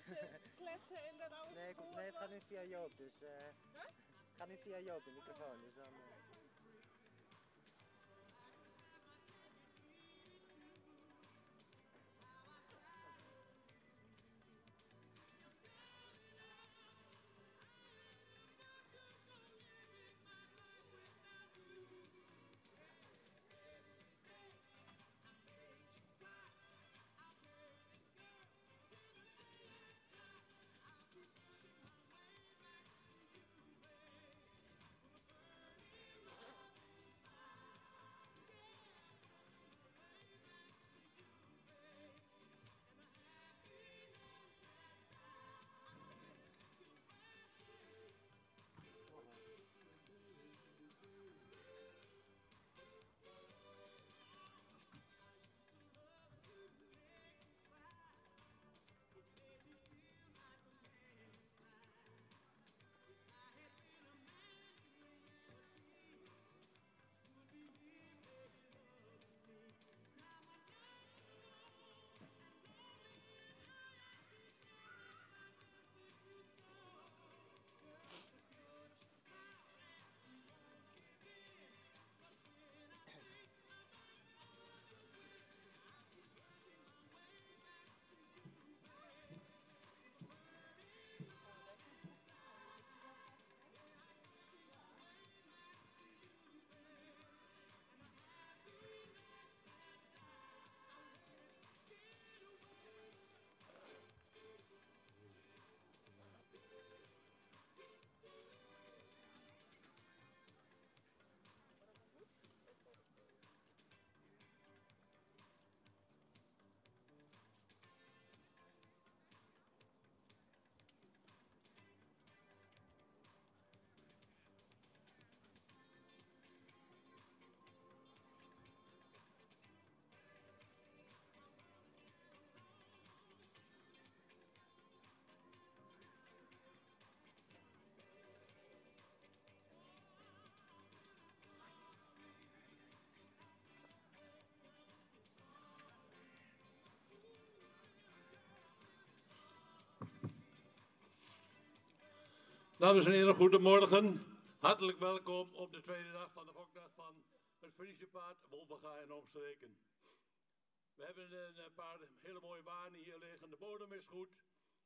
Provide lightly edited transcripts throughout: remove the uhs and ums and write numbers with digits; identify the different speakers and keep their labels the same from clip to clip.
Speaker 1: te kletsen in dat oude
Speaker 2: Nee,
Speaker 1: spoor?
Speaker 2: nee, het gaat nu via Joop, dus
Speaker 1: Huh?
Speaker 2: het gaat nu via Joop, de microfoon, dus dan...
Speaker 3: Dames en heren, goedemorgen. Hartelijk welkom op de tweede dag van de gokdag van het Friese paard Wolvenga en omstreken. We hebben een paar hele mooie banen hier liggen. De bodem is goed.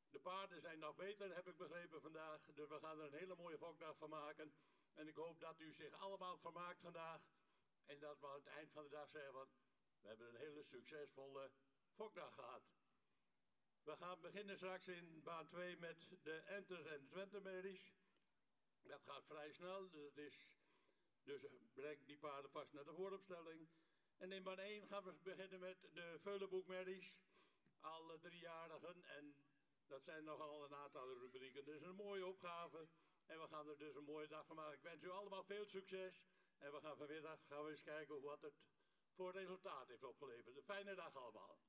Speaker 3: De paarden zijn nog beter, heb ik begrepen vandaag. Dus we gaan er een hele mooie gokdag van maken. En ik hoop dat u zich allemaal vermaakt vandaag. En dat we aan het eind van de dag zeggen van, we hebben een hele succesvolle gokdag gehad. We gaan beginnen straks in baan 2 met de Enters en de Twentemerries. Dat gaat vrij snel, dus breng die paarden vast naar de vooropstelling. En in baan 1 gaan we beginnen met de Veulenboekmerries, alle driejarigen. En dat zijn nogal een aantal rubrieken. Dus een mooie opgave en we gaan er dus een mooie dag van maken. Ik wens u allemaal veel succes en we gaan vanmiddag eens kijken wat het voor resultaat heeft opgeleverd. Een fijne dag allemaal.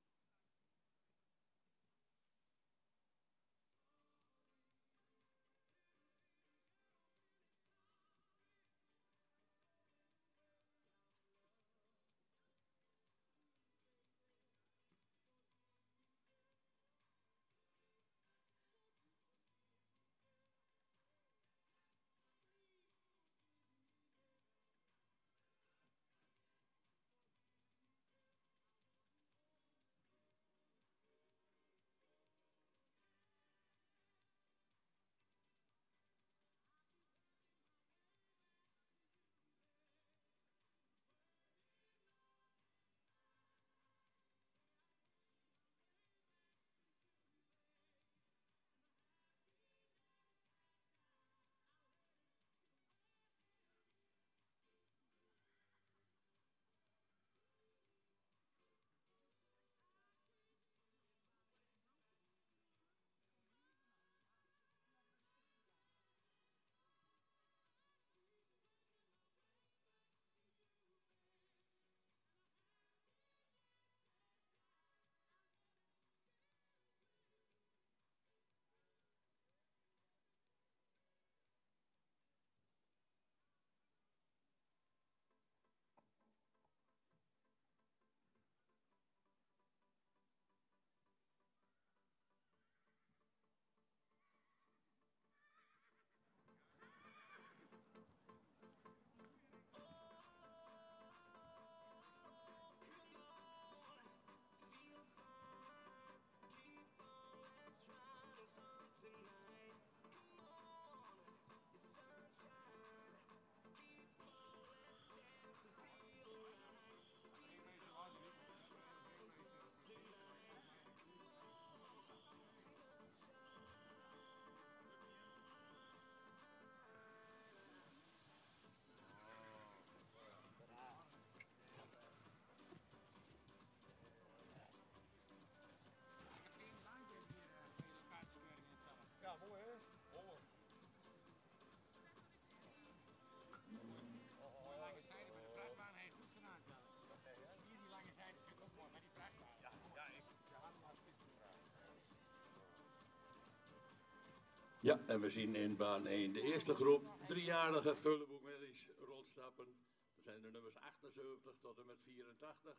Speaker 3: Ja, en we zien in baan 1 de eerste groep driejarige Vulleboekmerries rondstappen. Dat zijn de nummers 78 tot en met 84.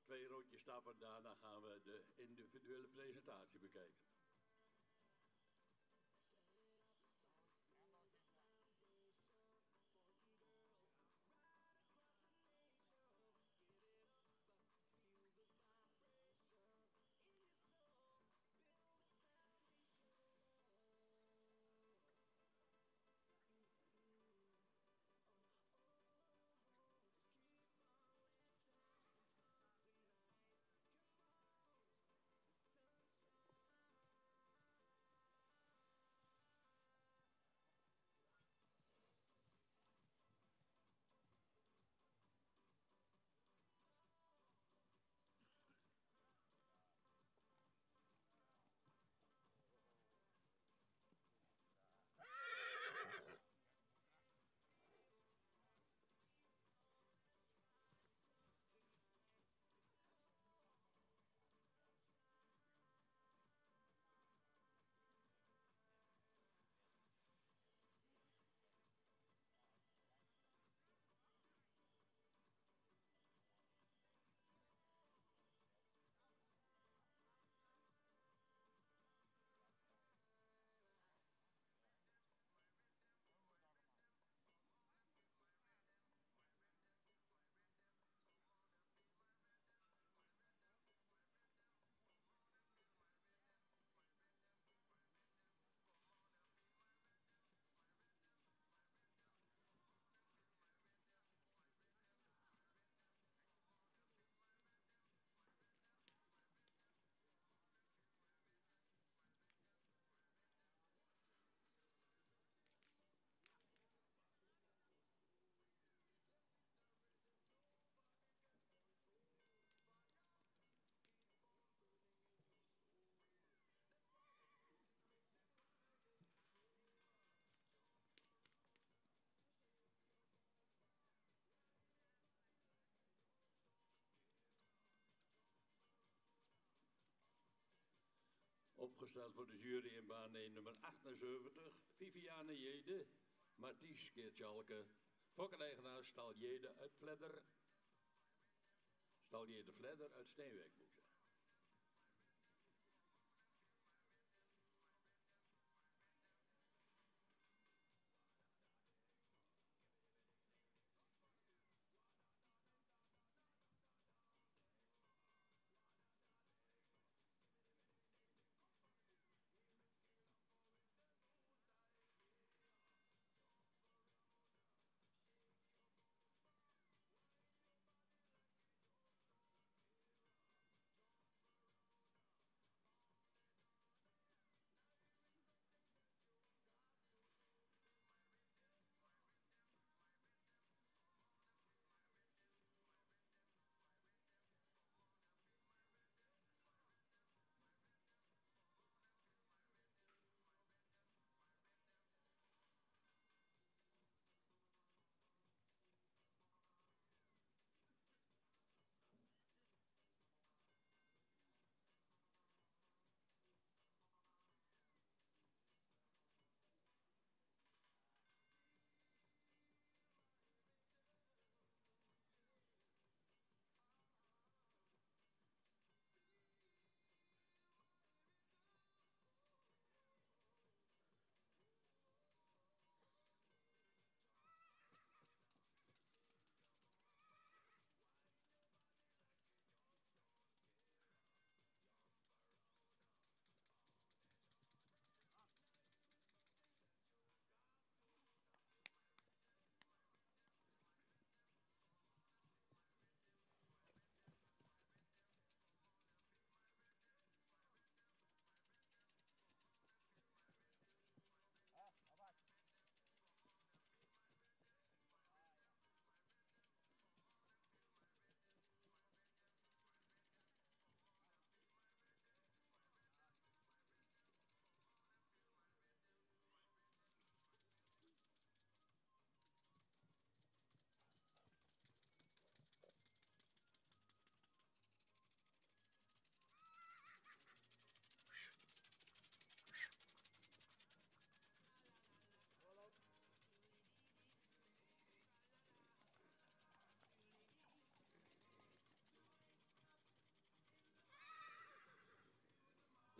Speaker 3: 2 rondjes stappen, daarna gaan we de individuele presentatie bekijken. Opgesteld voor de jury in baan 1 nummer 78, Viviane Jede, Mathies Geertjalke, fokkeneigenaar Stal Jede uit Vledder. Stal Jede Vledder uit Steenwijk moet zijn.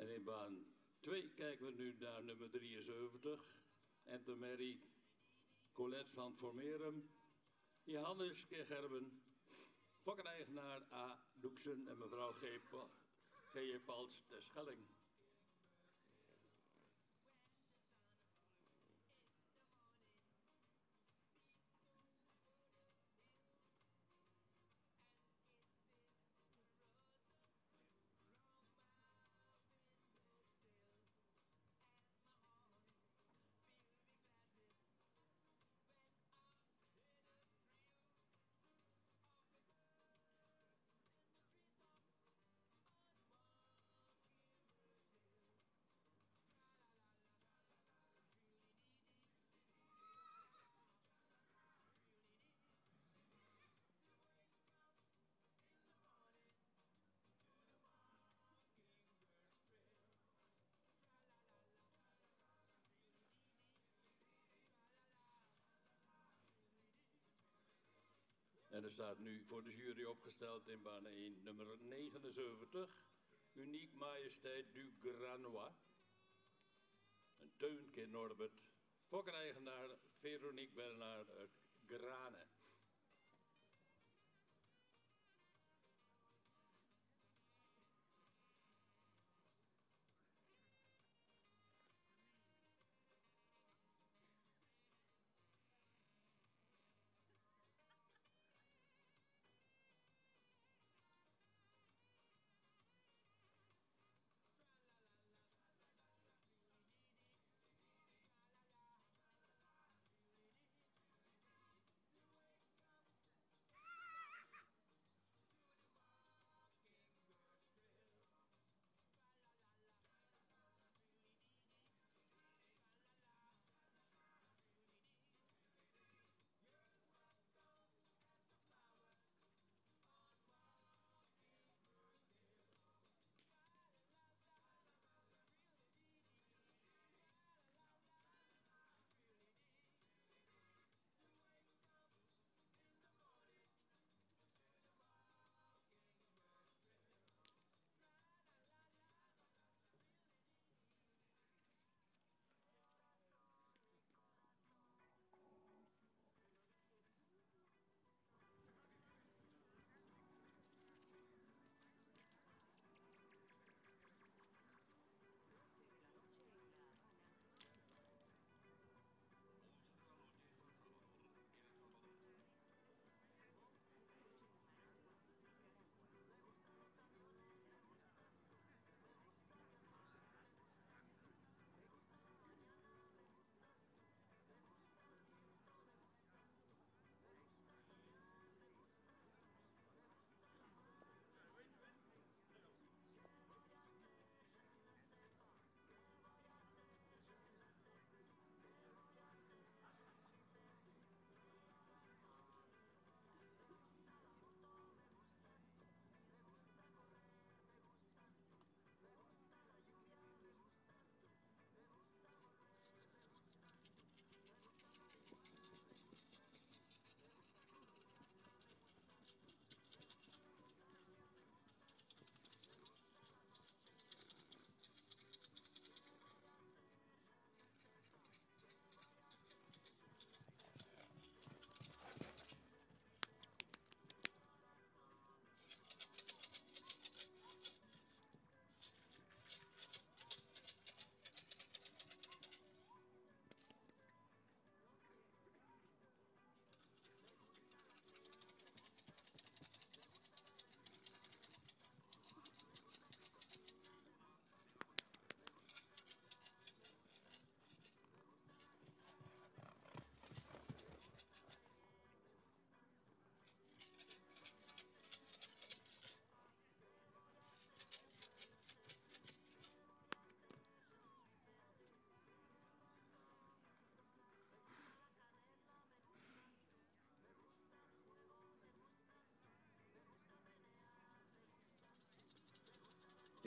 Speaker 3: En in baan 2 kijken we nu naar nummer 73. Enter Mary, Colette van Formerum, Johannes Gerben, fokkeneigenaar A. Doeksen en mevrouw G. Pals ter Schelling. En er staat nu voor de jury opgesteld in baan 1 nummer 79, Unique Majesteit du Granois. Een Teunkind Norbert, fokkeneigenaar Veronique Bernard uit Grane.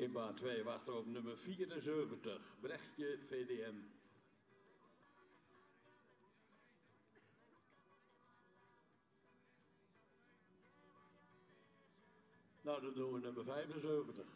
Speaker 3: In baan 2 wachten we op nummer 74, Brechtje VDM. Nou, dan doen we nummer 75.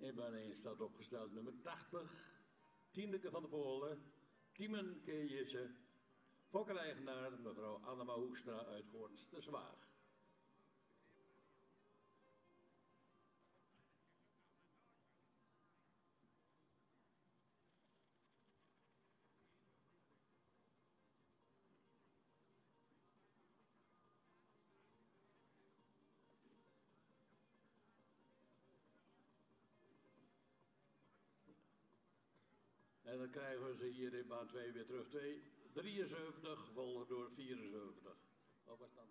Speaker 3: In baan 1 staat opgesteld nummer 80, Tieneke van de Polen, Tiemen Keejisse, fokkereigenaar mevrouw Annema Hoekstra uit Hoorns de Zwaag. En dan krijgen we ze hier in baan 2 weer terug. 73, gevolgd door 74. Wat was dan?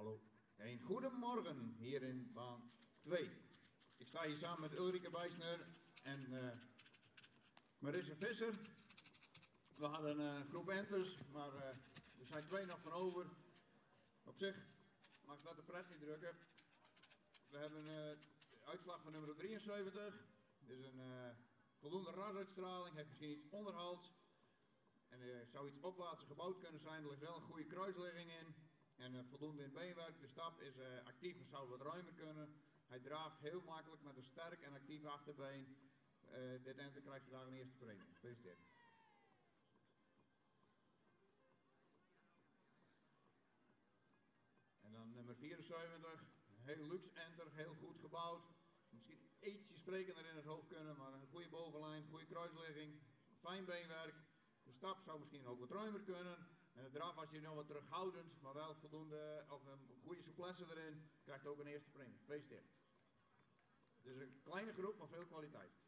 Speaker 4: Hallo. Een goedemorgen hier in baan 2. Ik sta hier samen met Ulrike Bijsner en Marissa Visser. We hadden een groep enters, maar er zijn 2 nog van over. Op zich mag dat de pret niet drukken. We hebben de uitslag van nummer 73. Dit is een voldoende rasuitstraling, heeft misschien iets onderhalds. En er zou iets opwaarts gebouwd kunnen zijn, er ligt wel een goede kruisligging in. En voldoende in beenwerk, de stap is actief en zou wat ruimer kunnen. Hij draaft heel makkelijk met een sterk en actief achterbeen. Dit enter krijgt vandaag een eerste premie. Gefeliciteerd. En dan nummer 74, heel luxe enter, heel goed gebouwd. Misschien ietsje sprekender in het hoofd kunnen, maar een goede bovenlijn, goede kruisligging, fijn beenwerk. De stap zou misschien ook wat ruimer kunnen. En de draf was hier nog wat terughoudend, maar wel voldoende, of een goede souplesse erin, krijgt ook een eerste premie. Gefeliciteerd. Dus een kleine groep, maar veel kwaliteit.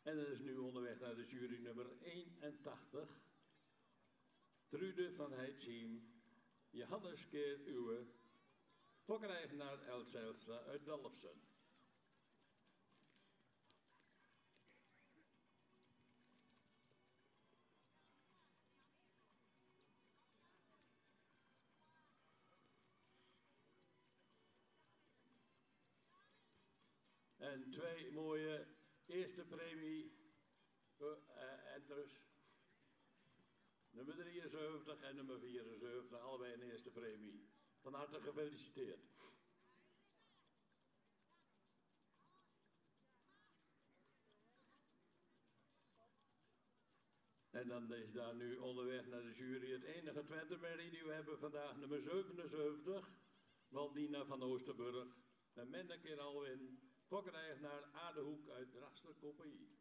Speaker 3: En dat is nu onderweg naar de jury nummer 81. Trude van Heidsiem, Johannes Keer Uwe, fokkereigenaar El Zijlstra uit Dalfsen. En 2 mooie eerste premie enters. Nummer 73 en nummer 74, allebei een eerste premie. Van harte gefeliciteerd. En dan is daar nu onderweg naar de jury het enige Twente-merrie die we hebben vandaag, nummer 77, Waldina van Oosterburg. En Mennekeer Alwin, fokkereigenaar Adehoek uit Drachter Compagnie.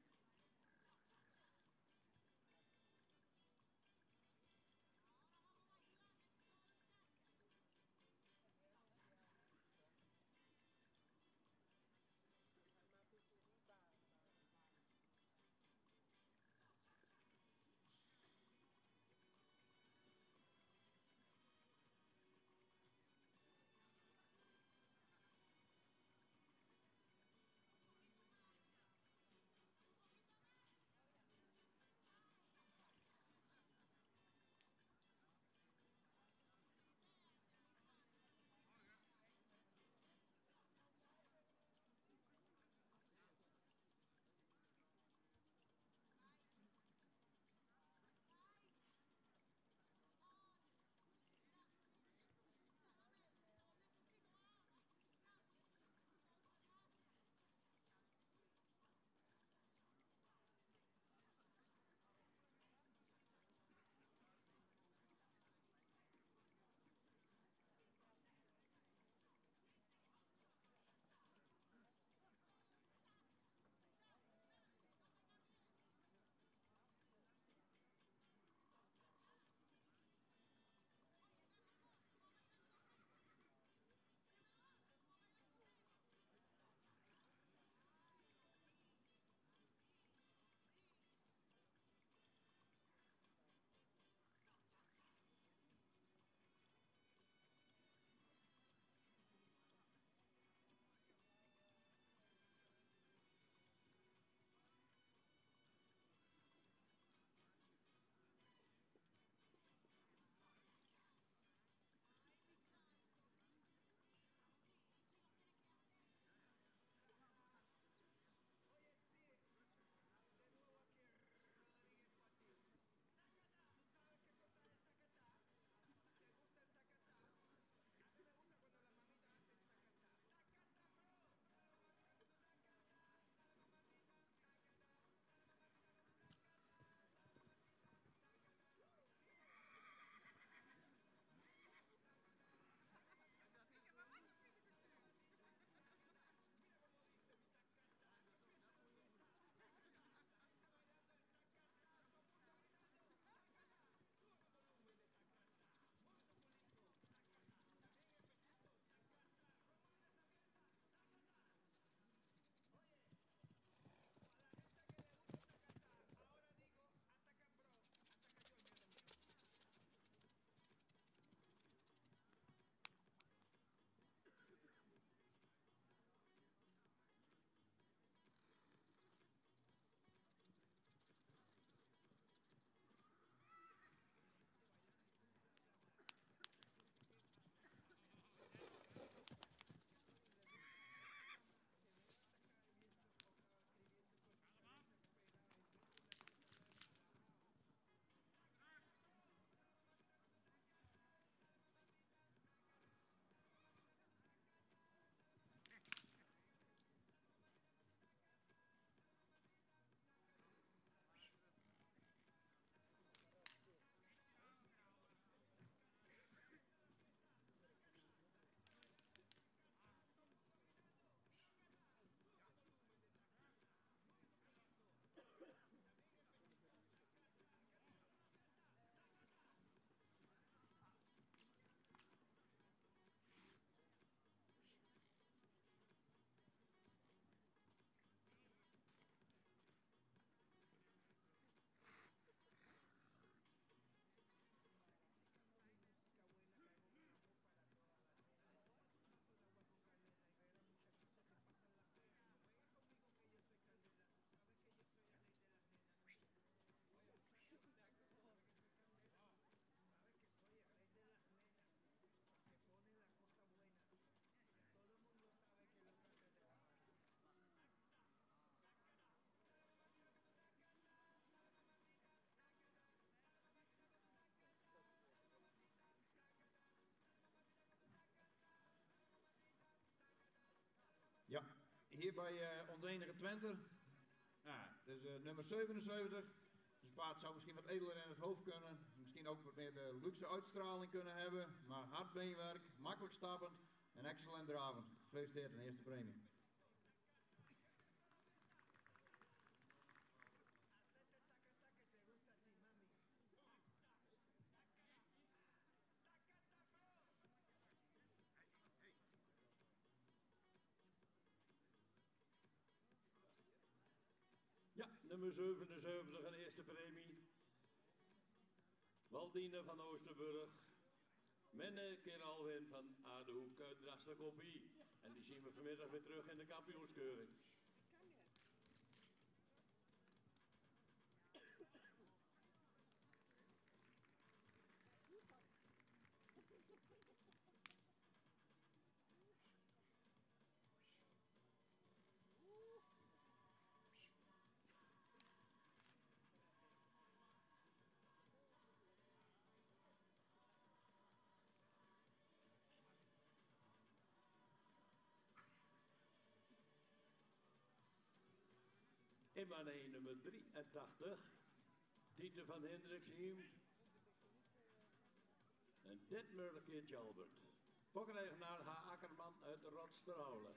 Speaker 4: hier bij ons enige Twente. Dus nummer 77. Dus paard zou misschien wat edeler in het hoofd kunnen. Misschien ook wat meer de luxe uitstraling kunnen hebben. Maar hard beenwerk, makkelijk stappend en excellent dravend. Gefeliciteerd, een eerste premie.
Speaker 3: Ja, nummer 77, een eerste premie. Waldine van Oosterburg. Menne Keralwin van Aardehoek uit Drastakopie. En die zien we vanmiddag weer terug in de kampioenskeuring. In baan 1 nummer 83, Dieter van Hendriksheim. En ditmaal keertje Albert. Fokkereigenaar H. Akkerman uit de Rotsterhouwen.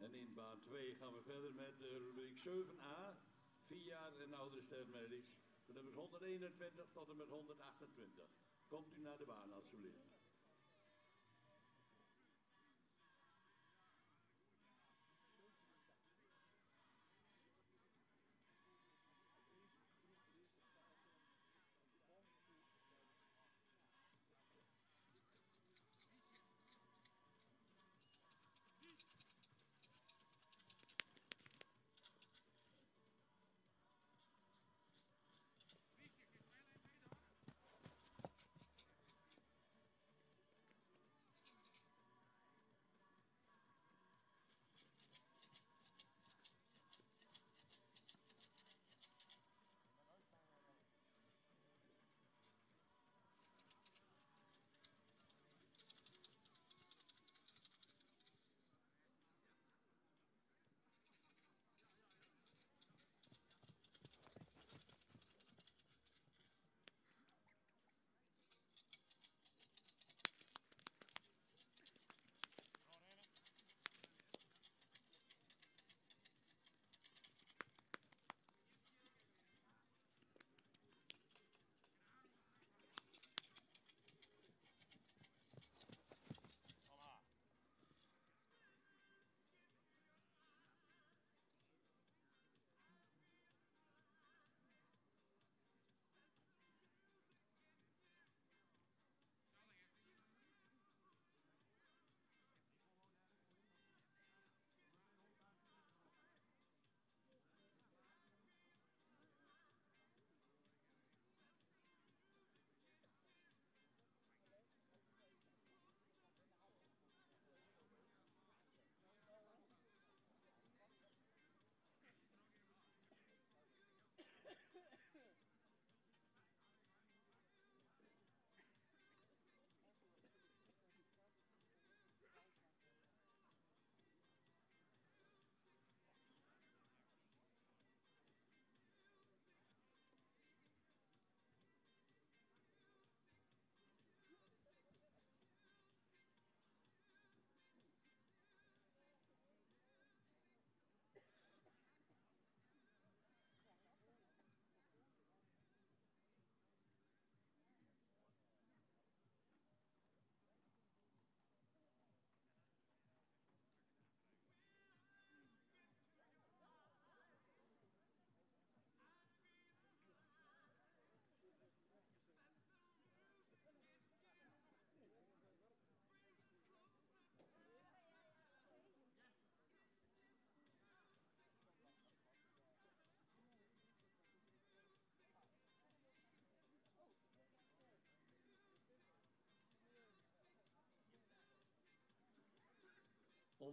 Speaker 3: En in baan 2 gaan we verder met de rubriek 7a, 4 jaar en oudere sterrenmerries. De nummers 121 tot en met 128. Komt u naar de baan alsjeblieft.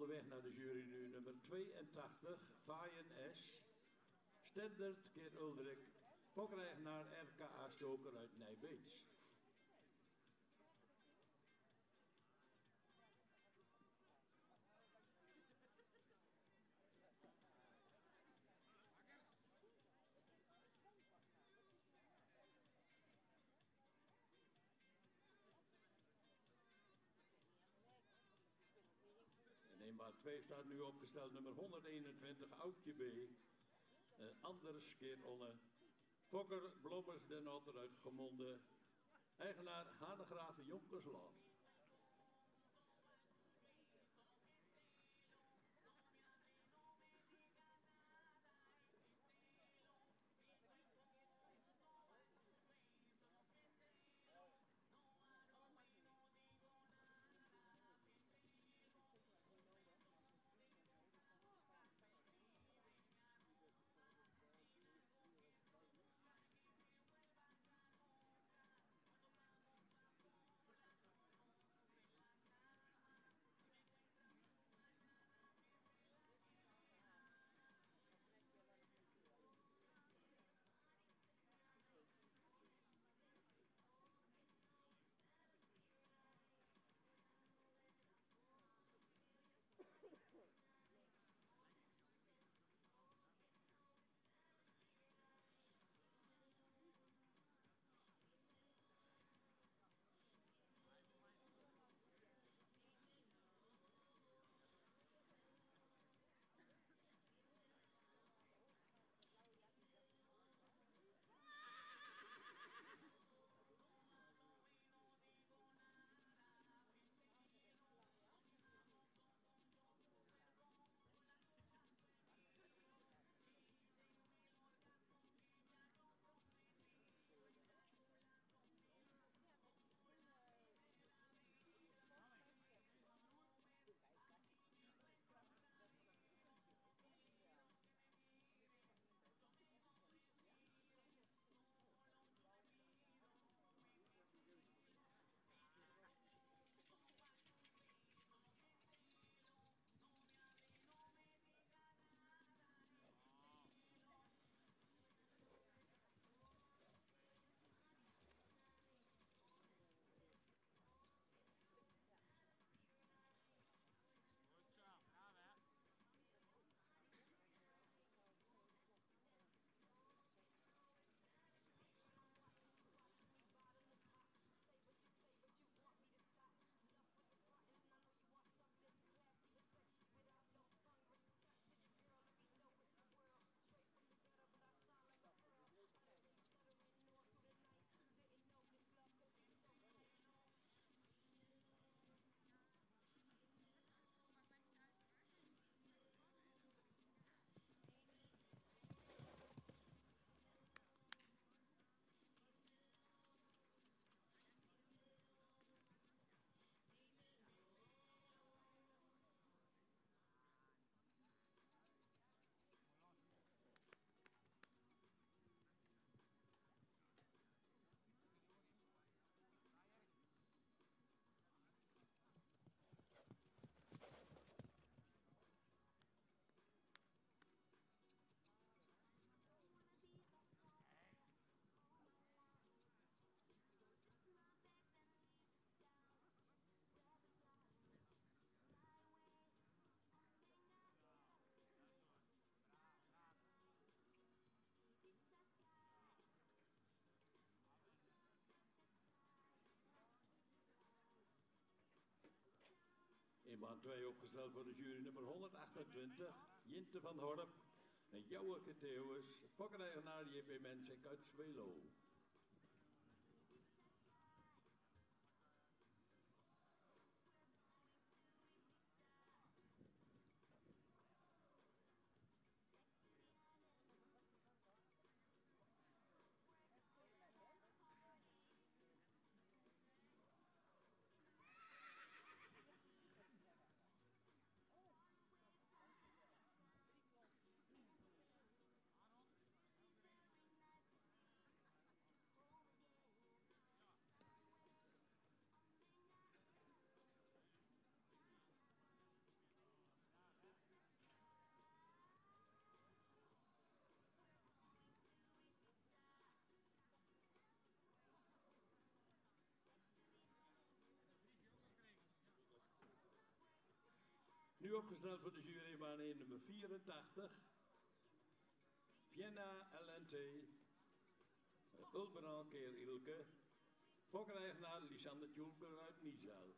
Speaker 3: onderweg naar de jury nu nummer 82, Vayen S. Stendert keer Ulrik, fokkereigenaar RKA Stoker uit Nijbeets. En eenmaal 2 staat nu opgesteld nummer 121, Oudje B. Anders keer Onne. Fokker Blommers den Otter uit Gemonde. Eigenaar Hanegraven Jonkersland. In baan 2 opgesteld voor de jury nummer 128, Jinte van Horp en Jouweke Theeuwis, fokkereigenaar JP Mensink uit Zwelo. Nu opgesteld voor de jury waarneem nummer 84. Vienna LNT. Ulberan Keer Ilke. Fokkereigenaar Lisanne Tjulker uit Nizel.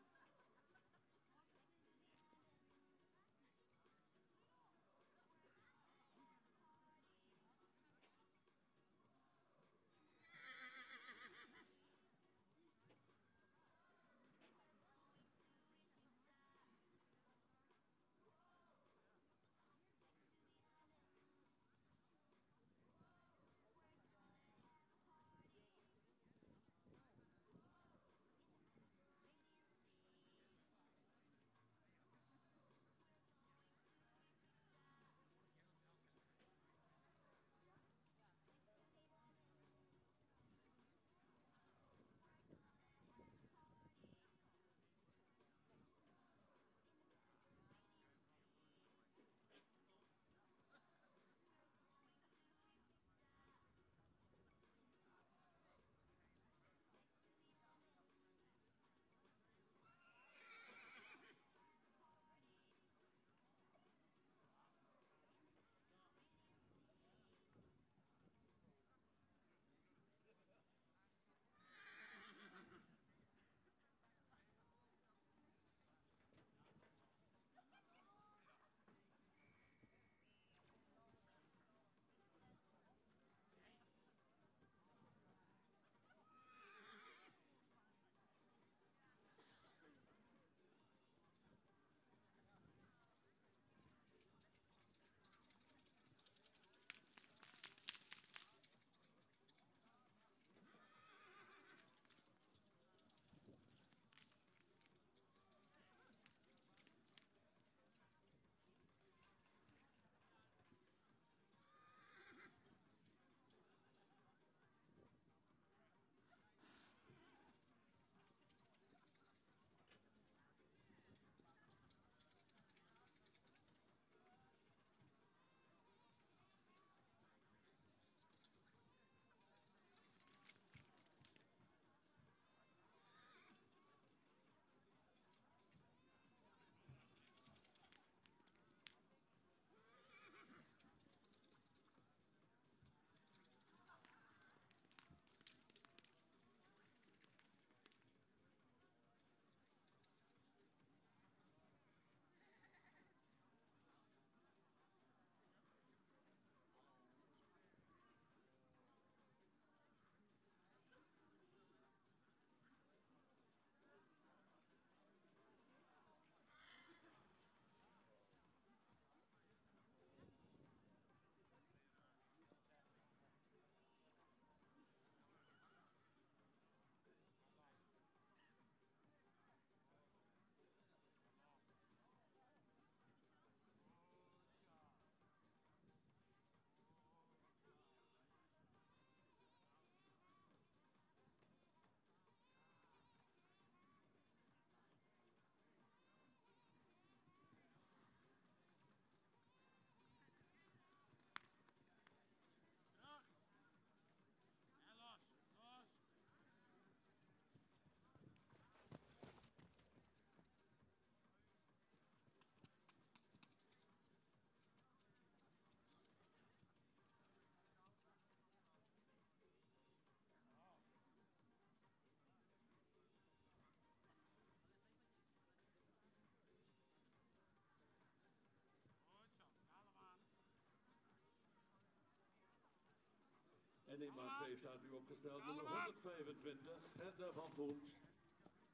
Speaker 3: En in maat 2 staat u opgesteld nummer 125, Gerda van Voens.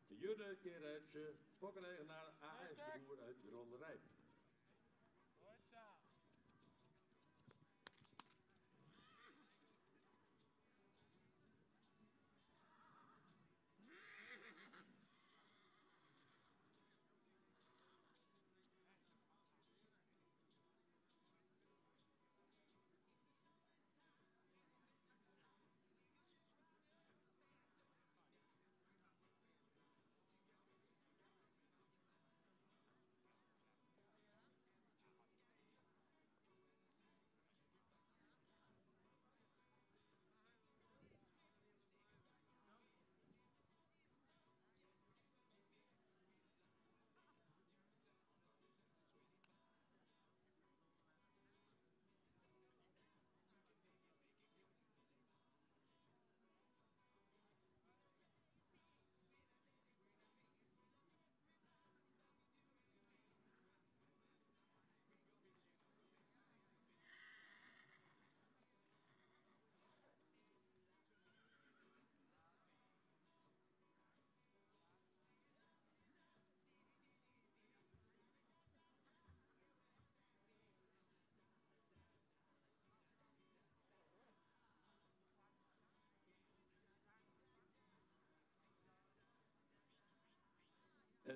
Speaker 3: Judde Kerijtse, fokkeneigenaar AS de Boer uit Dronderij.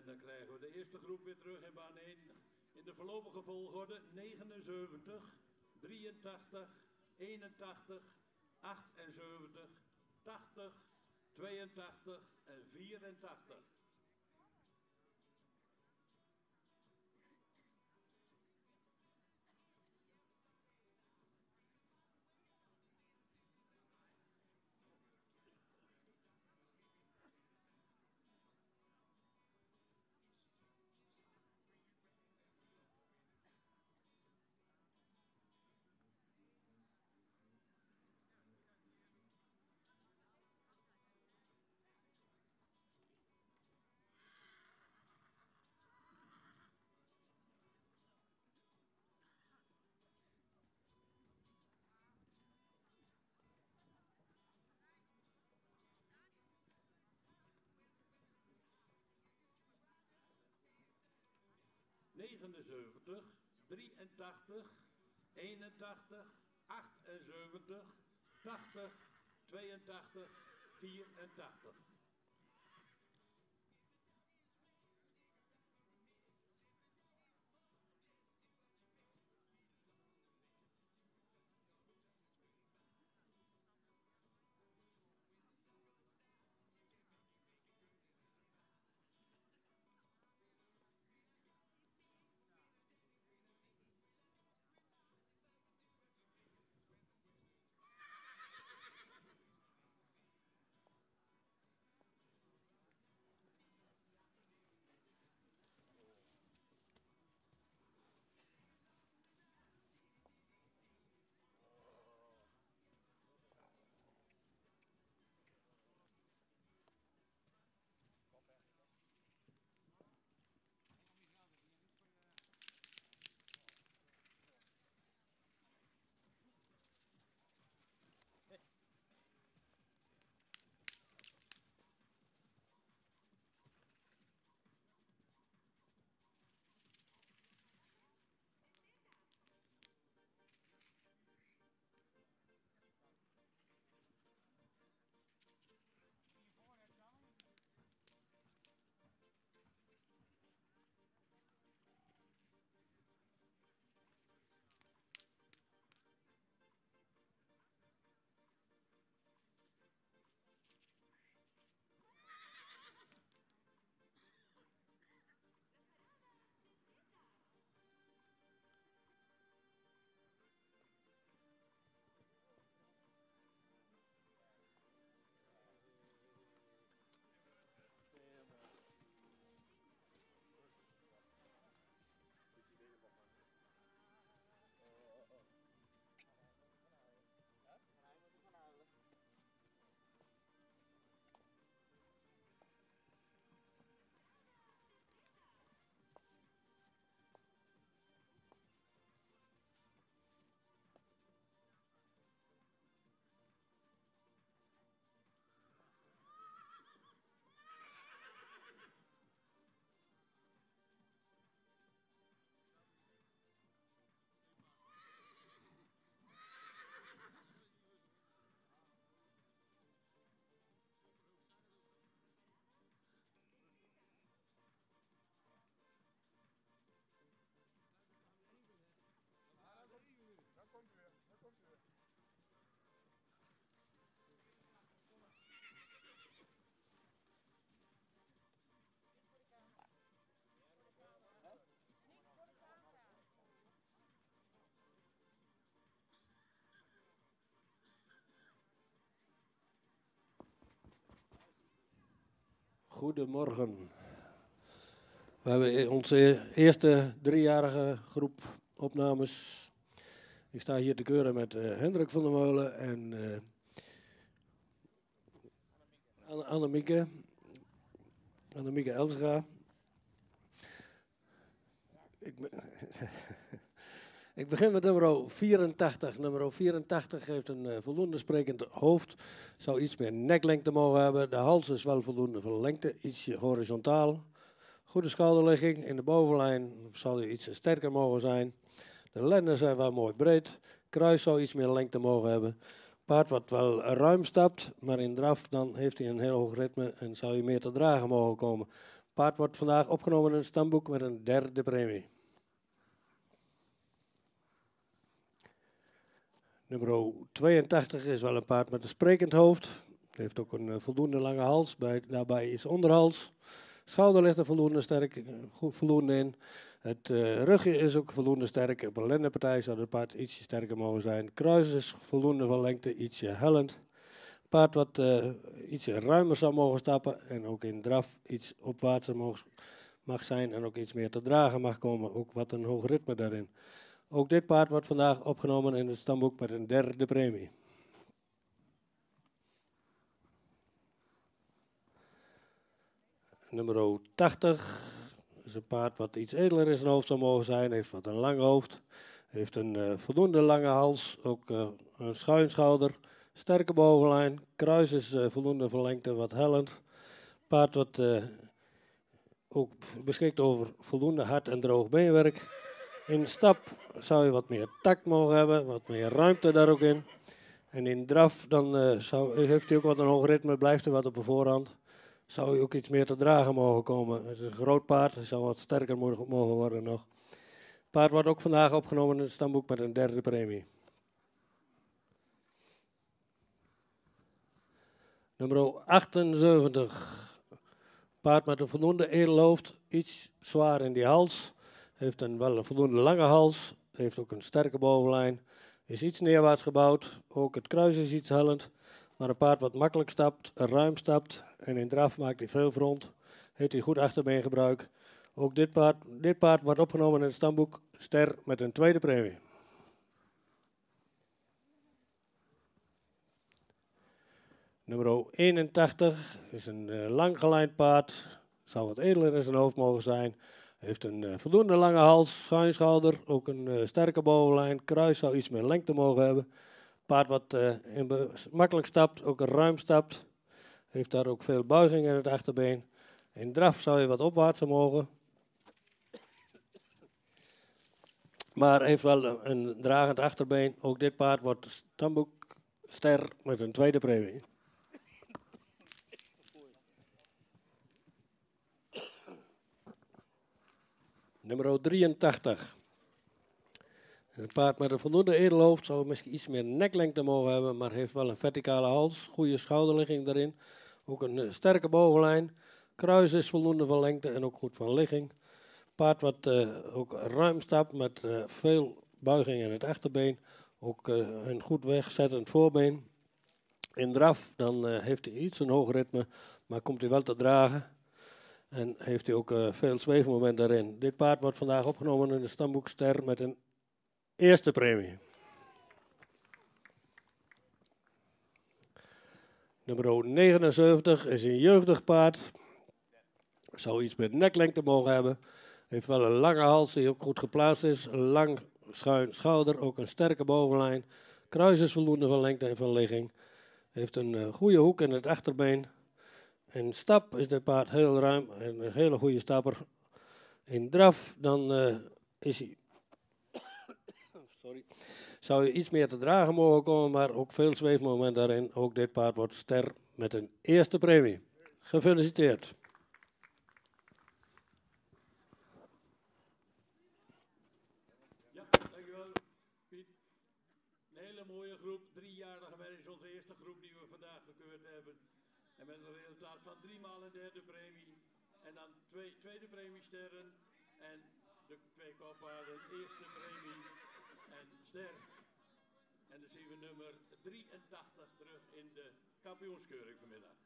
Speaker 3: dan krijgen we de eerste groep weer terug in baan 1. In de voorlopige volgorde 79, 83, 81, 78, 80, 82 en 84. ...79, 83, 81, 78, 80, 82, 84.
Speaker 5: Goedemorgen. We hebben onze eerste 3-jarige groep opnames. Ik sta hier te keuren met Hendrik van der Molen en Annemieke Elsga. Ik begin met nummer 84. Nummer 84 heeft een voldoende sprekend hoofd. Zou iets meer neklengte mogen hebben. De hals is wel voldoende voor lengte, ietsje horizontaal. Goede schouderligging. In de bovenlijn zal hij iets sterker mogen zijn. De lenden zijn wel mooi breed. Kruis zou iets meer lengte mogen hebben. Paard wat wel ruim stapt, maar in draf dan heeft hij een heel hoog ritme en zou je meer te dragen mogen komen. Paard wordt vandaag opgenomen in het stamboek met een derde premie. Nummer 82 is wel een paard met een sprekend hoofd. Heeft ook een voldoende lange hals, daarbij is onderhals. Schouder ligt er voldoende sterk, goed voldoende in. Het rugje is ook voldoende sterk. Op een lendenpartij zou het paard ietsje sterker mogen zijn. Kruis is voldoende van lengte, ietsje hellend. Paard wat ietsje ruimer zou mogen stappen en ook in draf iets opwaartser mag zijn en ook iets meer te dragen mag komen. Ook wat een hoog ritme daarin. Ook dit paard wordt vandaag opgenomen in het stamboek met een derde premie. Nummer 80 is een paard wat iets edeler in zijn hoofd zou mogen zijn. Heeft wat een lang hoofd. Heeft een voldoende lange hals. Ook een schuin schouder. Sterke bovenlijn. Kruis is voldoende van lengte, wat hellend. Paard wat ook beschikt over voldoende hard en droog beenwerk. In stap zou je wat meer tact mogen hebben. Wat meer ruimte daar ook in. En in draf dan heeft hij ook wat een hoog ritme. Blijft er wat op de voorhand. Zou je ook iets meer te dragen mogen komen. Het is een groot paard, hij zou wat sterker mogen worden nog. Het paard wordt ook vandaag opgenomen in het stamboek met een derde premie. Nummer 78. Paard met een voldoende edelhoofd, iets zwaar in die hals. Heeft wel een voldoende lange hals, heeft ook een sterke bovenlijn. Is iets neerwaarts gebouwd, ook het kruis is iets hellend. Maar een paard wat makkelijk stapt, ruim stapt en in draf maakt hij veel front. Heeft hij goed achterbeengebruik. Ook dit paard wordt opgenomen in het stamboek ster met een tweede premie. Nummer 81 is een lang gelijnd paard. Zou wat edeler in zijn hoofd mogen zijn. Heeft een voldoende lange hals, schuin schouder, ook een sterke bovenlijn. Kruis zou iets meer lengte mogen hebben. Paard wat makkelijk stapt, ook ruim stapt. Heeft daar ook veel buiging in het achterbeen. In draf zou je wat opwaarts mogen. Maar heeft wel een dragend achterbeen. Ook dit paard wordt stamboek ster met een tweede premie. Nummer 83. Een paard met een voldoende edelhoofd zou misschien iets meer neklengte mogen hebben, maar heeft wel een verticale hals, goede schouderligging daarin. Ook een sterke bovenlijn. Kruis is voldoende van lengte en ook goed van ligging. Paard wat ook ruim stapt met veel buiging in het achterbeen. Ook een goed wegzettend voorbeen. In draf dan heeft hij iets een hoog ritme, maar komt hij wel te dragen. En heeft hij ook veel zweefmoment daarin. Dit paard wordt vandaag opgenomen in de stamboek ster met een eerste premie. Nummer 79 is een jeugdig paard. Zou iets met neklengte mogen hebben. Heeft wel een lange hals die ook goed geplaatst is. Een lang schuin schouder, ook een sterke bovenlijn. Kruis is voldoende van lengte en van ligging. Heeft een goede hoek in het achterbeen. In stap is dit paard heel ruim en een hele goede stapper. In draf dan is hij... Zou je iets meer te dragen mogen komen, maar ook veel zweefmoment daarin. Ook dit paard wordt ster met een eerste premie. Gefeliciteerd.
Speaker 3: Ja, dankjewel Piet. Een hele mooie groep, 3-jarige is onze eerste groep die we vandaag gekeurd hebben. En met een resultaat van 3 maal een derde premie. En dan 2 tweede premiesterren. En de 2 koppaarden, eerste premie en ster. En dan zien we nummer 83 terug in de kampioenskeuring vanmiddag.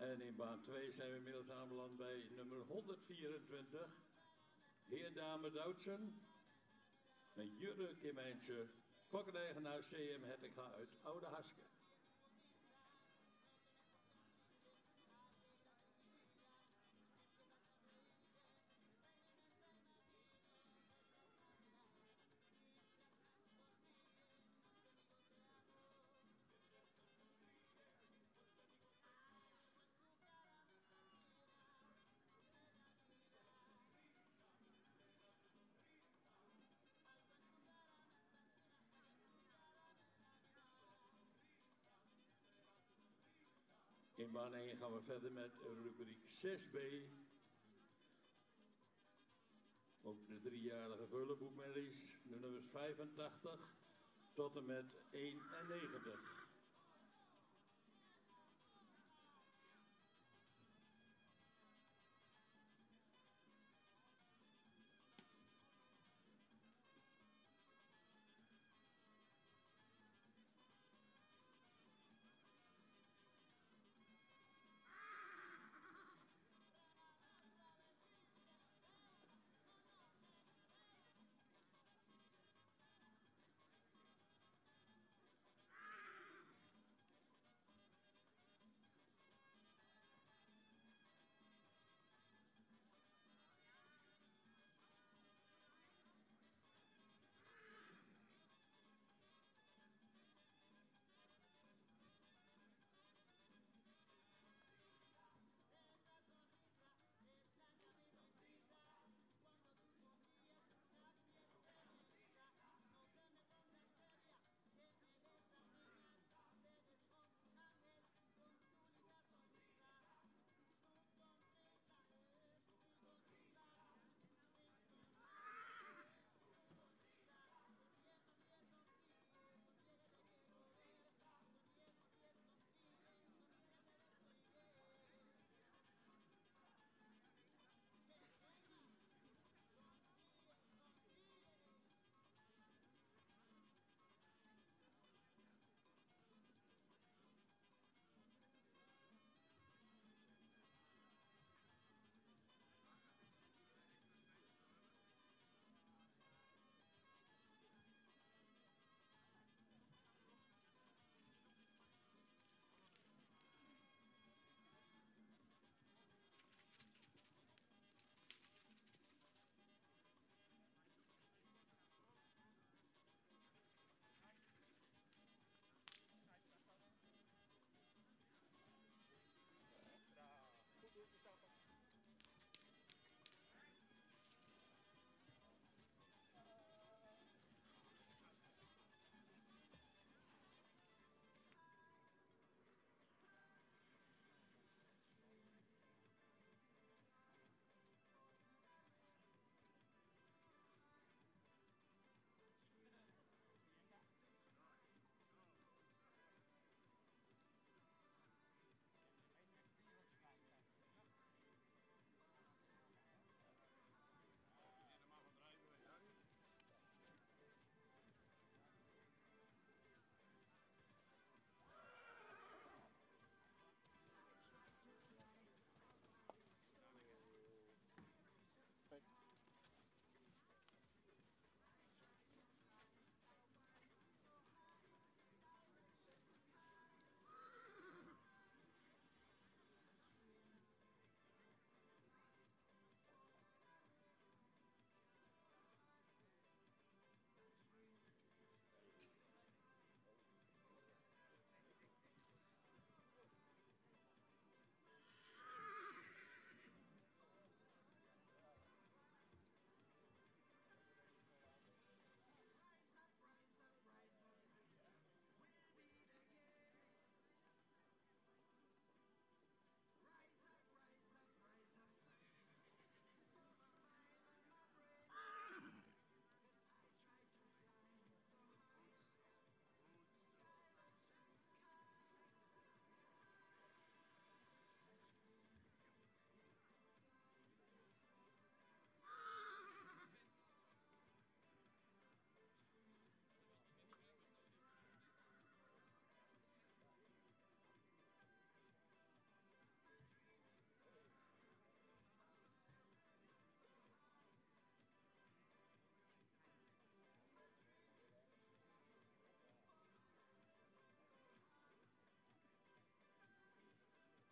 Speaker 3: En in baan 2 zijn we inmiddels aanbeland bij nummer 124. Heer Dame Doutsen. Met Jurre Kimijntje. Fokkeneigenaar CM Hettinga uit Oude Haske. In baan 1 gaan we verder met rubriek 6b. Ook de driejarige vullenboekmerries, de nummers 85 tot en met 91.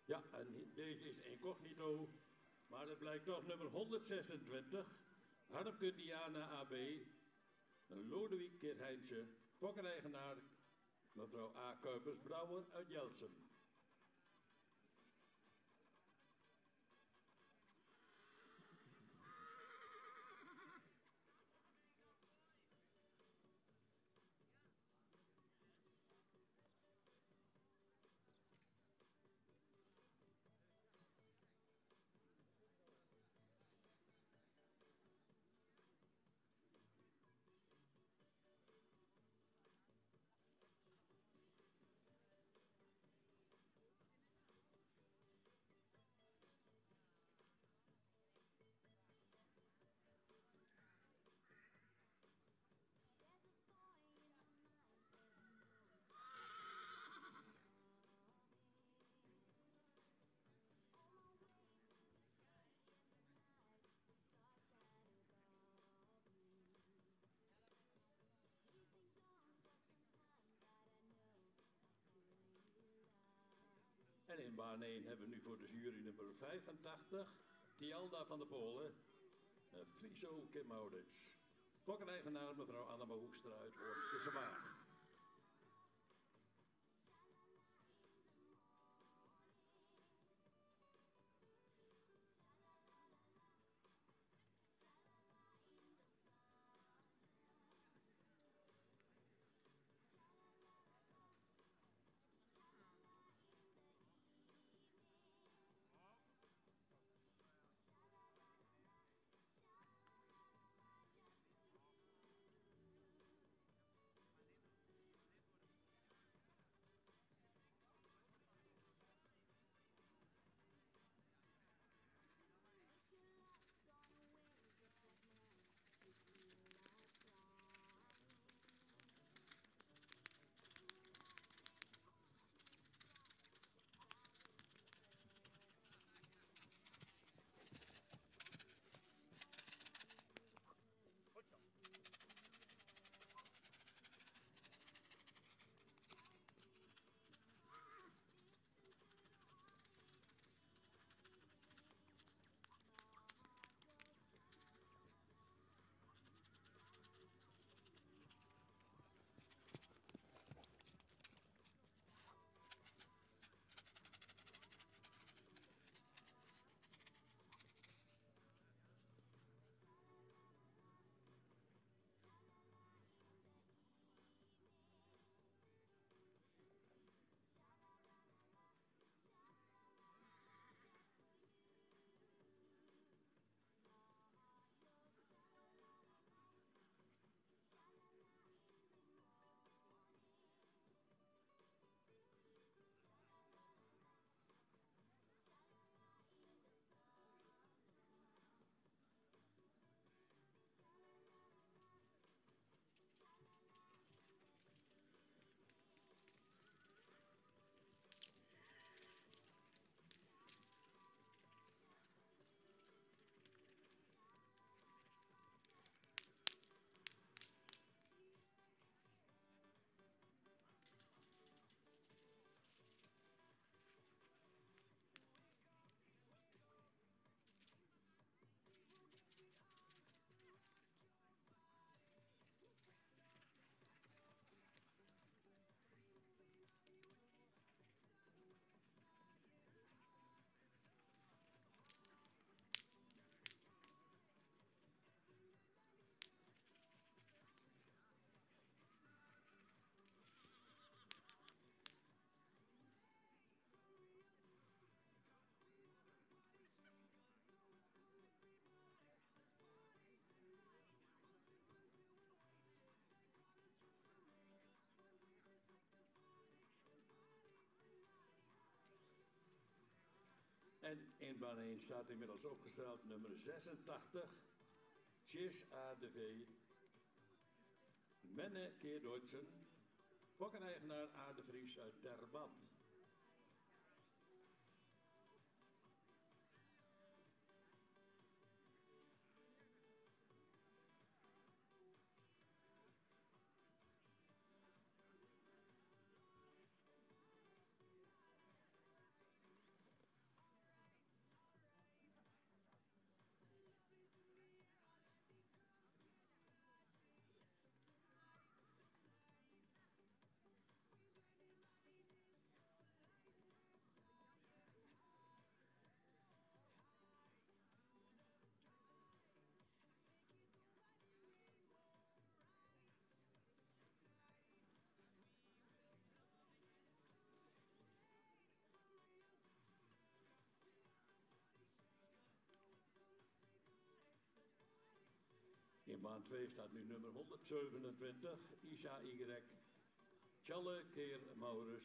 Speaker 3: Ja, en deze is incognito, maar het blijkt toch nummer 126. Harmke Diana AB, Lodewijk Keerheinse, fokkeneigenaar mevrouw A. Kuipers-Brouwer uit Jeltsem. En in baan 1 hebben we nu voor de jury nummer 85, Tialda van de Polen, Friso Kim Maurits. Fokkeneigenaar mevrouw Annema Hoekstra uit Hoornse Waag. En in baan 1 staat inmiddels opgesteld nummer 86, Chis ADV, Menne Keerdeutschen, fokkeneigenaar A. de Vries uit Terband. In baan 2 staat nu nummer 127, Isa Y. Tjalle keer Maurus.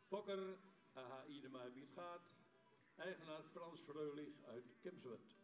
Speaker 3: Fokker, AH Idema Bietgaard. Eigenaar Frans Freulich uit Kimswert.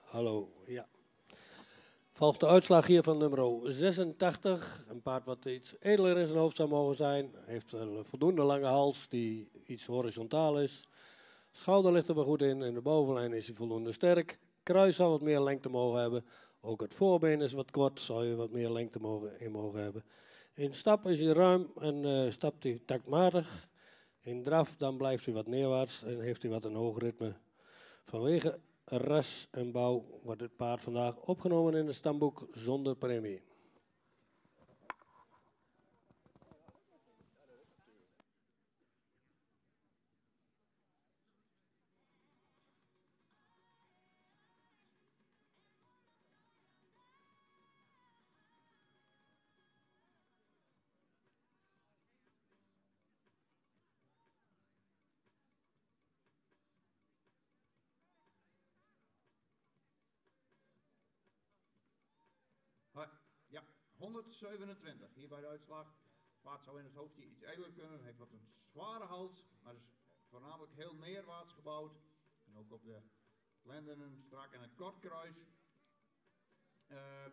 Speaker 5: Hallo, ja. Volgt de uitslag hier van nummer 86. Een paard wat iets edeler in zijn hoofd zou mogen zijn. Heeft een voldoende lange hals die iets horizontaal is. Schouder ligt er wel goed in. En de bovenlijn is hij voldoende sterk. Kruis zou wat meer lengte mogen hebben. Ook het voorbeen is wat kort. Zou je wat meer lengte mogen hebben. In stap is hij ruim en stapt hij taktmatig. In draf dan blijft hij wat neerwaarts en heeft hij wat een hoog ritme. Vanwege ras en bouw wordt het paard vandaag opgenomen in het stamboek zonder premie.
Speaker 4: Ja, 127 hier bij de uitslag. Paard zou in het hoofdje iets edler kunnen, heeft wat een zware hals, maar is voornamelijk heel neerwaarts gebouwd. En ook op de lenden een strak en een kort kruis.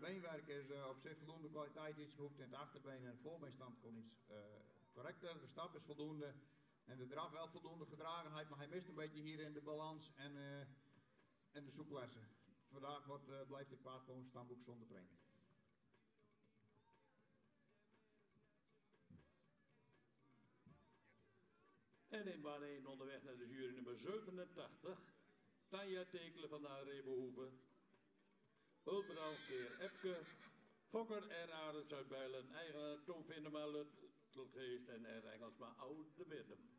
Speaker 4: Beenwerk is op zich voldoende kwaliteit, iets gehoekt in het achterbeen en het voorbeenstand kon iets correcter. De stap is voldoende en de draf wel voldoende gedragenheid, maar hij mist een beetje hier in de balans en de souplesse. Vandaag blijft dit paard gewoon stamboek zonder premie.
Speaker 3: En in baan 1 onderweg naar de jury nummer 87. Tanja Tekelen van de Rebenhoeven. Hulpbrouw Keer Epke. Fokker R. Arends uit Bijlen. Eigenaar Tom Vindema Luttelgeest en R. Engelsma Oude Biddem.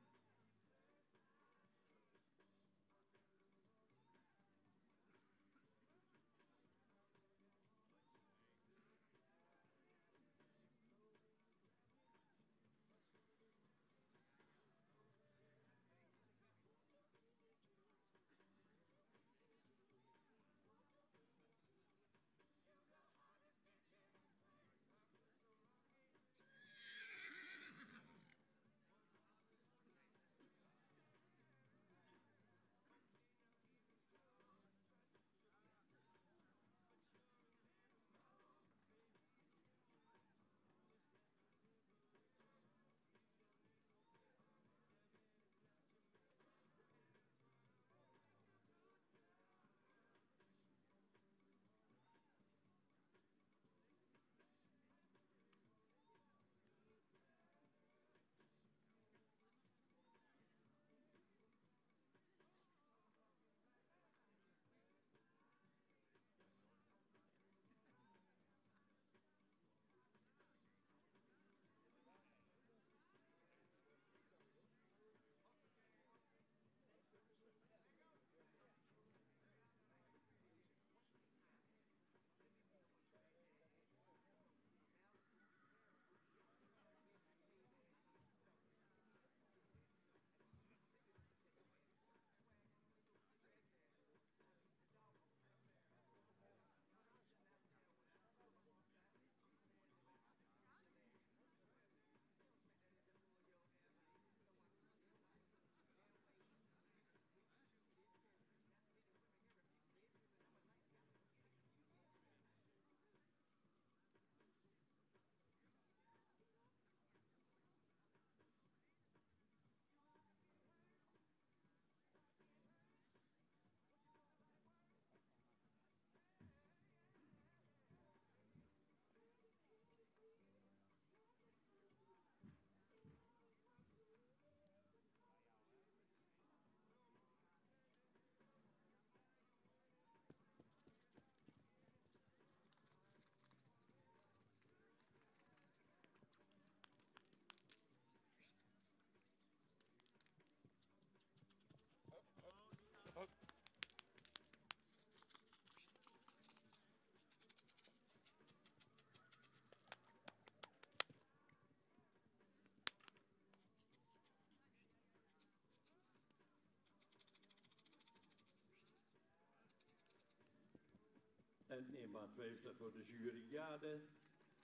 Speaker 3: En in baan 2 staat voor de jury Jade.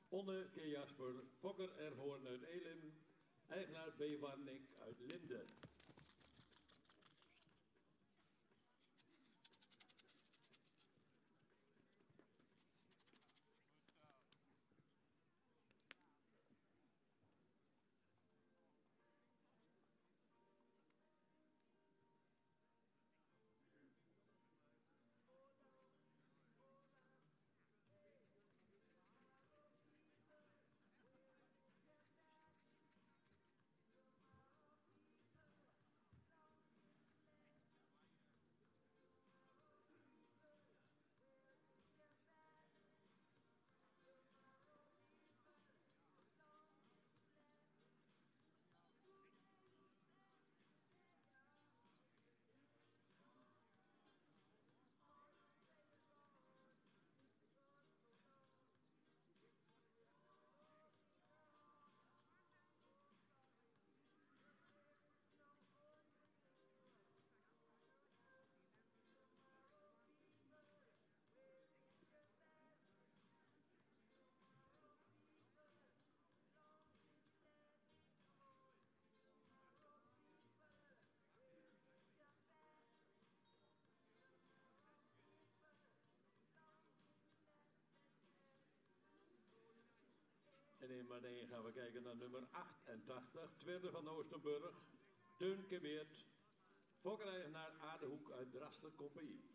Speaker 3: Onne K. Jasper, Fokker R. Hoorn uit Elim. Eigenaar B. Warnik uit Linden. En in baan 1 gaan we kijken naar nummer 88, Tweede van Oosterburg, Teunke Weert, Fokker-eigenaar Adehoek uit Draster Compagnie.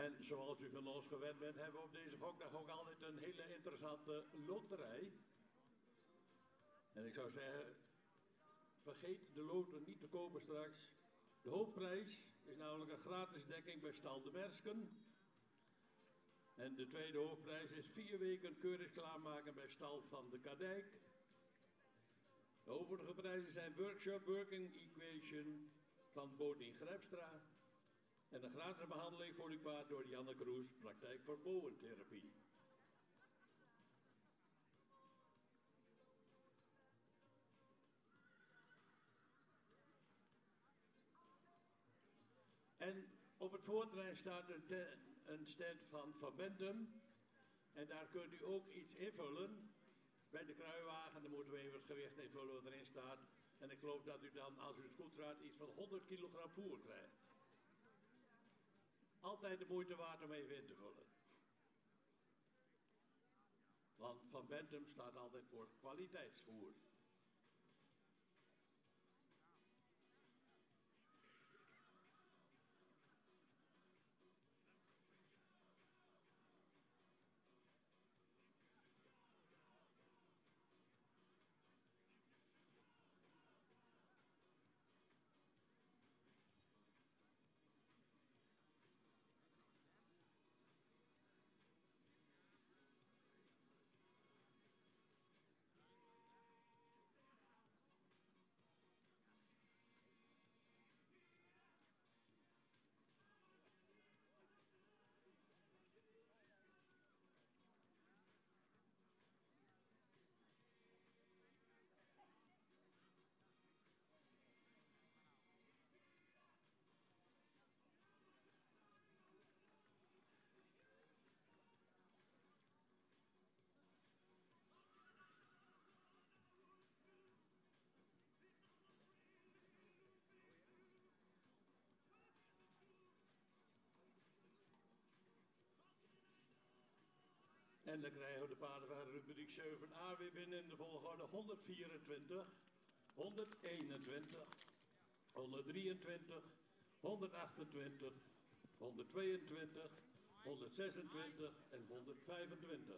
Speaker 3: En zoals u van ons gewend bent, hebben we op deze fokdag ook altijd een hele interessante loterij. En ik zou zeggen, vergeet de loten niet te kopen straks. De hoofdprijs is namelijk een gratis dekking bij Stal de Mersken. En de tweede hoofdprijs is 4 weken keurig klaarmaken bij Stal van de Kadijk. De overige prijzen zijn workshop Working Equation van Bodien Grijpstra. En een gratis behandeling voor uw paard door Janne Kroes, praktijk voor boentherapie. En op het voorterrein staat een stand van Bentum. En daar kunt u ook iets invullen. Bij de kruiwagen, dan moeten we even het gewicht invullen wat erin staat. En ik geloof dat u dan, als u het goed raadt, iets van 100 kilogram voer krijgt. Altijd de moeite waard om even in te vullen. Want Van Bentum staat altijd voor kwaliteitsvoer. En dan krijgen we de paarden van rubriek 7a weer binnen in de volgorde 124, 121, 123, 128, 122, 126 en 125.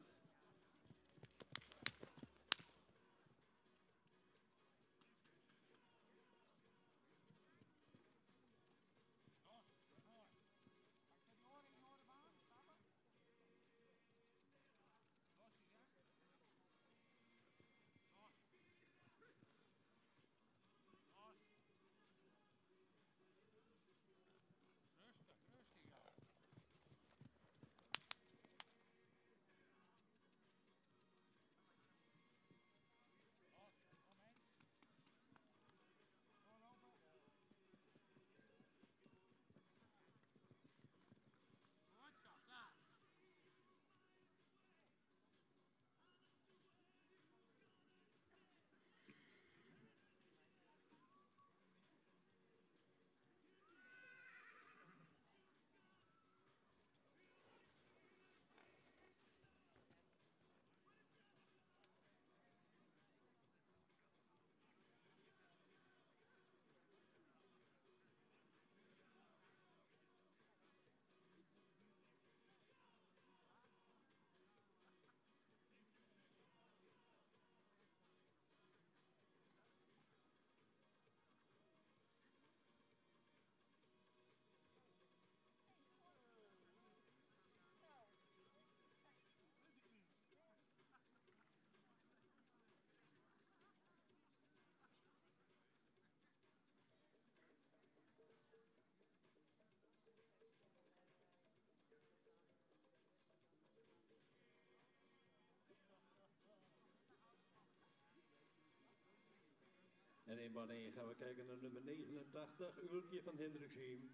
Speaker 3: En in baan 1 gaan we kijken naar nummer 89, Ulkje van Hendriksheim.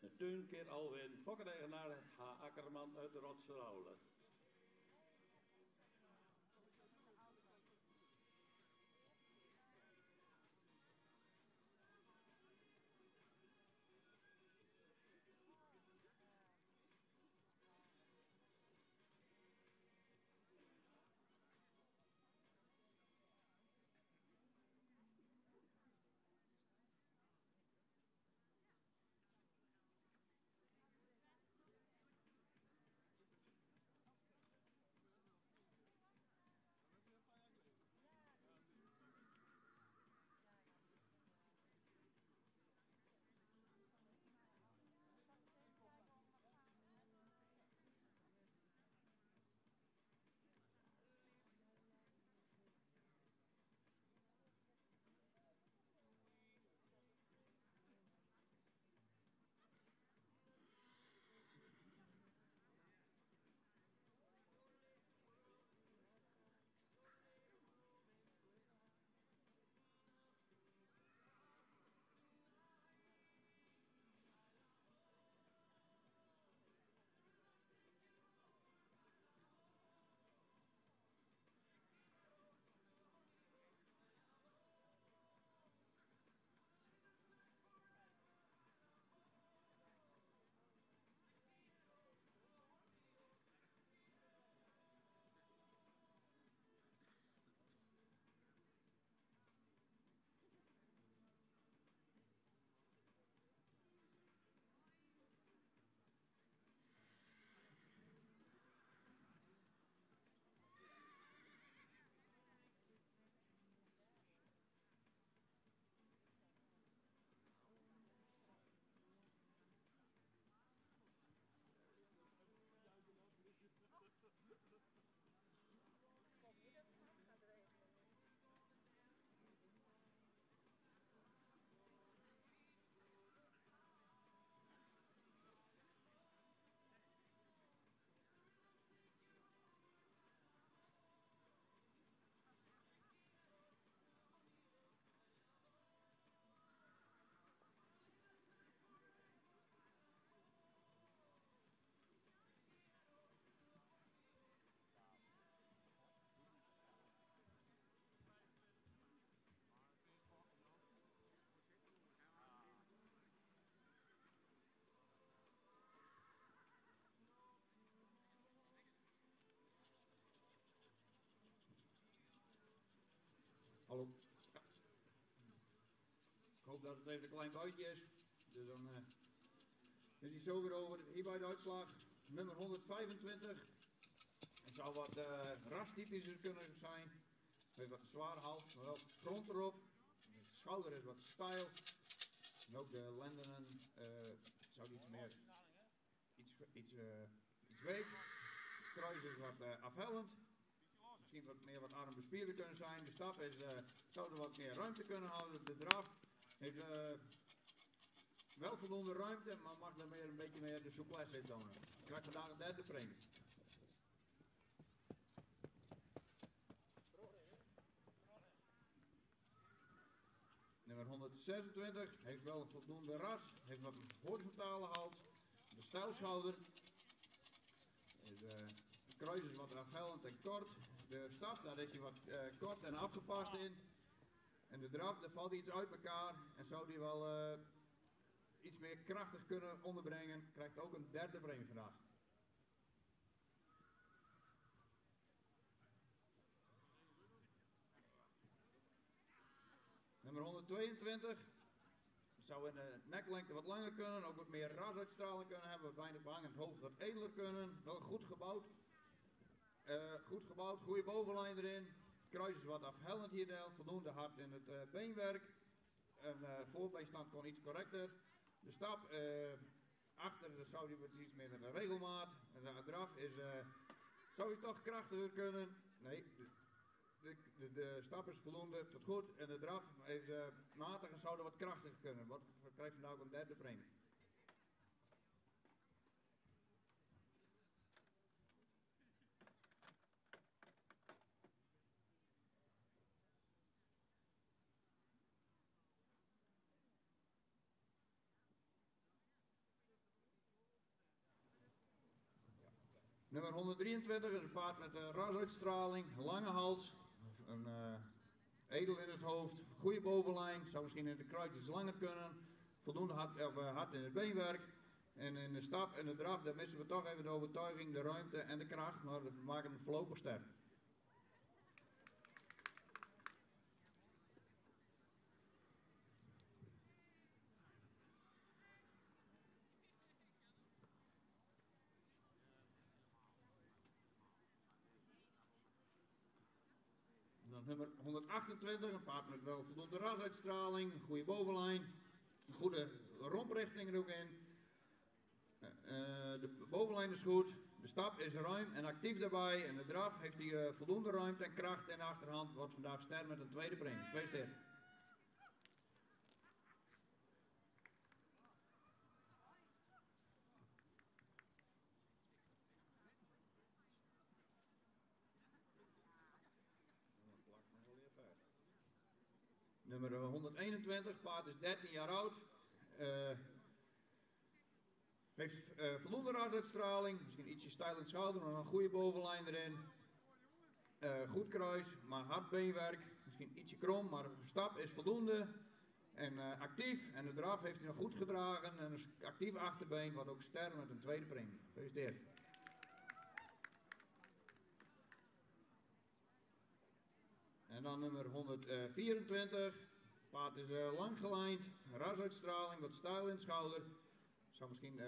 Speaker 3: Een teunkeer Alwin, fokkereigenaar H. Akkerman uit Rotsraulen.
Speaker 4: Hallo. Ja. Ik hoop dat het even een klein buitje is. Dus dan is hij zo weer over. Hier bij de uitslag. Nummer 125. Het zou wat rastypischer kunnen zijn. Met wat zware hals, maar wel grond erop. De schouder is wat stijl. En ook de lendenen zou iets meer, iets week. Het kruis is wat afhellend. Misschien wat meer wat arm bespierde kunnen zijn. De stap is, zou er wat meer ruimte kunnen houden. De draf heeft wel voldoende ruimte, maar mag er meer, een beetje meer de souplesse in tonen. Ik krijg vandaag een derde premie. Nummer 126 heeft wel een voldoende ras, heeft wat een horizontale hals, de stijlschouder. Het kruis is wat afhellend en kort. De stap, daar is hij wat kort en afgepast in. En de draf, daar valt iets uit elkaar en zou die wel iets meer krachtig kunnen onderbrengen. Krijgt ook een derde premie vandaag. Nummer 122. Zou in de neklengte wat langer kunnen, ook wat meer rasuitstraling kunnen hebben, wat weinig behang en het hoofd wat edeler kunnen. Wel goed gebouwd. Goede bovenlijn erin. Het kruis is wat afhellend hier, voldoende hard in het beenwerk. Een voorbeenstand kon iets correcter. De stap achter zou die wat iets meer met een regelmaat. En de draf is, zou hij toch krachtiger kunnen? Nee, de stap is voldoende tot goed. En de draf is matig en zou er wat krachtiger kunnen. Wat krijgt vandaag ook een derde premie. Nummer 123 is een paard met rasuitstraling, een lange hals, een edel in het hoofd, goede bovenlijn, zou misschien in de kruidjes langer kunnen, voldoende hard in het beenwerk. En in de stap en de draf, daar missen we toch even de overtuiging, de ruimte en de kracht, maar we maken hem voorlopig sterk. Dan nummer 128, een paard met wel voldoende rasuitstraling, een goede bovenlijn, een goede romprichting er ook in. De bovenlijn is goed, de stap is ruim en actief daarbij en de draf heeft hij voldoende ruimte en kracht in de achterhand, wordt vandaag ster met een tweede premie. Gefeliciteerd. Nummer 121, paard is 13 jaar oud. Heeft voldoende rasuitstraling, misschien ietsje stijl in het schouder, maar een goede bovenlijn erin. Goed kruis, maar hard beenwerk, misschien ietsje krom, maar de stap is voldoende. En actief, en de draf heeft hij nog goed gedragen. En een actief achterbeen, wat ook ster met een tweede premie. Gefeliciteerd. En dan nummer 124. Paard is lang gelijnd, rasuitstraling, wat stijl in het schouder. Zou misschien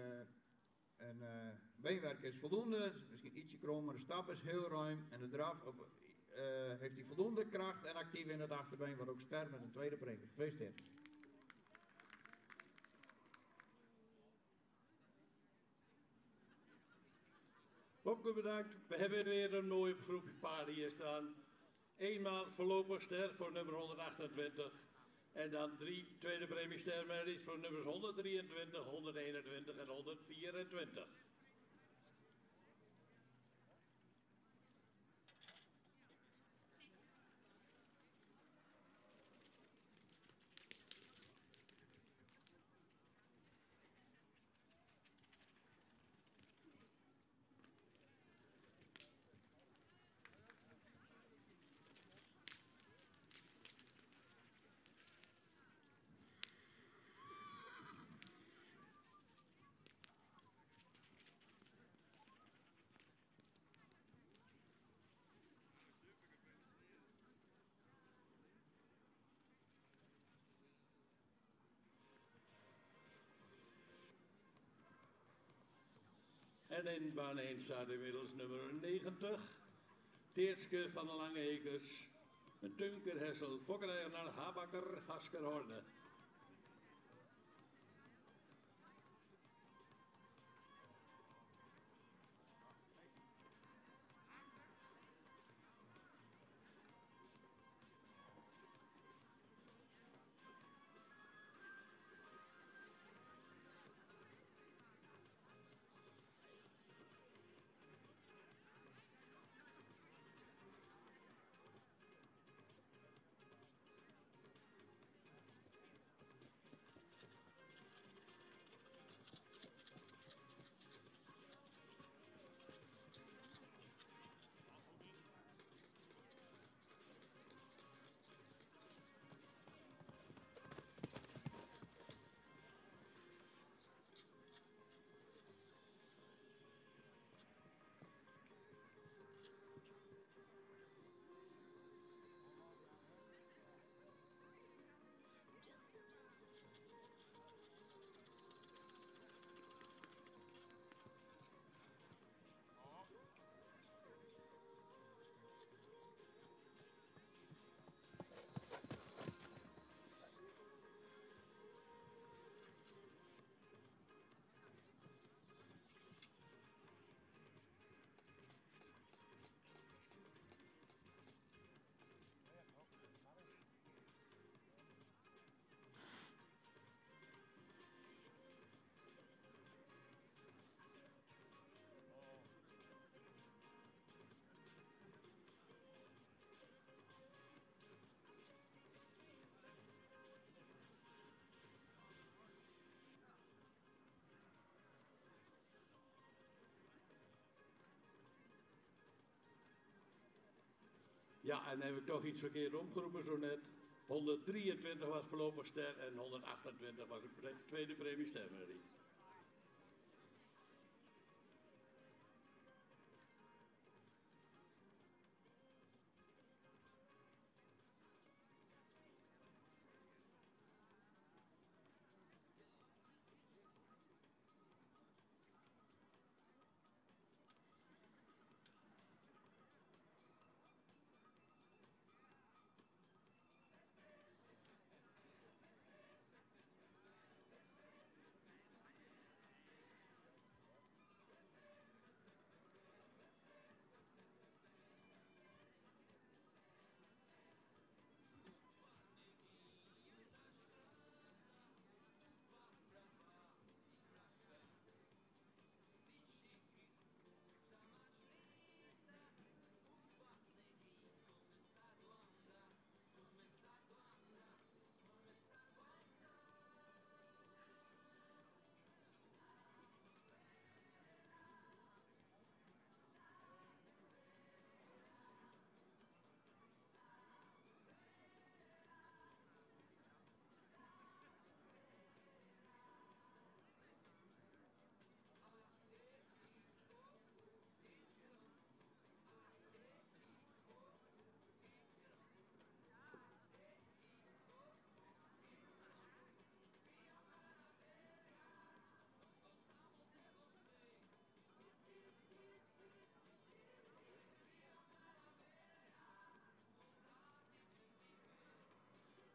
Speaker 4: beenwerk is voldoende, misschien ietsje krom, maar de stap is heel ruim. En de draf heeft hij voldoende kracht en actief in het achterbeen, wat ook ster met een tweede premie. Gefeliciteerd.
Speaker 3: Ook bedankt. We hebben weer een mooi groepje paarden hier staan. Eenmaal voorlopig ster voor nummer 128. En dan 3 tweede premie stermerries voor nummers 123, 121 en 124. En in baan 1 staat inmiddels nummer 90. Teertske van de Lange Ekers. Een Tunker Hessel, fokkeneigenaar Habakker Haskerhorde. Ja, en heb ik toch iets verkeerd omgeroepen zo net. 123 was voorlopig ster en 128 was de tweede premie stermerie.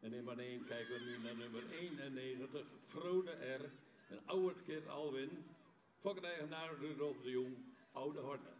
Speaker 3: En in baan 1 kijken we nu naar nummer 91, Frode R. Een oude kid Alwin, fokkeneigenaar Rudolf de Jong, Oude Horde.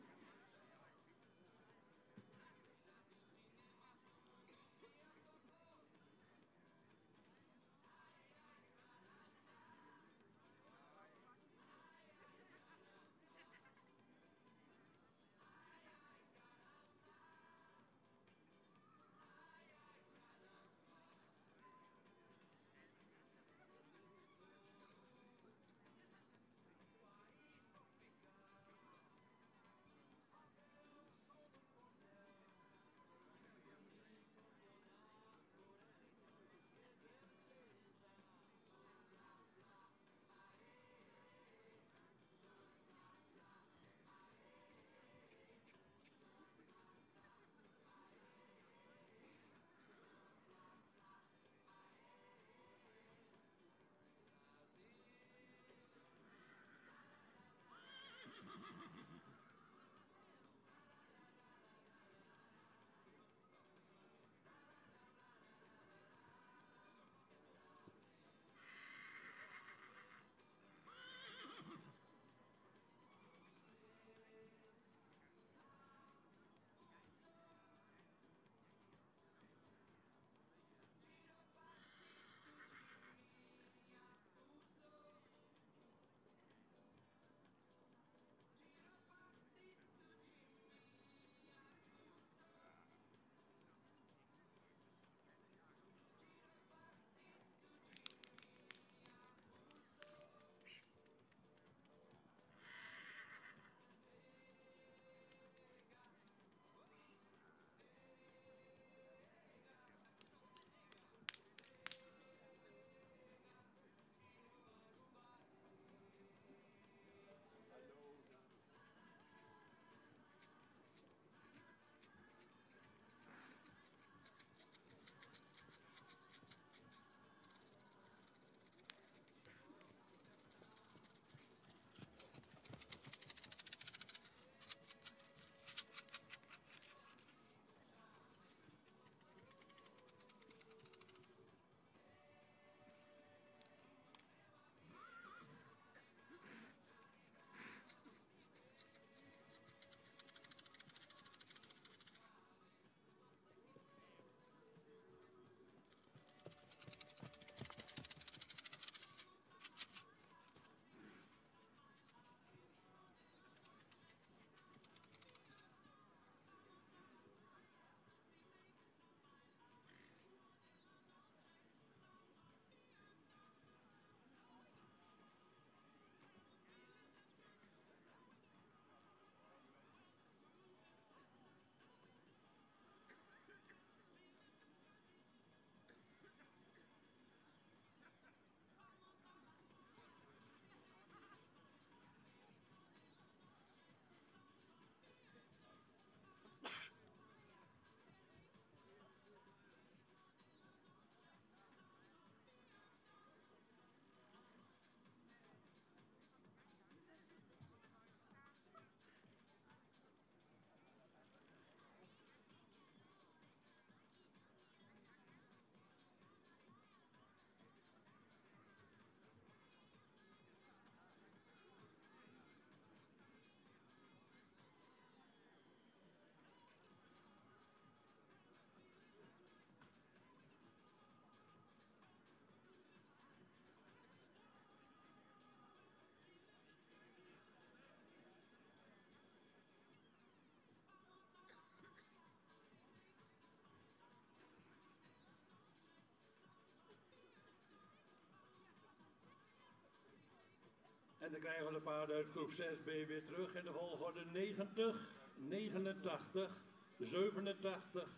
Speaker 3: En dan krijgen we de paarden uit groep 6B weer terug in de volgorde 90, 89, 87,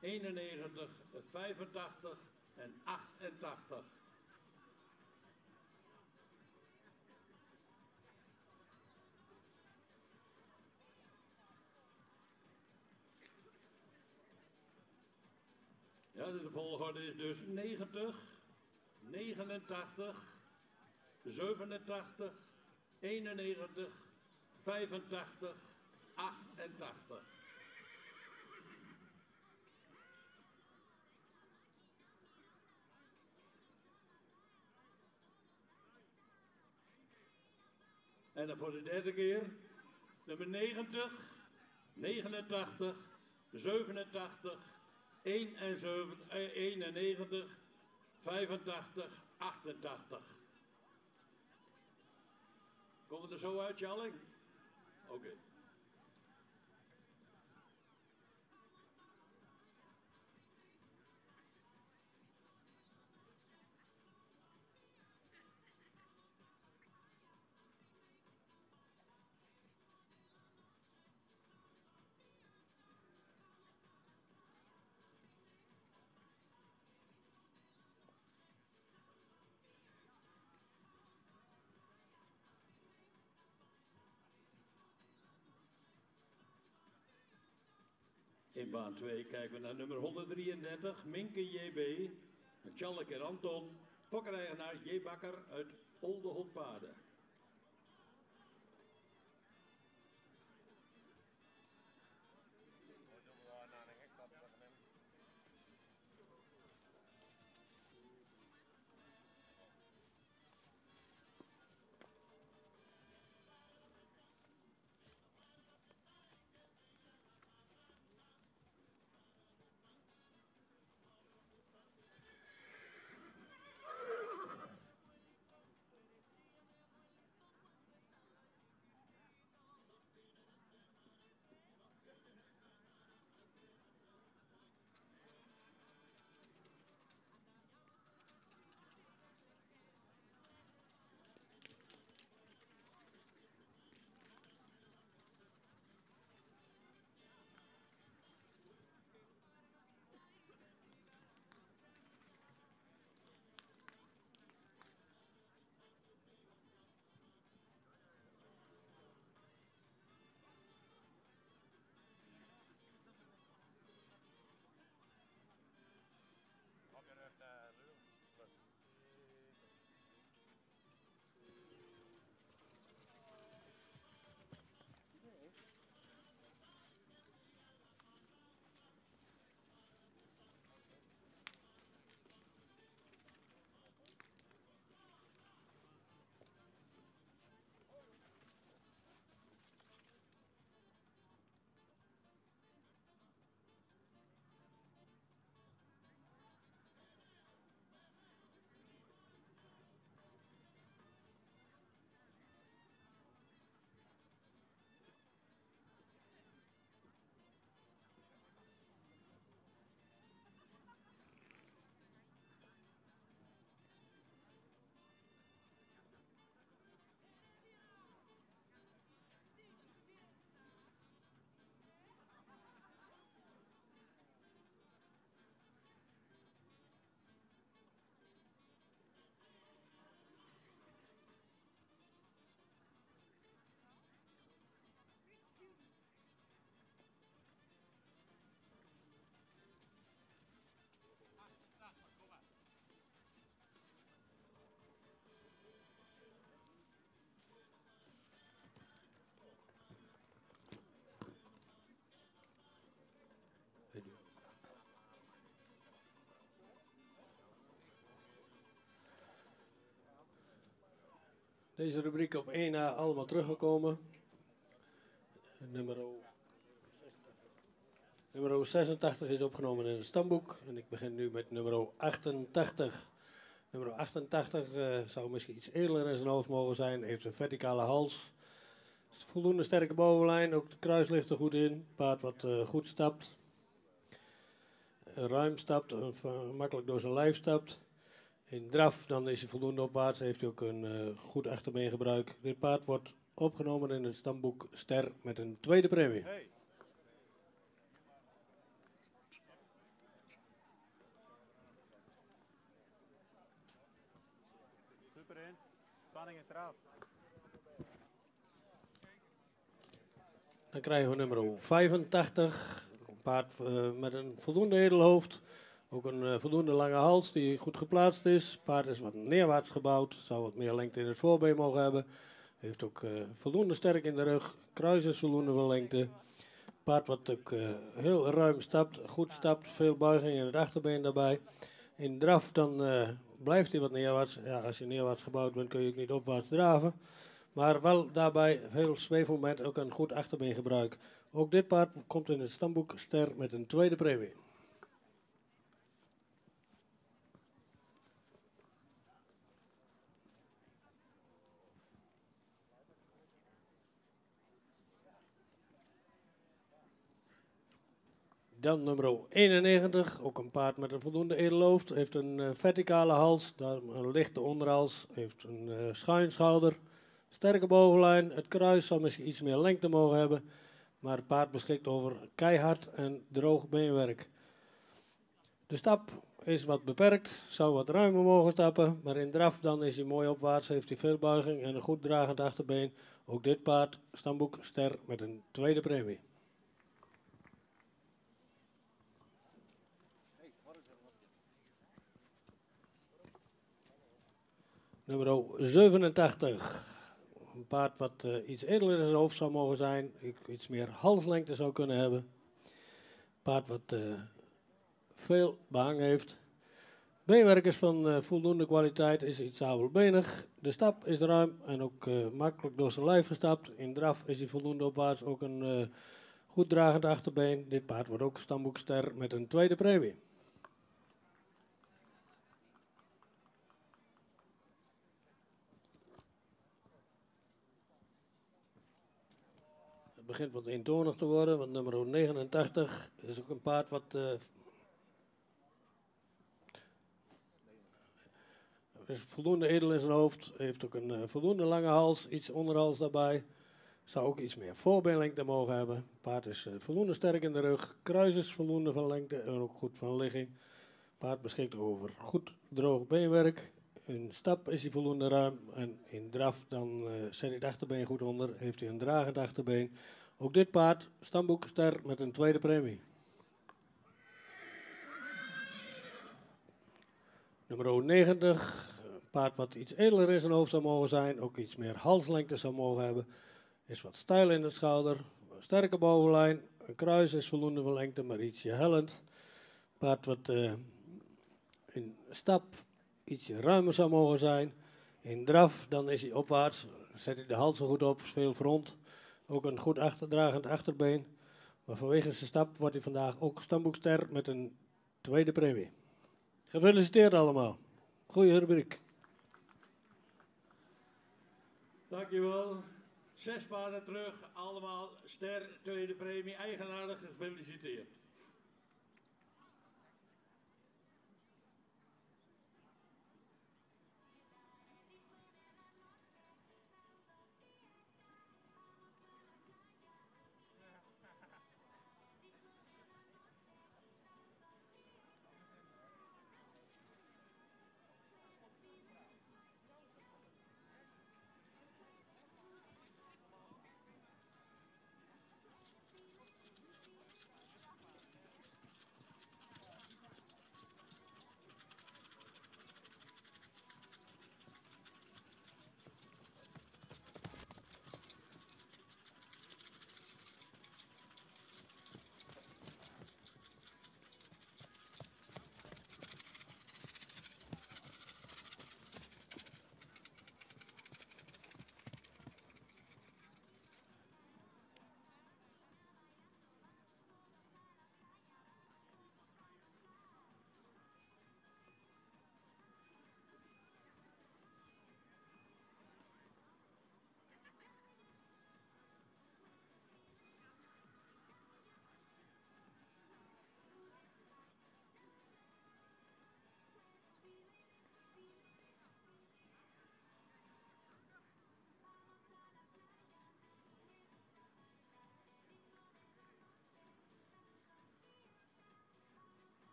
Speaker 3: 91, 85 en 88. Ja, de volgorde is dus 90, 89, 87, 91, 85, 88. En dan voor de derde keer, nummer 90, 89, 87, 91, 85, 88. Komen we er zo uit, Jalling? Oké. In baan 2 kijken we naar nummer 133, Minke JB, Tjalleke Anton, fokkereigenaar J. Bakker uit Oldehotpaarden.
Speaker 5: Deze rubriek op 1A allemaal teruggekomen. Nummer 86 is opgenomen in het stamboek. En ik begin nu met nummer 88. Nummer 88 zou misschien iets edeler in zijn hoofd mogen zijn. Heeft een verticale hals. Voldoende sterke bovenlijn. Ook de kruis ligt er goed in. Paard wat goed stapt. Ruim stapt. Makkelijk door zijn lijf stapt. In draf, dan is hij voldoende opwaarts, heeft hij ook een goed achterbeengebruik. Dit paard wordt opgenomen in het stamboek Ster met een tweede premie.
Speaker 2: Hey. Super in. Spanning is eraf.
Speaker 5: Dan krijgen we nummer 85, een paard met een voldoende edelhoofd. Ook een voldoende lange hals die goed geplaatst is. Het paard is wat neerwaarts gebouwd, zou wat meer lengte in het voorbeen mogen hebben. Heeft ook voldoende sterk in de rug, kruis is voldoende van lengte. Paard wat ook heel ruim stapt, goed stapt, veel buiging in het achterbeen daarbij. In draf dan blijft hij wat neerwaarts. Ja, als je neerwaarts gebouwd bent kun je ook niet opwaarts draven. Maar wel daarbij veel zweefmoment, ook een goed achterbeengebruik. Ook dit paard komt in het stamboek Ster met een tweede premie. Dan nummer 91, ook een paard met een voldoende edelhoofd. Heeft een verticale hals, daar een lichte onderhals. Heeft een schuin schouder, sterke bovenlijn. Het kruis zal misschien iets meer lengte mogen hebben. Maar het paard beschikt over keihard en droog beenwerk. De stap is wat beperkt, zou wat ruimer mogen stappen. Maar in draf dan is hij mooi opwaarts, heeft hij veel buiging en een goed dragend achterbeen. Ook dit paard, stamboek Ster met een tweede premie. Nummer 87. Een paard wat iets edeler in zijn hoofd zou mogen zijn. Iets meer halslengte zou kunnen hebben. Een paard wat veel behang heeft. Beenwerk is van voldoende kwaliteit. Is iets sabelbenig. De stap is ruim en ook makkelijk door zijn lijf gestapt. In draf is hij voldoende opwaarts. Ook een goed dragend achterbeen. Dit paard wordt ook stamboek Ster met een tweede premie. Het begint wat eentonig te worden, want nummer 89 is ook een paard wat is voldoende edel in zijn hoofd, heeft ook een voldoende lange hals, iets onderhals daarbij. Zou ook iets meer voorbeenlengte mogen hebben. Het paard is voldoende sterk in de rug, kruis is voldoende van lengte en ook goed van ligging. Het paard beschikt over goed droog beenwerk. In stap is hij voldoende ruim en in draf dan zet hij het achterbeen goed onder, heeft hij een dragend achterbeen. Ook dit paard, stamboek Ster met een tweede premie. Nummer 90, een paard wat iets edeler in zijn hoofd zou mogen zijn, ook iets meer halslengte zou mogen hebben. Is wat stijl in de schouder, een sterke bovenlijn, een kruis is voldoende van lengte, maar ietsje hellend. Paard wat in stap ietsje ruimer zou mogen zijn. In draf, dan is hij opwaarts, zet hij de hals zo goed op, veel front. Ook een goed dragend achterbeen. Maar vanwege zijn stap wordt hij vandaag ook stamboek Ster met een tweede premie. Gefeliciteerd allemaal. Goeie rubriek.
Speaker 3: Dankjewel. 6 paarden terug, allemaal Ster, tweede premie, eigenaardig gefeliciteerd.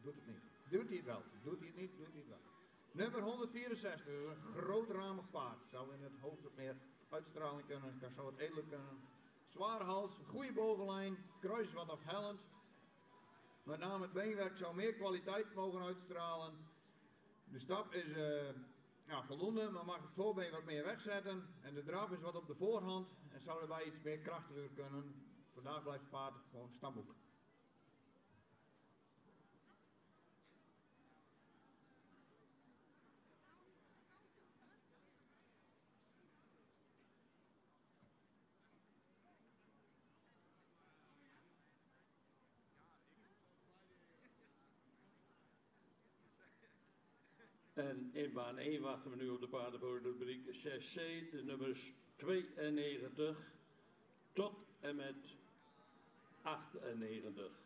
Speaker 4: doet het niet. Doet hij het wel? Doet hij het niet? Doet hij het wel? Nummer 164, dat is een grootramig paard. Zou in het hoofd wat meer uitstraling kunnen, zou het edelijk kunnen. Zwaar hals, goede bovenlijn, kruis wat afhellend. Met name het beenwerk zou meer kwaliteit mogen uitstralen. De stap is voldoende, maar mag het voorbeen wat meer wegzetten. En de draf is wat op de voorhand en zou erbij iets meer krachtiger kunnen. Vandaag blijft het paard gewoon stamboek.
Speaker 3: En in baan 1 wachten we nu op de paarden voor de rubriek 6C, de nummers 92 tot en met 98.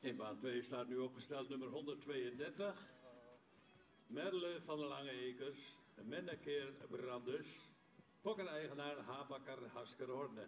Speaker 3: In baan 2 staat nu opgesteld nummer 132. Merle van de Lange Ekers, Mennekeer Brandus, fokker-eigenaar Habakker Hasker Horne.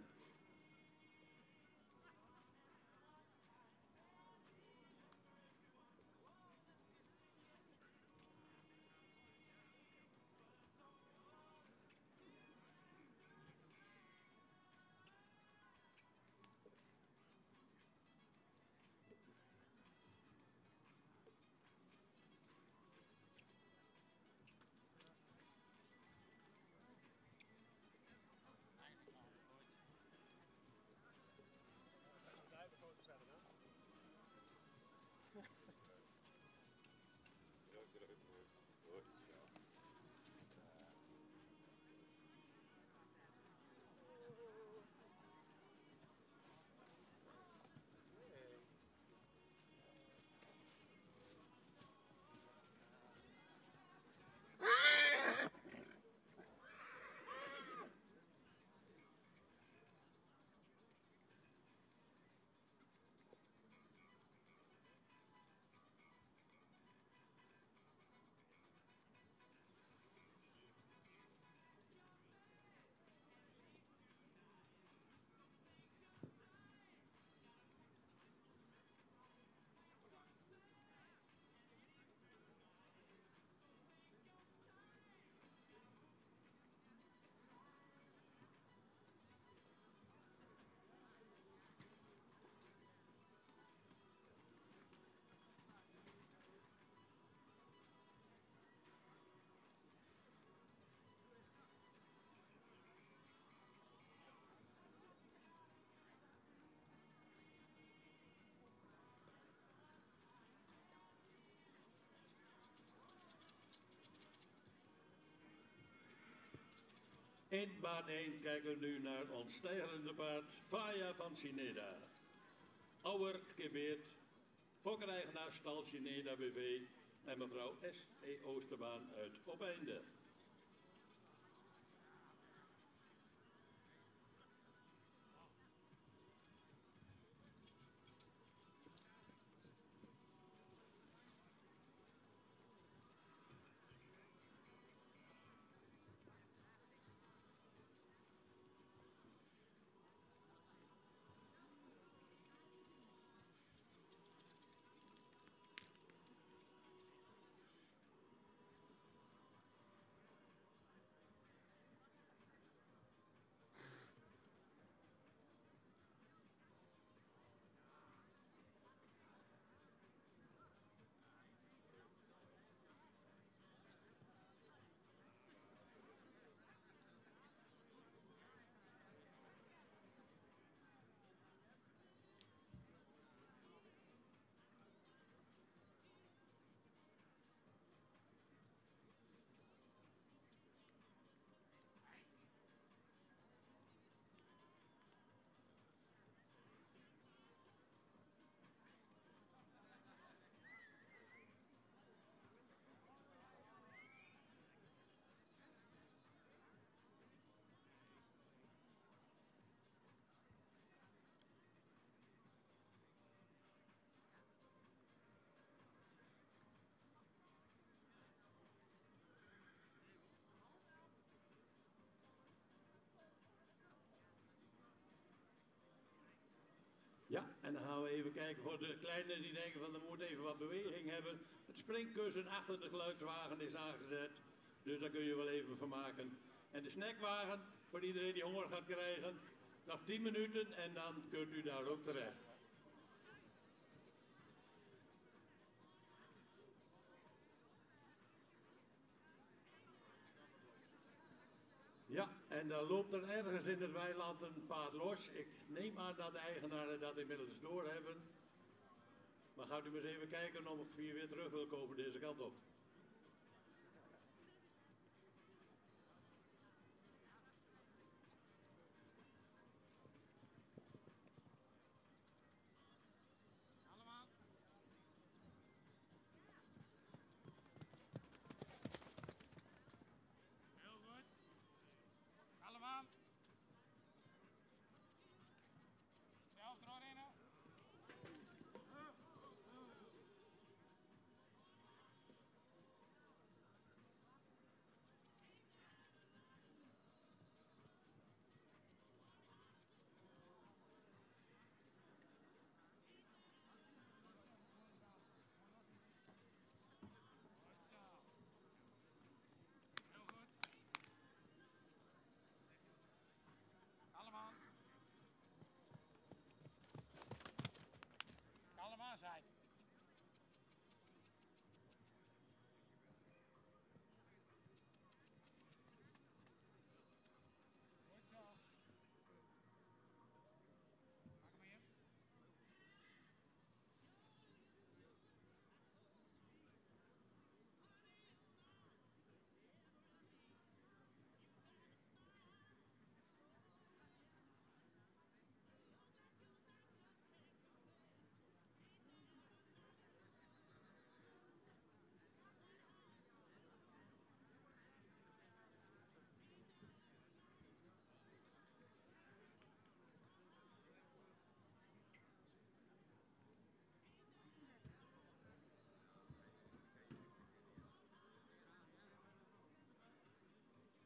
Speaker 3: In baan 1 kijken we nu naar ons stijgerende paard Faya van Sineda. Ouwer Kebeert, fokker-eigenaar stal Sineda BV en mevrouw S.E. Oosterbaan uit Opeinde. En dan gaan we even kijken voor de kleinen die denken van er moet even wat beweging hebben. Het springkussen achter de geluidswagen is aangezet. Dus daar kun je wel even van maken. En de snackwagen, voor iedereen die honger gaat krijgen, nog 10 minuten en dan kunt u daar ook terecht. Ja, en dan loopt er ergens in het weiland een paard los. Ik neem aan dat de eigenaren dat inmiddels doorhebben. Maar gaat u maar eens even kijken of u weer terug wil komen deze kant op.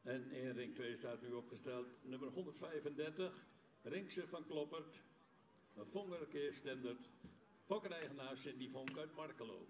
Speaker 3: En in ring 2 staat nu opgesteld nummer 135, Ringse van Kloppert, een Vongerkeer Stendert, fokkeneigenaar Cindy Vonk uit Markelo.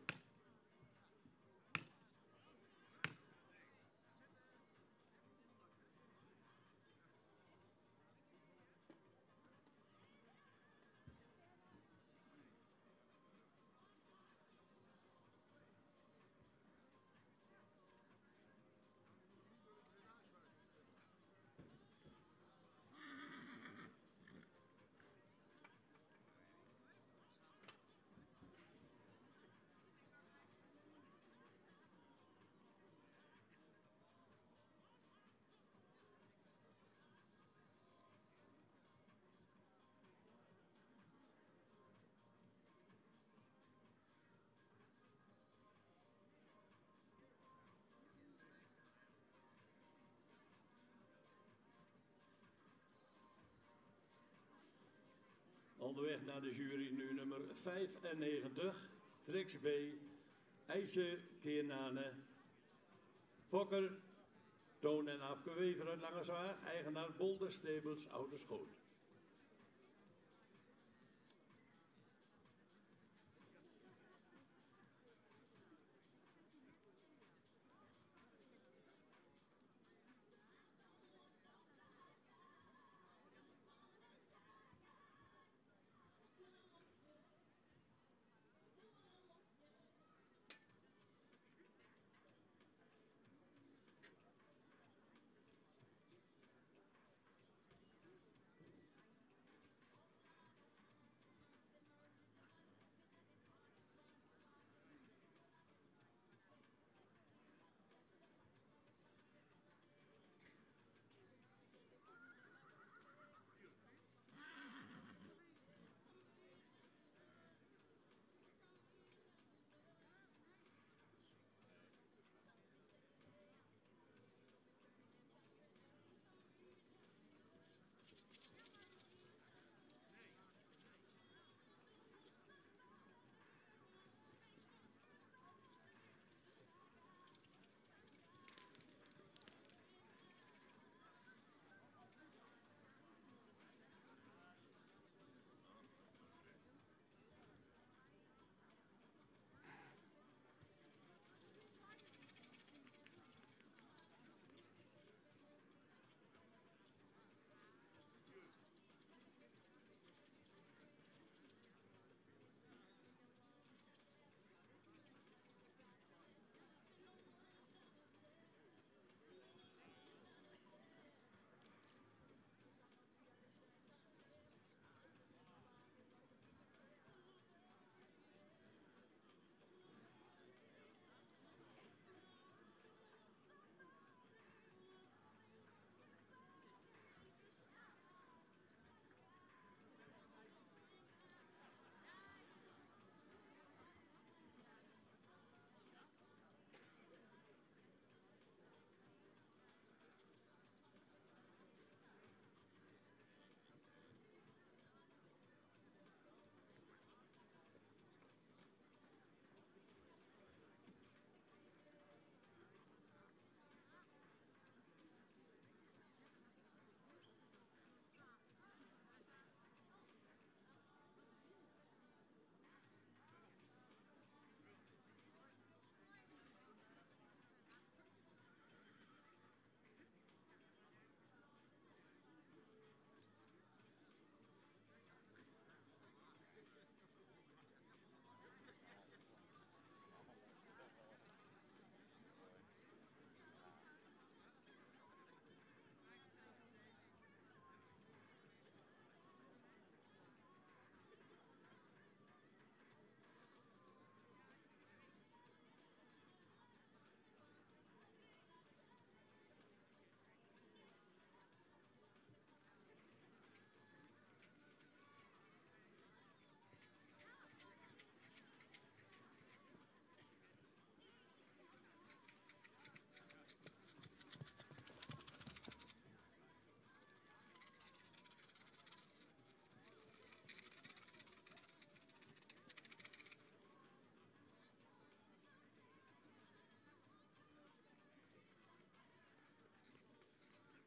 Speaker 3: Onderweg naar de jury nu nummer 95, Trix B, IJse Keernane, Fokker, Toon en Afke Wever uit Langezwaag, eigenaar Bolder Stables Ouderschoot.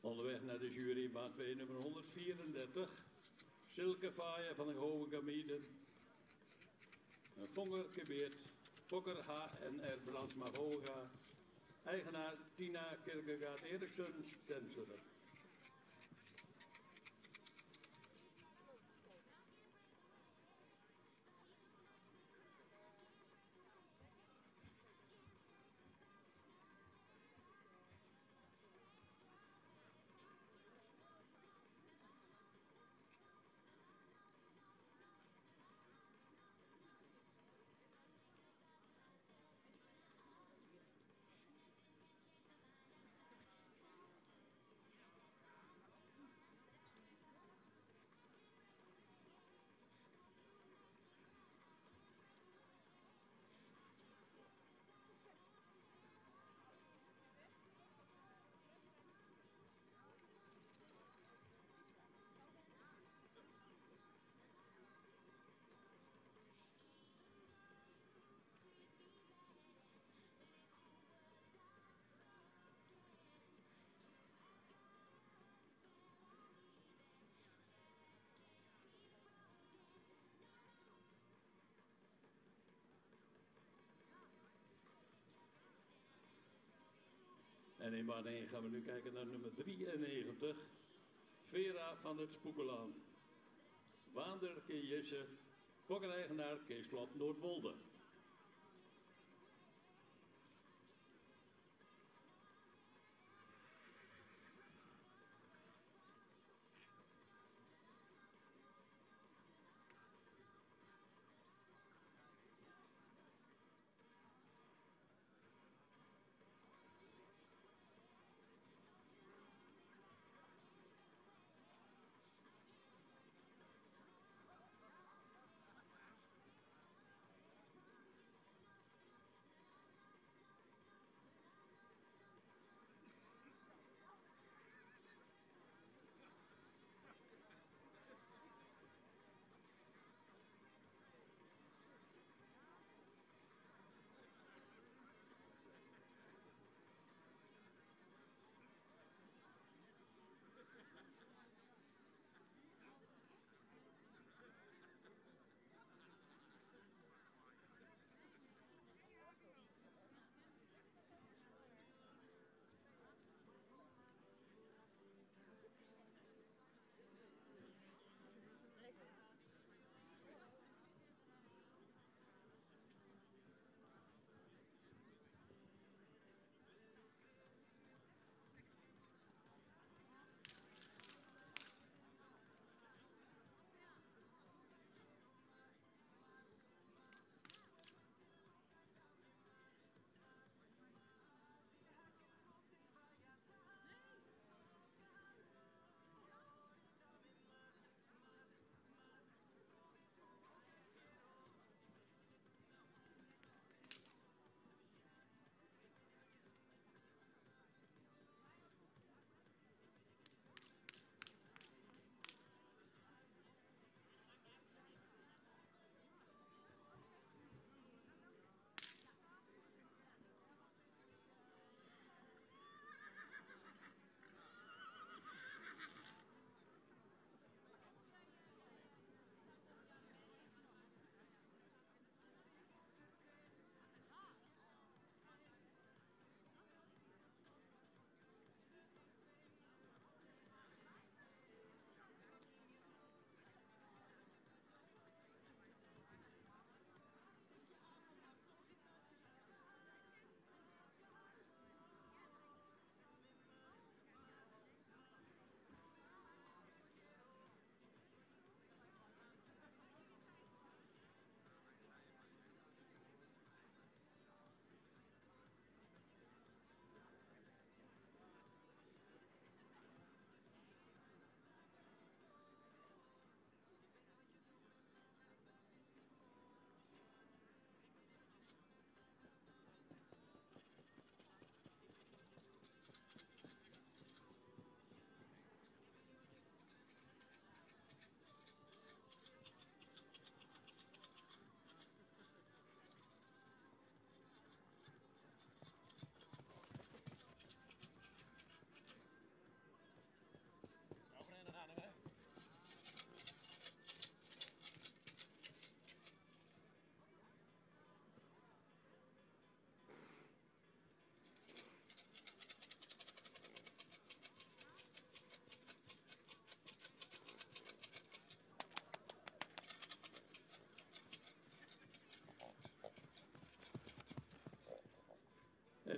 Speaker 3: Onderweg naar de jury baan 2 nummer 134. Silke Vaaien van de Hoge Gemieden. Vonger Kebeert. Fokker H.N.R. Brandsma Hoga. Eigenaar Tina Kierkegaard Eriksen Stenselen. En in baan 1 gaan we nu kijken naar nummer 93. Vera van het Spoekelaan. Waander Jesse, fokkereigenaar Keeslot Noordwolde.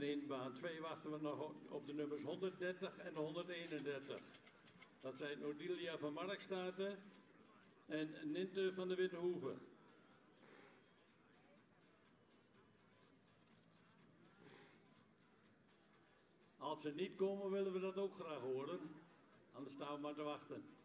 Speaker 3: En in baan 2 wachten we nog op de nummers 130 en 131. Dat zijn Odilia van Markstaten en Ninte van de Wittehoeven. Als ze niet komen, willen we dat ook graag horen. Anders staan we maar te wachten.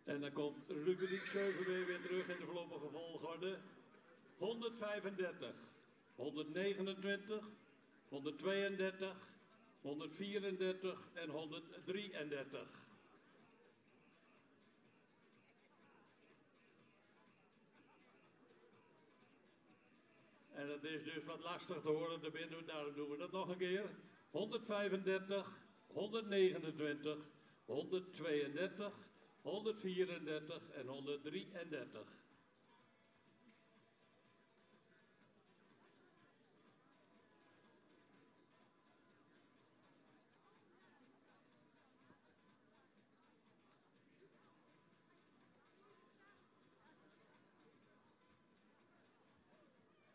Speaker 3: En dan komt rubriek 7 weer terug in de voorlopige volgorde. 135, 129, 132, 134 en 133. En dat is dus wat lastig te horen daarbinnen, daarom doen we dat nog een keer. 135, 129, 132, 134 en 133.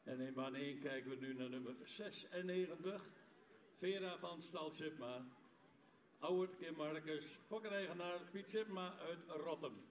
Speaker 3: En in baan 1 kijken we nu naar nummer 96. Vera van Stal-Sipma. Ouwert Kim Marcus, fokkereigenaar Piet Sipma uit Rottem.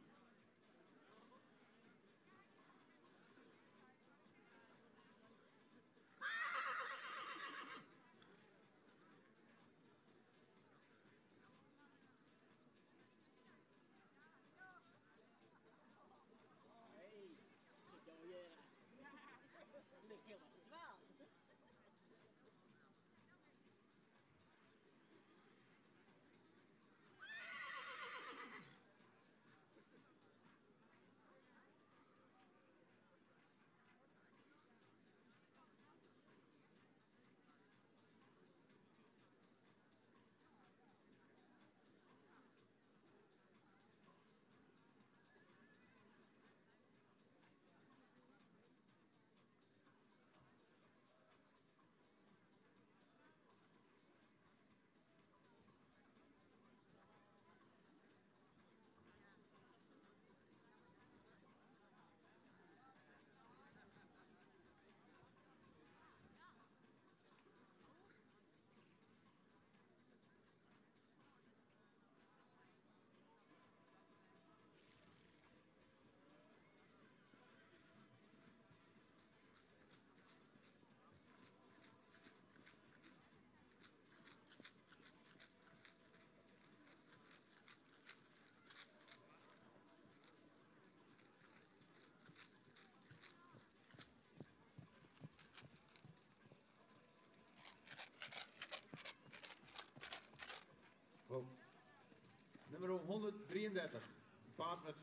Speaker 4: Nummer 133. Een paard met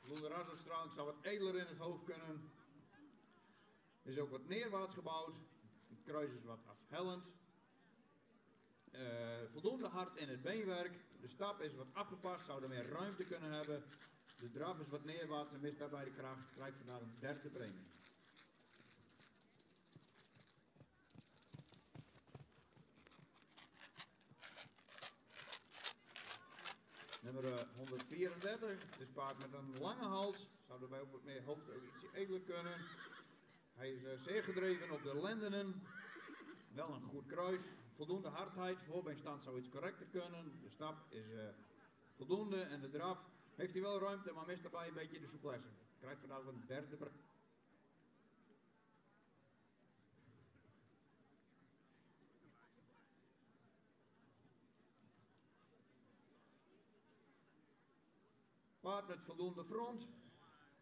Speaker 4: Loenderardenstraal. Ik zou wat edeler in het hoofd kunnen. Is ook wat neerwaarts gebouwd. Het kruis is wat afhellend. Voldoende hard in het beenwerk. De stap is wat afgepast. Zou er meer ruimte kunnen hebben. De draf is wat neerwaarts en mist daarbij de kracht. Krijgt vandaag een derde premie. Nummer 134, dus paard met een lange hals, zou erbij ook wat meer hoofd ook ietsje edeler kunnen. Hij is zeer gedreven op de lendenen, wel een goed kruis, voldoende hardheid, voorbeenstand zou iets correcter kunnen. De stap is voldoende en de draf Heeft hij wel ruimte, maar mist daarbij een beetje de souplesse. Krijgt vandaag een derde breng. Paard met voldoende front.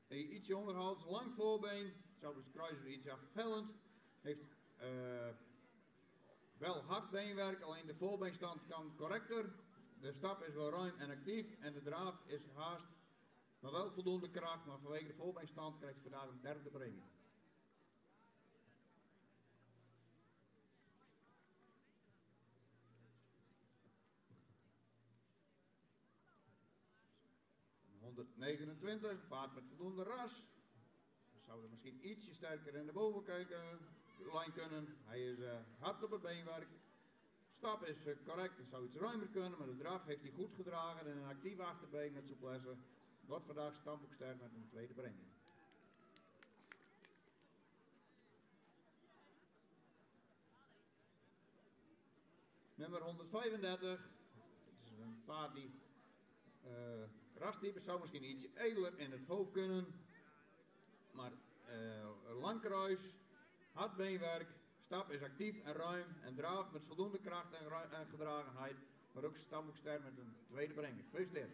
Speaker 4: Ietsje onderhals, lang voorbeen. Zou dus kruiser iets afhellend. Heeft wel hard beenwerk, alleen de voorbeenstand kan correcter. De stap is wel ruim en actief en de draaf is haast, maar wel voldoende kracht. Maar vanwege de voorbeenstand krijgt hij vandaag een derde premie. ...129, paard met voldoende ras. Zou er misschien ietsje sterker in de bovenlijn kunnen. Hij is hard op het beenwerk. Stap is correct, het zou iets ruimer kunnen, maar de draf heeft hij goed gedragen en een actief achterbeen met souplesse. Wordt vandaag stamboekster met een tweede premie. Nummer 135. Het is een paard die rastype zou misschien iets edeler in het hoofd kunnen. Maar lang kruis, hard beenwerk, stap is actief en ruim en draaf met voldoende kracht en gedragenheid. Maar ook stamboekster met een tweede premie. Gefeliciteerd.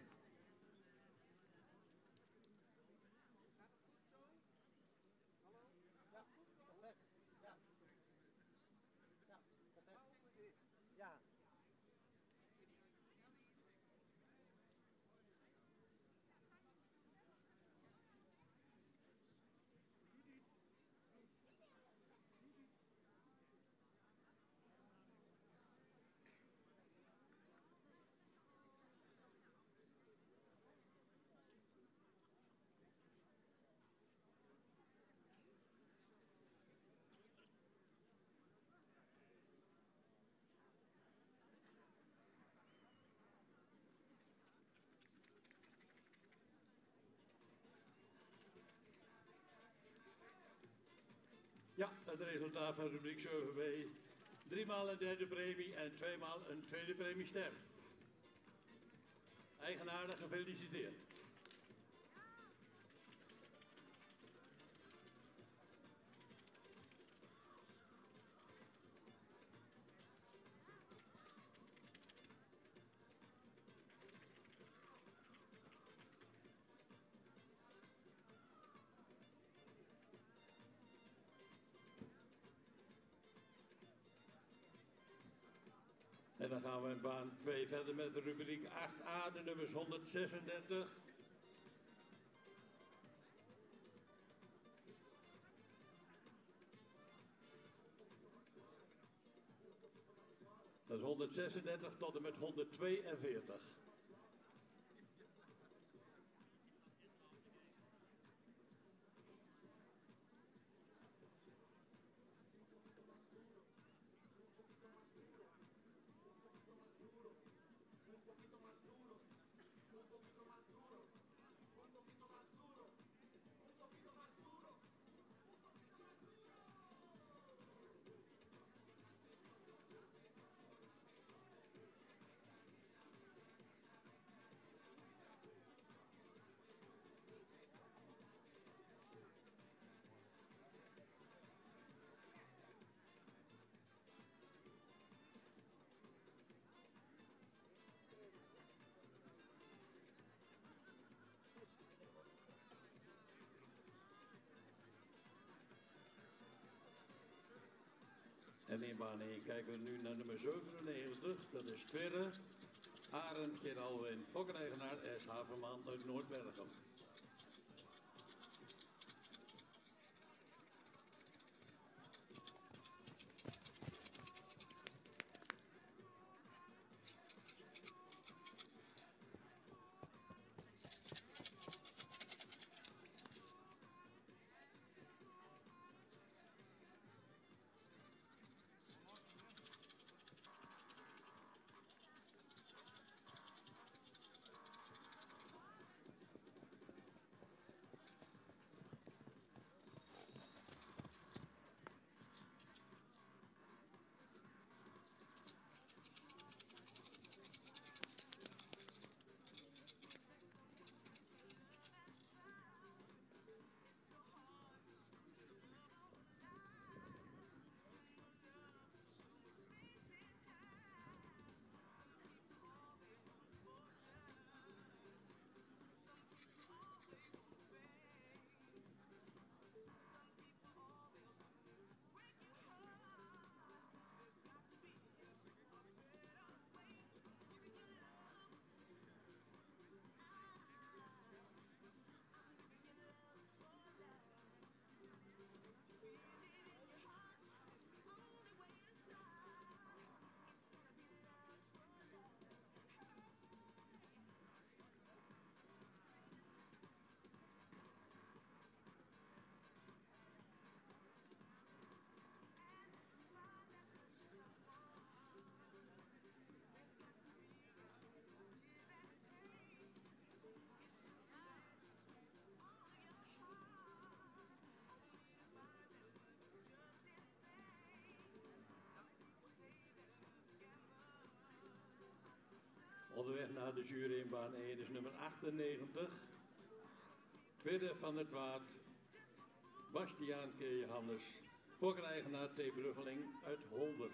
Speaker 3: Ja, het resultaat van rubriek 7b. 3 maal een derde premie en 2 maal een tweede premiester. Eigenaardig gefeliciteerd. En dan gaan we in baan 2 verder met de rubriek 8a, de nummers 136. Dat is 136 tot en met 142. En in baan 1 kijken we nu naar nummer 97, dat is Twerre. Arend Geralwin, fokkeneigenaar S. Haverman uit Noordbergen. naar de jury in baan 1 is nummer 98. Tweede van het waard, Bastiaan K. Johannes, voorkrijgenaar T. Bruggeling uit Holdert.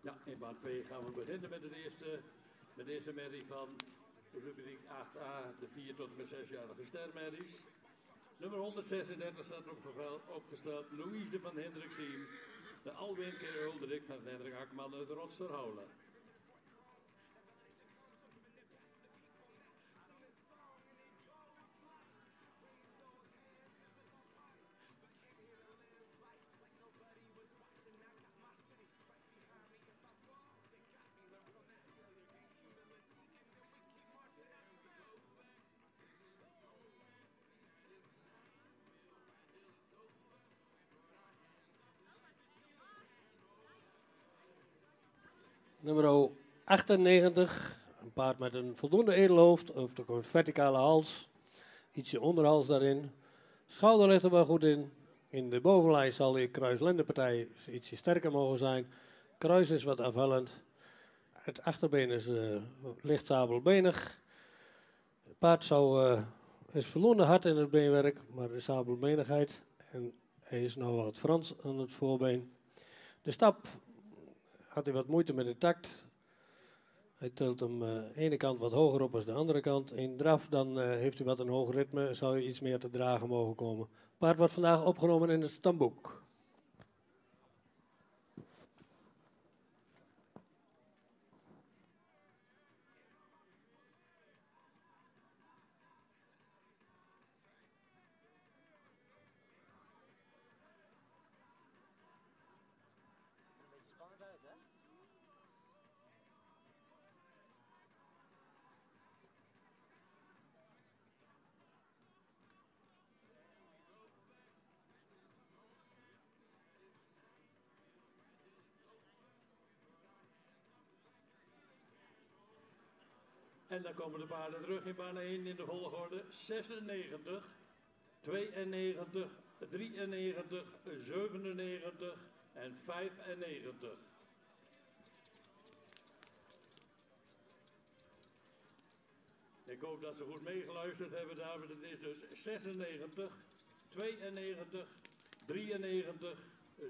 Speaker 3: Ja, in baan 2 gaan we beginnen met de eerste merrie van de rubriek 8a, de 4 tot en met 6-jarige stermerries. Nummer 136 staat opgesteld Louise van Hendriksien, de Alwin K. Ulderik van Hendrik Akman uit Rotsterholen.
Speaker 5: Nummer 98, een paard met een voldoende edelhoofd, of ook een verticale hals, ietsje onderhals daarin. Schouder ligt er wel goed in. In de bovenlijn zal die kruislendenpartij ietsje sterker mogen zijn. Kruis is wat afhellend. Het achterbeen is licht sabelbenig. Het paard is voldoende hard in het beenwerk, maar de sabelbenigheid. En hij is nou wat Frans aan het voorbeen. De stap had hij wat moeite met de takt. Hij tilt hem aan de ene kant wat hoger op als de andere kant. In draf dan heeft hij wat een hoog ritme, zou hij iets meer te dragen mogen komen. Paard wordt vandaag opgenomen in het stamboek.
Speaker 3: En dan komen de paarden terug in baan 1 in de volgorde 96, 92, 93, 97 en 95. Ik hoop dat ze goed meegeluisterd hebben, dames. Het is dus 96, 92, 93,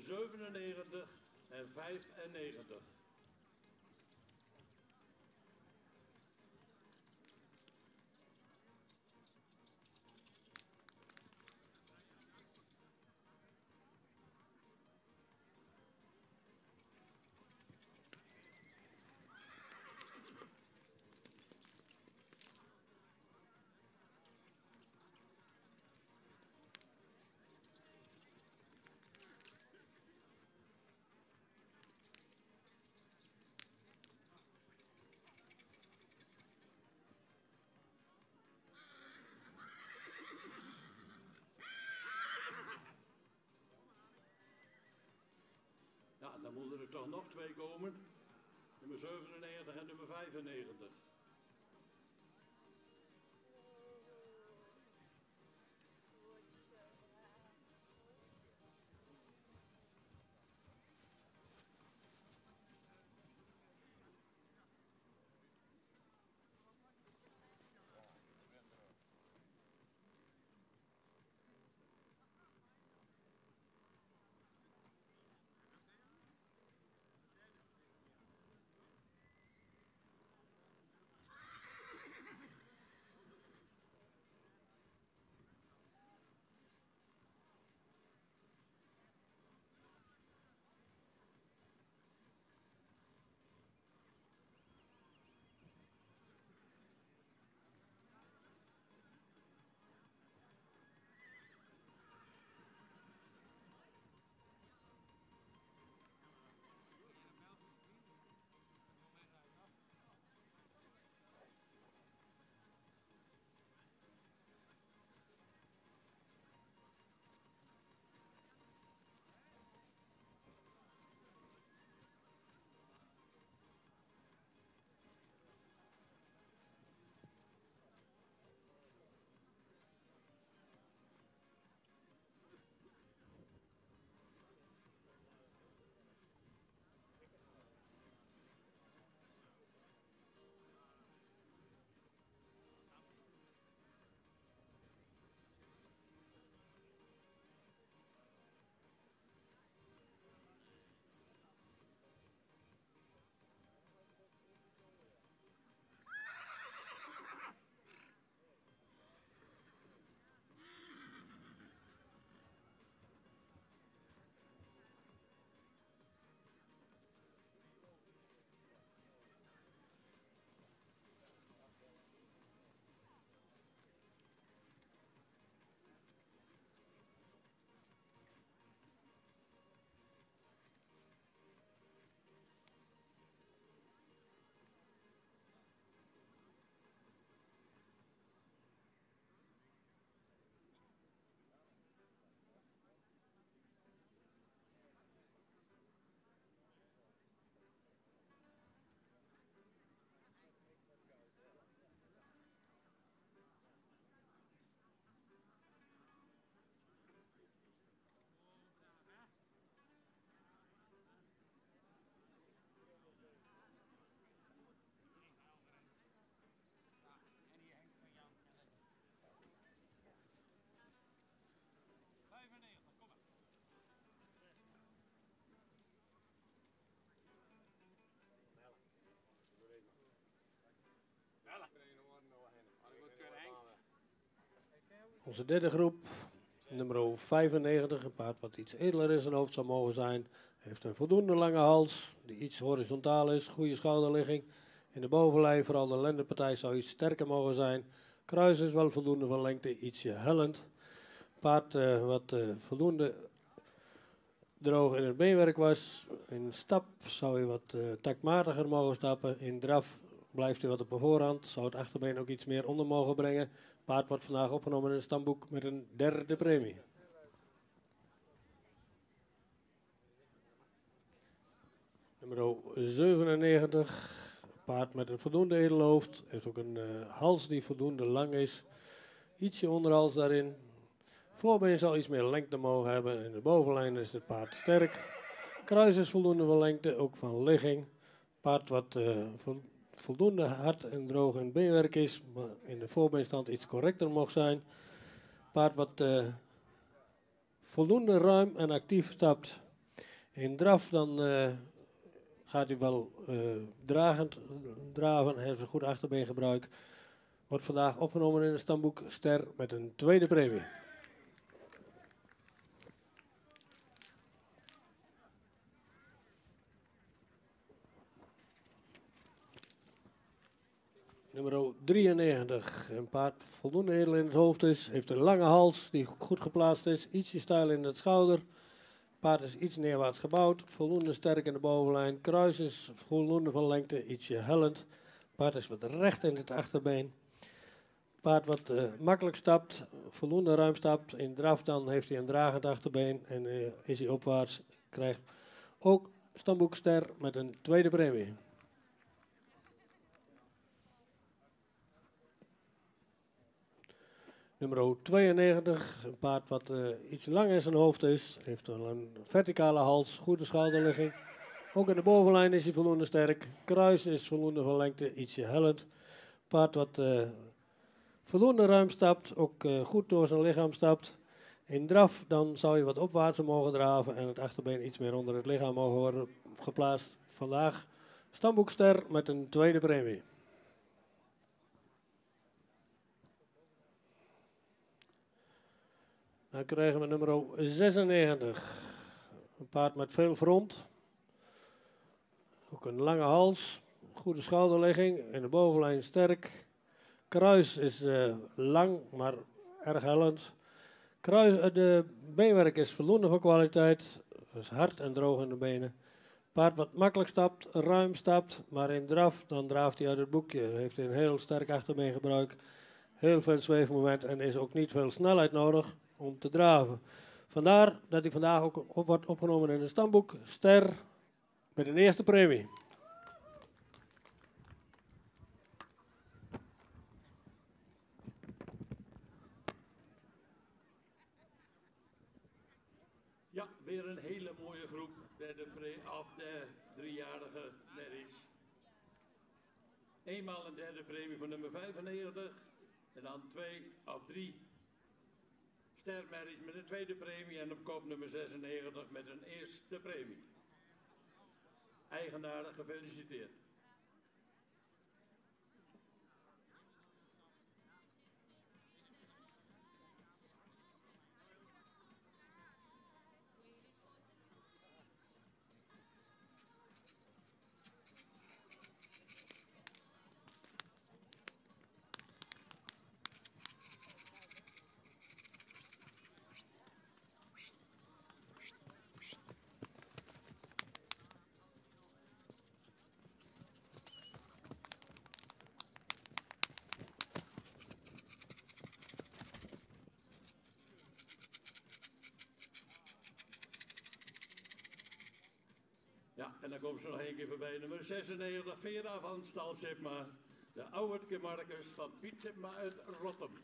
Speaker 3: 97 en 95. Ja, dan moeten er toch nog twee komen. Nummer 97 en nummer 95.
Speaker 5: Onze derde groep, nummer 95, een paard wat iets edeler in zijn hoofd zou mogen zijn. Heeft een voldoende lange hals, die iets horizontaal is, goede schouderligging. In de bovenlijn, vooral de lendenpartij, zou iets sterker mogen zijn. Kruis is wel voldoende van lengte, ietsje hellend. Paard wat voldoende droog in het beenwerk was. In stap zou hij wat taktmatiger mogen stappen. In draf blijft hij wat op de voorhand. Zou het achterbeen ook iets meer onder mogen brengen. Paard wordt vandaag opgenomen in het stamboek met een derde premie. Nummer 97. paard met een voldoende edelhoofd. Heeft ook een hals die voldoende lang is. Ietsje onderhals daarin. Voorbeen zal iets meer lengte mogen hebben. In de bovenlijn is het paard sterk. Kruis is voldoende van lengte, ook van ligging. Paard wat voldoende hard en droog in beenwerk is, maar in de voorbeenstand iets correcter mocht zijn. Paard wat voldoende ruim en actief stapt. In draf dan gaat hij wel dragend draven, heeft een goed achterbeengebruik. Wordt vandaag opgenomen in het stamboek Ster met een tweede premie. Nummer 93, een paard voldoende edel in het hoofd is, heeft een lange hals die goed geplaatst is, ietsje stijl in het schouder. Paard is iets neerwaarts gebouwd, voldoende sterk in de bovenlijn. Kruis is voldoende van lengte, ietsje hellend. Paard is wat recht in het achterbeen. Paard wat makkelijk stapt, voldoende ruim stapt. In draf dan heeft hij een dragend achterbeen en is hij opwaarts. Krijgt ook stamboek Ster met een tweede premie. Nummer 92, een paard wat iets lang in zijn hoofd is. Heeft wel een verticale hals, goede schouderligging. Ook in de bovenlijn is hij voldoende sterk. Kruis is voldoende van lengte, ietsje hellend. Paard wat voldoende ruim stapt, ook goed door zijn lichaam stapt. In draf dan zou je wat opwaarts mogen draven en het achterbeen iets meer onder het lichaam mogen worden geplaatst. Vandaag stamboek Ster met een tweede premie. Dan krijgen we nummer 96. Een paard met veel front. Ook een lange hals. Goede schouderligging. In de bovenlijn sterk. Kruis is lang, maar erg hellend. De beenwerk is voldoende van kwaliteit. Dus hard en droog in de benen. Paard wat makkelijk stapt, ruim stapt. Maar in draf, dan draaft hij uit het boekje. Heeft een heel sterk achterbeengebruik. Heel veel zweefmoment en is ook niet veel snelheid nodig om te draven. Vandaar dat hij vandaag ook wordt opgenomen in het stamboek Ster met een eerste premie.
Speaker 3: Ja, weer een hele mooie groep. De driejarige merries. Eenmaal een derde premie voor nummer 95. En dan 2 of 3 stermerries met een tweede premie en op kop nummer 96 met een eerste premie. Eigenaar gefeliciteerd. Ja, en dan komt ze nog één keer voorbij. Nummer 96, Vera van Stal Sipma. De oude Marcus van Piet Sipma uit Rotterdam.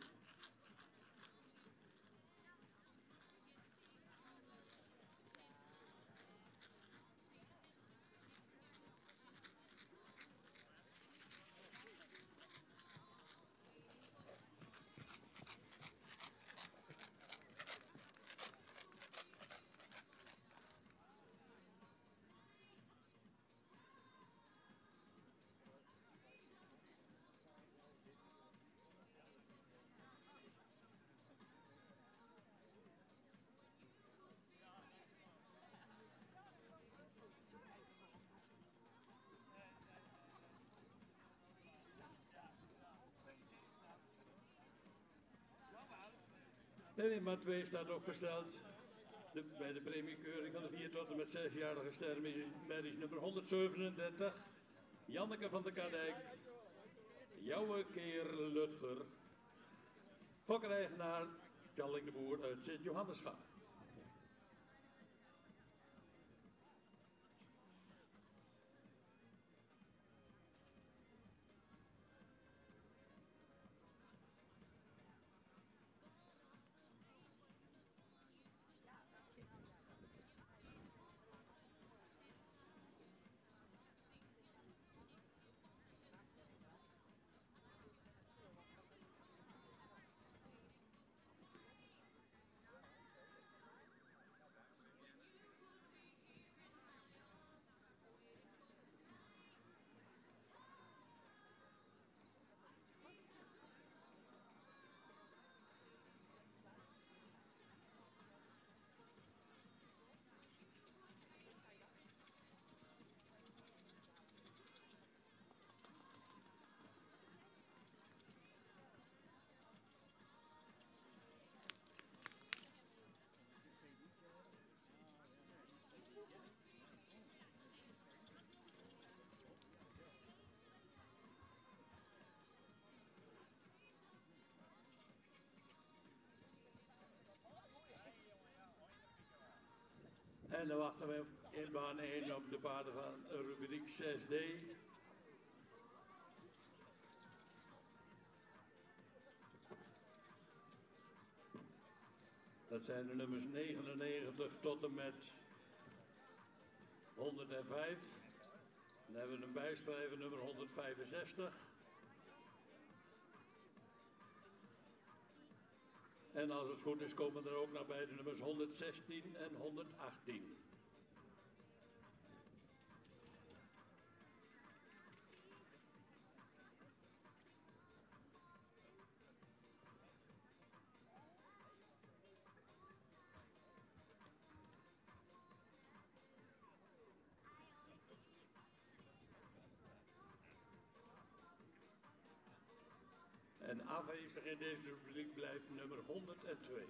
Speaker 3: De nummer 2 staat opgesteld. Bij de premiekeuring van de 4 tot en met 6-jarige stermerries nummer 137. Janneke van der Kadijk. Jouwe Keer Lutger. Fokkereigenaar Tjalling de Boer uit Sint-Johannesga. En dan wachten we in baan 1 op de paarden van rubriek 6D. Dat zijn de nummers 99 tot en met 105. Dan hebben we een bijschrijver nummer 165. En als het goed is komen er ook nog bij de nummers 116 en 118. En afwezig in deze rubriek blijft nummer 102.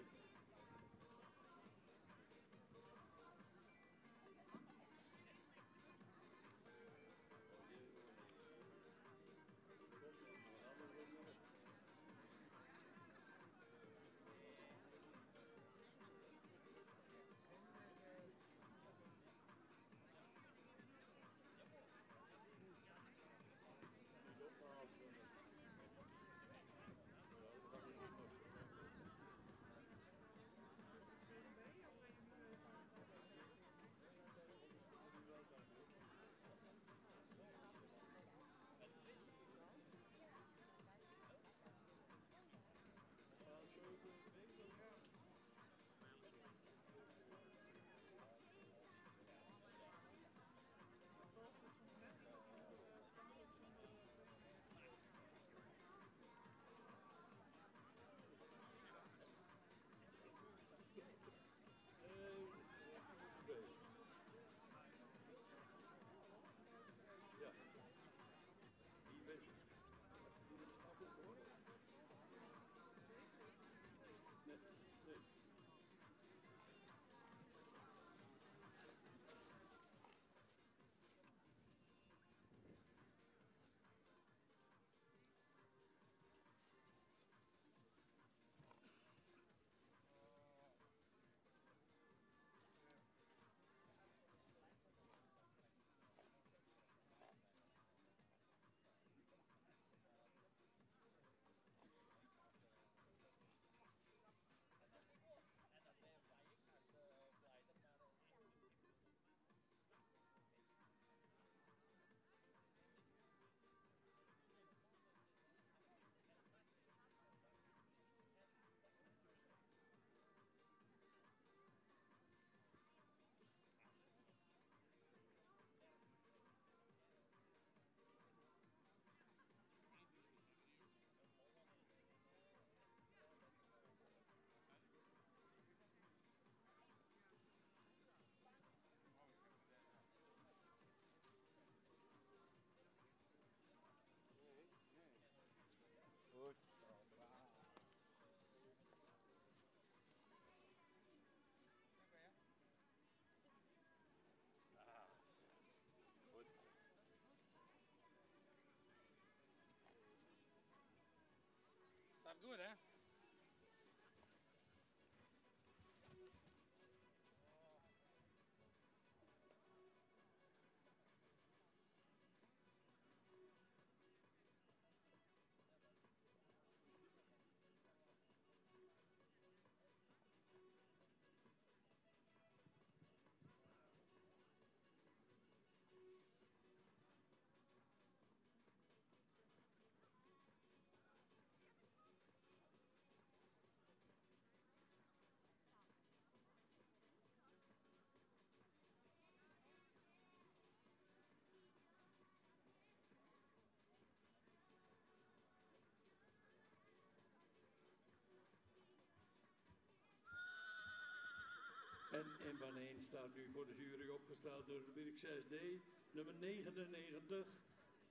Speaker 6: Staat goed, hè?
Speaker 3: En in baan 1 staat nu voor de jury opgesteld de rubriek 6D, nummer 99,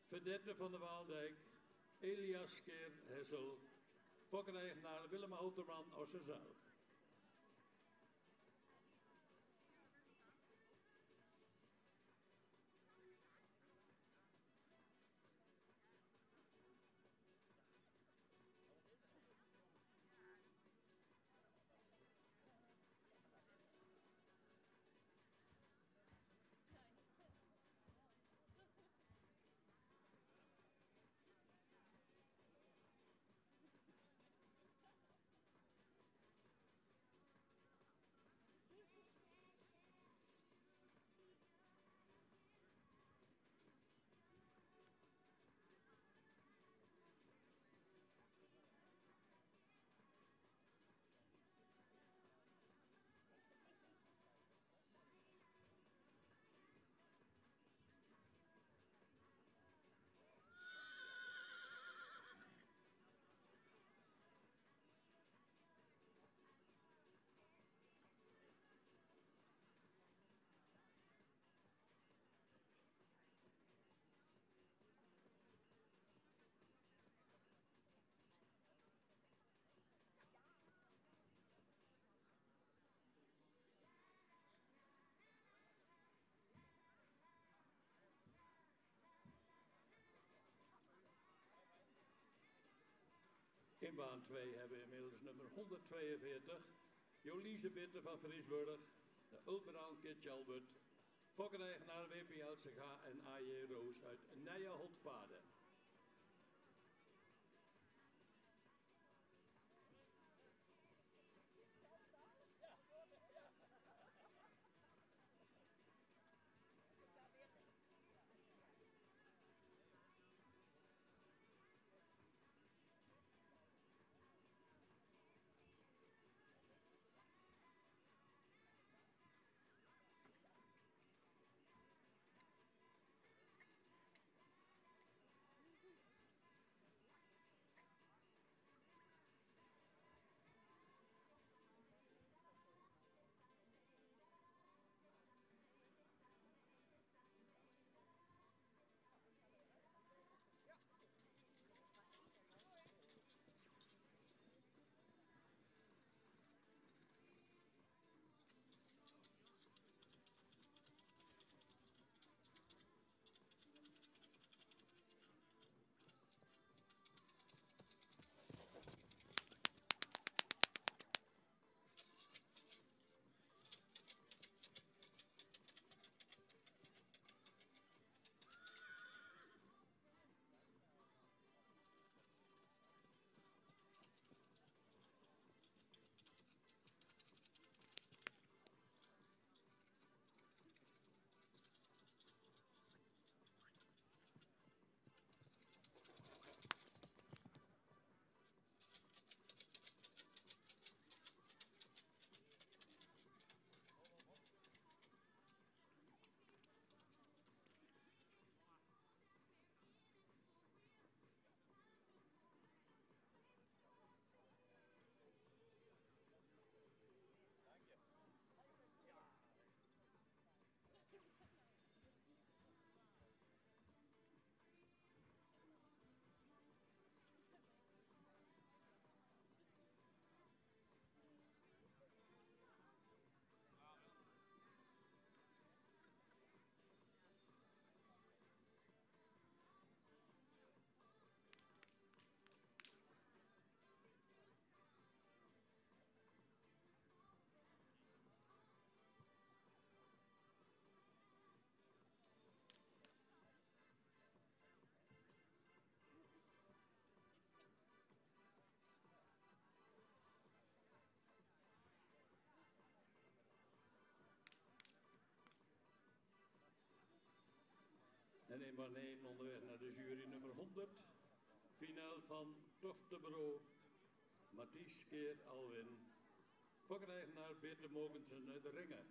Speaker 3: Vedette van de Waaldijk, Elias Keer Hessel, fokkeneigenaar Willem Houterman, Ossenzuil. baan 2 hebben we inmiddels nummer 142. Joliese Bitter van Friesburg. De Ulbraan Kit Albert. Fokkeneigenaar WP Eltsega en AJ Roos uit Nijenholtpaden. En in baan 1 onderweg naar de jury nummer 100. Finaal van Toftebro. Mathies Keer Alwin. Fokkeneigenaar Peter Mogensen uit de Ringen.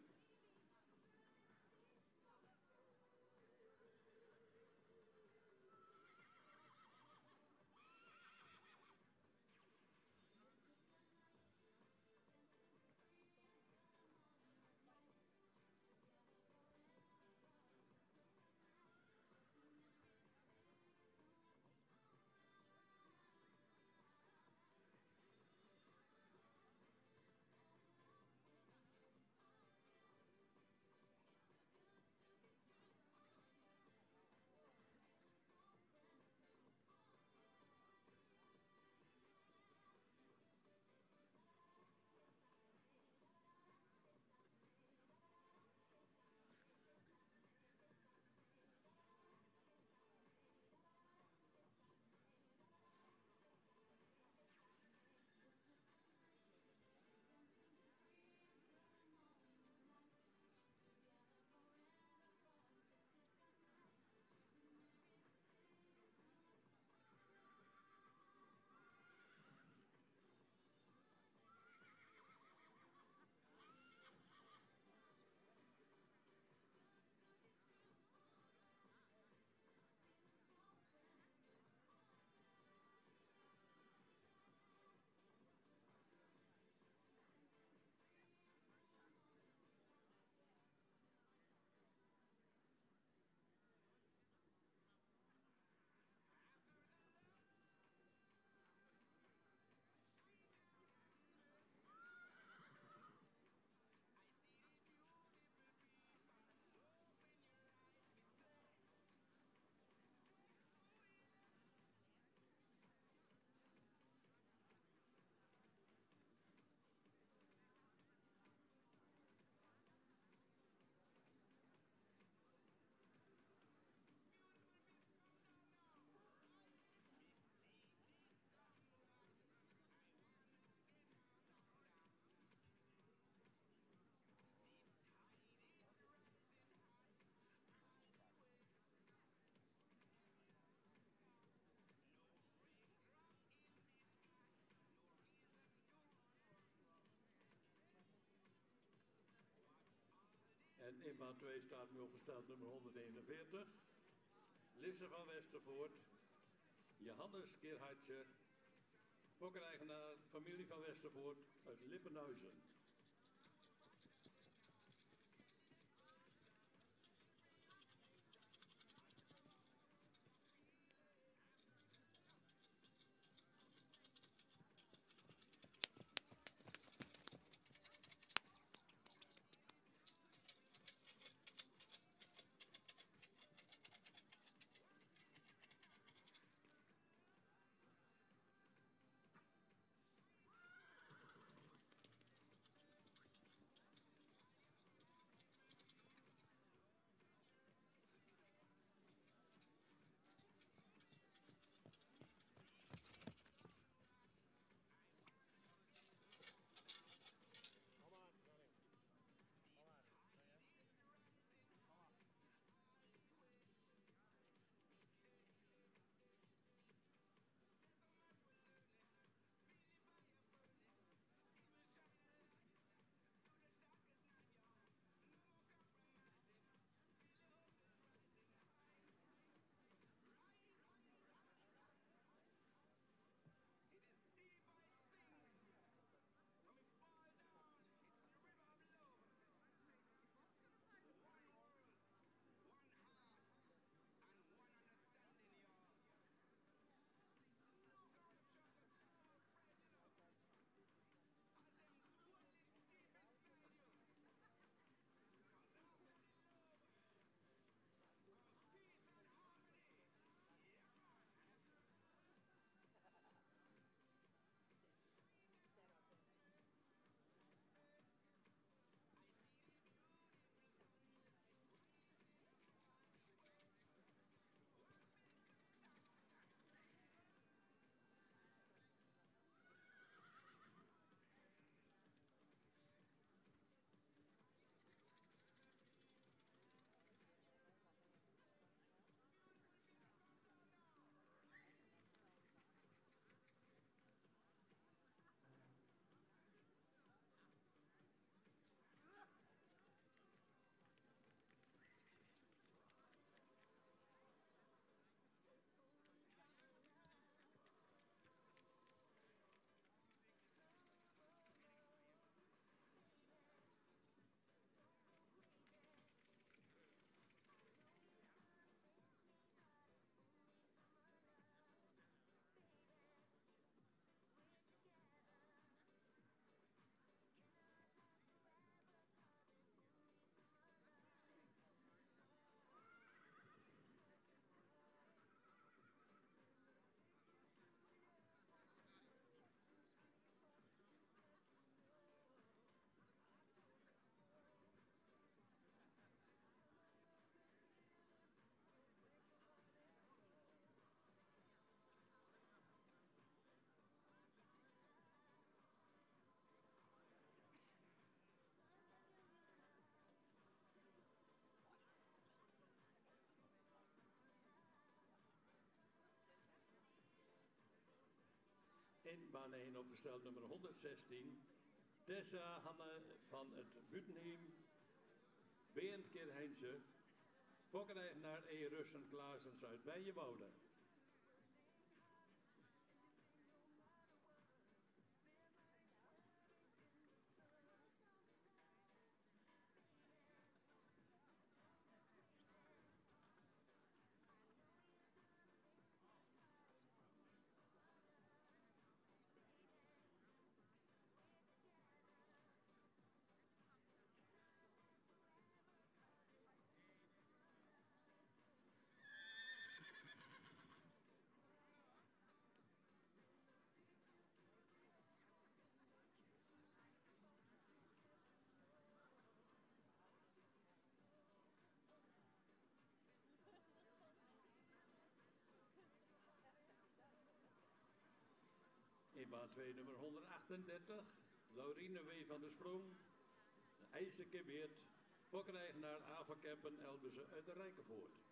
Speaker 3: En in baan 2 staat nu opgesteld nummer 141. Lisse van Westervoort. Johannes Gerhardje. Fokkereigenaar, familie van Westervoort uit Lippenhuizen. In baan 1 opgesteld nummer 116. Tessa Hanne van het Butenheim. Bernd Kirheinse. Fokkereigenaar E. Russen Klaasens uit Bijenwoude. In baan 2 nummer 138. Laurine W. van der Sprong. IJsselke Weert. Fokkereigenaar Avenkempen Elbussen uit de Rijkenvoort.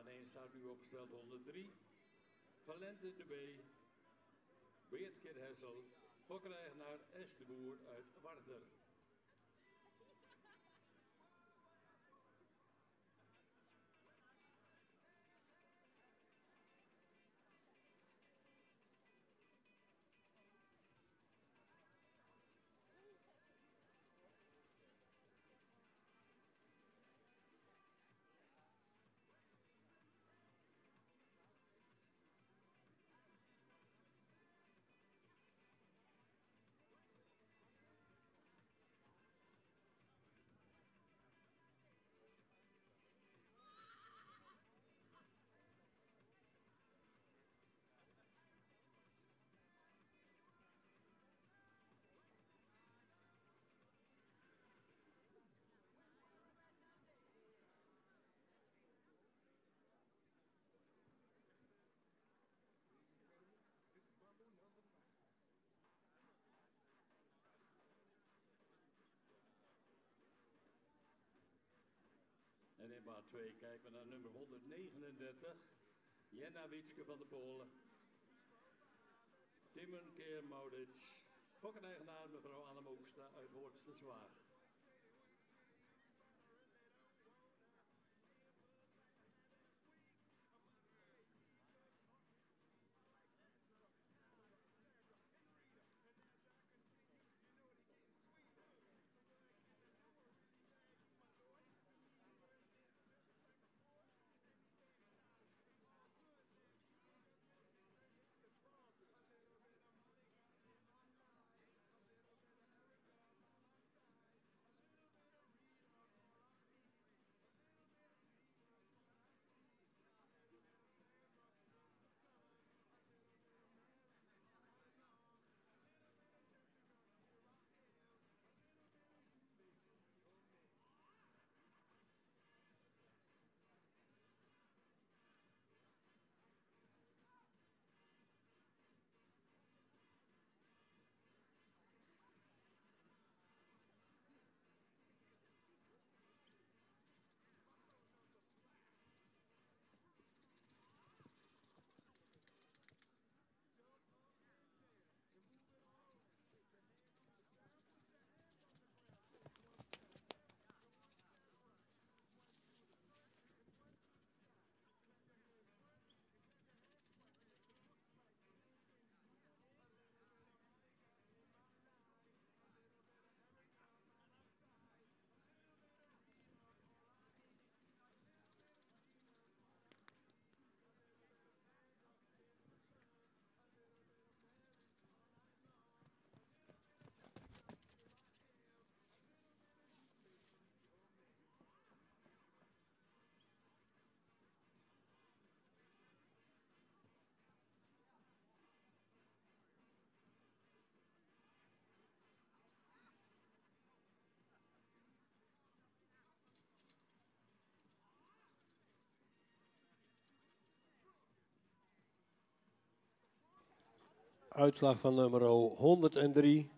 Speaker 3: Baan 1 staat nu opgesteld 103. Valente de B. Beertkeer Hessel. Fokkereigenaar S. de Boer uit Warder. En in baan 2 kijken we naar nummer 139. Jenna Wietske van de Polen. Timon Keer Maudits. Fokkeneigenaar mevrouw Anne Moekstra uit Hoortse Zwaag.
Speaker 5: Uitslag van nummer 103.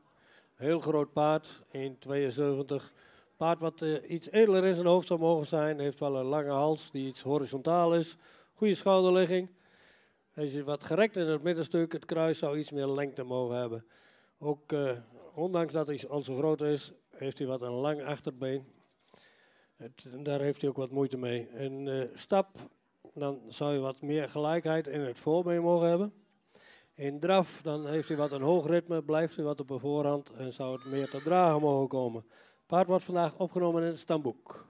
Speaker 5: Heel groot paard, 1,72. Paard wat iets edeler in zijn hoofd zou mogen zijn. Heeft wel een lange hals die iets horizontaal is. Goede schouderligging. Hij is wat gerekt in het middenstuk. Het kruis zou iets meer lengte mogen hebben. Ook ondanks dat hij al zo groot is, heeft hij wat een lang achterbeen. Daar heeft hij ook wat moeite mee. In stap, dan zou je wat meer gelijkheid in het voorbeen mogen hebben. In draf, dan heeft hij wat een hoog ritme, blijft hij wat op de voorhand en zou het meer te dragen mogen komen. Paard wordt vandaag opgenomen in het stamboek.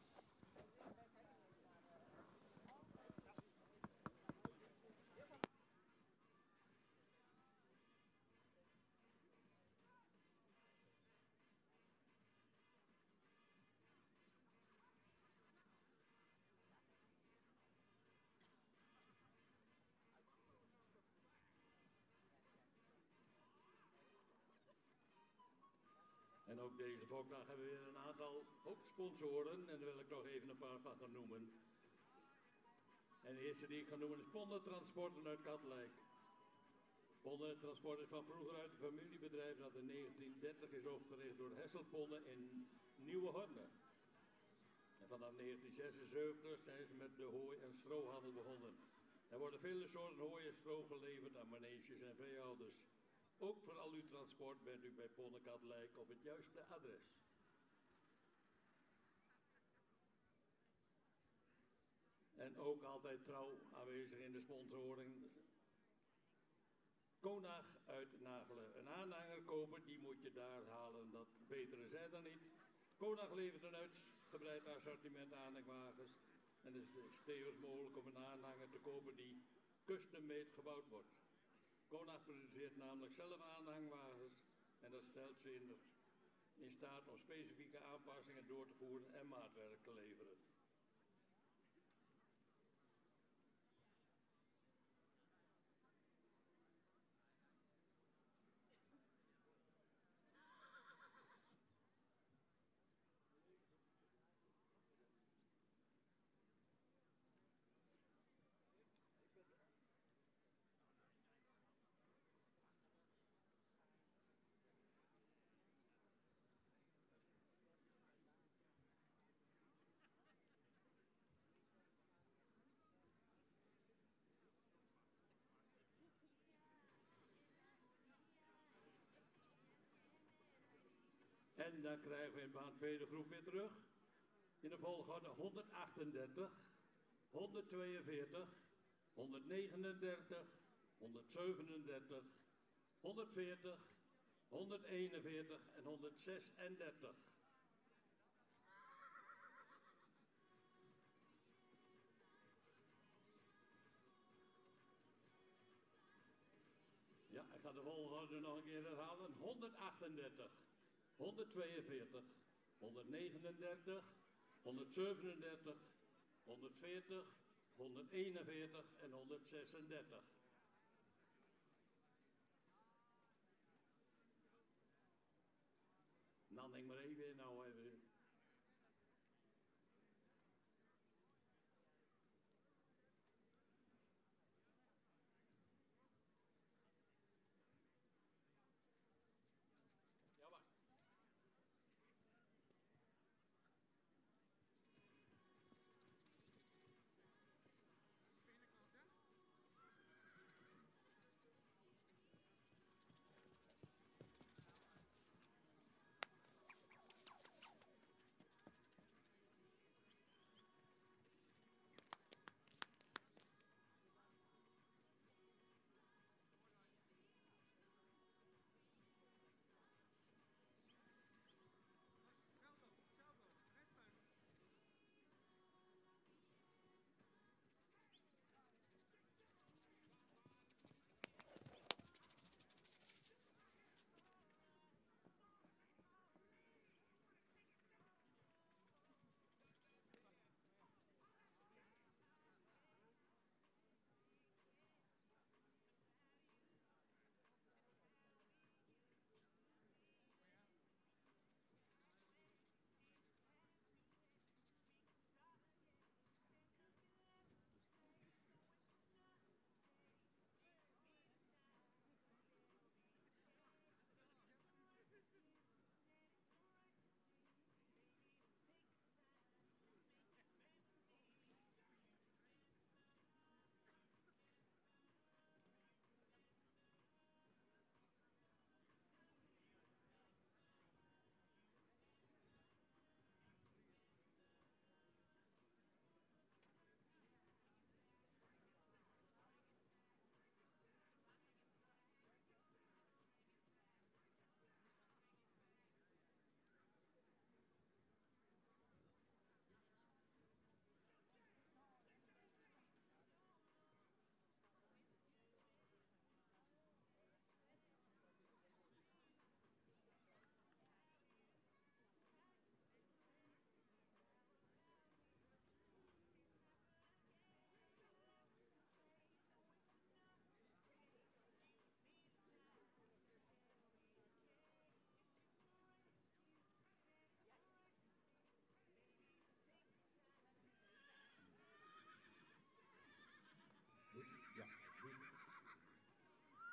Speaker 3: En ook deze volkdag hebben we weer een aantal hoofdsponsoren en daar wil ik nog even een paar van gaan noemen. En de eerste die ik ga noemen is Ponne Transporten uit Katwijk. Ponne Transport is van vroeger uit een familiebedrijf dat in 1930 is opgericht door Hesselponne in Nieuwe Horne. En En vanaf 1976 zijn ze met de hooi- en strohandel begonnen. Er worden vele soorten hooi en stro geleverd aan maneges en veehouders. Ook voor al uw transport bent u bij Ponnekatlijk op het juiste adres. En ook altijd trouw aanwezig in de sponsoring. Konag uit Nagelen. Een aanhanger kopen, die moet je daar halen. Dat betere zijn er niet. Konag levert een uitgebreid assortiment aanhangwagens. En het is tevens mogelijk om een aanhanger te kopen die custom-made gebouwd wordt. Konag produceert namelijk zelf aanhangwagens. En dat stelt ze in staat om specifieke aanpassingen door te voeren en maatwerk te leveren. En dan krijgen we in baan 2 de groep weer terug. In de volgorde 138, 142, 139, 137, 140, 141 en 136. Ja, ik ga de volgorde nog een keer herhalen. 138. 142, 139, 137, 140, 141 en 136. Nou, denk maar even, nou even.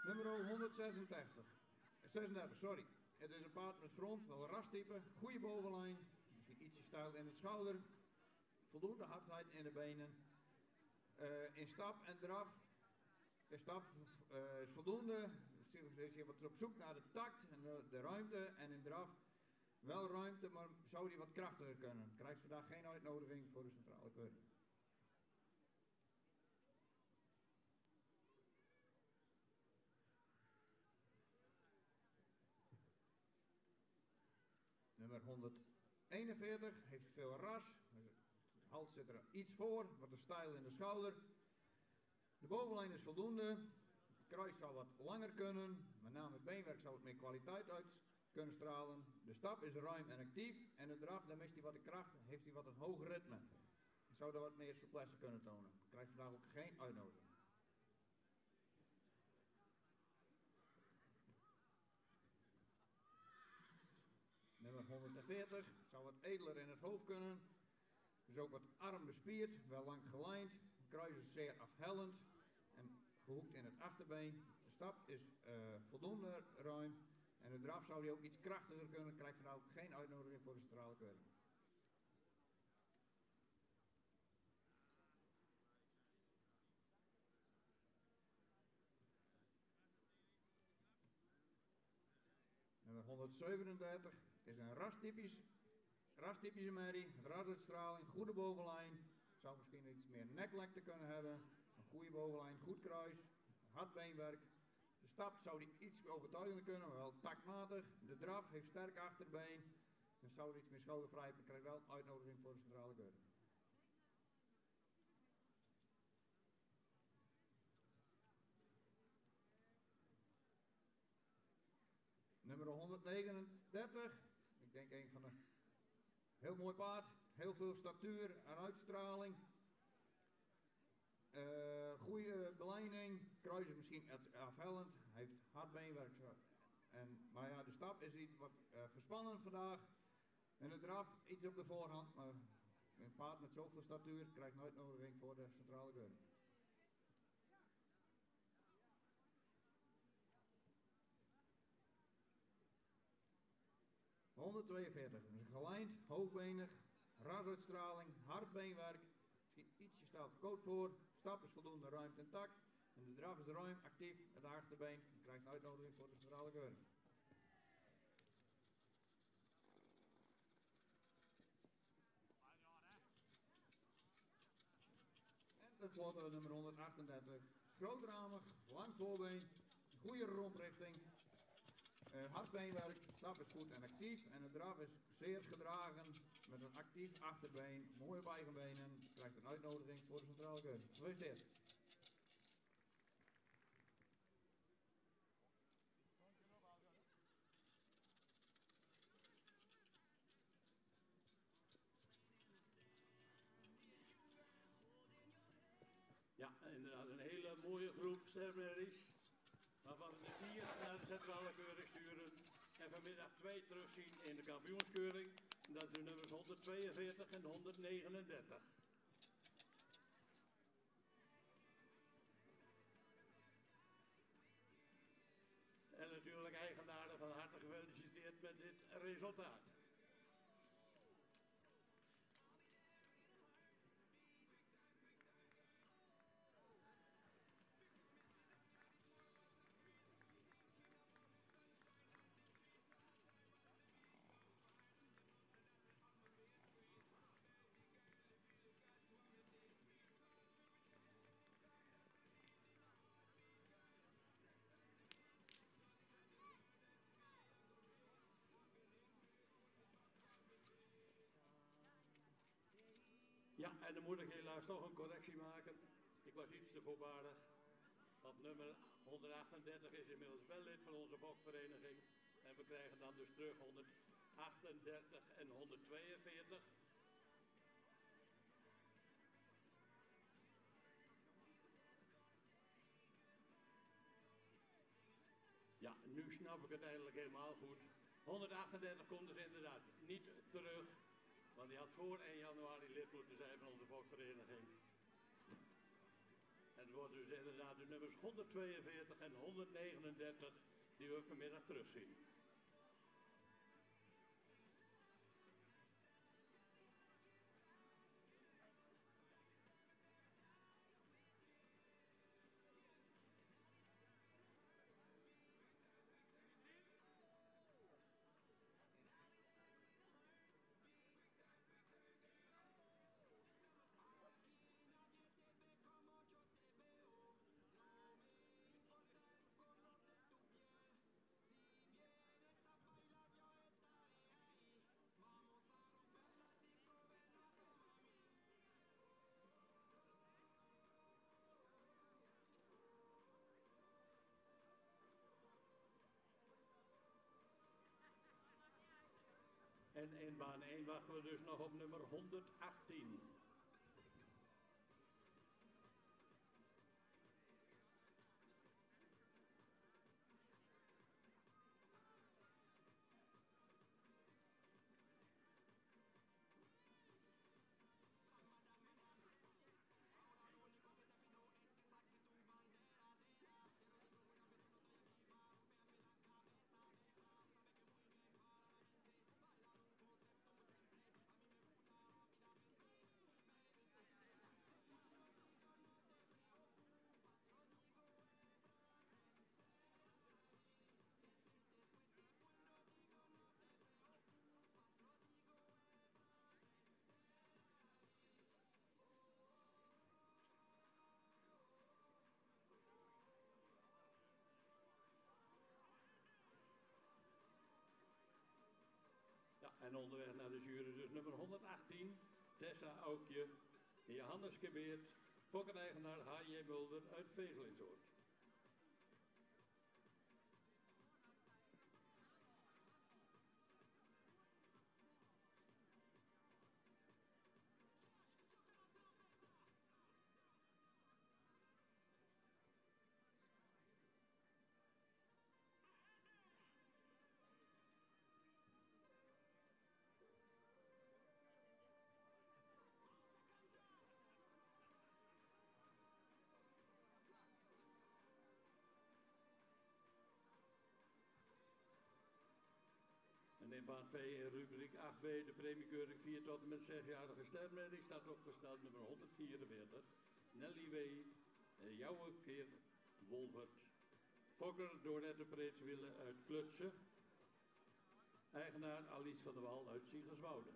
Speaker 4: Nummer 136. 36, sorry. Het is een paard met front, wel een rastype, goede bovenlijn, misschien ietsje stijl in het schouder. voldoende hardheid in de benen. In stap en draf. De stap is voldoende. Is je wat op zoek naar de tact en de ruimte. En in draf wel ruimte, maar zou die wat krachtiger kunnen. Krijgt vandaag geen uitnodiging voor de centrale keuring. Nummer 141 heeft veel ras. De hals zit er iets voor, wat een stijl in de schouder. De bovenlijn is voldoende. Het kruis zou wat langer kunnen. Met name het beenwerk zou het meer kwaliteit uit kunnen stralen. De stap is ruim en actief. En de draf, dan mist hij wat de kracht, heeft hij wat een hoog ritme. Hij zou er wat meer souplesse kunnen tonen. Krijgt vandaag ook geen uitnodiging. Nummer 140 zou wat edeler in het hoofd kunnen. Dus ook wat arm bespierd, wel lang gelijnd. De kruis is zeer afhellend en gehoekt in het achterbeen. De stap is voldoende ruim. En de draf zou die ook iets krachtiger kunnen. Krijgt vandaag ook geen uitnodiging voor de centrale keuring. Nummer 137 is een rastypische merrie, met rasuitstraling, goede bovenlijn. Zou misschien iets meer neklengte kunnen hebben. Een goede bovenlijn, goed kruis, hard beenwerk. De stap zou die iets overtuigender kunnen, maar wel taktmatig. De draf heeft sterk achterbeen. Dan zou er iets meer schoudervrij, maar krijgt wel uitnodiging voor de centrale keuring. Nummer 139, ik denk een van de heel mooi paard, heel veel statuur en uitstraling. Goede belijning, kruis is misschien iets afhellend, heeft hard beenwerk. Maar ja, de stap is iets wat verspannend vandaag. En de draf iets op de voorhand, maar een paard met zoveel statuur krijgt nooit uitnodiging voor de centrale keuring. De 142, dus een gelijnd, hoogbenig, rasuitstraling, hard beenwerk. Misschien ietsje stelt verkoot voor. Stap is voldoende ruimte en tact. En de draf is ruim, actief, het achterbeen. Je krijgt een uitnodiging voor de centrale keuring. En tenslotte nummer 138. Schrootramig, lang voorbeen, goede rondrichting. Hard beenwerk, stap is goed en actief. En de draf is zeer gedragen met een actief achterbeen, mooie bijgenbenen. Krijgt een uitnodiging voor de centrale keuring. Gefeliciteerd.
Speaker 3: Ja, inderdaad, een hele mooie groep sterrenmerries. Waarvan we de 4 naar de centrale keuring sturen. En vanmiddag 2 terugzien in de kampioenskeuring. Dat is de nummers 142 en 139. En natuurlijk eigenaren van harte gefeliciteerd met dit resultaat. Ja, en dan moet ik helaas toch een correctie maken. Ik was iets te voorbarig. Want nummer 138 is inmiddels wel lid van onze bokvereniging. En we krijgen dan dus terug 138 en 142. Ja, nu snap ik het eigenlijk helemaal goed. 138 komt dus inderdaad niet terug. Want die had voor 1 januari lid moeten zijn van onze bokvereniging. En het wordt dus inderdaad de nummers 142 en 139 die we vanmiddag terugzien. En in baan 1 wachten we dus nog op nummer 118. Ja, en onderweg naar de jury dus nummer 118, Tessa Aukje, Johannes Gebeert, fokkeneigenaar H.J. Mulder uit Vegelinsoord. En in baan 2 in rubriek 8b, de premiekeuring 4 tot en met 6-jarige sterrenmelding, staat opgesteld nummer 144. Nelly W. Jouwe Keer Wolvert. Fokker Doornette Preetswille uit Klutsen. Eigenaar Alice van der Wal uit Siegerswoude.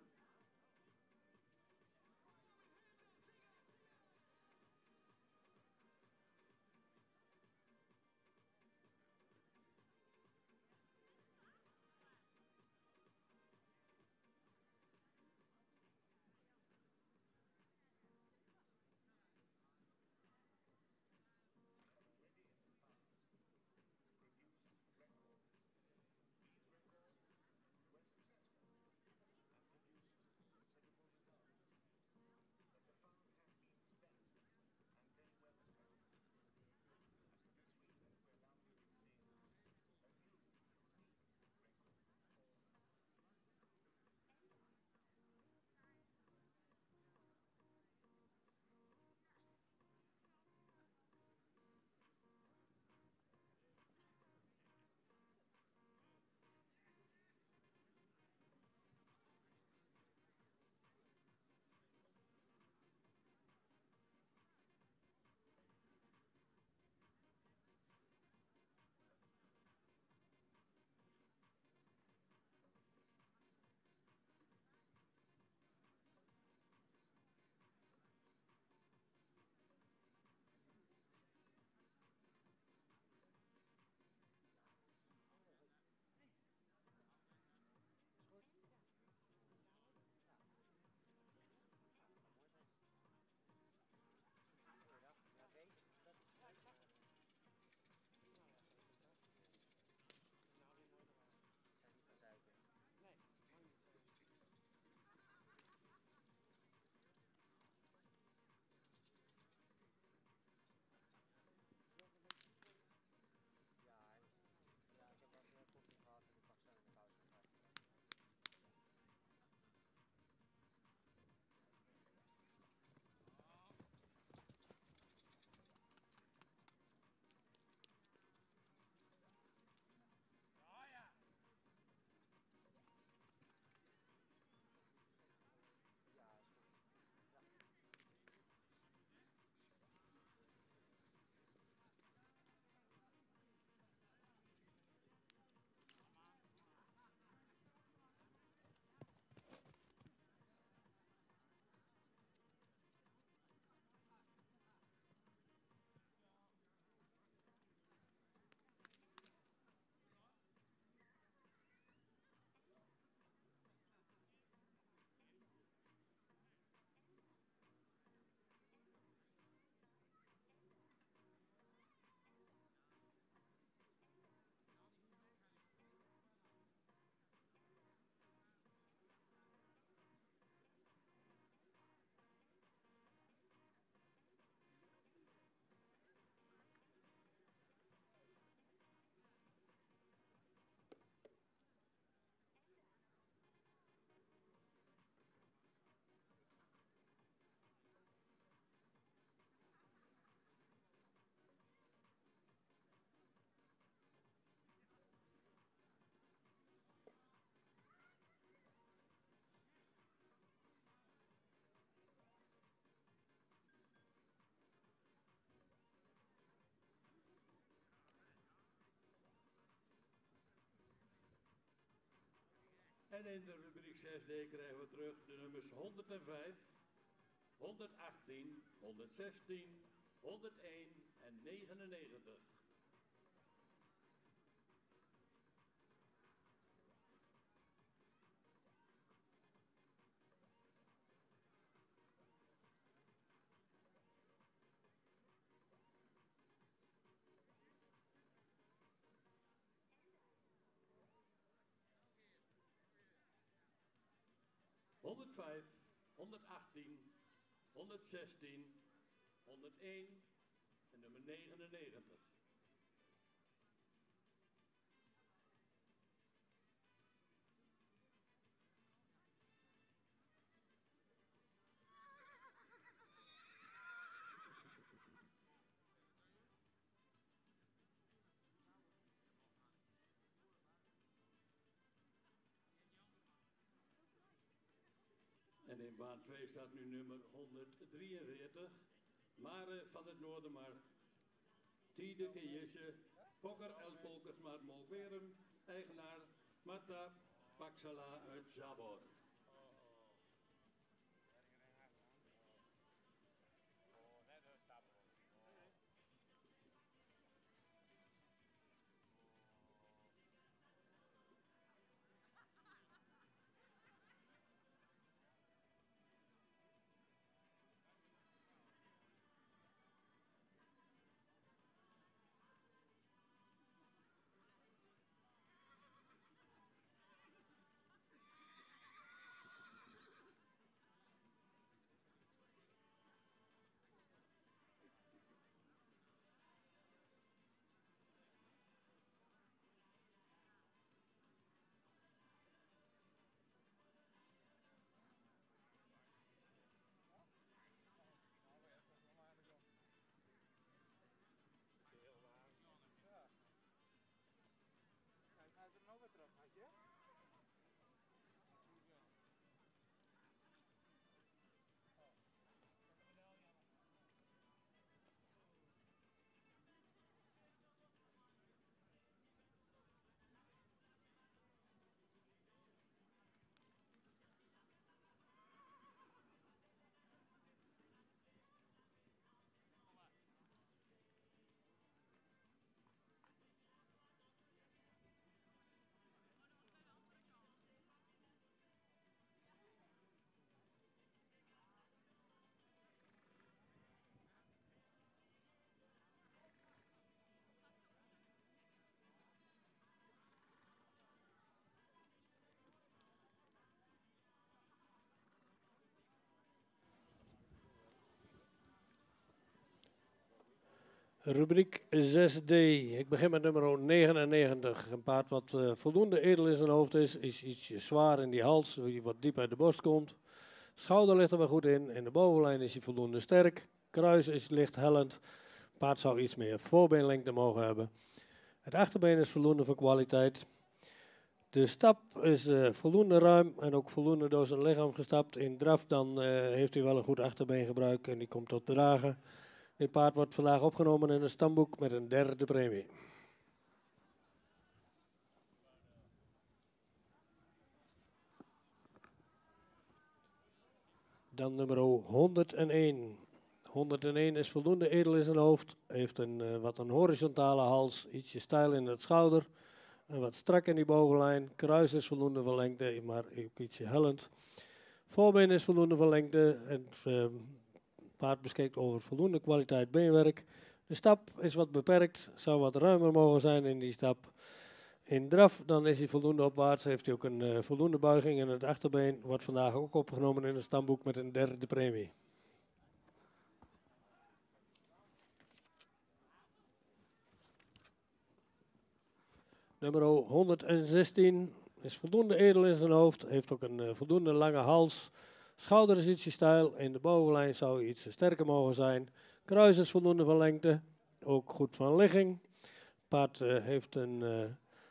Speaker 3: En in de rubriek 6D krijgen we terug de nummers 105, 118, 116, 101 en 99. ...105, 118, 116, 101 en nummer 99. En in baan 2 staat nu nummer 143. Mare van het Noordermar. Tiedeke Jesse. Fokker El Volkersmar Molkwerum. Eigenaar Marta Paxala uit Zabor.
Speaker 5: Rubriek 6D. Ik begin met nummer 99. Een paard wat voldoende edel in zijn hoofd is ietsje zwaar in die hals, die wat diep uit de borst komt. Schouder ligt er wel goed in de bovenlijn is hij voldoende sterk. Kruis is licht hellend. Paard zou iets meer voorbeenlengte mogen hebben. Het achterbeen is voldoende voor kwaliteit. De stap is voldoende ruim en ook voldoende door zijn lichaam gestapt. In draf dan heeft hij wel een goed achterbeengebruik en die komt tot dragen. Dit paard wordt vandaag opgenomen in een stamboek met een derde premie. Dan nummer 101. 101 is voldoende edel in zijn hoofd. Heeft een horizontale hals, ietsje stijl in het schouder. En wat strak in die bovenlijn. Kruis is voldoende van lengte, maar ook ietsje hellend. Voorbeen is voldoende van lengte. Het paard beschikt over voldoende kwaliteit beenwerk. De stap is wat beperkt. Zou wat ruimer mogen zijn in die stap. In draf dan is hij voldoende opwaarts. Heeft hij ook een voldoende buiging in het achterbeen. Wordt vandaag ook opgenomen in een stamboek met een derde premie. Nummer 116 is voldoende edel in zijn hoofd, heeft ook een voldoende lange hals. Schouder is ietsje stijl, in de bovenlijn zou iets sterker mogen zijn. Kruis is voldoende van lengte, ook goed van ligging. Paard heeft een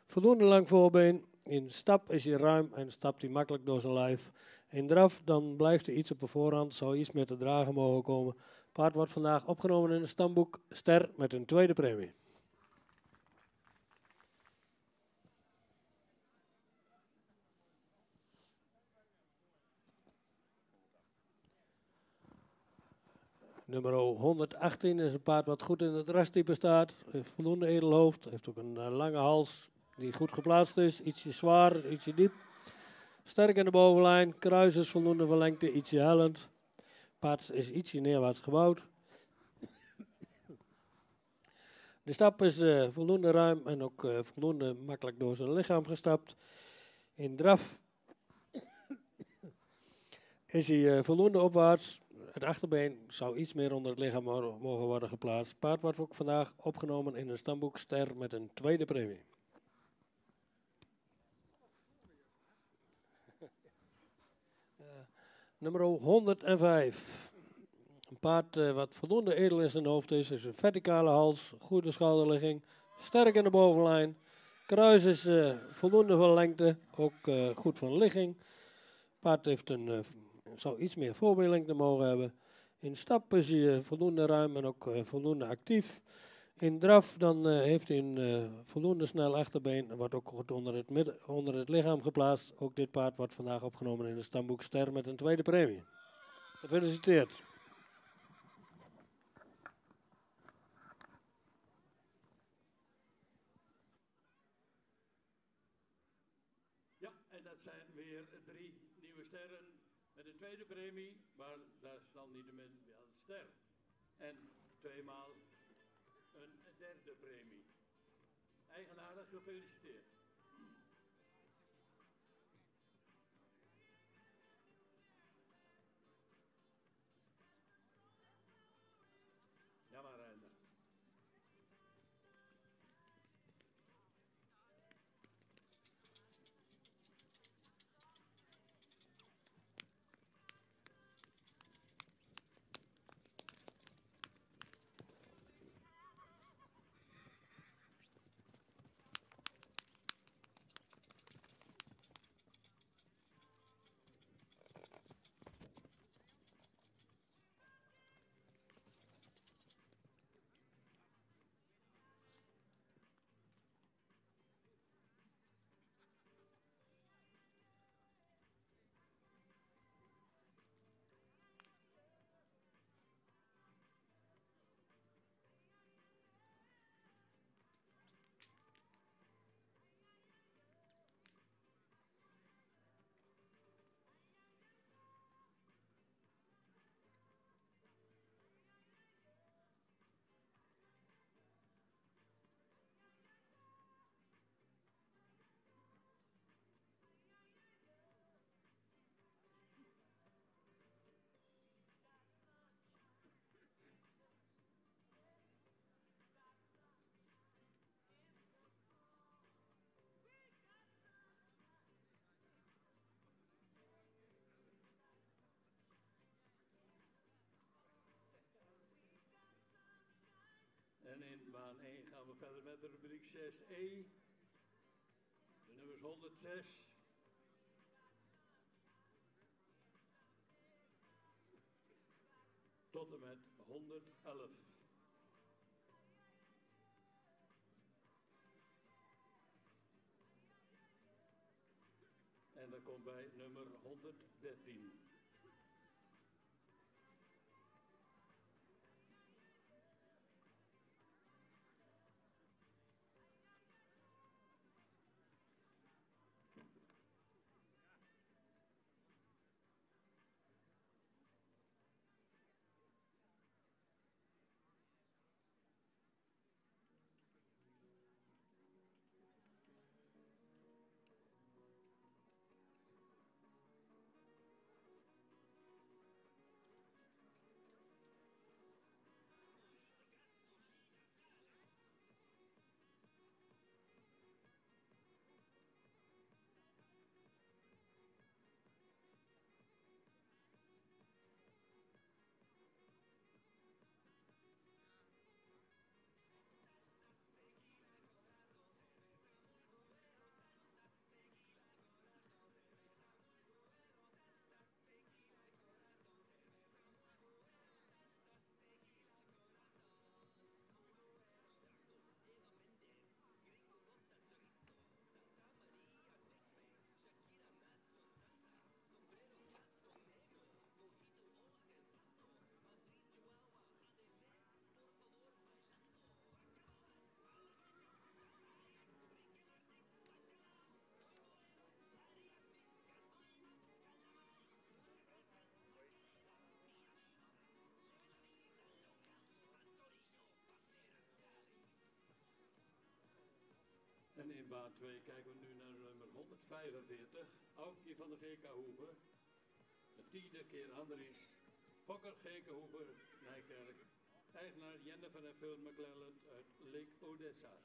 Speaker 5: voldoende lang voorbeen. In stap is hij ruim en stapt hij makkelijk door zijn lijf. In draf dan blijft hij iets op de voorhand, zou iets meer te dragen mogen komen. Paard wordt vandaag opgenomen in een stamboek, ster met een tweede premie. Nummer 118 is een paard wat goed in het resttype staat. Heeft voldoende edelhoofd. Heeft ook een lange hals die goed geplaatst is. Ietsje zwaar, ietsje diep. Sterk in de bovenlijn. Kruis is voldoende van lengte, ietsje hellend. Paard is ietsje neerwaarts gebouwd. De stap is voldoende ruim en ook voldoende makkelijk door zijn lichaam gestapt. In draf is hij voldoende opwaarts. Het achterbeen zou iets meer onder het lichaam mogen worden geplaatst. Paard wordt ook vandaag opgenomen in een stamboek Ster met een tweede premie. Nummer 105. Een paard wat voldoende edel in zijn hoofd is. Is een verticale hals, goede schouderligging, sterk in de bovenlijn. Kruis is voldoende van lengte, ook goed van ligging. Paard heeft zou iets meer voorbeeldlengte mogen hebben. In stap is hij voldoende ruim en ook voldoende actief. In draf dan heeft hij een voldoende snel achterbeen en wordt ook goed onder het lichaam geplaatst. Ook dit paard wordt vandaag opgenomen in het stamboek Ster met een tweede premie. Gefeliciteerd.
Speaker 3: Ja, en dat zijn weer 3 nieuwe sterren met een tweede premie, maar dat is dan niet de min wel een ster. En 2 maal een derde premie. Eigenaardig gefeliciteerd. Ja maar Reinder. En in baan 1 gaan we verder met de rubriek 6E. De nummers 106. Tot en met 111. En dan komt bij nummer 113. En in baan 2 kijken we nu naar nummer 145, Aukje van de GK-Hoeve. De 10e keer Andries, Fokker GK-Hoeve, Nijkerk. Eigenaar Jennifer en Phil McClelland uit Lake Odessa.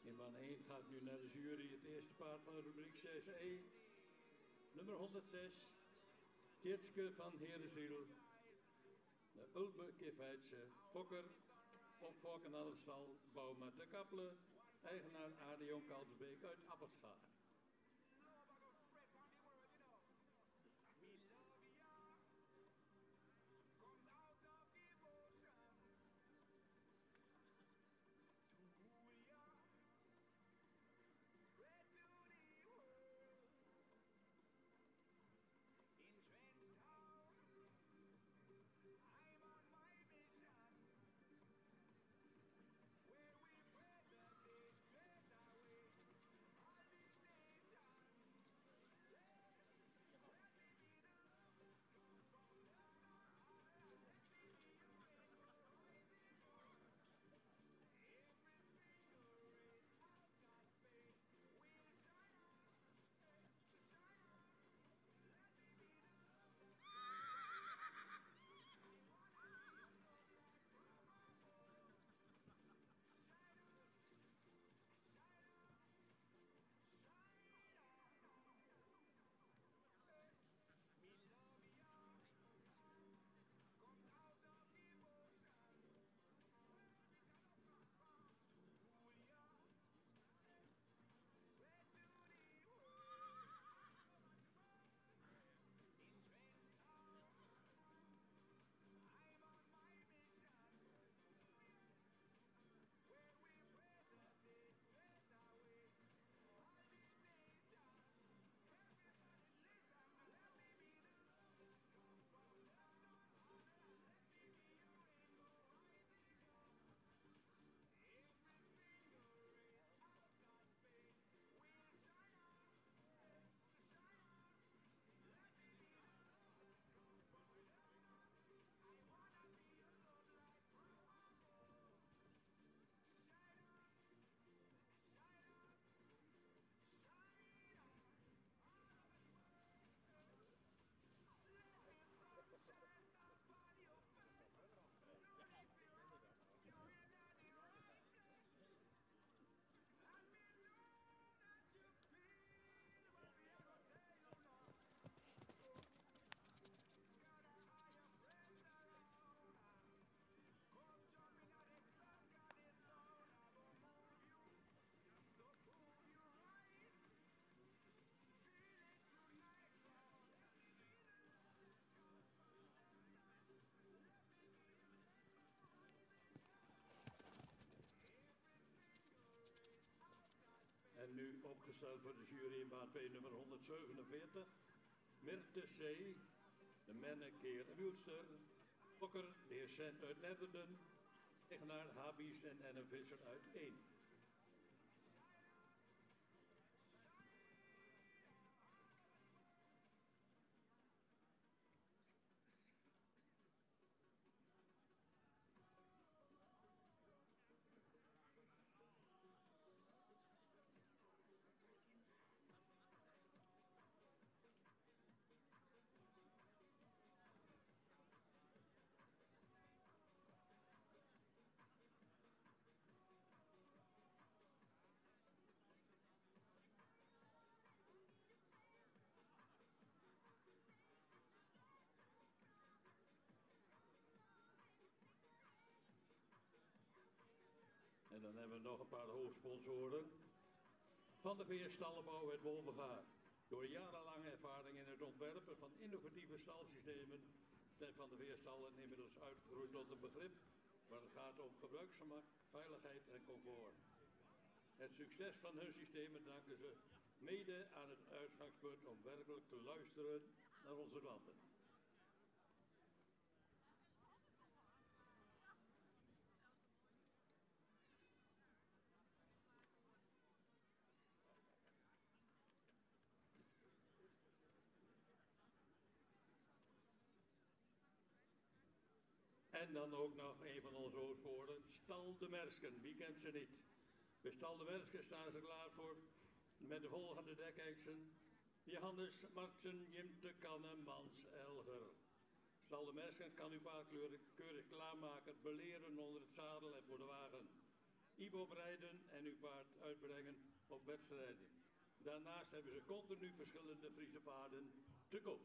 Speaker 3: In baan 1 gaat nu naar de jury het eerste paard van rubriek 6E. Nummer 106, Tjitske van Herenziel. De Ulbe Kifheidse Fokker op Valkenalensval, Bouma te Kappelen. Eigenaar Adion Kalsbeek uit Appelschaar. En nu opgesteld voor de jury in baan 2 nummer 147. Mirte C. De Mennekeer Wielster. Fokker, de heer Sent uit Netterden, eigenaar Habies en een Visser uit 1. En dan hebben we nog een paar hoofdsponsoren. Van de Veer Stallenbouw uit Wolvenga. Door jarenlange ervaring in het ontwerpen van innovatieve stalsystemen zijn Van de Veerstallen inmiddels uitgegroeid tot een begrip waar het gaat om gebruiksgemak, veiligheid en comfort. Het succes van hun systemen danken ze mede aan het uitgangspunt om werkelijk te luisteren naar onze klanten. En dan ook nog een van onze hoofdwoorden, Stal de Mersken. Wie kent ze niet? Bij Stal de Mersken staan ze klaar voor met de volgende dekheksen. Johannes, Martsen, Jimte, Kanne, Mans, Elger. Stal de Mersken kan uw paard keurig klaarmaken, beleren onder het zadel en voor de wagen. Ibo bereiden en uw paard uitbrengen op wedstrijden. Daarnaast hebben ze continu verschillende Friese paarden te koop.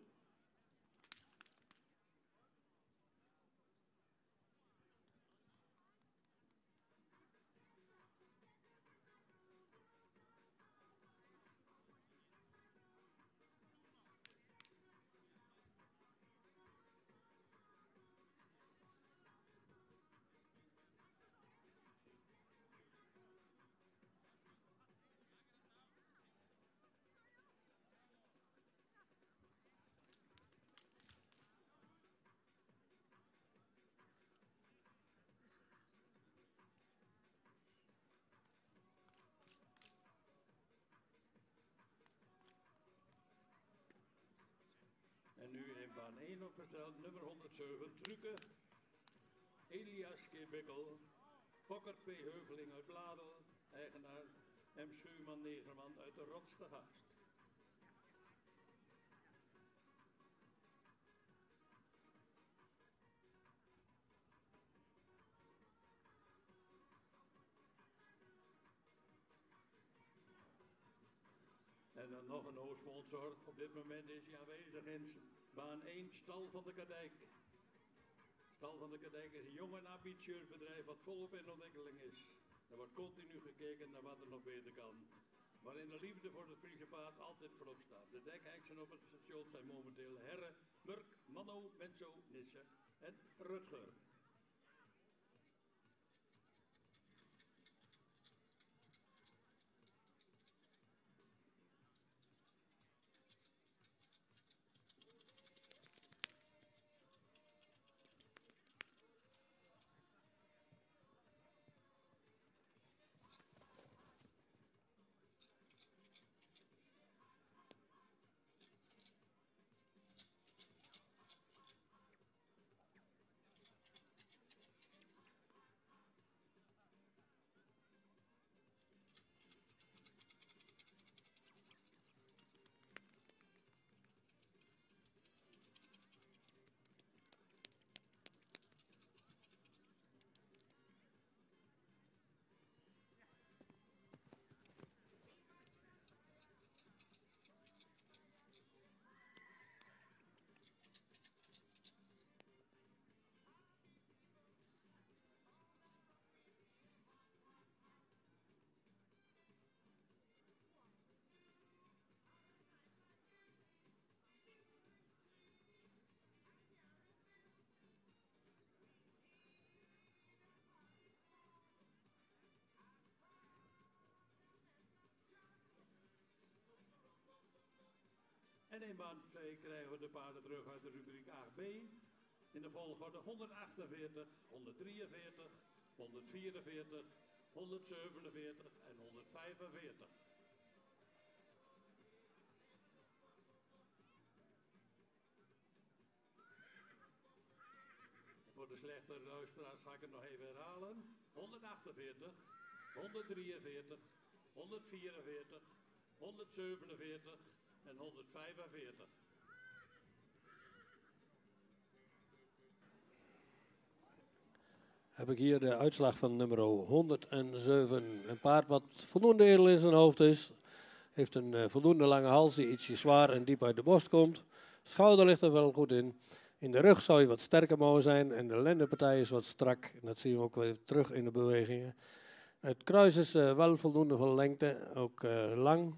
Speaker 3: En nu in baan 1 opgesteld, nummer 107, Truke, Elias Kibikkel, Fokker P. Heuveling uit Bladel, eigenaar M. Schuurman Negerman uit de Rots te Haast. En dan nog een hoofdsponsor. Op dit moment is hij aanwezig in baan 1, Stal van de Kadijk. Stal van de Kadijk is een jong en ambitieus bedrijf wat volop in ontwikkeling is. Er wordt continu gekeken naar wat er nog beter kan. Waarin de liefde voor het Friese paard altijd voorop staat. De dekheksen op het station zijn momenteel Herre, Murk, Manno, Menzo, Nisse en Rutger. En in baan 2 krijgen we de paarden terug uit de rubriek 8B. In de volgorde 148, 143, 144, 147 en 145. Voor de slechte luisteraars ga ik het nog even herhalen. 148, 143, 144, 147 en 145.
Speaker 5: Heb ik hier de uitslag van nummer 107. Een paard wat voldoende edel in zijn hoofd is. Heeft een voldoende lange hals die ietsje zwaar en diep uit de borst komt. Schouder ligt er wel goed in. In de rug zou je wat sterker mogen zijn en de lendenpartij is wat strak. En dat zien we ook weer terug in de bewegingen. Het kruis is wel voldoende van lengte, ook lang.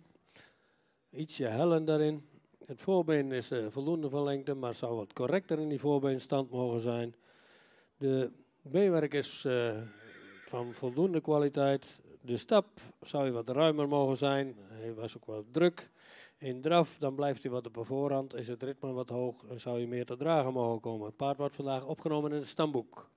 Speaker 5: Ietsje hellen daarin. Het voorbeen is voldoende van lengte, maar zou wat correcter in die voorbeenstand mogen zijn. De beenwerk is van voldoende kwaliteit. De stap zou je wat ruimer mogen zijn. Hij was ook wat druk. In draf, dan blijft hij wat op de voorhand. Is het ritme wat hoog en zou je meer te dragen mogen komen. Het paard wordt vandaag opgenomen in het stamboek.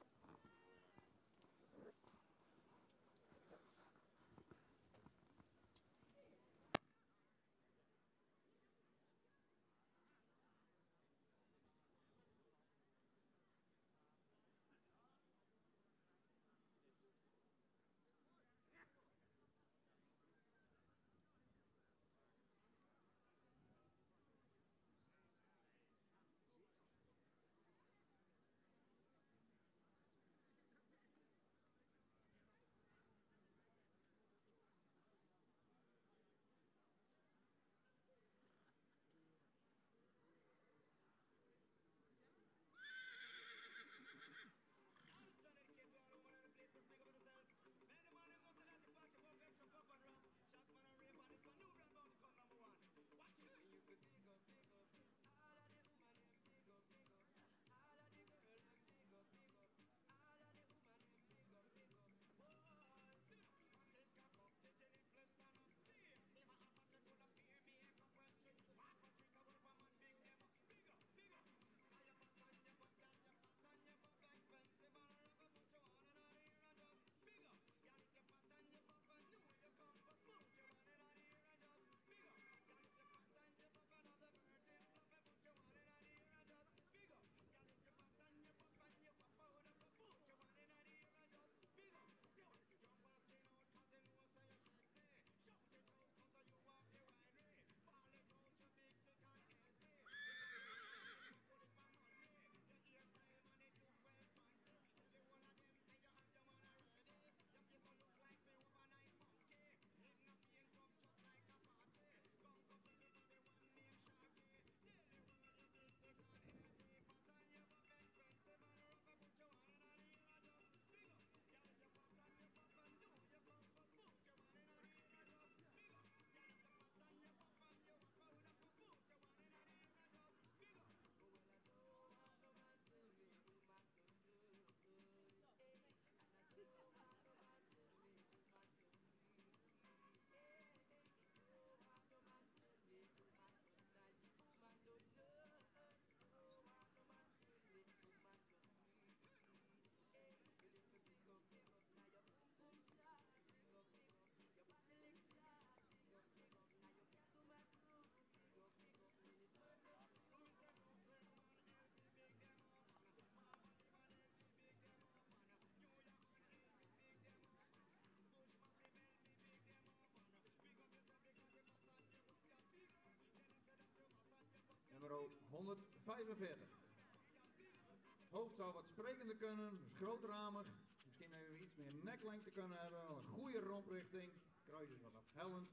Speaker 4: Nummer 145. Hoofd zou wat sprekender kunnen, dus grootramig. Misschien even iets meer neklengte kunnen hebben, een goede romprichting. Kruis is wat afhellend.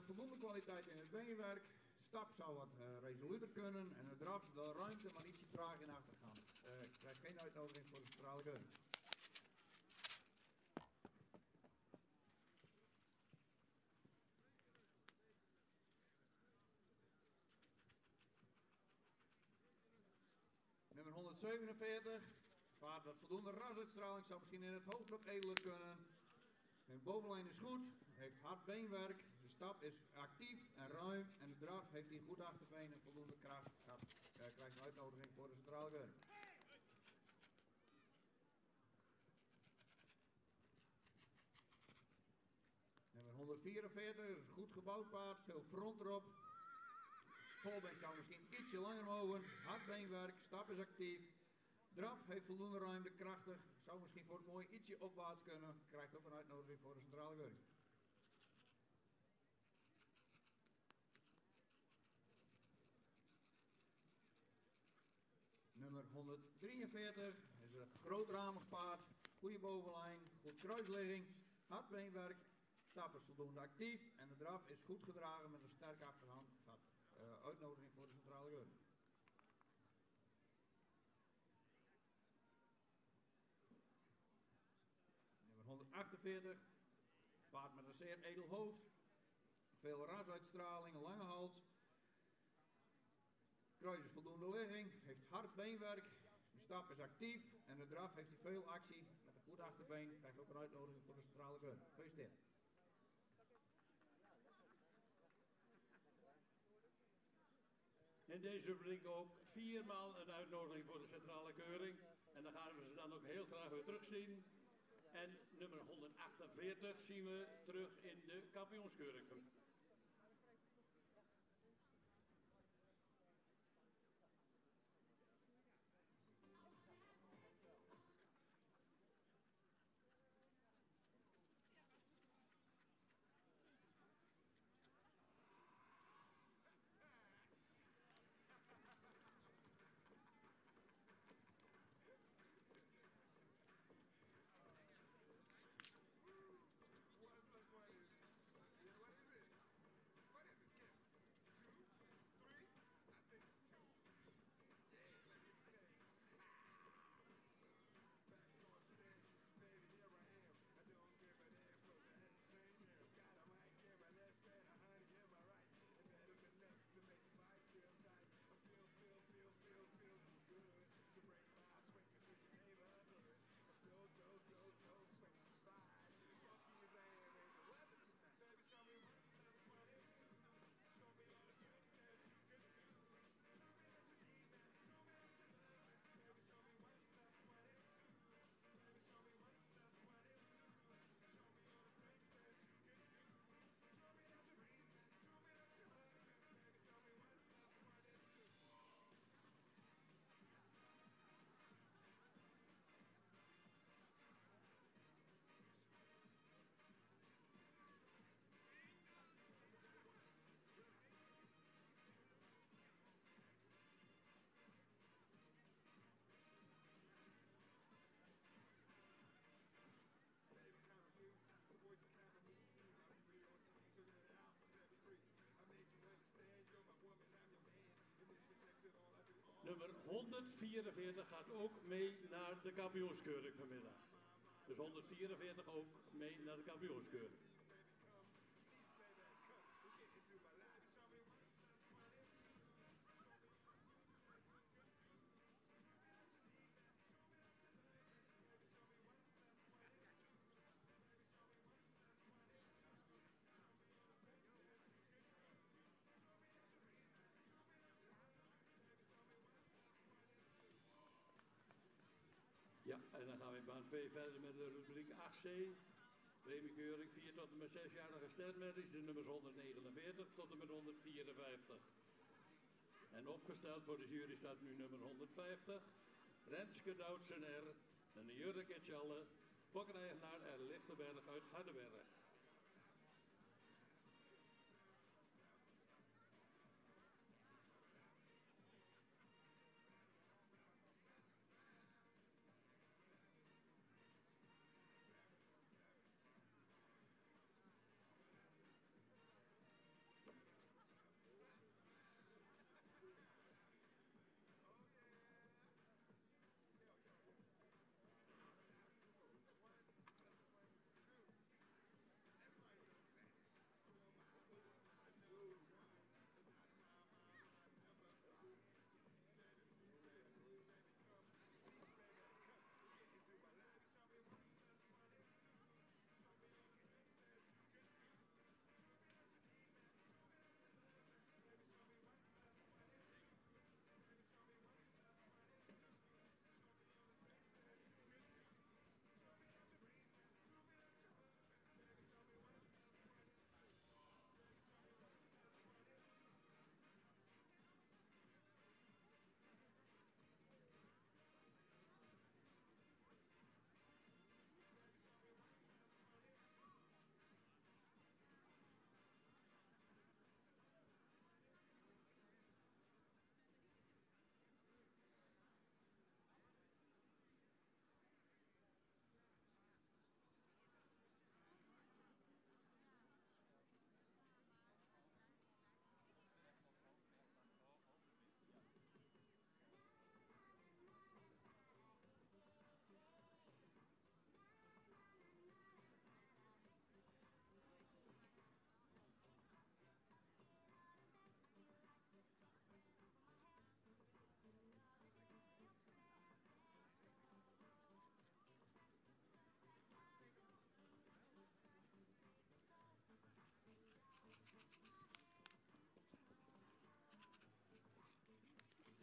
Speaker 4: Voldoende kwaliteit in het beenwerk. Stap zou wat resoluter kunnen en het draf wel ruimte, maar ietsje traag in achtergaan. Ik krijg geen uitnodiging voor de centrale gun. Nummer 147. Paard wat voldoende rasuitstraling zou misschien in het hoofd wat edeler kunnen. De bovenlijn is goed, heeft hard beenwerk. De stap is actief en ruim en de draf heeft hij goed achterbeen en voldoende kracht. Krijgt een uitnodiging voor de centrale geur. Nummer 144 is een goed gebouwd paard, veel front erop. Volbeen zou misschien ietsje langer mogen. Hardbeenwerk, stap is actief. Draf heeft voldoende ruimte, krachtig. Zou misschien voor het mooi ietsje opwaarts kunnen. Krijgt ook een uitnodiging voor de centrale geur. Nummer 143 is een grootramig paard. Goede bovenlijn, goed kruisligging. Hardbeenwerk. Stap is voldoende actief en de draf is goed gedragen met een sterke achterhand. Uitnodiging voor de centrale geur. Nummer 148, paard met een zeer edel hoofd, veel rasuitstraling, een lange hals. Kruis is voldoende ligging, heeft hard beenwerk, de stap is actief en de draf heeft hij veel actie met een goed achterbeen. Krijgt ook een uitnodiging voor de centrale geur. Gefeliciteerd.
Speaker 3: In deze rubriek ook 4 maal een uitnodiging voor de centrale keuring. En dan gaan we ze dan ook heel graag weer terugzien. En nummer 148 zien we terug in de kampioenskeuring. Nummer 144 gaat ook mee naar de kampioenskeuring vanmiddag. Dus 144 ook mee naar de kampioenskeuring. Ja, en dan gaan we in baan 2 verder met de rubriek 8C. Premiekeuring 4 tot en met 6-jarige stermerries, de nummers 149 tot en met 154. En opgesteld voor de jury staat nu nummer 150. Renske Doutsen R. En Jurk Etjalle. Fokkeneigenaar R. Lichtenberg uit Hardenberg.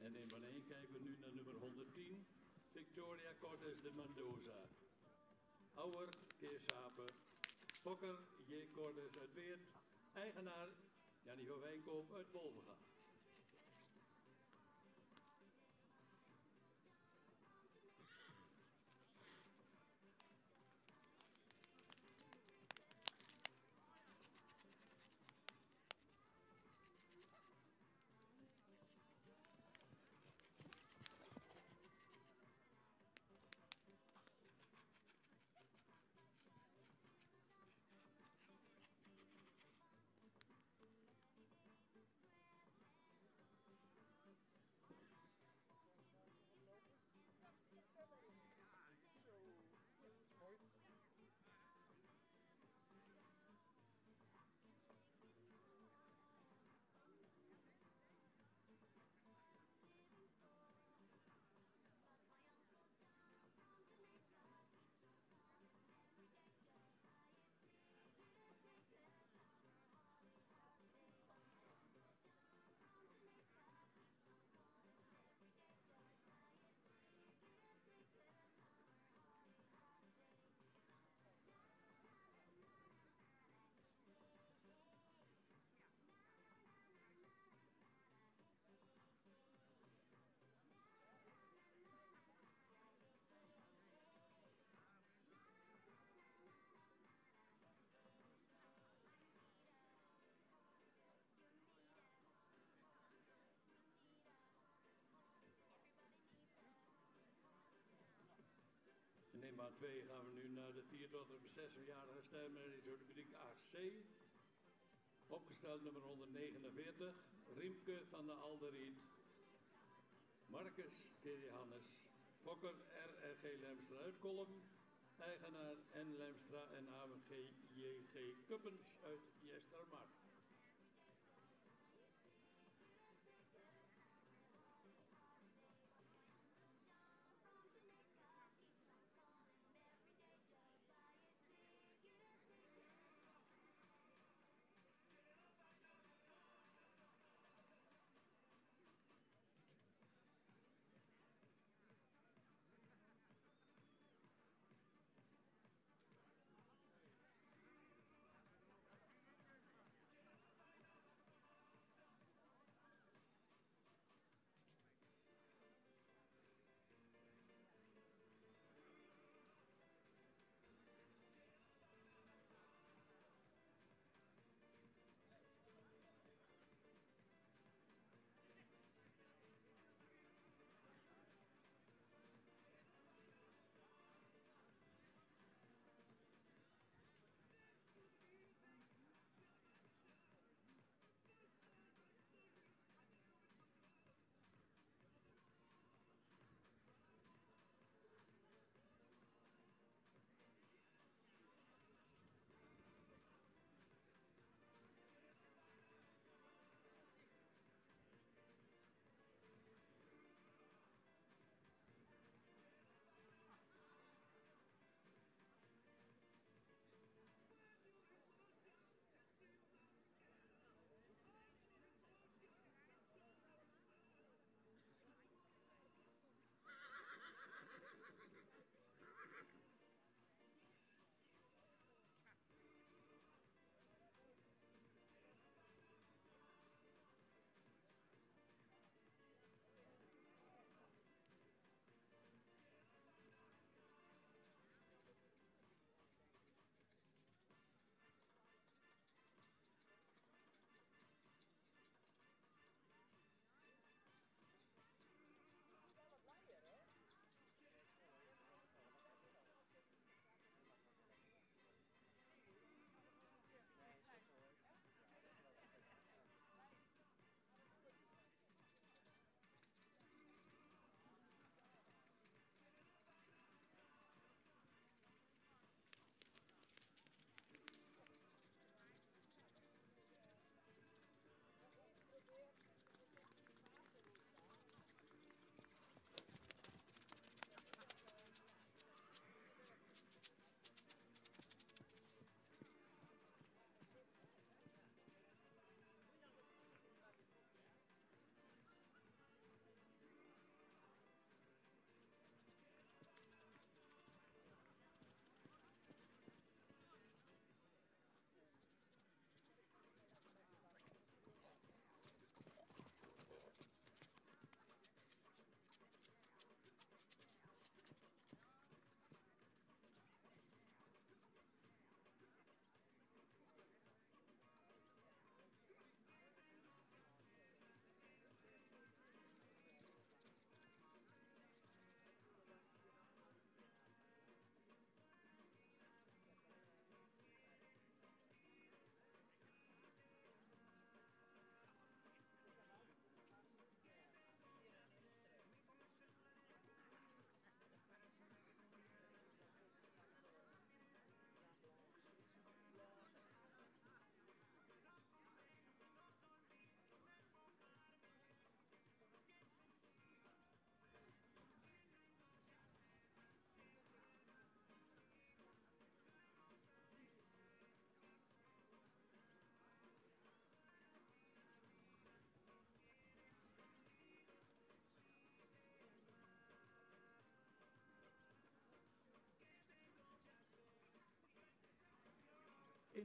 Speaker 3: En in van 1 kijken we nu naar nummer 110, Victoria Cortes de Mendoza. Ouwer, Kees Sapen, Fokker, J. Cordes uit Weert, eigenaar Jannie van Wijnkoop uit Wolvenga. In eenmaal 2 gaan we nu naar de 4 tot en met 6-jarige stemmen de rubriek AC. Opgesteld nummer 149, Riemke van de Alderiet, Marcus K. Johannes, Fokker R.R.G. Lemstra uit Kolm, eigenaar N. Lemstra en AMG J.G. Kuppens uit Jestermark.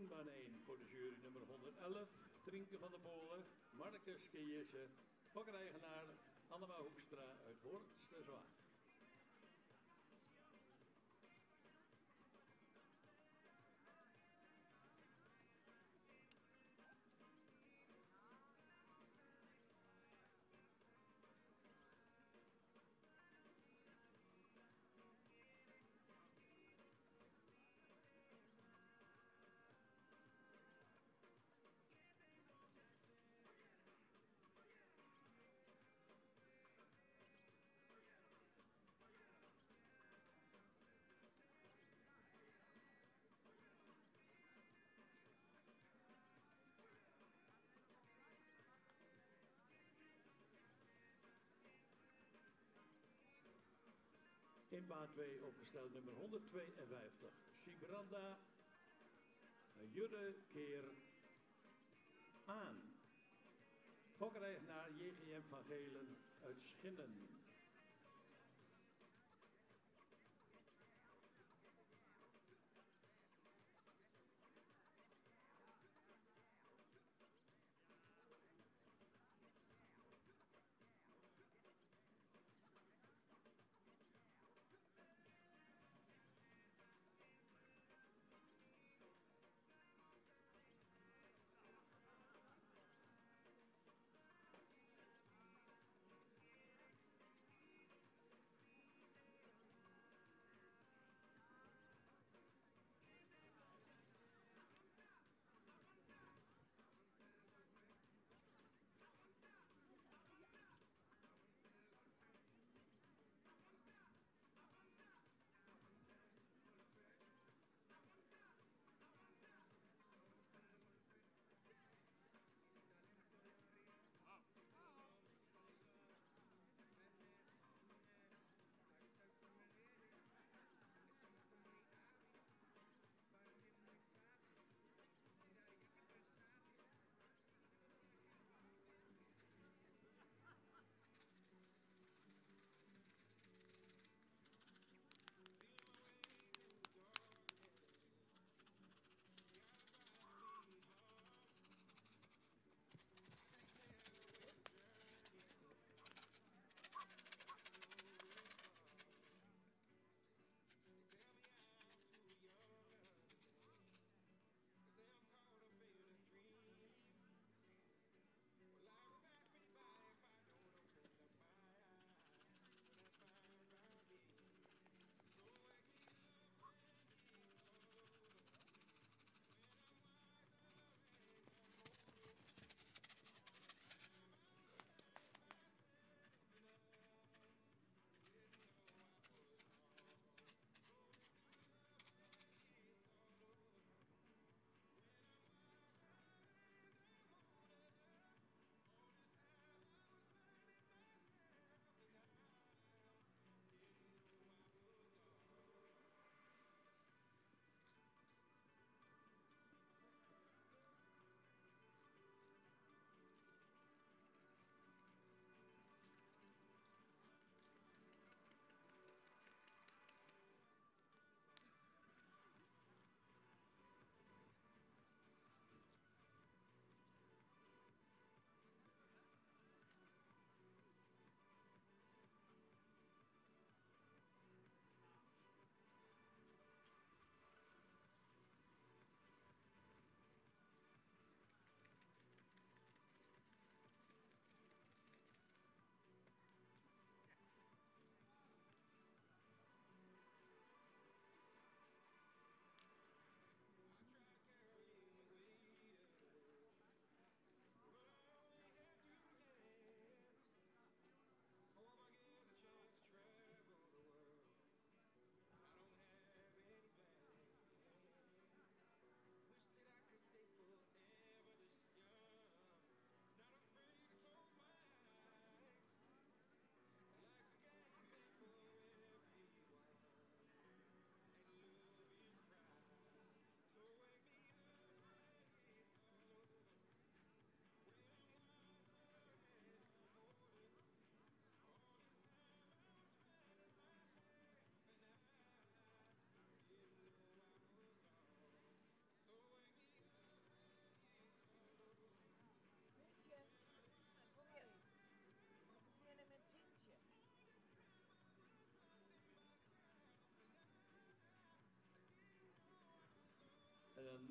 Speaker 3: 1 baan 1 voor de jury nummer 111. Trinke van der Molen, Marcus Keijesse, fokkereigenaar Annema Hoekstra uit Horst te Zwaag. In baan 2 opgesteld nummer 152. Sibranda Jurre Keer aan. Fokkereigenaar JGM van Gelen uit Schinnen.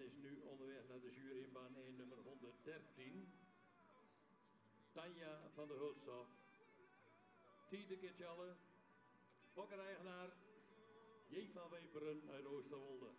Speaker 3: is nu onderweg naar de jury in baan 1, nummer 113. Tanja van der Hulsthof. Tiede Kitjalle. Fokkereigenaar J. van Weperen uit Oosterwolde.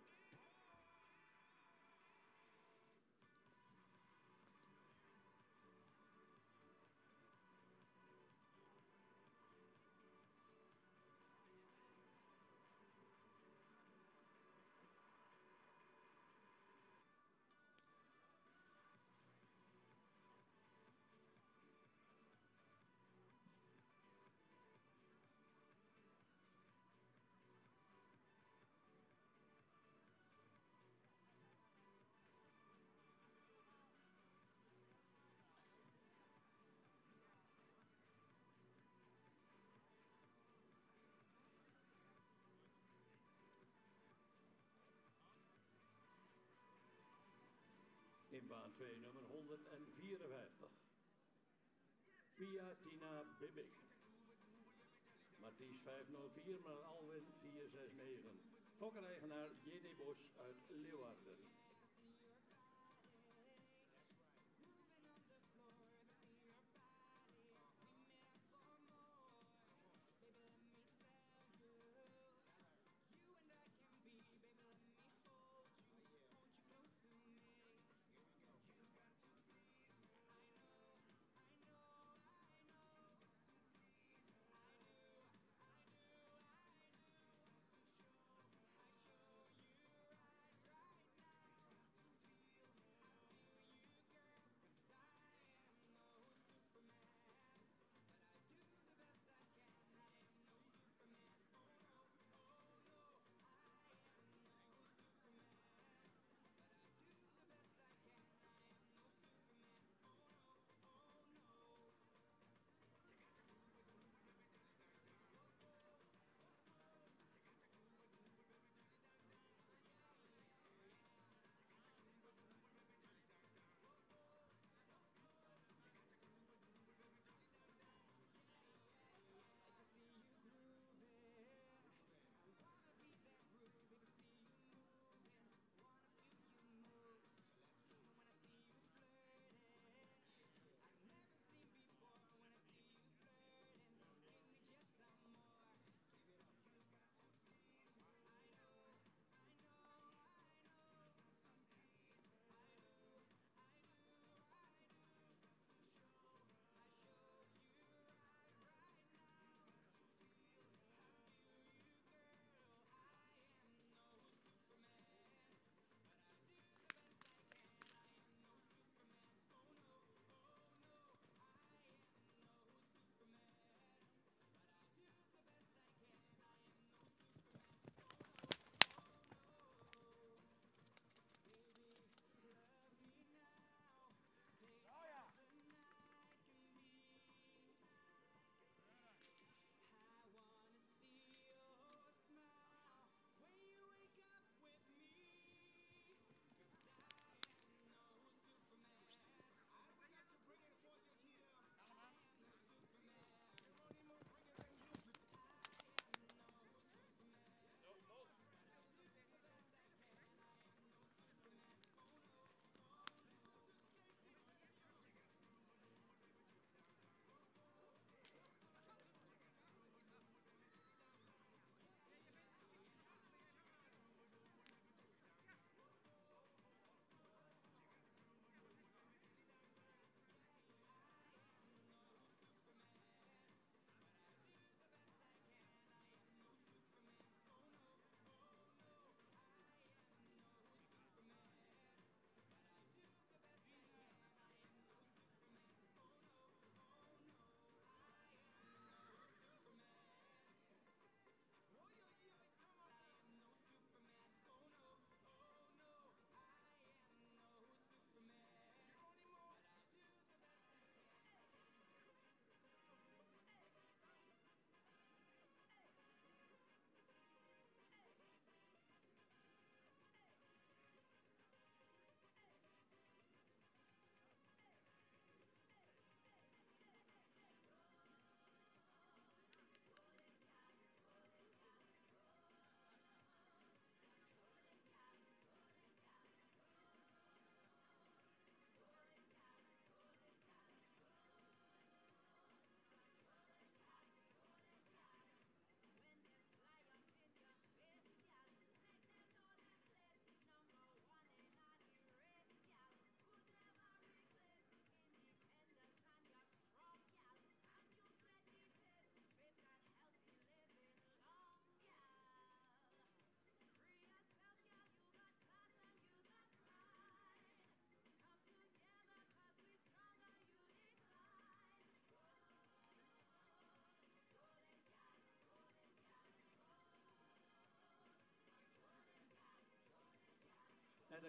Speaker 3: In baan 2 nummer 154. Pia Tina Bibbik. Mathies 504, maar Alwin 469. Fokkereigenaar J.D. Bos uit Leeuwarden.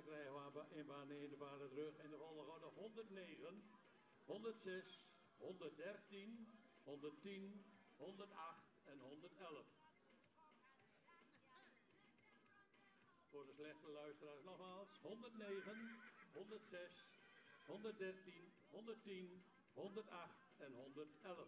Speaker 3: krijgen we in baan 1 de paarden terug. In de volgorde 109, 106, 113, 110, 108 en 111. Voor de slechte luisteraars nogmaals. 109, 106, 113, 110, 108 en 111.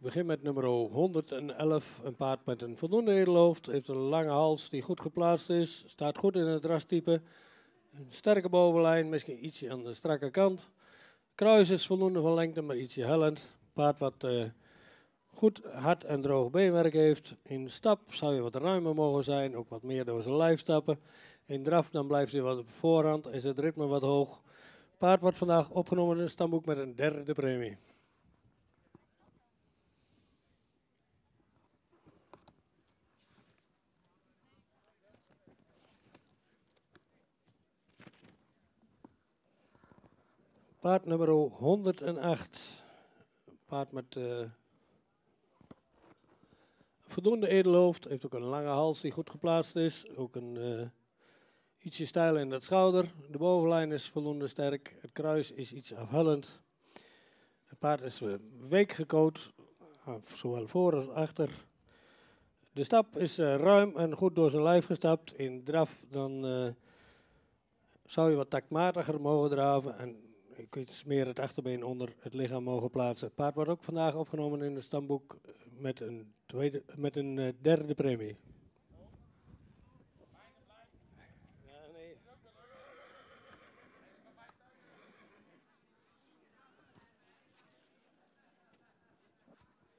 Speaker 5: Ik begin met nummer 111, een paard met een voldoende edelhoofd. Heeft een lange hals die goed geplaatst is. Staat goed in het rastype. Een sterke bovenlijn, misschien ietsje aan de strakke kant. Kruis is voldoende van lengte, maar ietsje hellend. Paard wat goed hard en droog beenwerk heeft. In stap zou je wat ruimer mogen zijn, ook wat meer door zijn lijf stappen. In draf dan blijft hij wat op voorhand, is het ritme wat hoog. Paard wordt vandaag opgenomen in een stamboek met een derde premie. Paard nummer 108. Paard met voldoende edelhoofd. Heeft ook een lange hals die goed geplaatst is. Ook een ietsje stijl in het schouder. De bovenlijn is voldoende sterk. Het kruis is iets afhellend. Het paard is week gecoat. Zowel voor als achter. De stap is ruim en goed door zijn lijf gestapt. In draf dan zou je wat taktmatiger mogen draven. En je kunt iets meer het achterbeen onder het lichaam mogen plaatsen. Het paard wordt ook vandaag opgenomen in het stamboek met een derde premie.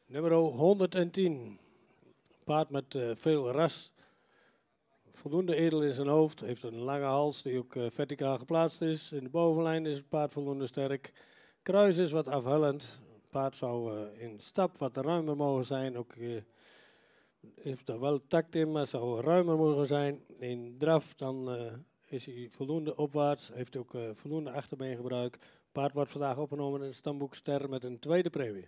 Speaker 5: Nummer 110. Paard met veel ras. Voldoende edel in zijn hoofd. Heeft een lange hals die ook verticaal geplaatst is. In de bovenlijn is het paard voldoende sterk. Kruis is wat afhellend. Het paard zou in stap wat ruimer mogen zijn. Ook heeft er wel tact in, maar zou ruimer mogen zijn. In draf dan is hij voldoende opwaarts. Heeft ook voldoende achterbeengebruik. Het paard wordt vandaag opgenomen in het stamboek Ster met een tweede premie.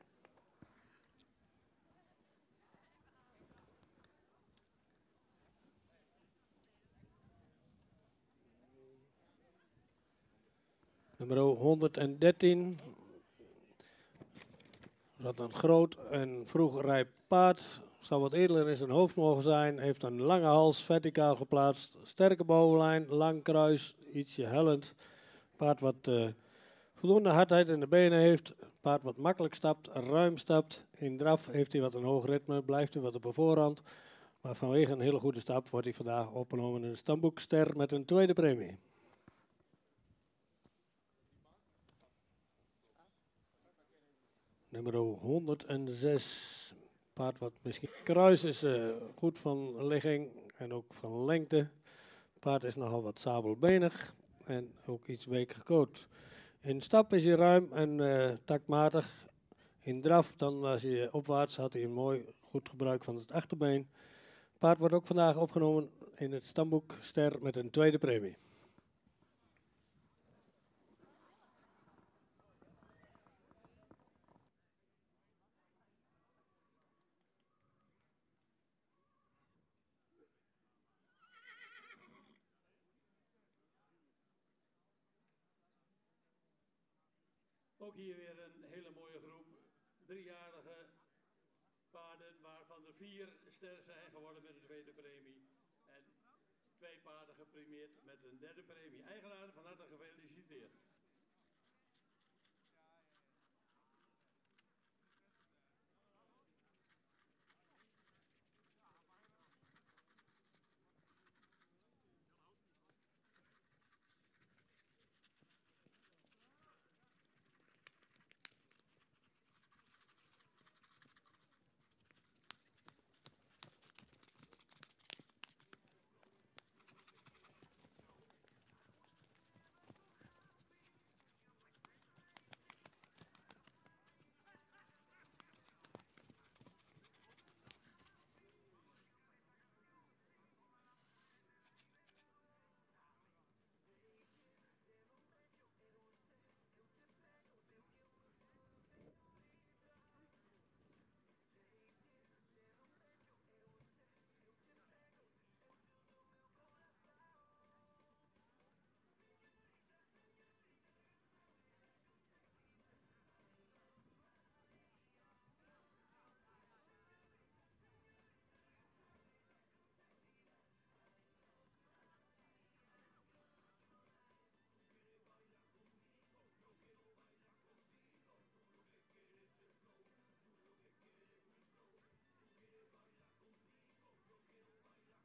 Speaker 5: Nummer 113. Dat een groot en vroeg rijp paard. Zou wat edeler in zijn hoofd mogen zijn. Heeft een lange hals, verticaal geplaatst. Sterke bovenlijn, lang kruis, ietsje hellend. Paard wat voldoende hardheid in de benen heeft. Paard wat makkelijk stapt, ruim stapt. In draf heeft hij wat een hoog ritme, blijft hij wat op de voorhand. Maar vanwege een hele goede stap wordt hij vandaag opgenomen in het stamboek Ster met een tweede premie. Nummer 106. Paard wat misschien kruis is goed van ligging en ook van lengte. Paard is nogal wat sabelbenig en ook iets week gecoat. In stap is hij ruim en taktmatig. In draf, dan was hij opwaarts, had hij een mooi goed gebruik van het achterbeen. Paard wordt ook vandaag opgenomen in het stamboek Ster met een tweede premie.
Speaker 3: Ook hier weer een hele mooie groep. 3-jarige paarden, waarvan er 4 sterren zijn geworden met een tweede premie. En 2 paarden geprimeerd met een derde premie. Eigenaren van harte gefeliciteerd.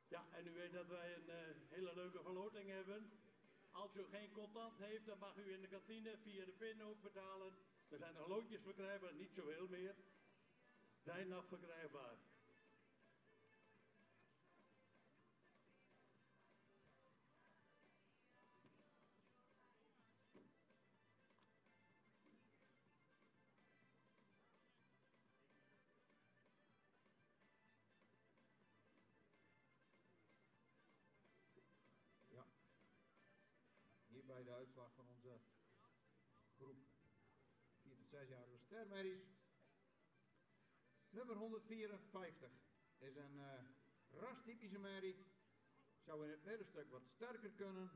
Speaker 3: Ja, en u weet dat wij een hele leuke verloting hebben. Als u geen contant heeft, dan mag u in de kantine via de pin ook betalen. Er zijn nog loodjes verkrijgbaar, niet zoveel meer. Zijn nog verkrijgbaar.
Speaker 4: Hierbij de uitslag van onze groep 4 tot 6-jarige stermerries. Nummer 154 is een rastypische merrie. Zou in het middenstuk wat sterker kunnen.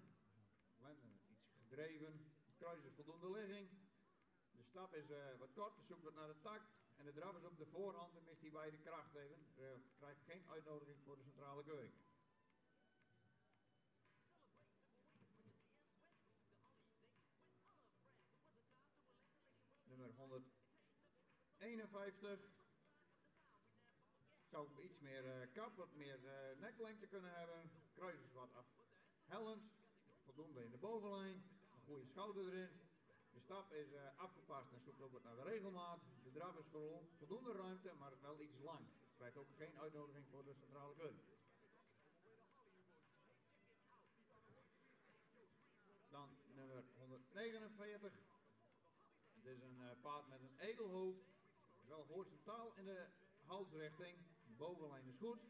Speaker 4: Lenden iets gedreven. Het kruis is voldoende ligging. De stap is wat kort, zoekt wat naar de takt. En de draf is op de voorhand en mist hij bij de kracht even. Krijgt geen uitnodiging voor de centrale keuring. Nummer 151 zou iets meer kap, wat meer neklengte kunnen hebben. Kruis is wat afhellend, voldoende in de bovenlijn, een goede schouder erin. De stap is afgepast en zoekt ook naar de regelmaat. De draf is voldoende ruimte, maar wel iets lang. Het krijgt ook geen uitnodiging voor de centrale keuring. Dan nummer 149. Het is een paard met een edelhoofd. Wel horizontaal in de halsrichting. De bovenlijn is goed.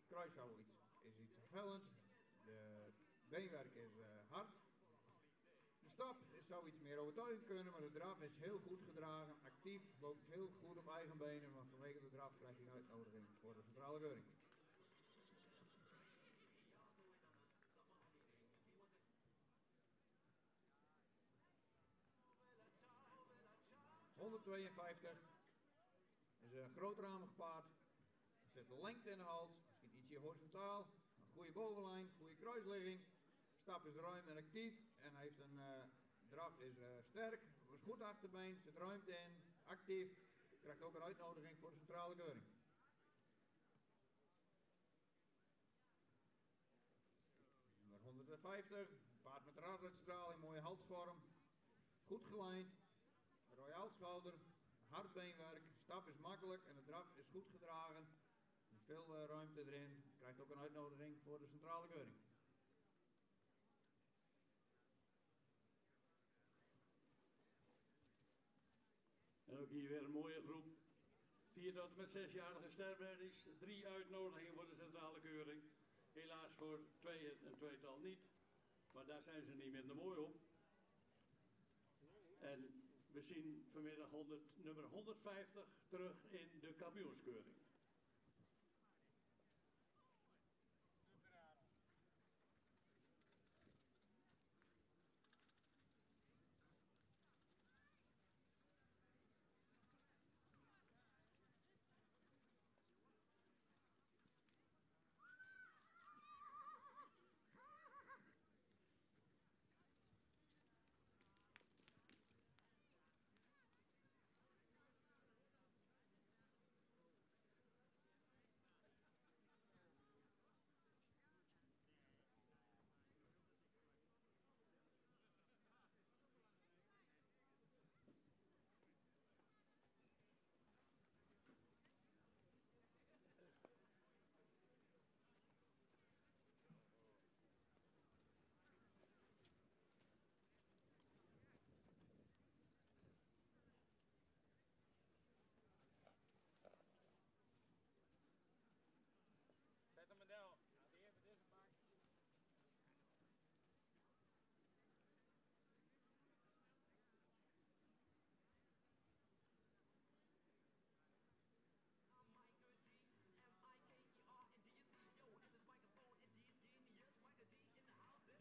Speaker 4: Kruishouw is iets vervullend. De beenwerk is hard. De stap zou iets meer overtuigend kunnen, maar de draf is heel goed gedragen. Actief, loopt heel goed op eigen benen, maar vanwege de draf krijgt hij een uitnodiging voor de centrale keuring. ...152 is een grootramig paard. Er zit de lengte in de hals, misschien ietsje horizontaal. Een goede bovenlijn, goede kruisligging. Stap is ruim en actief en hij heeft een draf is sterk. Is goed achterbeen, zit ruimte in, actief. Krijgt ook een uitnodiging voor de centrale keuring. Nummer 150, paard met rasuitstraling, mooie halsvorm. Goed gelijnd, royaal schouder, hard beenwerk. Stap is makkelijk en de draf is goed gedragen. Veel ruimte erin. Krijgt ook een uitnodiging voor de centrale keuring.
Speaker 3: En ook hier weer een mooie groep. 4 tot en met 6-jarige sterberries. 3 uitnodigingen voor de centrale keuring. Helaas voor 2 en 2-tal niet. Maar daar zijn ze niet minder mooi op. En we zien vanmiddag nummer 150 terug in de kampioenskeuring.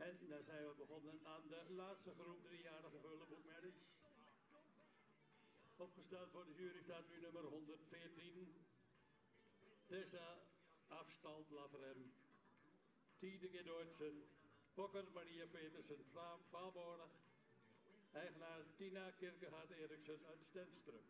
Speaker 3: En daar zijn we begonnen aan de laatste groep 3-jarige Veulenboekmerries. Opgesteld voor de jury staat nu nummer 114. Tessa Afstand Lavrem. Tiedeke Deutschen. Fokker Maria Petersen Valborg. Eigenaar Tina Kierkegaard Eriksen uit Stenstrup.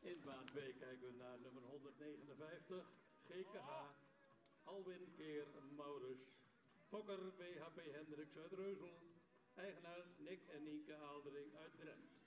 Speaker 3: In baan 2 kijken we naar nummer 159, GKH, Alwin Keer Maurus, Fokker BHP Hendricks uit Reuzel, eigenaar Nick en Nienke Aaldering uit Drent.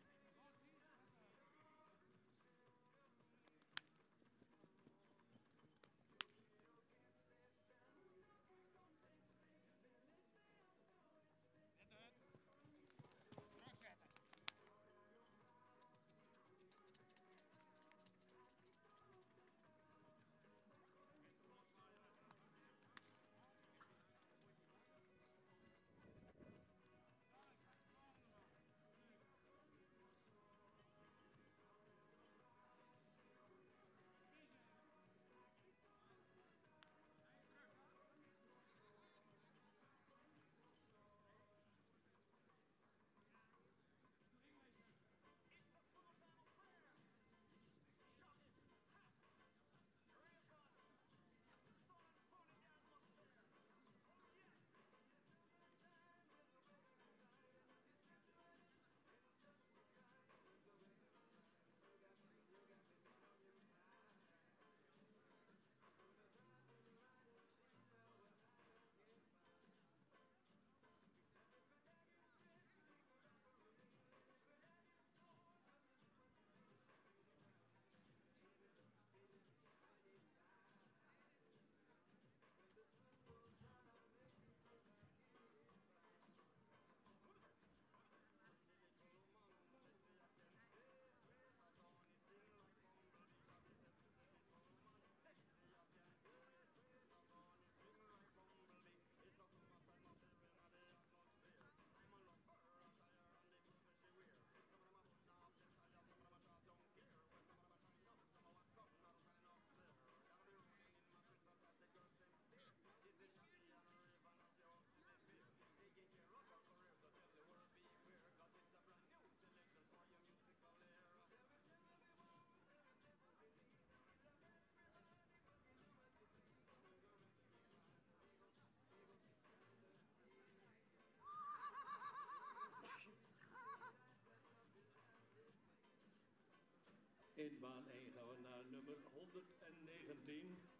Speaker 3: In baan 1 gaan we naar nummer 119.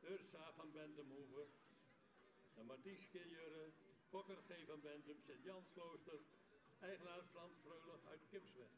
Speaker 3: Ursa van Bentemhoeven, de Martieske Jurre, Fokker G. van Bentum, Sint-Jansklooster, eigenaar Frans Freulich uit Kipsweg.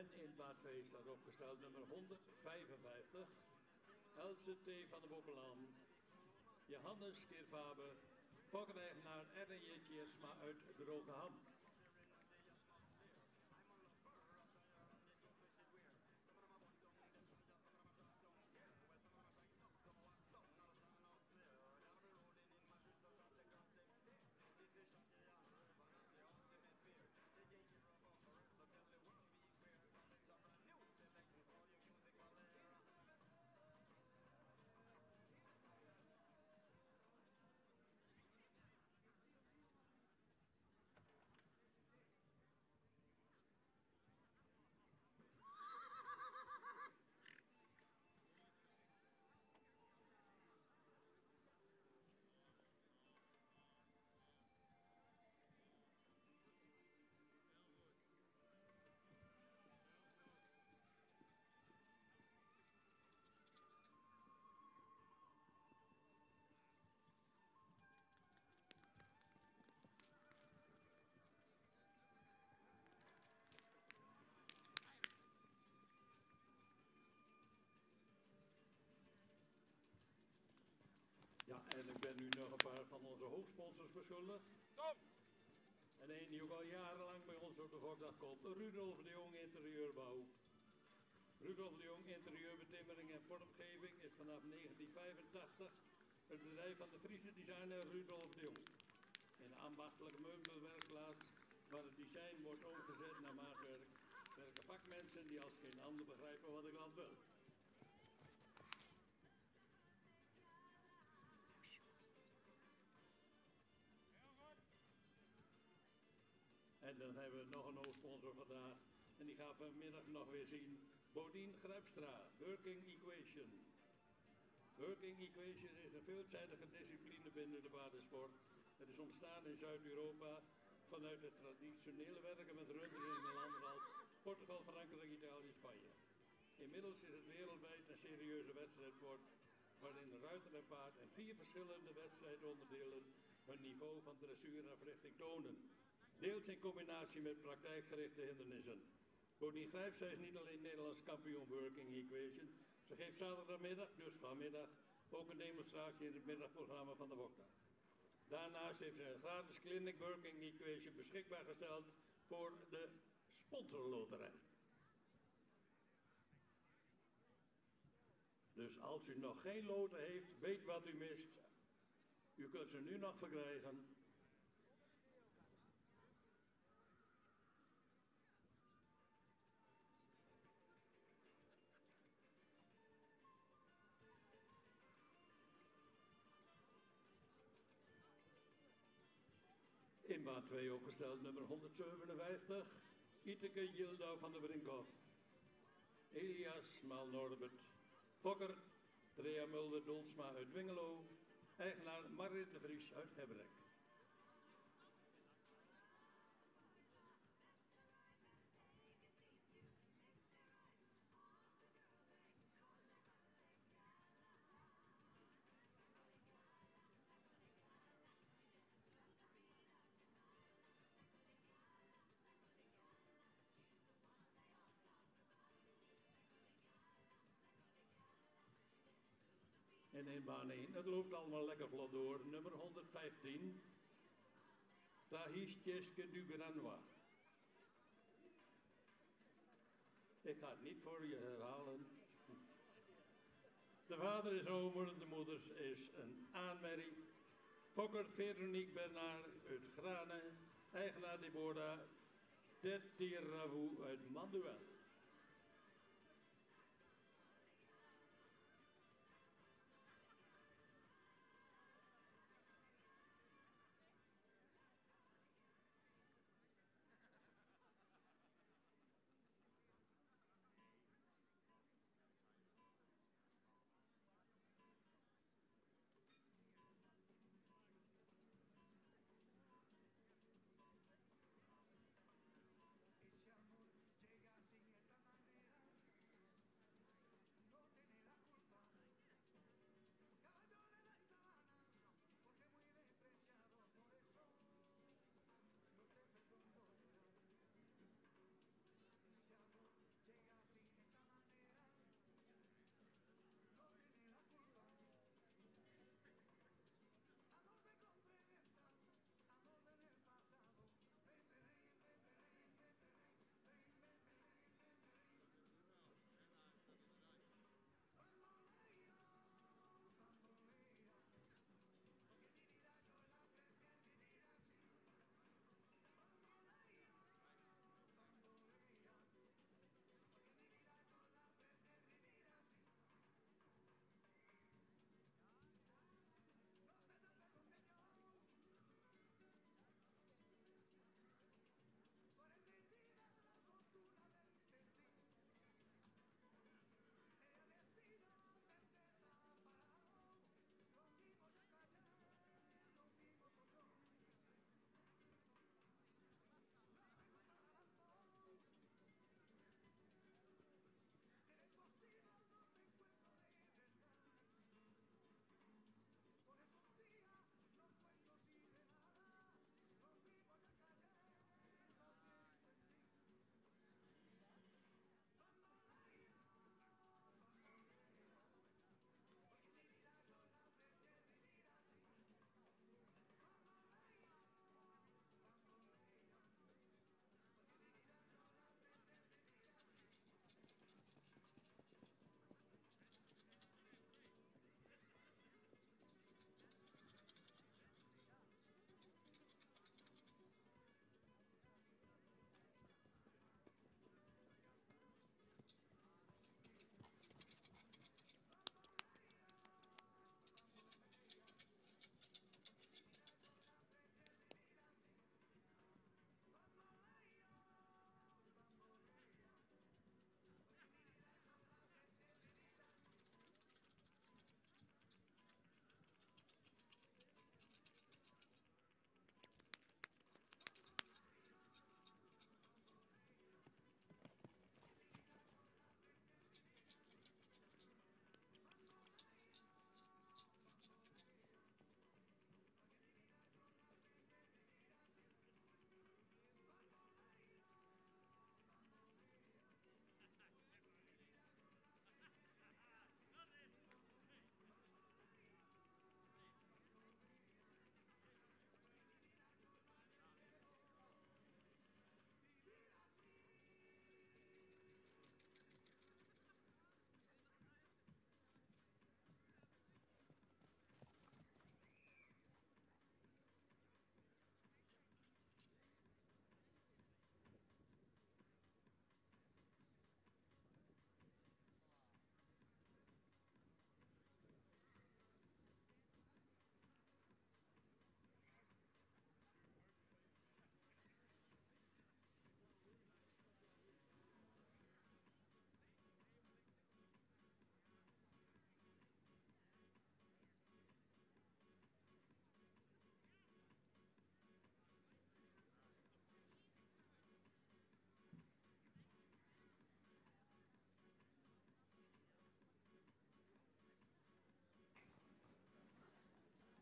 Speaker 3: En in baan 2 staat opgesteld nummer 155, Else T. van de Bokkelaan, Johannes Keerfaber, Fokker-eigenaar R.J. Tjeersma uit Drogeham. van onze hoofdsponsors verschuldigd. En een die ook al jarenlang bij ons op de Gokdag komt, Rudolf de Jong Interieurbouw. Rudolf de Jong Interieurbetimmering en Vormgeving is vanaf 1985 het bedrijf van de Friese designer Rudolf de Jong. Een ambachtelijk meubelwerkplaats waar het design wordt omgezet naar maatwerk, werken vakmensen die als geen ander begrijpen wat ik al wil. En dan hebben we nog een hoofdsponsor vandaag. En die gaan we vanmiddag nog weer zien. Bodien Grijpstra, Working Equation. Working Equation is een veelzijdige discipline binnen de watersport. Het is ontstaan in Zuid-Europa vanuit het traditionele werken met runderen in landen als Portugal, Frankrijk, Italië, Spanje. Inmiddels is het wereldwijd een serieuze wedstrijdsport waarin ruiter en paard en 4 verschillende wedstrijdonderdelen hun niveau van dressuur en verrichting tonen. Deels in combinatie met praktijkgerichte hindernissen. Bodien Grijpstra is niet alleen Nederlands kampioen Working Equation. Ze geeft zaterdagmiddag, dus vanmiddag, ook een demonstratie in het middagprogramma van de Wokdag. Daarnaast heeft ze een gratis clinic Working Equation beschikbaar gesteld voor de sponsorloterij. Dus als u nog geen loten heeft, weet wat u mist. U kunt ze nu nog verkrijgen. In baan 2 opgesteld nummer 157, Iteke Yilda van der Brinkhoff, Elias Maal Norbert, Fokker, Trea Mulder Dolsma uit Dwingelo, eigenaar Marit de Vries uit Hebrek. En in baan 1, het loopt allemaal lekker vlot door, nummer 115, Tahis Tjeske Dugranwa. Ik ga het niet voor je herhalen. De vader is Omer, de moeder is een aanmerrie. Fokker Veronique Bernard uit Grane, eigenaar Deborah Tetiravu uit Manduel.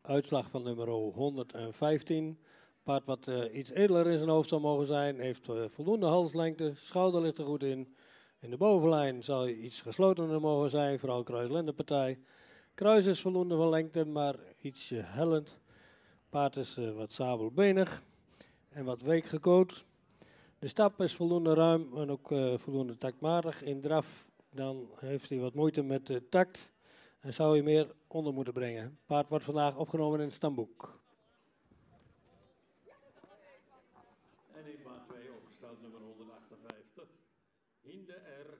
Speaker 5: uitslag van nummer 115. Paard wat iets edeler in zijn hoofd zou mogen zijn, heeft voldoende halslengte, schouder ligt er goed in. In de bovenlijn zou iets geslotener mogen zijn, vooral kruis-lendenpartij. Kruis is voldoende van lengte, maar ietsje hellend. Paard is wat sabelbenig en wat week gecoat. De stap is voldoende ruim en ook voldoende taktmatig. In draf dan heeft hij wat moeite met de takt en zou hij meer onder moeten brengen. Paard wordt vandaag opgenomen in het stamboek.
Speaker 3: En in baan 2 opgesteld nummer 158. Hinde R.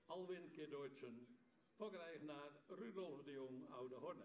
Speaker 3: Alwin Kedoitsen. Fokkereigenaar Rudolf de Jong, Oude Horne.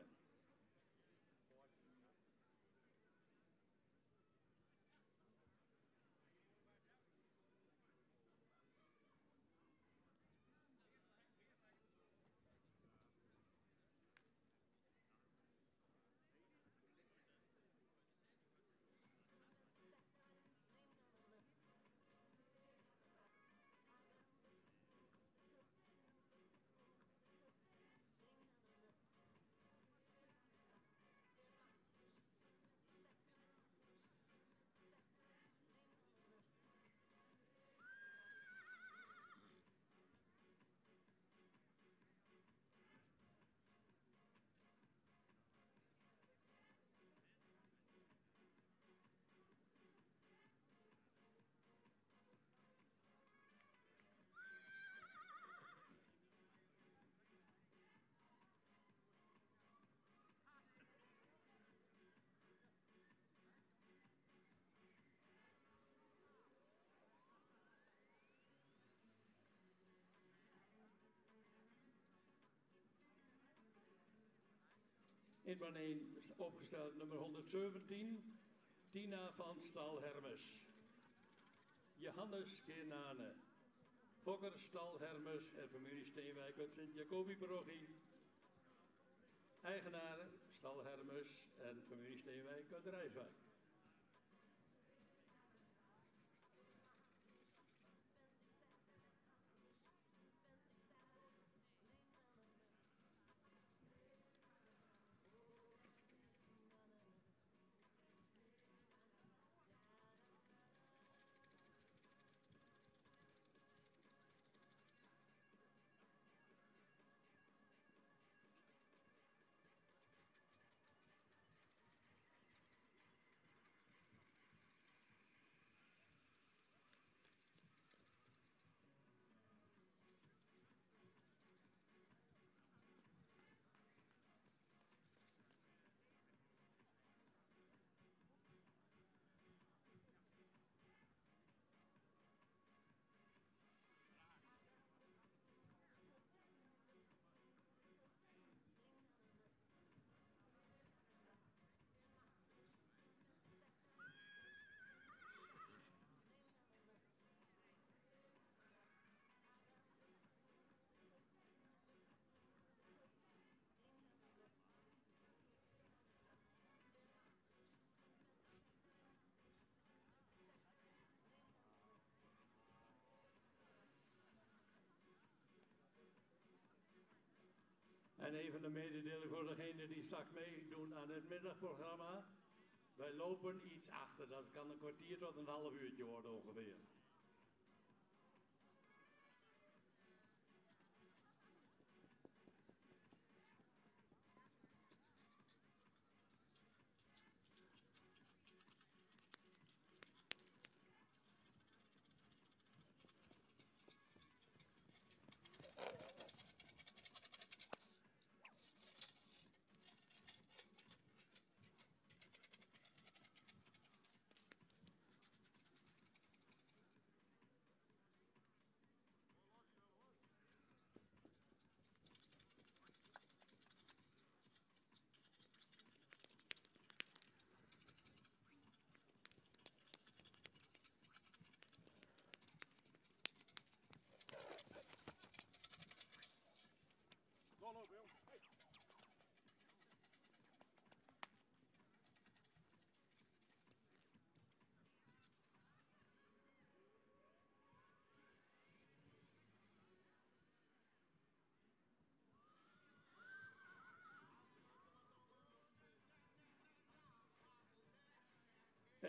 Speaker 3: In baan 1 is opgesteld nummer 117, Tina van Stal Hermes. Johannes Genane. Fokker Stal Hermes en familie Steenwijk uit Sint-Jacobi-parochie. Eigenaren Stal Hermes en familie Steenwijk uit Rijswijk. En even een mededeling voor degenen die straks meedoen aan het middagprogramma. Wij lopen iets achter, dat kan een kwartier tot een half uurtje worden ongeveer.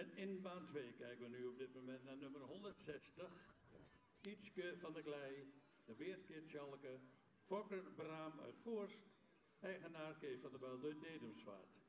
Speaker 3: En in baan 2 kijken we nu op dit moment naar nummer 160. Ietske van der Glij, de Beertkit Schalke, Fokker Braam uit Voorst, eigenaar Kees van der Belde uit Dedemsvaart.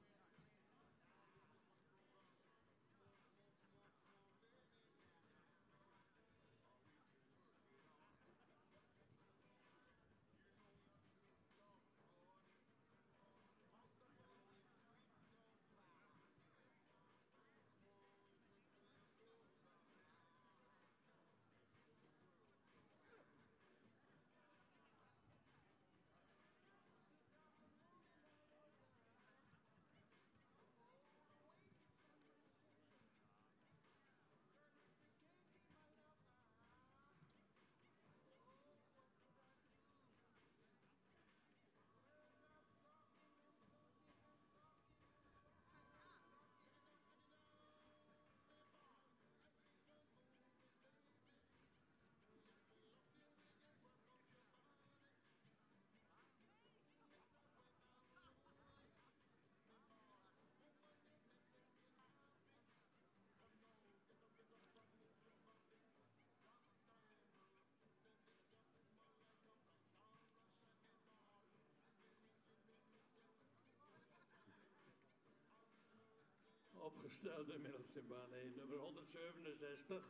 Speaker 3: Opgesteld inmiddels in baan 1, nummer 167,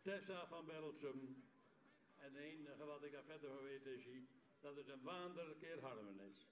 Speaker 3: Tessa van Belsum. En het enige wat ik daar verder van weet is dat het een Waander keer Harmen is.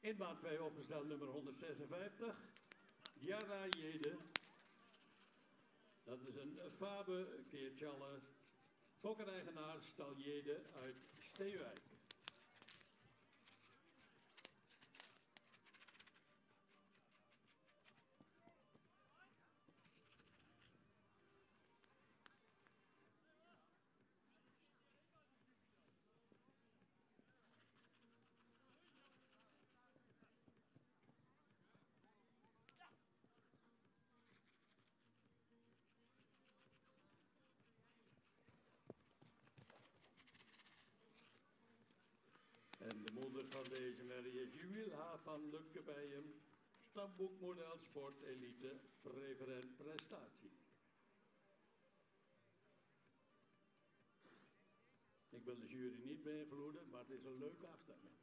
Speaker 3: In baan 2 opgesteld nummer 156, Jara Jede. Dat is een Fabe Keertjalle, fokkereigenaar Stal Jede uit Steewijk. En de moeder van deze merrie is Juwil H. van Lukkebijem, stamboekmodel Sport Elite, preferent prestatie. Ik wil de jury niet beïnvloeden, maar het is een leuke afstemming.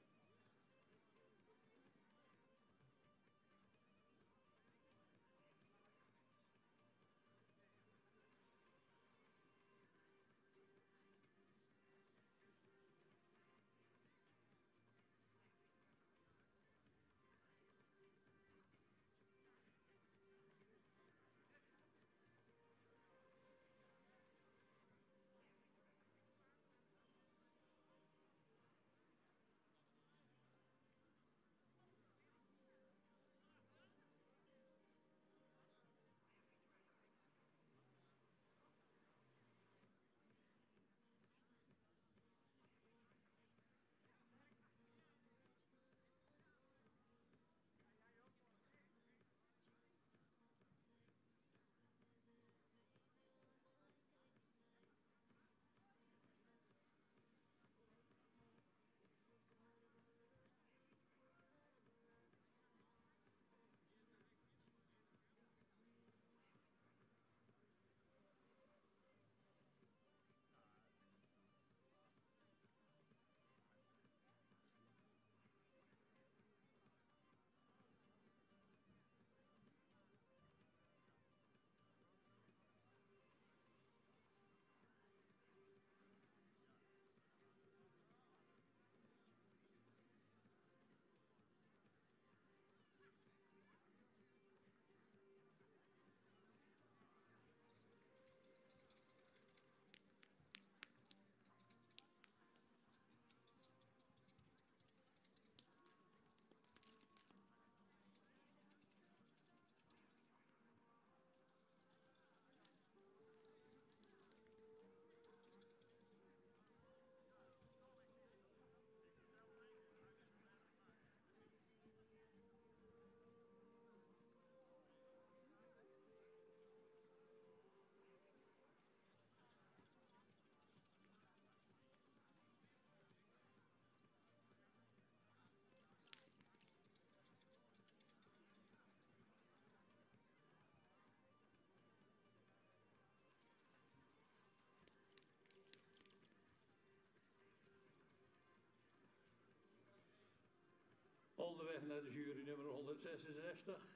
Speaker 3: Onderweg naar de jury nummer 166.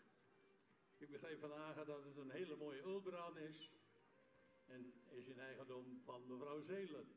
Speaker 3: Ik begreep vandaag dat het een hele mooie Ulbraan is. En is in eigendom van mevrouw Zelen.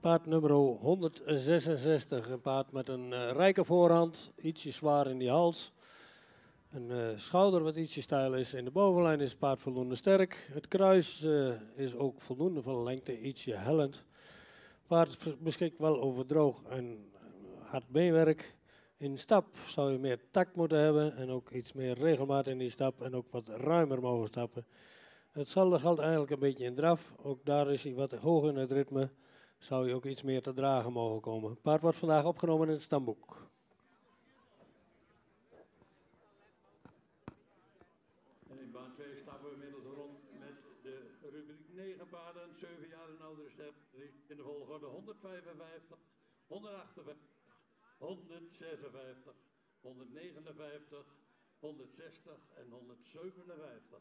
Speaker 5: Paard nummer 166, een paard met een rijke voorhand, ietsje zwaar in die hals. Een schouder wat ietsje stijl is. In de bovenlijn is het paard voldoende sterk. Het kruis is ook voldoende van lengte, ietsje hellend. Paard beschikt wel over droog en hard beenwerk. In stap zou je meer tact moeten hebben en ook iets meer regelmaat in die stap en ook wat ruimer mogen stappen. Hetzelfde geldt eigenlijk een beetje in draf. Ook daar is hij wat hoger in het ritme. Zou je ook iets meer te dragen mogen komen. Het paard wordt vandaag opgenomen in het stamboek.
Speaker 3: En in baan 2 stappen we inmiddels rond met de rubriek 9 paarden, 7 jaar en oudere step, in de volgorde 155, 158, 156, 159, 160 en 157.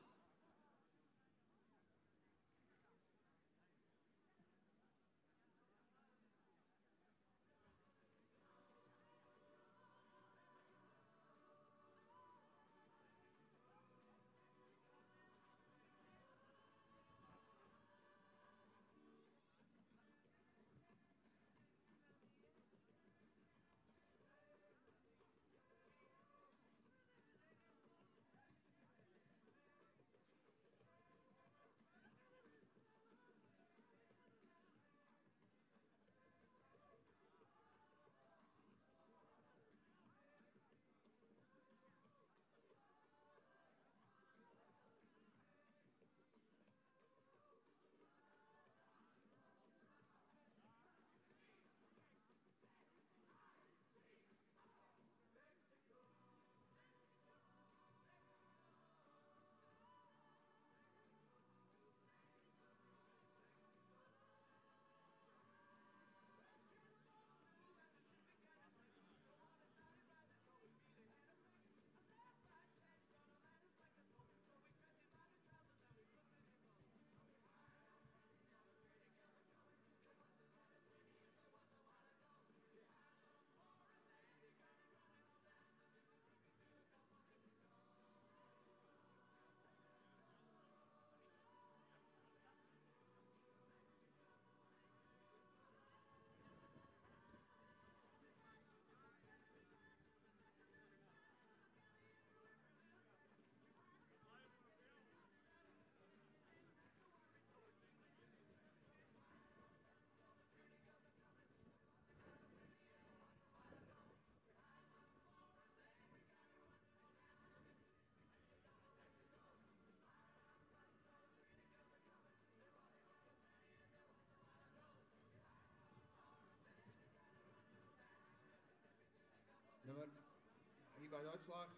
Speaker 4: Hier bij de uitslag,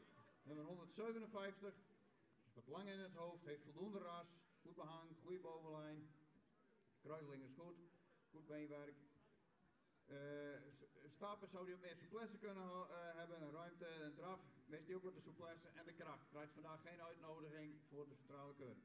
Speaker 4: nummer 157, wat lang in het hoofd, heeft voldoende ras, goed behang, goede bovenlijn, kruideling is goed, goed beenwerk. Stappen zou hij ook meer souplesse kunnen hebben, een ruimte en draf, mist hij ook met de souplesse en de kracht. Krijgt vandaag geen uitnodiging voor de centrale keuring.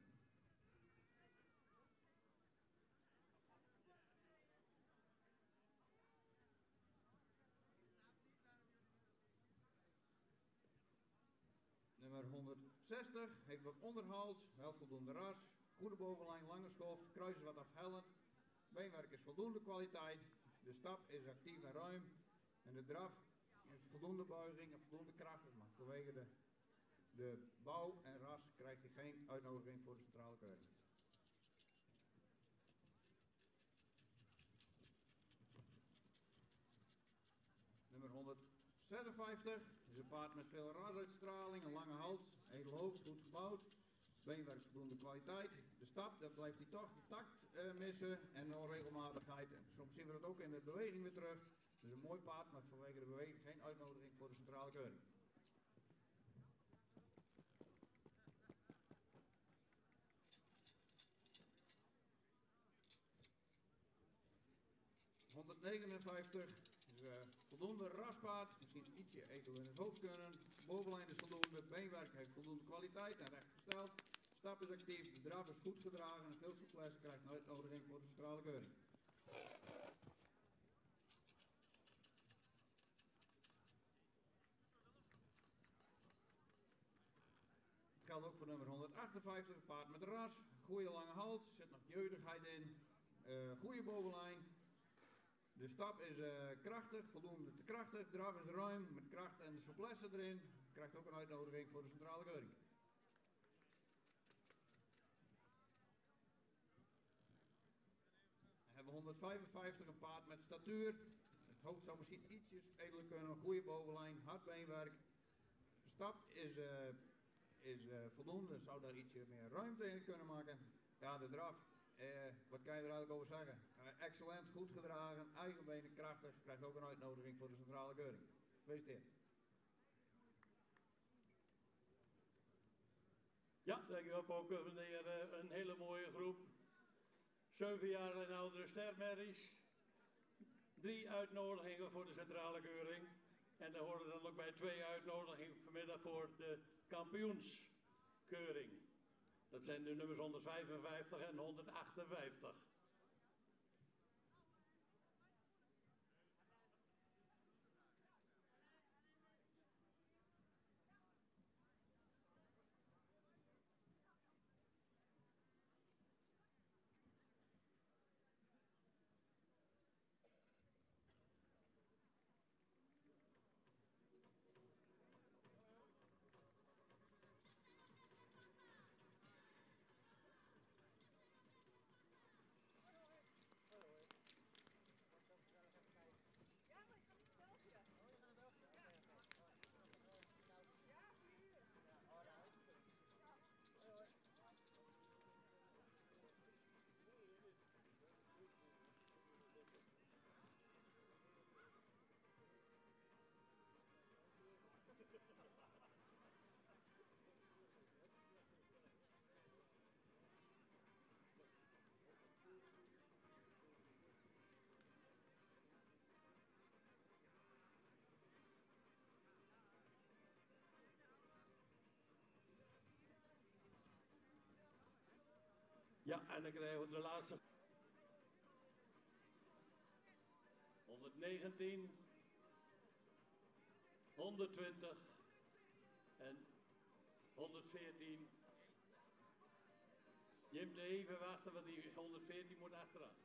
Speaker 4: Nummer 160 heeft wat onderhals, wel voldoende ras, goede bovenlijn, lange schoft, kruis is wat afhellend, beenwerk is voldoende kwaliteit, de stap is actief en ruim en de draf heeft voldoende buiging en voldoende kracht, maar vanwege de bouw en ras krijgt hij geen uitnodiging voor de centrale keuring. Nummer 156 is een paard met veel rasuitstraling, een lange hals, edel hoofd, goed gebouwd, beenwerk voldoende kwaliteit. De stap, daar blijft hij toch de tact missen en de onregelmatigheid. En soms zien we dat ook in de beweging weer terug. Dus een mooi paard, maar vanwege de beweging geen uitnodiging voor de centrale keuring. Voldoende raspaard, misschien ietsje edel in het hoofd kunnen. Bovenlijn is voldoende, beenwerk heeft voldoende kwaliteit en rechtgesteld. Stap is actief, de draf is goed gedragen en veel souplesse krijgt een uitnodiging voor de centrale keuring. Geldt ook voor nummer 158, een paard met ras, goede lange hals, zit nog jeugdigheid in, goede bovenlijn. De stap is krachtig, voldoende te krachtig, draf is ruim, met kracht en de souplesse erin. Krijgt ook een uitnodiging voor de centrale keuring. We hebben 155 een paard met statuur. Het hoofd zou misschien ietsjes edelijk kunnen, goede bovenlijn, hard beenwerk. De stap is voldoende, zou daar ietsje meer ruimte in kunnen maken. Ja, de draf, wat kan je er eigenlijk over zeggen? Excellent, goed gedragen, eigen benen krachtig, krijgt ook een uitnodiging voor de centrale keuring. Gefeliciteerd.
Speaker 3: Ja, dankjewel Pauke, meneer. Een hele mooie groep. 7 jaar en oudere stermerries. 3 uitnodigingen voor de centrale keuring. En daar horen dan ook bij 2 uitnodigingen vanmiddag voor de kampioenskeuring. Dat zijn de nummers 155 en 158. Ja, en dan krijgen we de laatste. 119, 120 en 114. Je moet even wachten, want die 114 moet achteraan.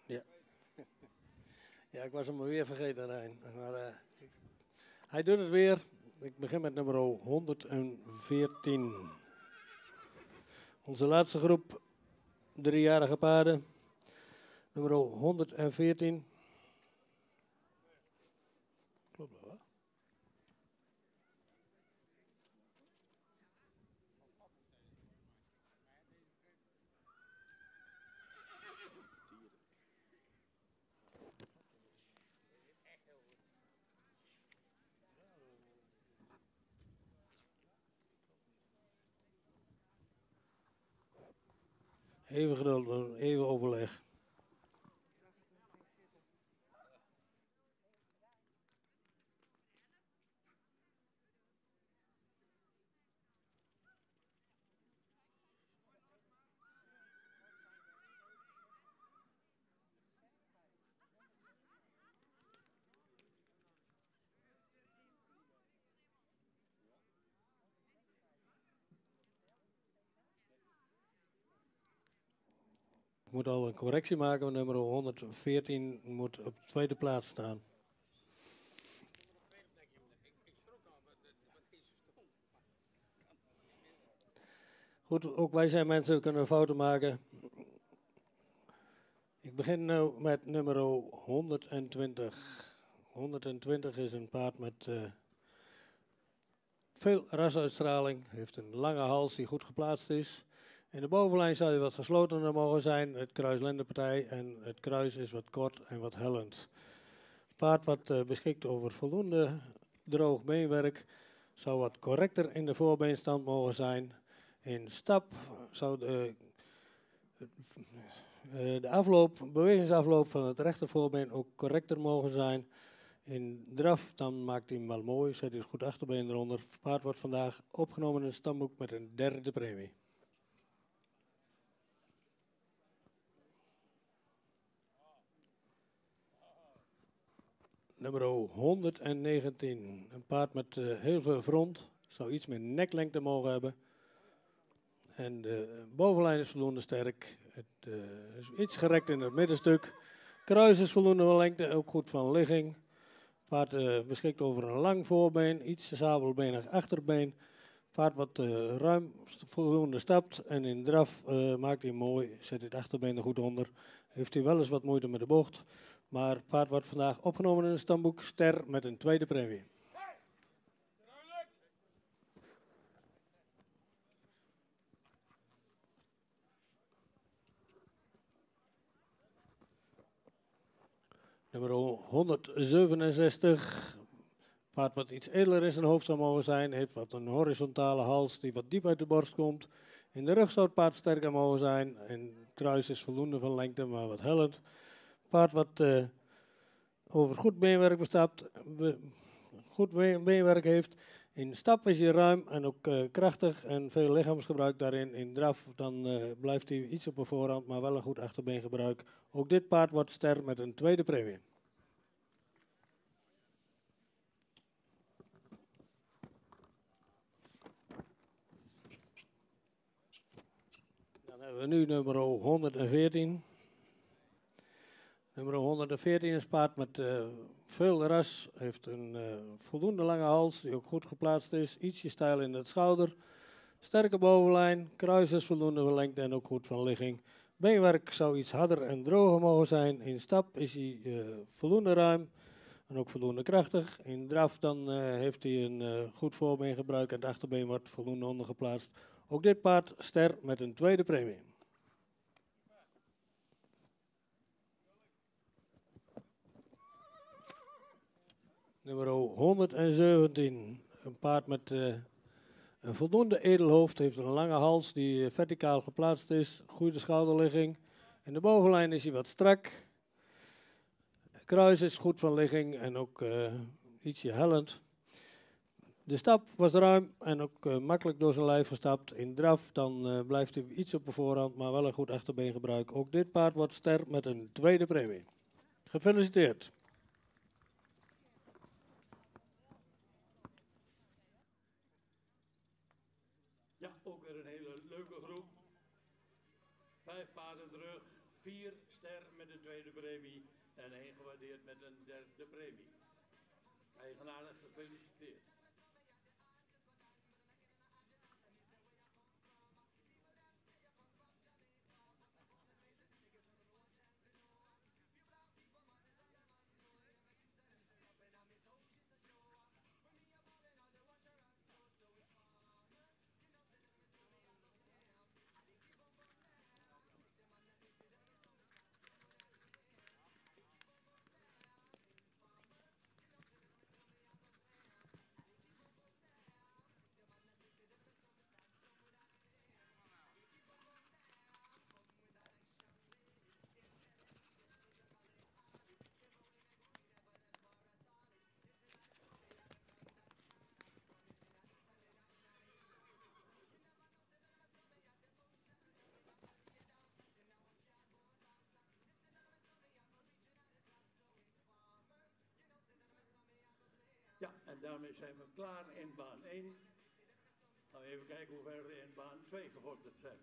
Speaker 3: Ja.
Speaker 5: Ja. Ja, ik was hem weer vergeten, Rijn. Maar hij doet het weer. Ik begin met nummer 114. Onze laatste groep, 3-jarige paarden. Nummer 114. Klopt dat wel? Even geduld, even overleg. Ik moet al een correctie maken, nummer 114 moet op de tweede plaats staan. Goed, ook wij zijn mensen, we kunnen fouten maken. Ik begin nu met nummer 120. 120 is een paard met veel rasuitstraling, heeft een lange hals die goed geplaatst is. In de bovenlijn zou hij wat geslotener mogen zijn, het kruislendenpartij, en het kruis is wat kort en wat hellend. Paard wat beschikt over voldoende droog beenwerk, zou wat correcter in de voorbeenstand mogen zijn. In stap zou de bewegingsafloop van het rechtervoorbeen ook correcter mogen zijn. In draf, dan maakt hij hem wel mooi, zet hij het goed achterbeen eronder. Het paard wordt vandaag opgenomen in het stamboek met een derde premie. Nummer 119, een paard met heel veel front, zou iets meer neklengte mogen hebben. En de bovenlijn is voldoende sterk, het is iets gerekt in het middenstuk. Kruis is voldoende lengte, ook goed van ligging. Paard beschikt over een lang voorbeen, iets sabelbenig achterbeen. Paard wat ruim voldoende stapt en in draf maakt hij mooi, zet hij het achterbeen er goed onder. Heeft hij wel eens wat moeite met de bocht. Maar paard wordt vandaag opgenomen in het stamboek, ster met een tweede premie. Nummer 167. Paard wat iets edeler in zijn hoofd zou mogen zijn, heeft wat een horizontale hals die wat diep uit de borst komt. In de rug zou het paard sterker mogen zijn en het kruis is voldoende van lengte, maar wat hellend. Paard wat over goed beenwerk heeft. In stap is hij ruim en ook krachtig en veel lichaamsgebruik daarin. In draf dan blijft hij iets op de voorhand, maar wel een goed achterbeengebruik. Ook dit paard wordt ster met een tweede premie. Dan hebben we nu nummer 114. Nummer 114 is paard met veel ras, heeft een voldoende lange hals die ook goed geplaatst is, ietsje stijl in het schouder, sterke bovenlijn, kruis is voldoende van lengte en ook goed van ligging. Beenwerk zou iets harder en droger mogen zijn, in stap is hij voldoende ruim en ook voldoende krachtig. In draf dan heeft hij een goed voorbeengebruik en het achterbeen wordt voldoende ondergeplaatst. Ook dit paard ster met een tweede premie. Nummer 117, een paard met een voldoende edelhoofd, heeft een lange hals die verticaal geplaatst is, goede schouderligging. In de bovenlijn is hij wat strak. Kruis is goed van ligging en ook ietsje hellend. De stap was ruim en ook makkelijk door zijn lijf gestapt. In draf dan blijft hij iets op de voorhand, maar wel een goed achterbeengebruik. Ook dit paard wordt ster met een tweede premie. Gefeliciteerd.
Speaker 3: Ja, ook weer een hele leuke groep. 5 paarden terug, 4 ster met een tweede premie en 1 gewaardeerd met een derde premie. Eigenaardig gefeliciteerd. En daarmee zijn we klaar in baan 1. Gaan we even kijken hoe ver we in baan 2 gevorderd zijn.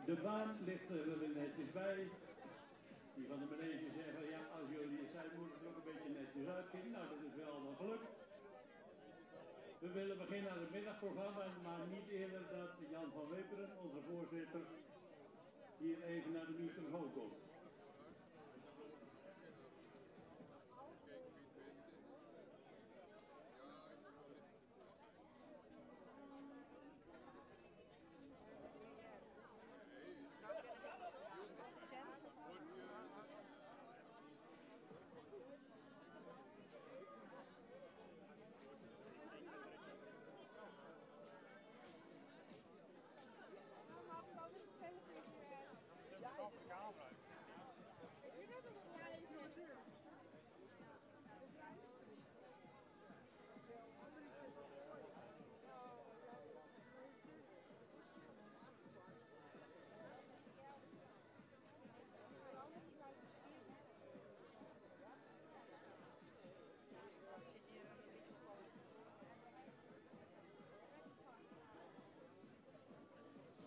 Speaker 3: De baan ligt er wel netjes bij. Die van de manege zeggen, ja, als jullie hier zijn, moet het er ook een beetje netjes uitzien. Nou, dat is wel allemaal gelukt. We willen beginnen aan het middagprogramma, maar niet eerder dat Jan van Weperen, onze voorzitter, hier even naar de microfoon komt.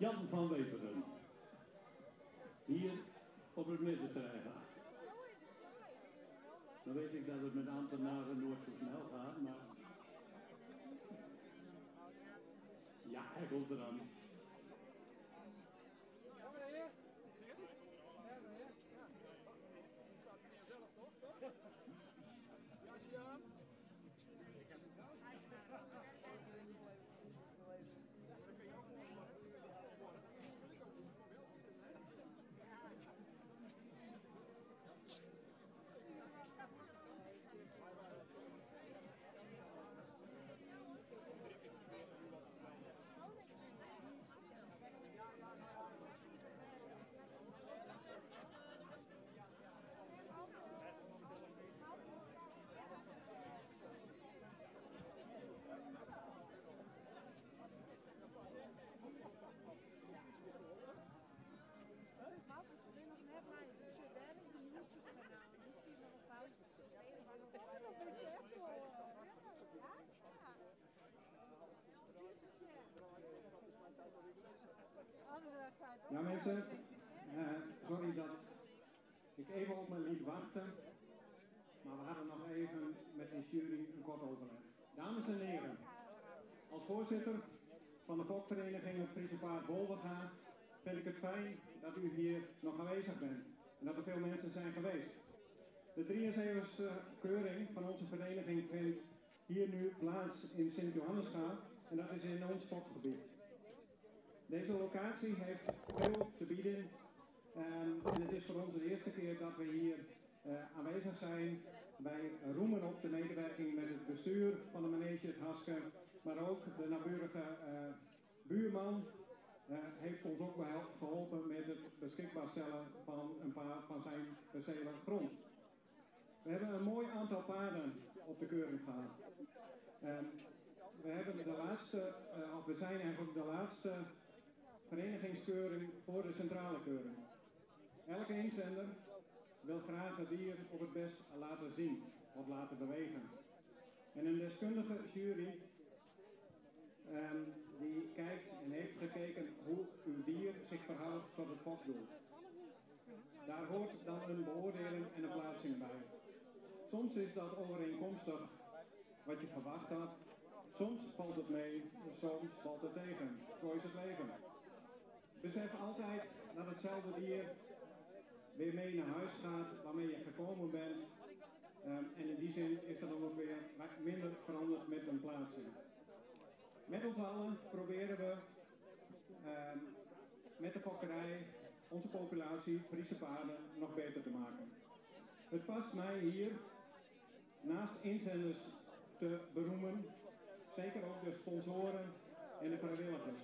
Speaker 3: Jan van Weperen, hier op het middenterrein. Dan weet ik dat het met ambtenaren nooit zo snel gaat, maar ja, hij komt eraan.
Speaker 6: Ja mensen, sorry dat ik even op me liet wachten, maar we hadden nog even met de jury een kort overleg. Dames en heren, als voorzitter van de fokvereniging Het Friese Paard Wolvenga vind ik het fijn dat u hier nog aanwezig bent en dat er veel mensen zijn geweest. De 73e keuring van onze vereniging vindt hier nu plaats in Sint-Johannesga en dat is in ons fokgebied. Deze locatie heeft veel te bieden en het is voor ons de eerste keer dat we hier aanwezig zijn. Wij roemen op de medewerking met het bestuur van de manege Het Haske, maar ook de naburige buurman heeft ons ook geholpen met het beschikbaar stellen van een paar van zijn percelen grond. We hebben een mooi aantal paarden op de keuring gehad. We zijn eigenlijk de laatste verenigingskeuring voor de centrale keuring. Elke inzender wil graag het dier op het best laten zien of laten bewegen. En een deskundige jury die kijkt en heeft gekeken hoe uw dier zich verhoudt tot het fokdoel. Daar hoort dan een beoordeling en een plaatsing bij. Soms is dat overeenkomstig wat je verwacht had. Soms valt het mee, soms valt het tegen. Zo is het leven. Besef altijd dat hetzelfde dier weer mee naar huis gaat waarmee je gekomen bent. En in die zin is er dan ook weer minder veranderd met een plaatsing. Met ons allen proberen we met de fokkerij onze populatie Friese paarden nog beter te maken. Het past mij hier naast inzenders te beroemen, zeker ook de sponsoren en de vrijwilligers.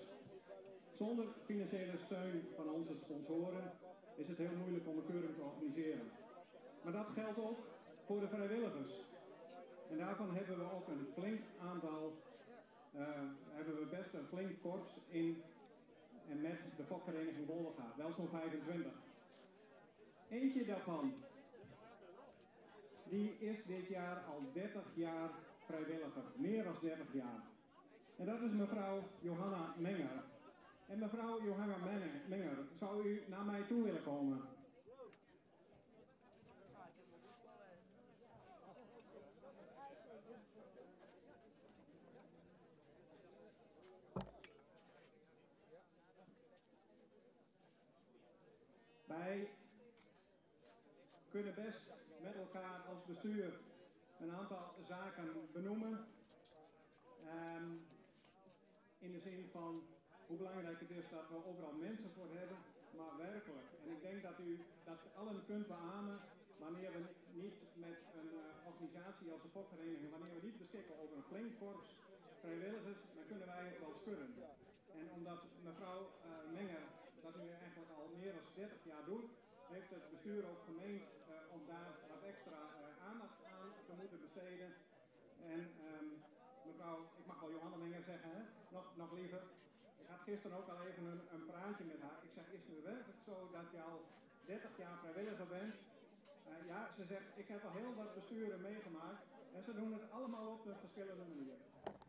Speaker 6: Zonder financiële steun van onze sponsoren is het heel moeilijk om een keuring te organiseren. Maar dat geldt ook voor de vrijwilligers. En daarvan hebben we ook een flink aantal, hebben we best een flink korps in en met de fokvereniging Wolvenga, wel zo'n 25. Eentje daarvan, die is dit jaar al 30 jaar vrijwilliger, meer dan 30 jaar. En dat is mevrouw Johanna Menger. En mevrouw Johanna Menger, zou u naar mij toe willen komen? Wij kunnen best met elkaar als bestuur een aantal zaken benoemen. In de zin van hoe belangrijk het is dat we overal mensen voor hebben, maar werkelijk. En ik denk dat u dat allen kunt beamen wanneer we niet met een organisatie als de Fokvereniging, wanneer we niet beschikken over een flink korps vrijwilligers, dan kunnen wij het wel schudden. En omdat mevrouw Menger dat nu eigenlijk al meer dan 30 jaar doet, heeft het bestuur ook gemeend om daar wat extra aandacht aan te moeten besteden. En mevrouw, ik mag wel Johanna Menger zeggen, hè? Nog liever. Ik had gisteren ook al even een praatje met haar. Ik zeg, is het nu werkelijk zo dat je al 30 jaar vrijwilliger bent? Ja, ze zegt, ik heb al heel wat besturen meegemaakt en ze doen het allemaal op een verschillende manier.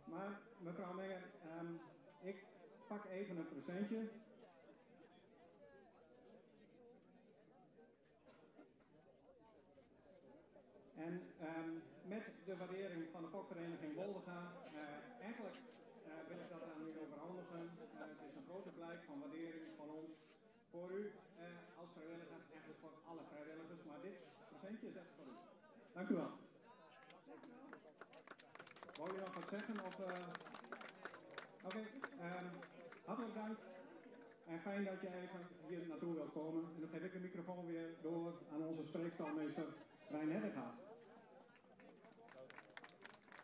Speaker 6: Maar mevrouw Menger, ik pak even een presentje. En met de waardering van de Fokvereniging Woldegaan, eigenlijk wil ik dat aan u overhandigen. Het is een grote blijk van waardering van ons voor u als vrijwilliger, eigenlijk voor alle vrijwilligers, maar dit presentje is echt voor u. Dank u wel. Wou je nog wat zeggen? Oké, hartelijk dank. En fijn dat je even hier naartoe wilt komen. En dan geef ik de microfoon weer door aan onze spreekstalmeester Rijn Heddegaard.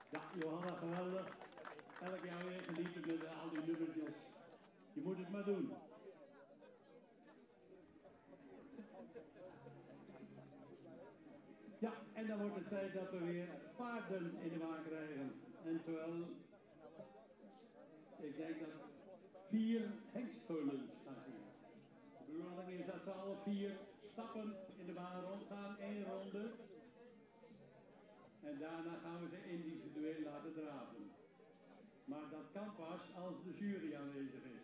Speaker 7: Ja, Johanna, geweldig. Elk jaar weer genieten met al die nummertjes. Je moet het maar doen. Ja, en dan wordt het tijd dat we weer paarden in de waan krijgen. En terwijl ik denk dat 4 hengstveulens gaan zien. De bedoeling is dat ze alle 4 stappen in de baan rondgaan, 1 ronde. En daarna gaan we ze individueel laten draven. Maar dat kan pas als de jury aanwezig is.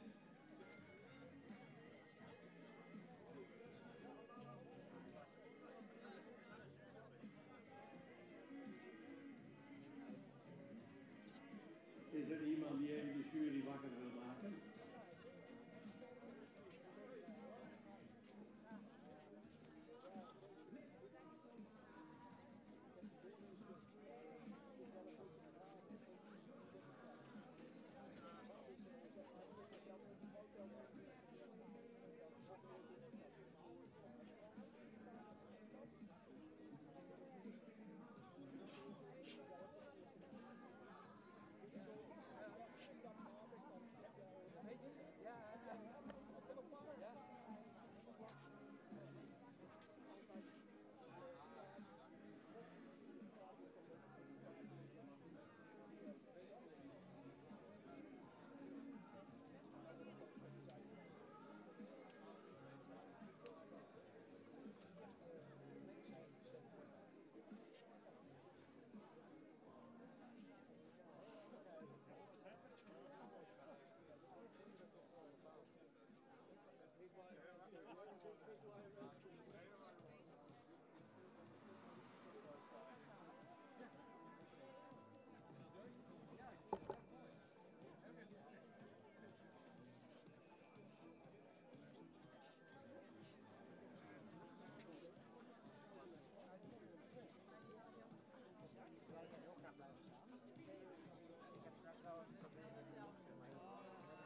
Speaker 7: Is er iemand die even de jury wakker wil maken?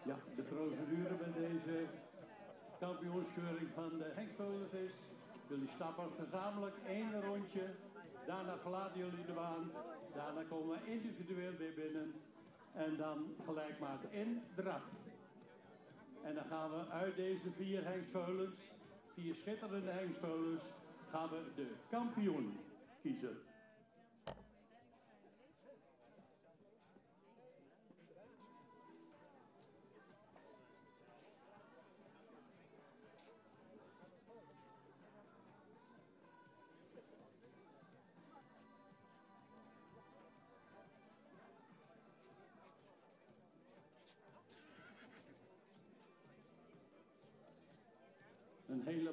Speaker 7: Ja, de procedure bij deze kampioenscheuring van de hengstveulens is: jullie stappen gezamenlijk 1 rondje, daarna verlaten jullie de baan, daarna komen we individueel weer binnen en dan gelijkmatig in draf. En dan gaan we uit deze 4 hengstveulens, 4 schitterende hengstveulens, gaan we de kampioen kiezen.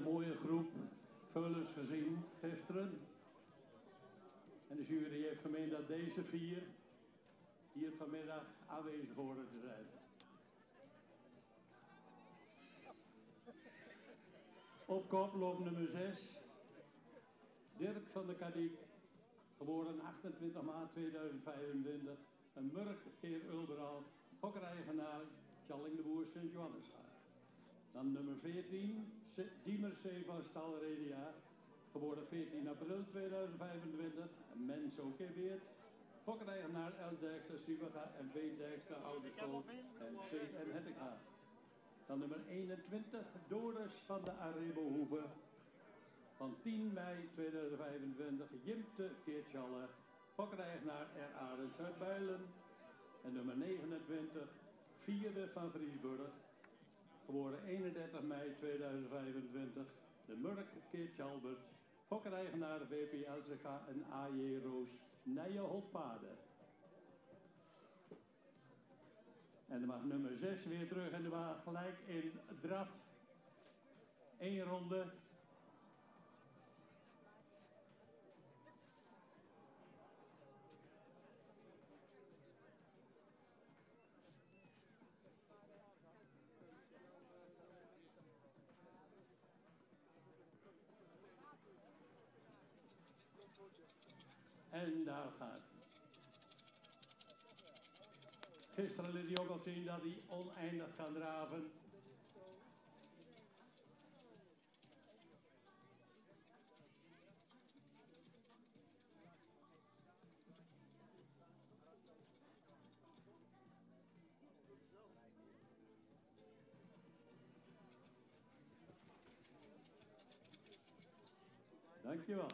Speaker 7: mooie groep vullers gezien gisteren. En de jury heeft gemeend dat deze 4 hier vanmiddag aanwezig horen te zijn. Op kop loopt nummer 6, Dirk van der Kadiek, geboren 28 maart 2025, een Murk keer Ulberaal, fokkereigenaar, Tjalling de Boer Sint Johanneshaar. Dan nummer 14, Diemers C. van Stalredia, geboren 14 april 2025, een mens ook Weert, fokkereigenaar L. Dijkstra Sivaga en B. Dijkstra Ouderschool en C. en Hettinga. Dan nummer 21, Doris van de Arebohoeve, van 10 mei 2025, Jimte Keertjalle, fokkereigenaar R. Arends uit Bijlen. En nummer 29, Vierde van Vriesburg, geboren 31 mei 2025, de Murk Keertjalbert, fokkereigenaar BP LCK en AJ Roos, Nijenholtpade. En dan mag nummer 6 weer terug en dan mag gelijk in draf. 1 ronde. En daar gaat hij. Gisteren liet hij ook al zien dat hij oneindig kan draven. Dankjewel.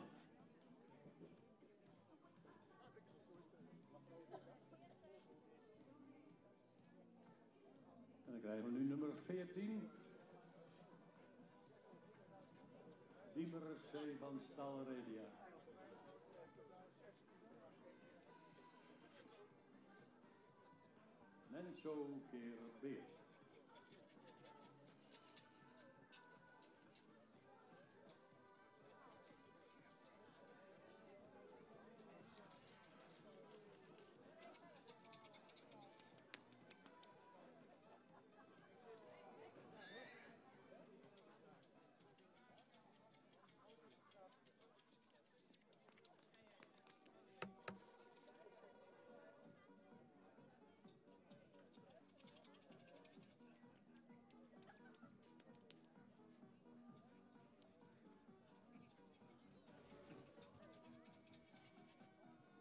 Speaker 7: En dan krijgen we nu nummer 14. Diemers C. van Stalredia. Menso keer Beert.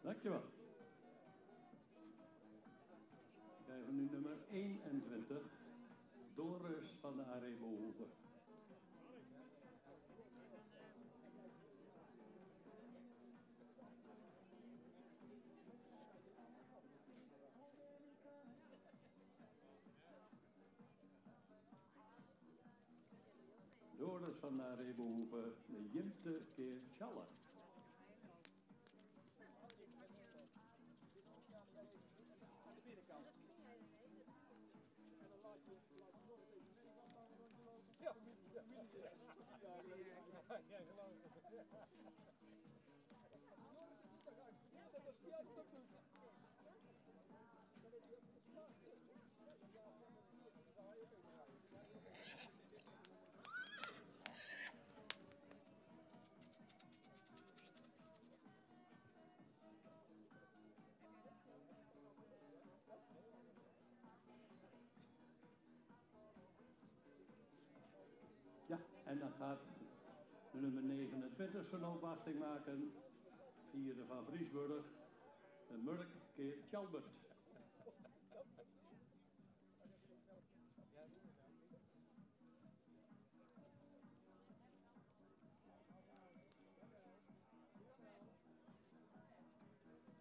Speaker 7: Dankjewel. Dan krijgen we nu nummer 21, Doris van de Arebohoeve. Doris van de Arebohoeve, de Jimte keer Tjalle. Ja, en dan gaat de nummer 29 zo'n opwachting maken. Vierde van Vriesburg, de Murk keer Tjalbert.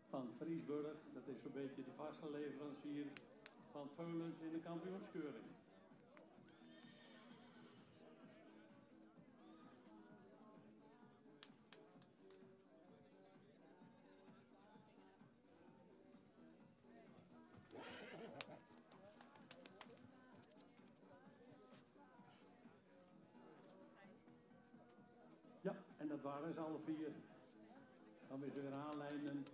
Speaker 7: Van Vriesburg, dat is zo'n beetje de vaste leverancier van veulens in de kampioenskeuring. waren ze alle 4. Dan weer ze weer aanlijnen.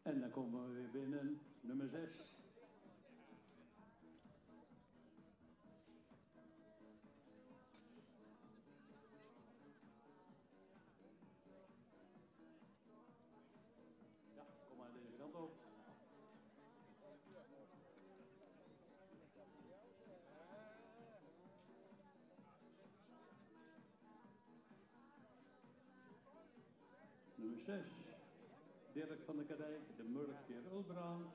Speaker 7: En dan komen we weer binnen, nummer 6. Ja, kom maar deze kant op. Nummer 6. Dirk van der Kadijk, de Murk Pierre Ulbraan.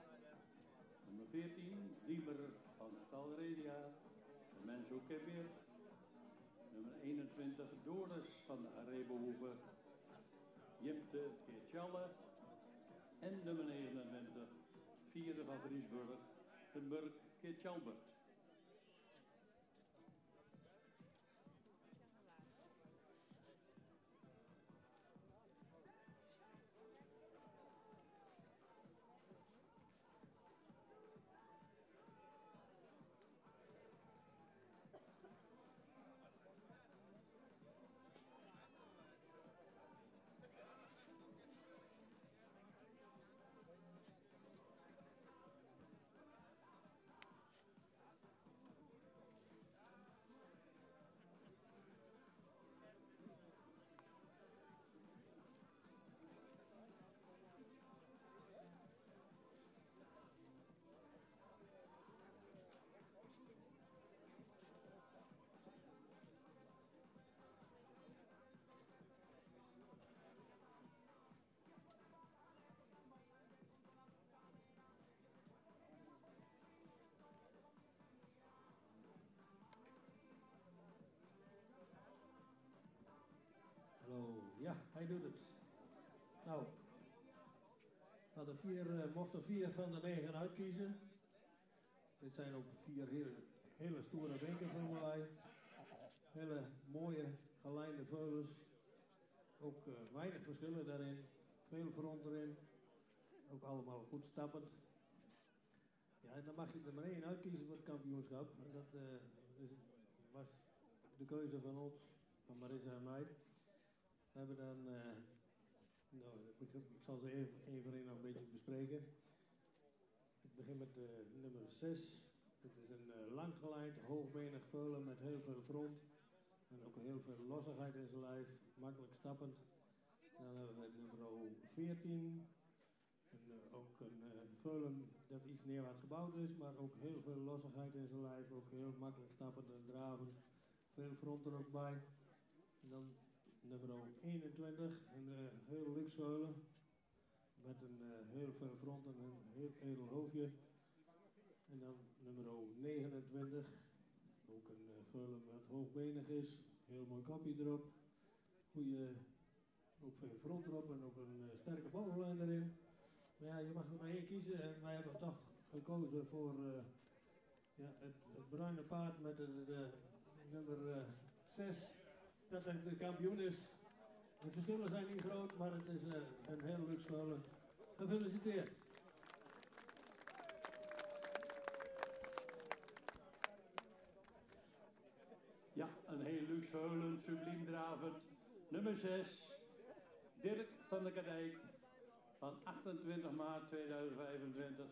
Speaker 7: Nummer 14, Diemer van Stalredia, de Menzo Kebir. Nummer 21, Doris van Rebenhoeven, Jimte Keertjalle. En nummer 29, Vierde van Vriesburg, de Murk Keertjalbert.
Speaker 5: Hallo, ja, hij doet het. Nou, mochten 4 van de 9 uitkiezen. Dit zijn ook 4 hele stoere beken van mij. Hele mooie gelijnde veulens. Ook weinig verschillen daarin. Veel front erin. Ook allemaal goed stappend. Ja, en dan mag je er maar 1 uitkiezen voor het kampioenschap. En dat was de keuze van ons, van Marissa en mij. We hebben dan, nou, ik zal ze één voor één nog een beetje bespreken. Ik begin met nummer 6. Dit is een langgeleid, hoogbenig veulen met heel veel front. En ook heel veel lossigheid in zijn lijf, makkelijk stappend. Dan hebben we nummer 14. Ook een veulen dat iets neerwaarts gebouwd is, maar ook heel veel lossigheid in zijn lijf. Ook heel makkelijk stappend en draven. Veel front er ook bij. En dan nummer 21, een heel luxe veulen. Met een heel veel front en een heel edel hoofdje. En dan nummer 29, ook een veulen wat hoogbenig is. Heel mooi kopje erop. Ook veel front erop en ook een sterke bovenlijn erin. Maar ja, je mag er maar 1 kiezen en wij hebben toch gekozen voor het bruine paard met de nummer 6. Dat het de kampioen is. De verschillen zijn niet groot, maar het is een heel luxe veulen. Gefeliciteerd.
Speaker 7: Ja, een heel luxe veulen, subliem dravend. Nummer 6, Dirk van der Kadijk. Van 28 maart 2025.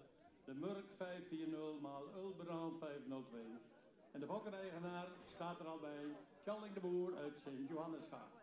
Speaker 7: De Murk 540 maal Ulbraan 502. En de fokkeneigenaar staat er al bij. Tjalling de Boer uit Sint-Johannesgaard.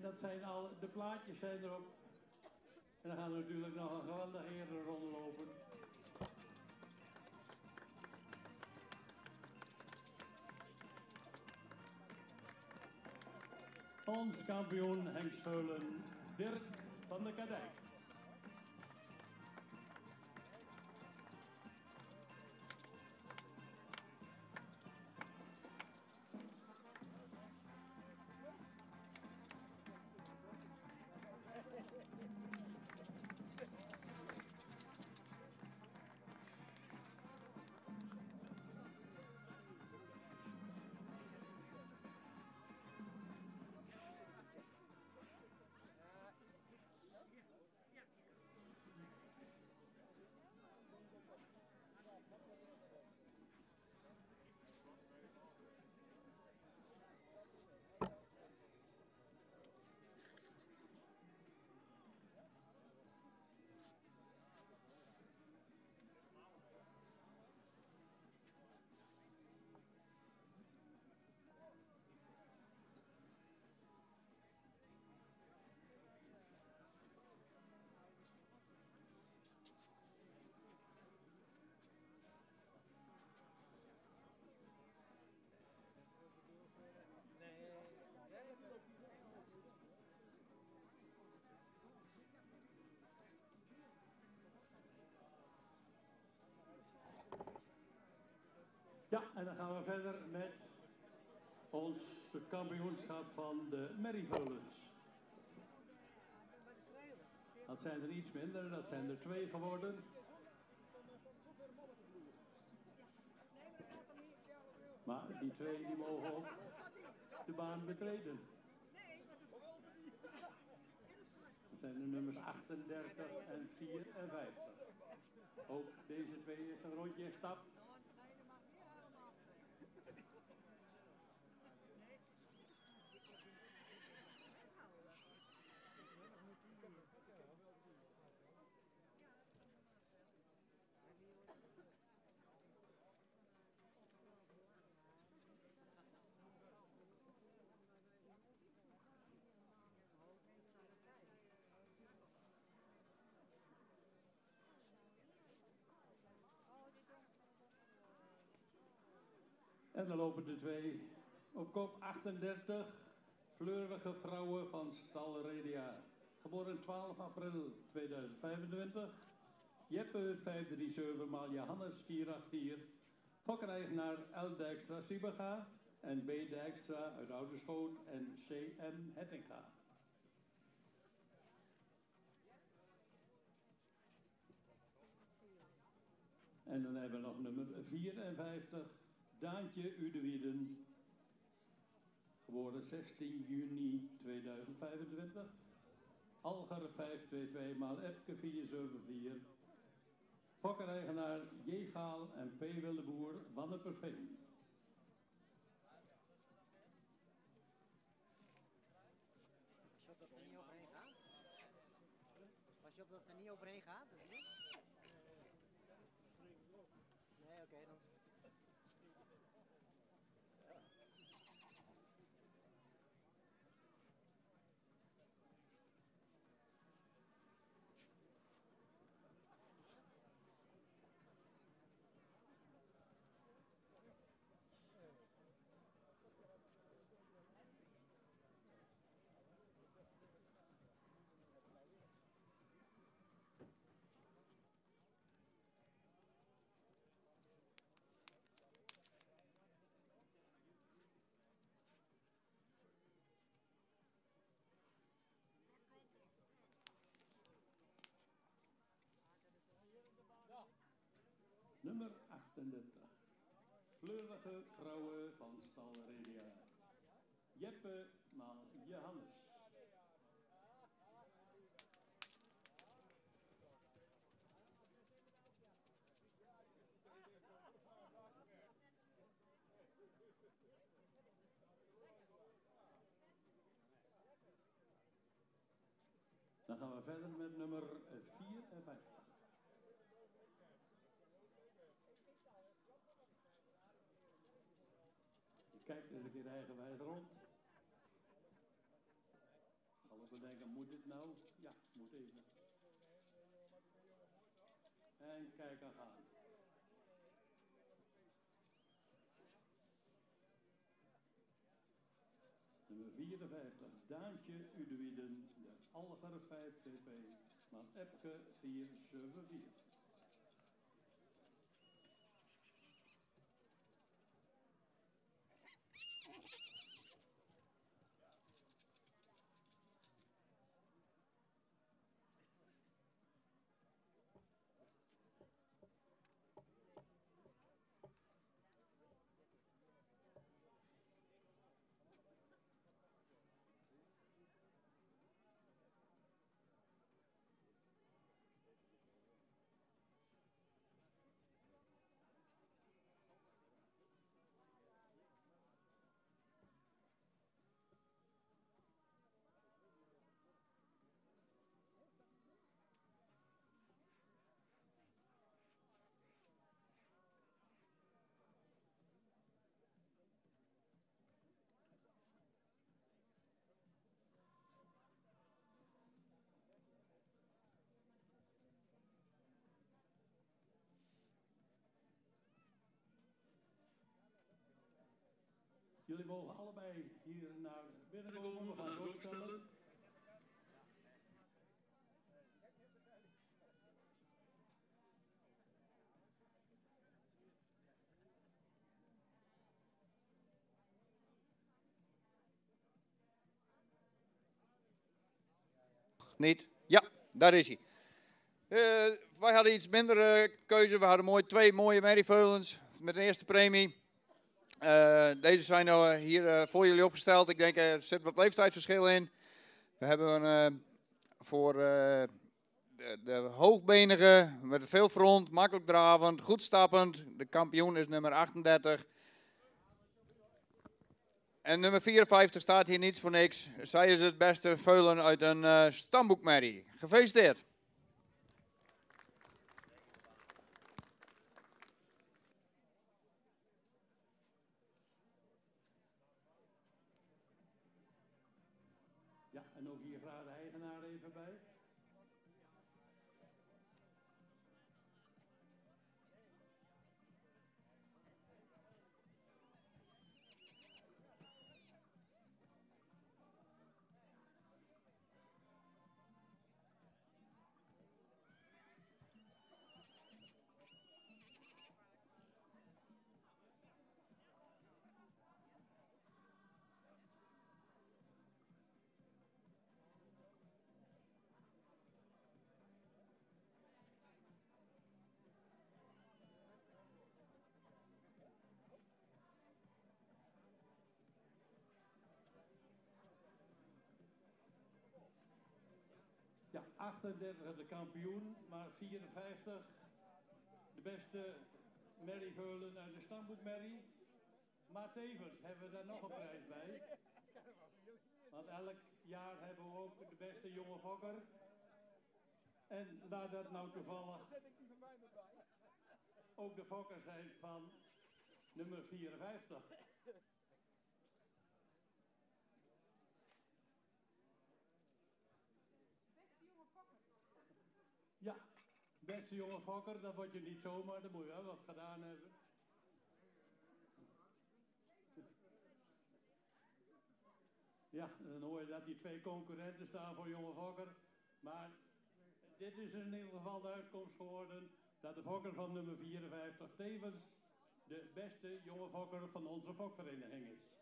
Speaker 7: dat zijn al, de plaatjes zijn erop. En dan gaan we natuurlijk nog een geweldige ere rondlopen. Ons kampioen Hengsveulen, Dirk van de Kadijk. Ja, en dan gaan we verder met ons kampioenschap van de Merrieveulens. Dat zijn er iets minder, dat zijn er 2 geworden. Maar die 2 die mogen ook de baan betreden. Dat zijn de nummers 38 en 54. Ook deze 2 is een rondje stap. En dan lopen de 2 op kop 38, fleurige vrouwen van Stal Redia. Geboren 12 april 2025. Jeppe 537 maal Johannes 484. Fokkereigenaar L. Dijkstra Sieberga en B. Dijkstra uit Ouderschoot en C.M. Hettinga. En dan hebben we nog nummer 54. Daantje Udewieden, geboren 16 juni 2025. Alger 522 maal Epke 474. Fokkereigenaar J. Gaal en P. Wildeboer, Wanneperveen.
Speaker 8: Was je op dat er niet overheen gaat? Was je op dat er niet overheen gaat? Of niet? Nee, oké, dan...
Speaker 7: Nummer 38. Fleurige vrouwen van Stal Redia. Jeppe maal Johannes. Dan gaan we verder met nummer 54. Kijk eens een keer eigenwijs rond. we denken, moet dit nou? Ja, moet even. En kijk aan gaan. Nummer 54, Daantje Udewieden, de Alger 5 TP, maar Epke 474. Jullie mogen allebei hier naar binnen komen. We gaan ze opstellen.
Speaker 4: Niet? Ja, daar is hij. Wij hadden iets minder keuze. We hadden twee mooie merrieveulens met een eerste premie. Deze zijn hier voor jullie opgesteld. Ik denk er zit wat leeftijdsverschil in. We hebben voor de hoogbenige met veel front, makkelijk dravend, goed stappend. De kampioen is nummer 38. En nummer 54 staat hier niet voor niks. Zij is het beste veulen uit een stamboekmerrie. Gefeliciteerd.
Speaker 7: Ja, en ook hier graag de eigenaar even bij. Ja, 38 de kampioen, maar 54 de beste merrieveulen uit de stamboekmerrie. Maar tevens hebben we daar nog een prijs bij. Want elk jaar hebben we ook de beste jonge fokker. En laat dat nou toevallig ook de fokker zijn van nummer 54. Ja, beste jonge fokker, dat word je niet zomaar, dan moet je wel wat gedaan hebben. Ja, dan hoor je dat die twee concurrenten staan voor jonge fokker. Maar dit is in ieder geval de uitkomst geworden dat de fokker van nummer 54 tevens de beste jonge fokker van onze fokvereniging is.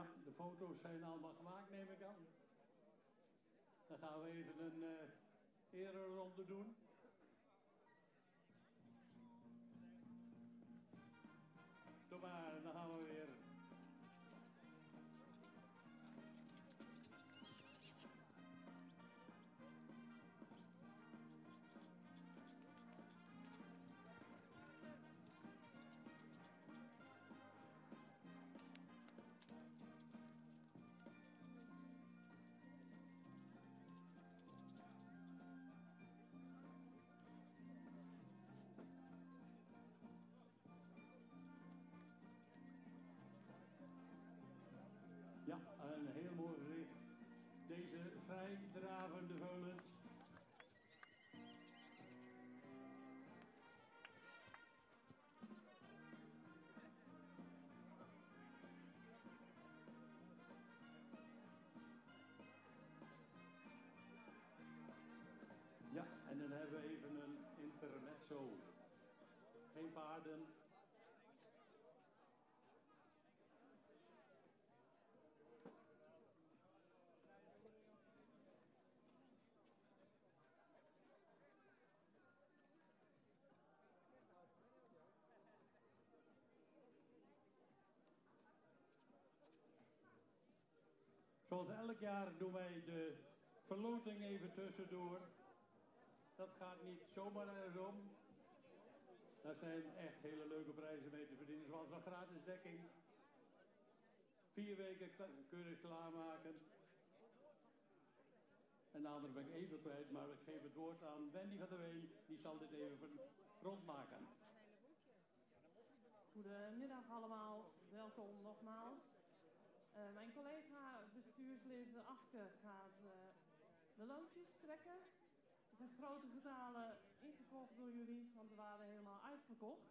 Speaker 7: Ja, de foto's zijn allemaal gemaakt, neem ik aan. Dan gaan we even een ereronde doen. Doe maar, dan gaan we weer. Ja, een heel mooi gezicht. Deze vrijdravende veulens. Ja, en dan hebben we even een intermezzo. Geen paarden. Zoals elk jaar doen wij de verloting even tussendoor. Dat gaat niet zomaar ergens om. Daar zijn echt hele leuke prijzen mee te verdienen. Zoals een gratis dekking. 4 weken keurig klaarmaken. En de andere ben ik even kwijt, maar ik geef het woord aan Wendy van der Ween. Die zal dit even rondmaken.
Speaker 9: Goedemiddag allemaal, welkom nogmaals. Mijn collega bestuurslid Afke gaat de loodjes trekken. Er zijn grote getalen ingekocht door jullie, want we waren helemaal uitverkocht.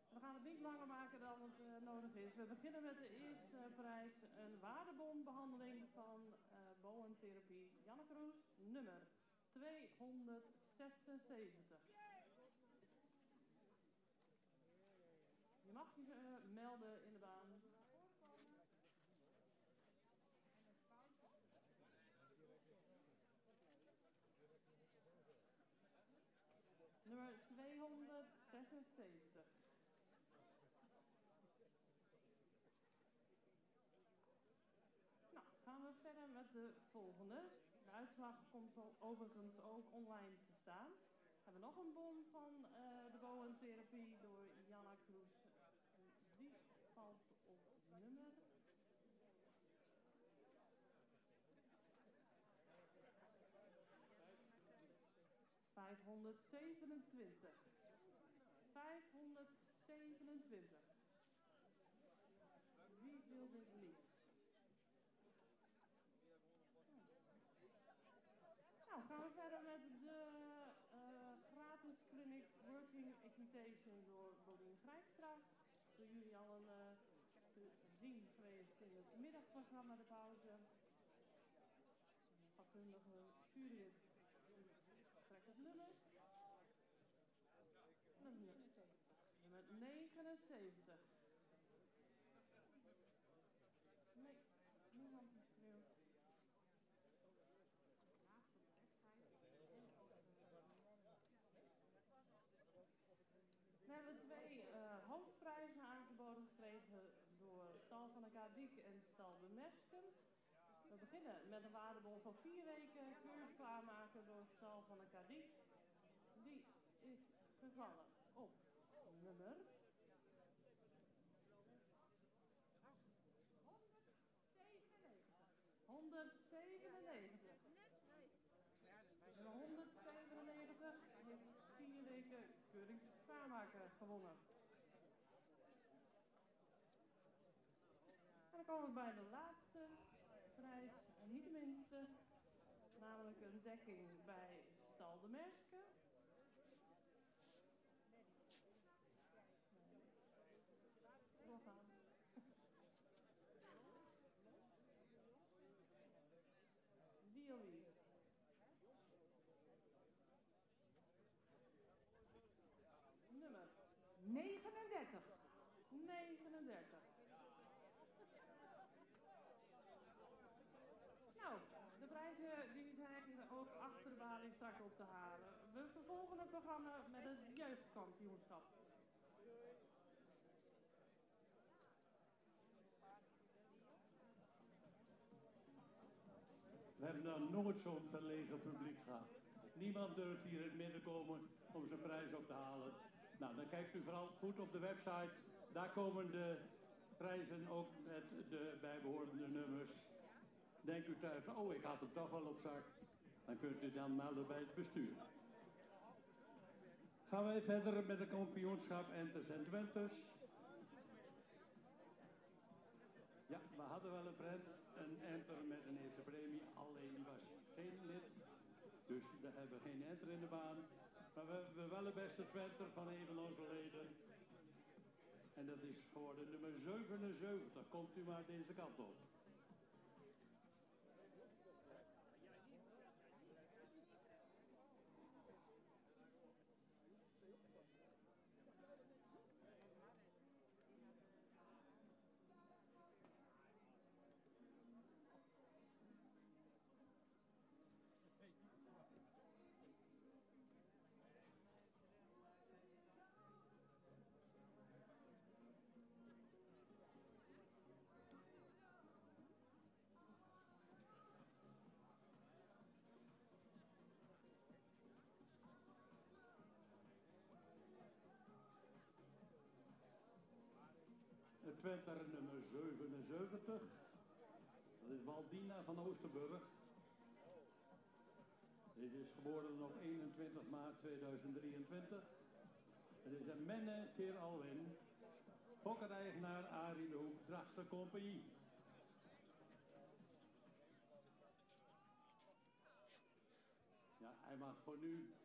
Speaker 9: We gaan het niet langer maken dan het nodig is. We beginnen met de eerste prijs, een waardebonbehandeling van Bowen-therapie Janne Kroes, nummer 276. Je mag je melden in de baan. Nummer 276. Nou, gaan we verder met de volgende. De uitslag komt overigens ook online te staan. We hebben nog een bon van de Bowen-therapie door Janna Kroes. Die valt op nummer 527. 527. Wie wil dit niet? Nou, gaan we verder met de gratis clinic Working Equitation door Bodien Grijpstra. Door jullie al te zien geweest in het middagprogramma De Pauze. Vakkundige jurylid trekt het nummer. Nummer 79. Nee, niemand die schreeuwt. We hebben 2 hoofdprijzen aangeboden gekregen door Stal van de Kadiek en Stal de Mesken. We beginnen met een waardebon van 4 weken keurig klaarmaken door Stal van de Kadiek. Die is gevallen op nummer 197. 197 heeft 4 weken keurings klaarmaken gewonnen. En dan komen we bij de laatste prijs, en niet de minste, namelijk een dekking bij Stal de Merske. Doorgaan. Wie? Nummer 39. 39. straks op te halen. We vervolgen het programma met het jeugdkampioenschap.
Speaker 7: We hebben dan nooit zo'n verlegen publiek gehad. Niemand durft hier in het midden komen om zijn prijs op te halen. Nou, dan kijkt u vooral goed op de website. Daar komen de prijzen ook met de bijbehorende nummers. Denkt u thuis, oh ik had hem toch wel op zak. Dan kunt u dan melden bij het bestuur. Gaan wij verder met het kampioenschap Enters en Twenters. Ja, we hadden wel een enter met een eerste premie, alleen was geen lid. Dus we hebben geen enter in de baan. Maar we hebben wel de beste Twenter van een van onze leden. En dat is geworden nummer 77. Komt u maar deze kant op. De Twenter nummer 77. Dat is Waldina van Oosterburg. Dit is geboren op 21 maart 2023. Het is een Menne keer Alwin. Fokker-eigenaar Arie de Hoek, Drachtster Compagnie. Ja, hij mag voor nu.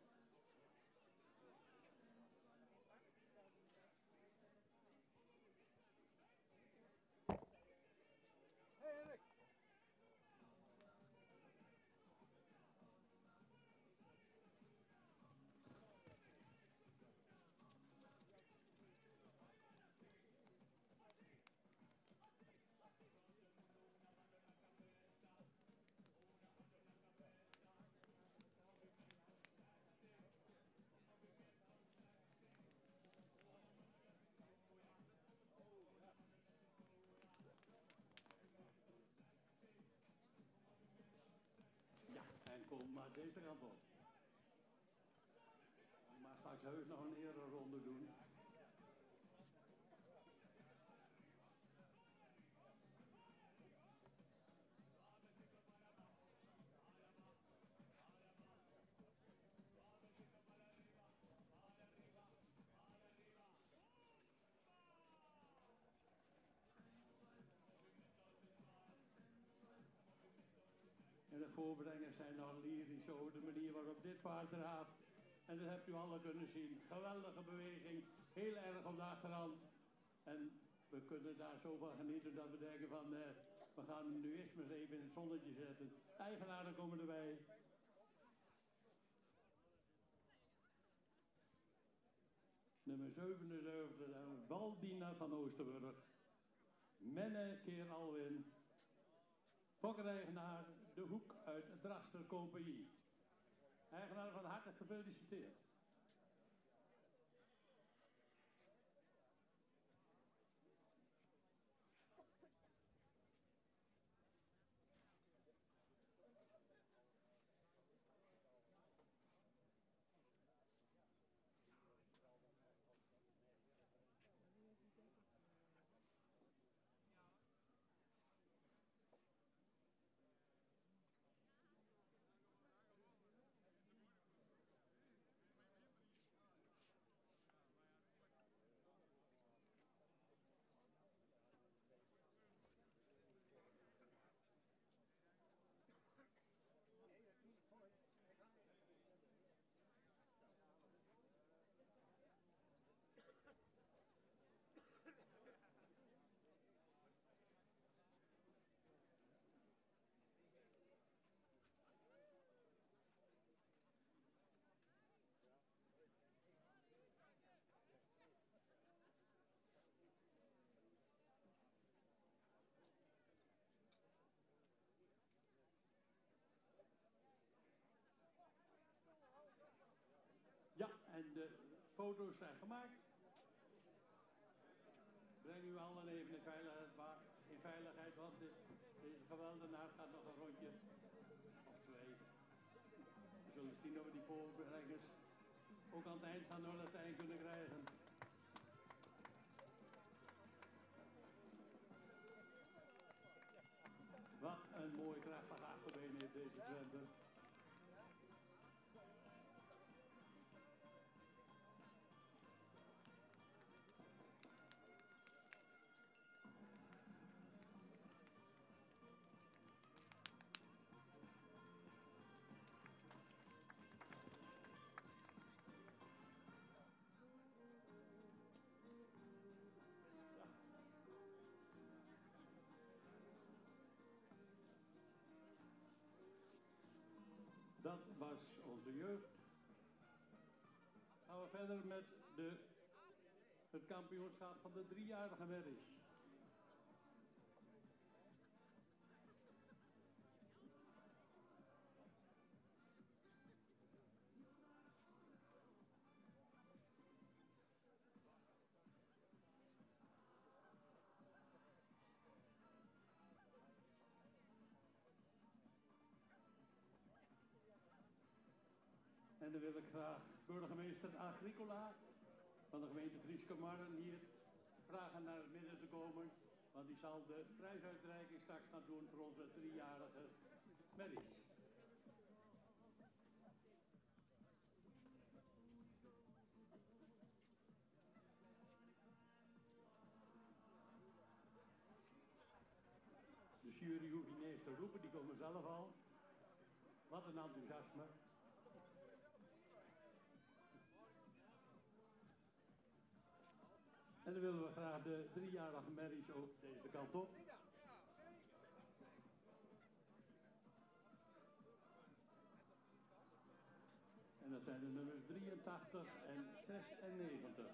Speaker 7: Kom maar deze kant op. Je mag straks heus nog een ereronde doen. En de voorbrengers zijn nog lyrisch over de manier waarop dit paard draaft. En dat hebt u alle kunnen zien. Geweldige beweging, heel erg op de achterhand. En we kunnen daar zo van genieten dat we denken van, we gaan hem nu eerst maar eens even in het zonnetje zetten. De eigenaren komen erbij. Nummer 77, Waldina van Oosterburg. Menne keer Alwin. Fokker-eigenaar De Hoek uit Drachtster Compagnie. Eigenaar van harte gefeliciteerd. de foto's zijn gemaakt. Breng u allen even in veiligheid, want deze geweldenaar gaat nog een rondje of 2. We zullen zien of we die voorbrengers ook aan het eind van de Latijn kunnen krijgen. Wat een mooi krachtig achterbeen heeft deze Twenter. Dat was onze jeugd. Gaan we verder met het kampioenschap van de 3-jarige merries. En dan wil ik graag burgemeester Agricola van de gemeente Frieske-Marlen hier vragen naar het midden te komen. Want die zal de prijsuitreiking straks gaan doen voor onze 3-jarige merries. De jury hoeft niet eens te roepen, die komen zelf al. Wat een enthousiasme. En dan willen we graag de 3-jarige merries ook deze kant op. En dat zijn de nummers 83 en 96.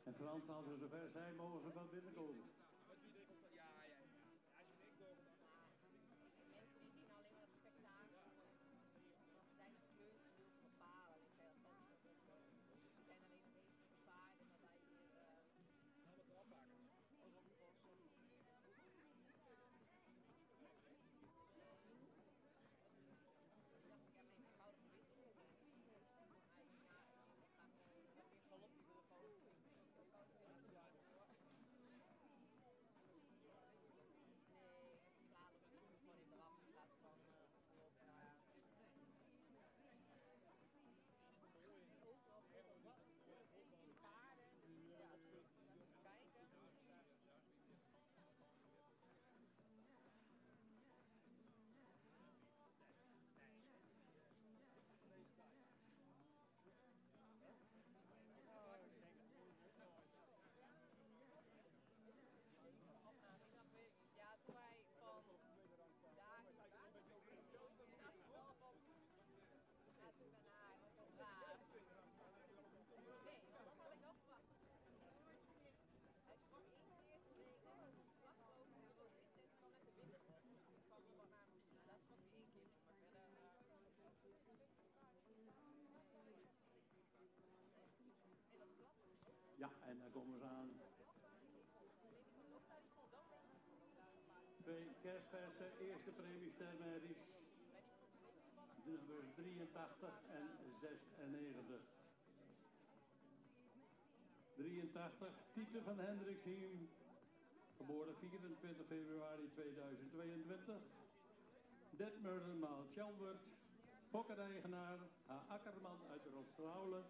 Speaker 7: En Frans, als we zover zijn, mogen ze wel binnenkomen. Ja, en dan komen ze aan. 2 kerstverse eerste premie stermerries. Nummers 83 en 96. 83, Tieten van Hendriksheim. geboren 24 februari 2022. Detmurder maal Tjalbert, fokkereigenaar H. Akkerman uit Rotstraulen.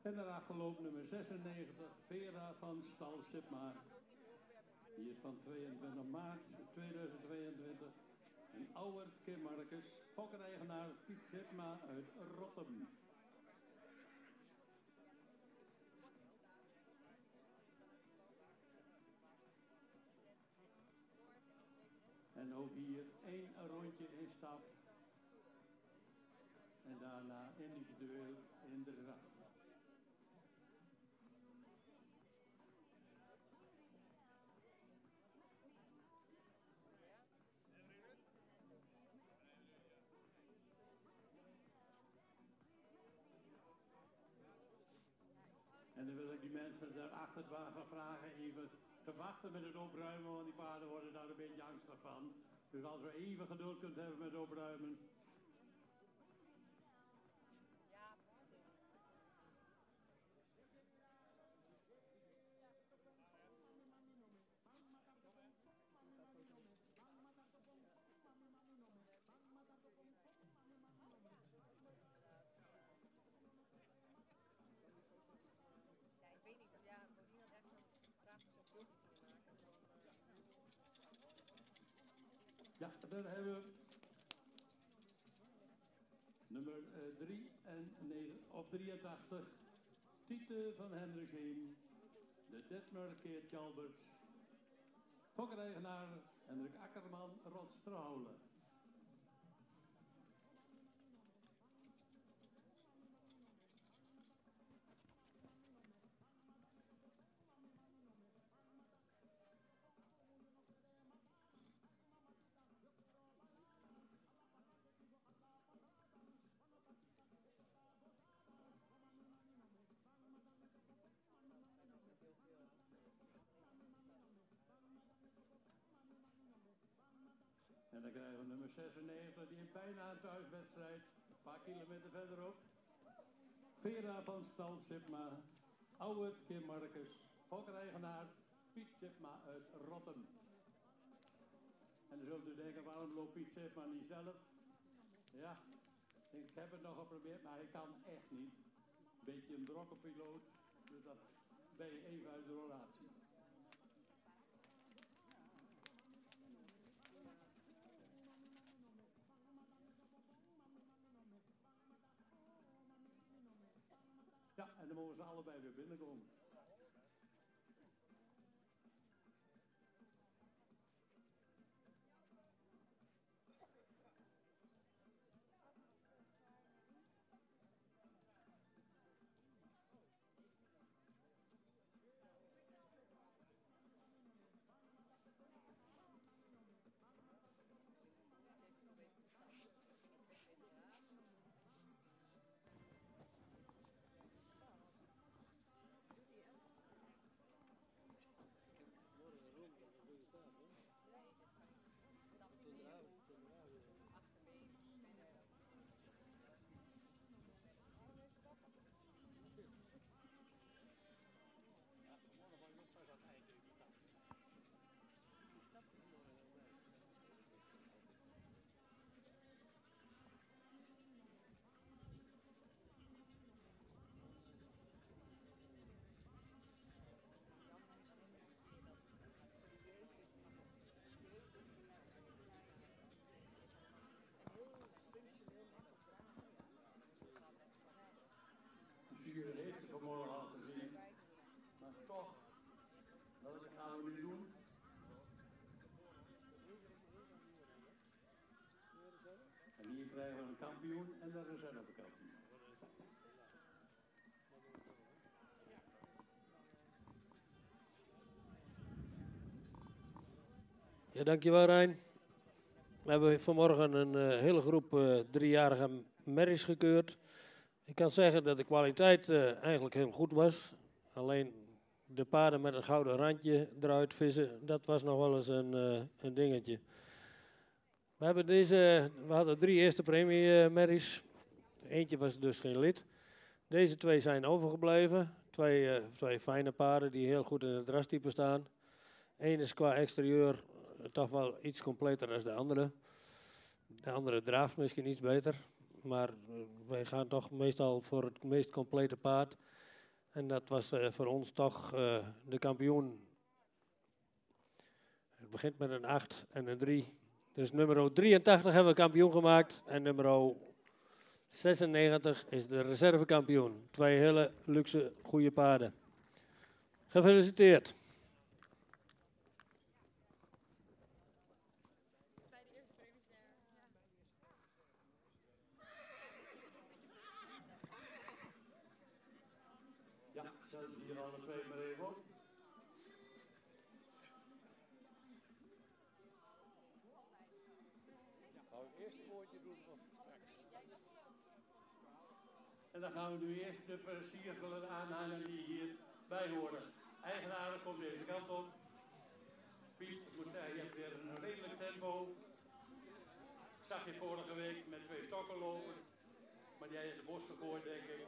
Speaker 7: En de achterloop nummer 96, Vera van Stal Sipma. Die is van 22 maart 2022. En Auwert Kim Marcus, fokkereigenaar Piet Sipma uit Rottem. En ook hier 1 rondje in stap. En daarna individueel in de draf. En dan wil ik die mensen daar achter het wagen vragen even te wachten met het opruimen, want die paarden worden daar een beetje angstig van. Dus als we even geduld kunt hebben met opruimen. Ja, daar hebben we nummer 3 en 9 op 83. Tiete van Hendrikseen. De Detmer Keert Tjalbert. Fokkereigenaar Hendrik Akkerman Rotstraulen. En dan krijgen we nummer 96, die is bijna een thuiswedstrijd. Een paar kilometer verderop. Vera van Stal Sipma. Auwert Kim Marcus. fokkereigenaar Piet Sipma uit Rottem. En dan zult u denken, waarom loopt Piet Sipma niet zelf? Ja, ik heb het nog geprobeerd, maar hij kan echt niet. Beetje een brokkenpiloot, dus dat ben je even uit de relatie. Ja, en dan mogen ze allebei weer binnenkomen. Jullie heeft het vanmorgen al gezien, maar toch, welke gaan we nu doen? En hier krijgen we een kampioen en een reservekampioen.
Speaker 5: Ja, dankjewel Rijn. We hebben vanmorgen een hele groep driejarige merries gekeurd. Ik kan zeggen dat de kwaliteit eigenlijk heel goed was. Alleen de paarden met een gouden randje eruit vissen, dat was nog wel eens een dingetje. We hadden 3 eerste premie merries. Eentje was dus geen lid. Deze 2 zijn overgebleven. twee fijne paarden die heel goed in het rastype staan. Eén is qua exterieur toch wel iets completer dan de andere. De andere draaft misschien iets beter. Maar wij gaan toch meestal voor het meest complete paard. En dat was voor ons toch de kampioen. Het begint met een 8 en een 3. Dus nummer 83 hebben we kampioen gemaakt. En nummer 96 is de reservekampioen. Twee hele luxe, goede paarden. Gefeliciteerd.
Speaker 7: Ja, stel ze hier alle twee maar even op. En dan gaan we nu eerst de versierselen aanhangen die hierbij horen. Eigenaren, komt deze kant op. Piet, ik moet zeggen, je hebt weer een redelijk tempo. Zag je vorige week met 2 stokken lopen. Maar die heb je in de bos gegooid, denk ik.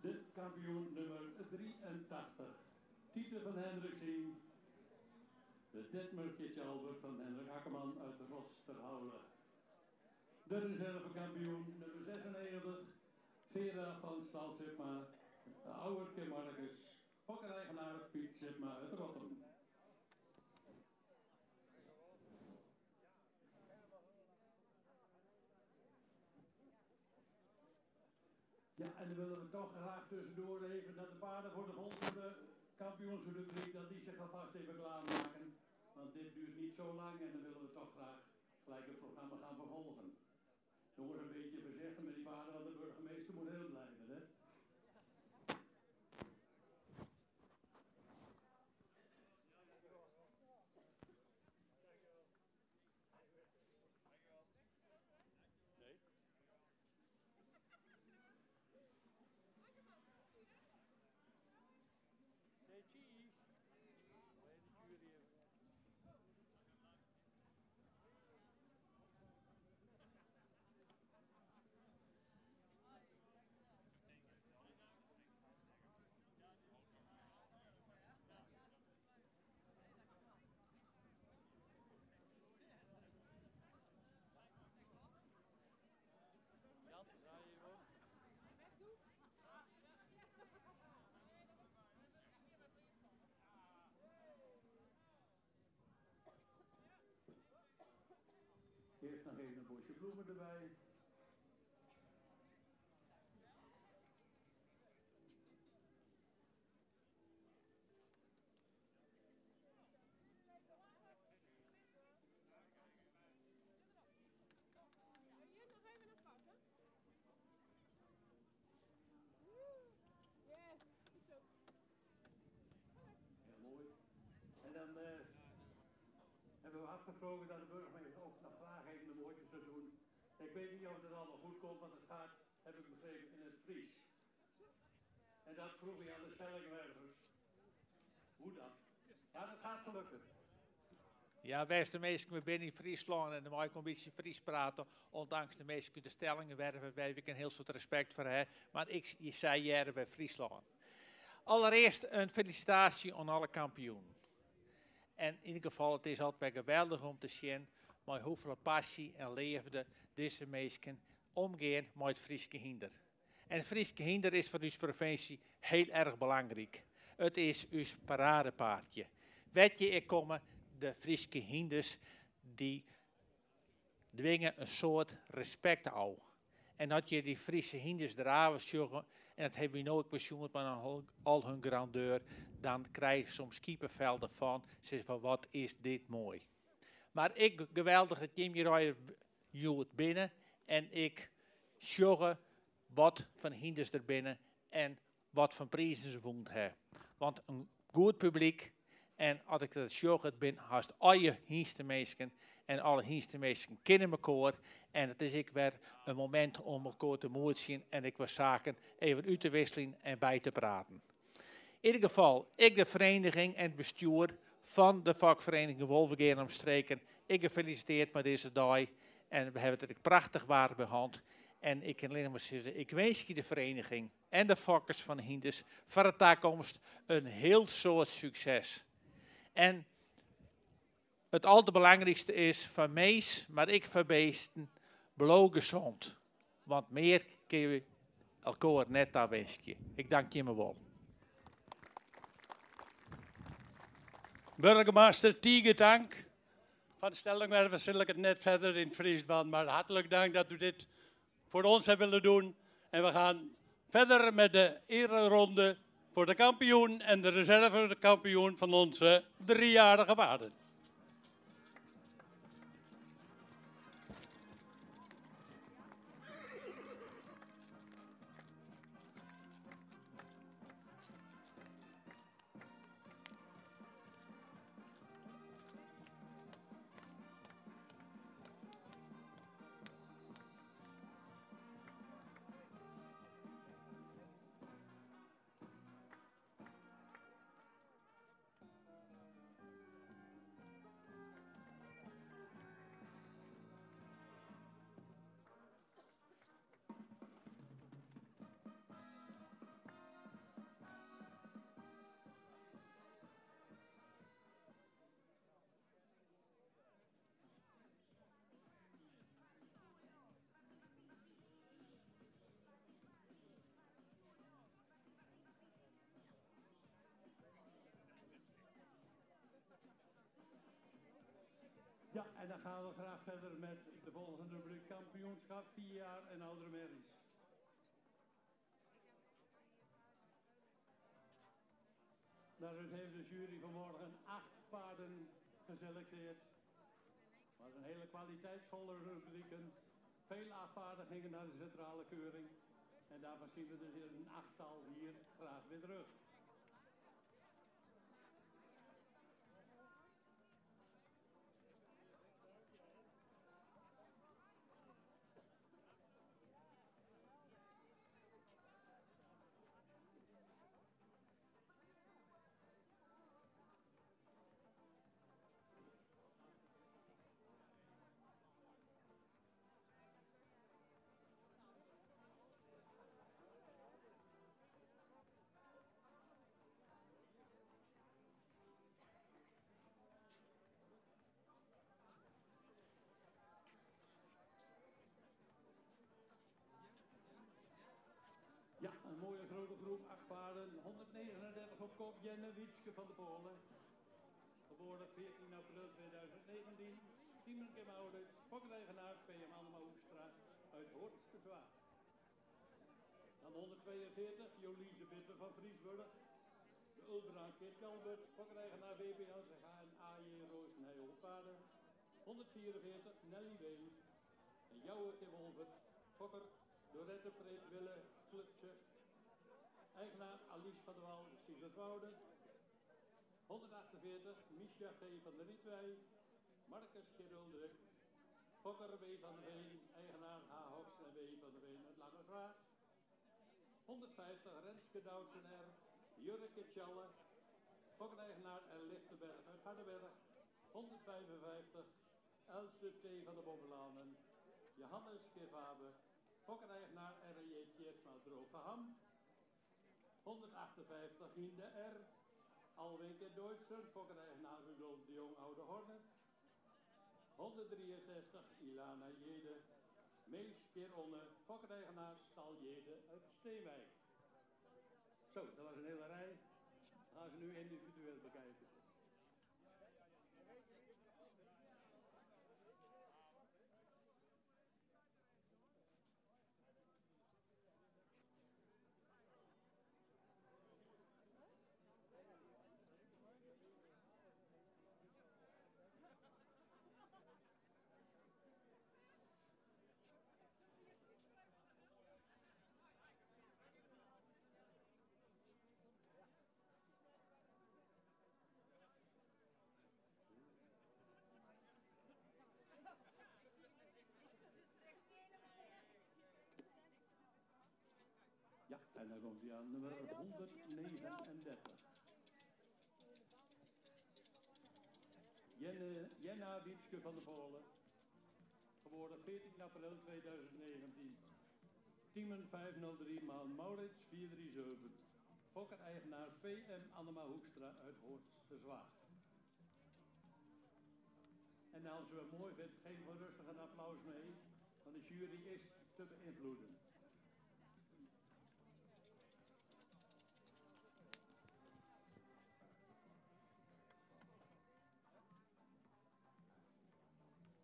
Speaker 7: De kampioen nummer 83, Tieten van Hendriksien. De Ditmerkje Albert van Hendrik Akkerman uit de Rots ter Houlen. De reservekampioen nummer 96, Vera van Stal Sipma. De oude Marcus, fokkereigenaar Piet Sipma uit Rotterdam. Ja, en dan willen we toch graag tussendoor even dat de paarden voor de volgende kampioensrubriek, dat die zich alvast even klaarmaken. Want dit duurt niet zo lang en dan willen we toch graag gelijk het programma gaan vervolgen. Jongens, een beetje voorzichtig met die paarden, want de burgemeester moet heel blijven, hè. Eerst nog even een bosje bloemen erbij. Heel mooi. En dan hebben we afgesproken dat de burgemeester ook nog graag even de woordjes zou doen. Ik weet niet of het allemaal goed komt, want het gaat, heb ik begrepen, in het Fries. En dat vroeg ik aan de Stellingwervers. Hoe dan? Ja, dat gaat gelukken.
Speaker 10: Ja, beste mensen, we zijn in Friesland en dan mag ik een beetje Fries praten. Ondanks de mensen de stellingen werven, waar ik een heel soort respect voor heb. Maar je zei jaren bij Friesland. Allereerst een felicitatie aan alle kampioenen. En in ieder geval, het is altijd geweldig om te zien met hoeveel passie en leefde deze mensen omgaan met het Friese hinder. En het Friese hinder is voor onze provincie heel erg belangrijk. Het is uw paradepaardje. Weet je, ik kom de Friese hinders die dwingen een soort respect aan. En dat je die Friese hinders draven zoeken, en dat hebben we nooit bezongen, maar al hun grandeur, dan krijg je soms kiepenvelden van, zeg van wat is dit mooi. Maar ik geweldig het Jimmy Royer binnen en ik zorg wat van hinders er binnen en wat voor prijzen ze vond hebben. Want een goed publiek, en als ik dat zegt ben, haast alle hiestenmeesken en alle hiestenmeesken kennen elkaar. En het is ik weer een moment om elkaar te moed zien en ik was zaken even uit te wisselen en bij te praten. In ieder geval, ik de vereniging en het bestuur van de vakvereniging Wolvergeren omstreken. Ik gefeliciteerd met deze dag en we hebben het prachtig waar behand. En ik kan alleen maar zeggen, ik wens je de vereniging en de vakkers van Hindes voor de toekomst een heel soort succes. En het allerbelangrijkste is van mees, maar ik van beesten, beloof gezond. Want meer kun je elkaar net aan wensen. Ik dank je me wel.
Speaker 7: Burgemeester Tiege, dank. Van de stellingwerven zal ik het net verder in Friesland, maar hartelijk dank dat u dit voor ons hebt willen doen. En we gaan verder met de ereronde voor de kampioen en de reservekampioen van onze 3-jarige paarden. Ja, en dan gaan we graag verder met de volgende rubriek kampioenschap 4 jaar en oudere merries. Daaruit heeft de jury vanmorgen 8 paarden geselecteerd. Het was een hele kwaliteitsvolle rubrieken. Veel afvaardigingen naar de centrale keuring. En daarvan zien we dus een 8-tal hier graag weer terug. Ja, een mooie grote groep, 8 paarden. 139 op kop, Jenne Wietske van de Polen. Geboren 14 april 2019. Tiemen Kim Oudits, fokreigenaar PM Annema Hoekstra uit Hoortse Zwaar. Dan 142, Jolise Bitter van Friesburg. De Ulbraan Kit Kalbert, fokreigenaar WBLCH en AJ Roosenheil paarden. 144, Nelly Ween. En Jouwe Kim Wolvert, fokker Dorette Preetswille, Klutse. Eigenaar Alice van der Wal, Siegerswoude. 148, Misha G. van der Rietwij. Marcus Kiruldrik. Fokker W. van der Veen, eigenaar H. Hoks en W. van der Veen uit Langerswaard. 150, Renske Doutsen R. Jurke Tjalle. Fokkereigenaar R. Lichtenberg uit Hardenberg. 155, Else T. van der Bobbelanen. Johannes Kevabe. Fokkereigenaar R.J. Tjersma Drogeham. 158, Hinde R. Alwinke Duitser, fokkereigenaar Rudolf de Jong Oude Horne. 163, Ilana Jede. Mees Pieronne, fokkereigenaar Stal Jede uit Steenwijk. Zo, dat was een hele rij. Dan gaan ze nu individueel bekijken. En dan komt hij aan nummer 139. Jenna Wietske van de Polen. Geboren 14 april 2019. Tiemen 503 maal Maurits 437. Fokker-eigenaar PM Annema Hoekstra uit Hoortse Zwaag. En als u het mooi vindt, geef maar rustig een applaus mee, want de jury is te beïnvloeden.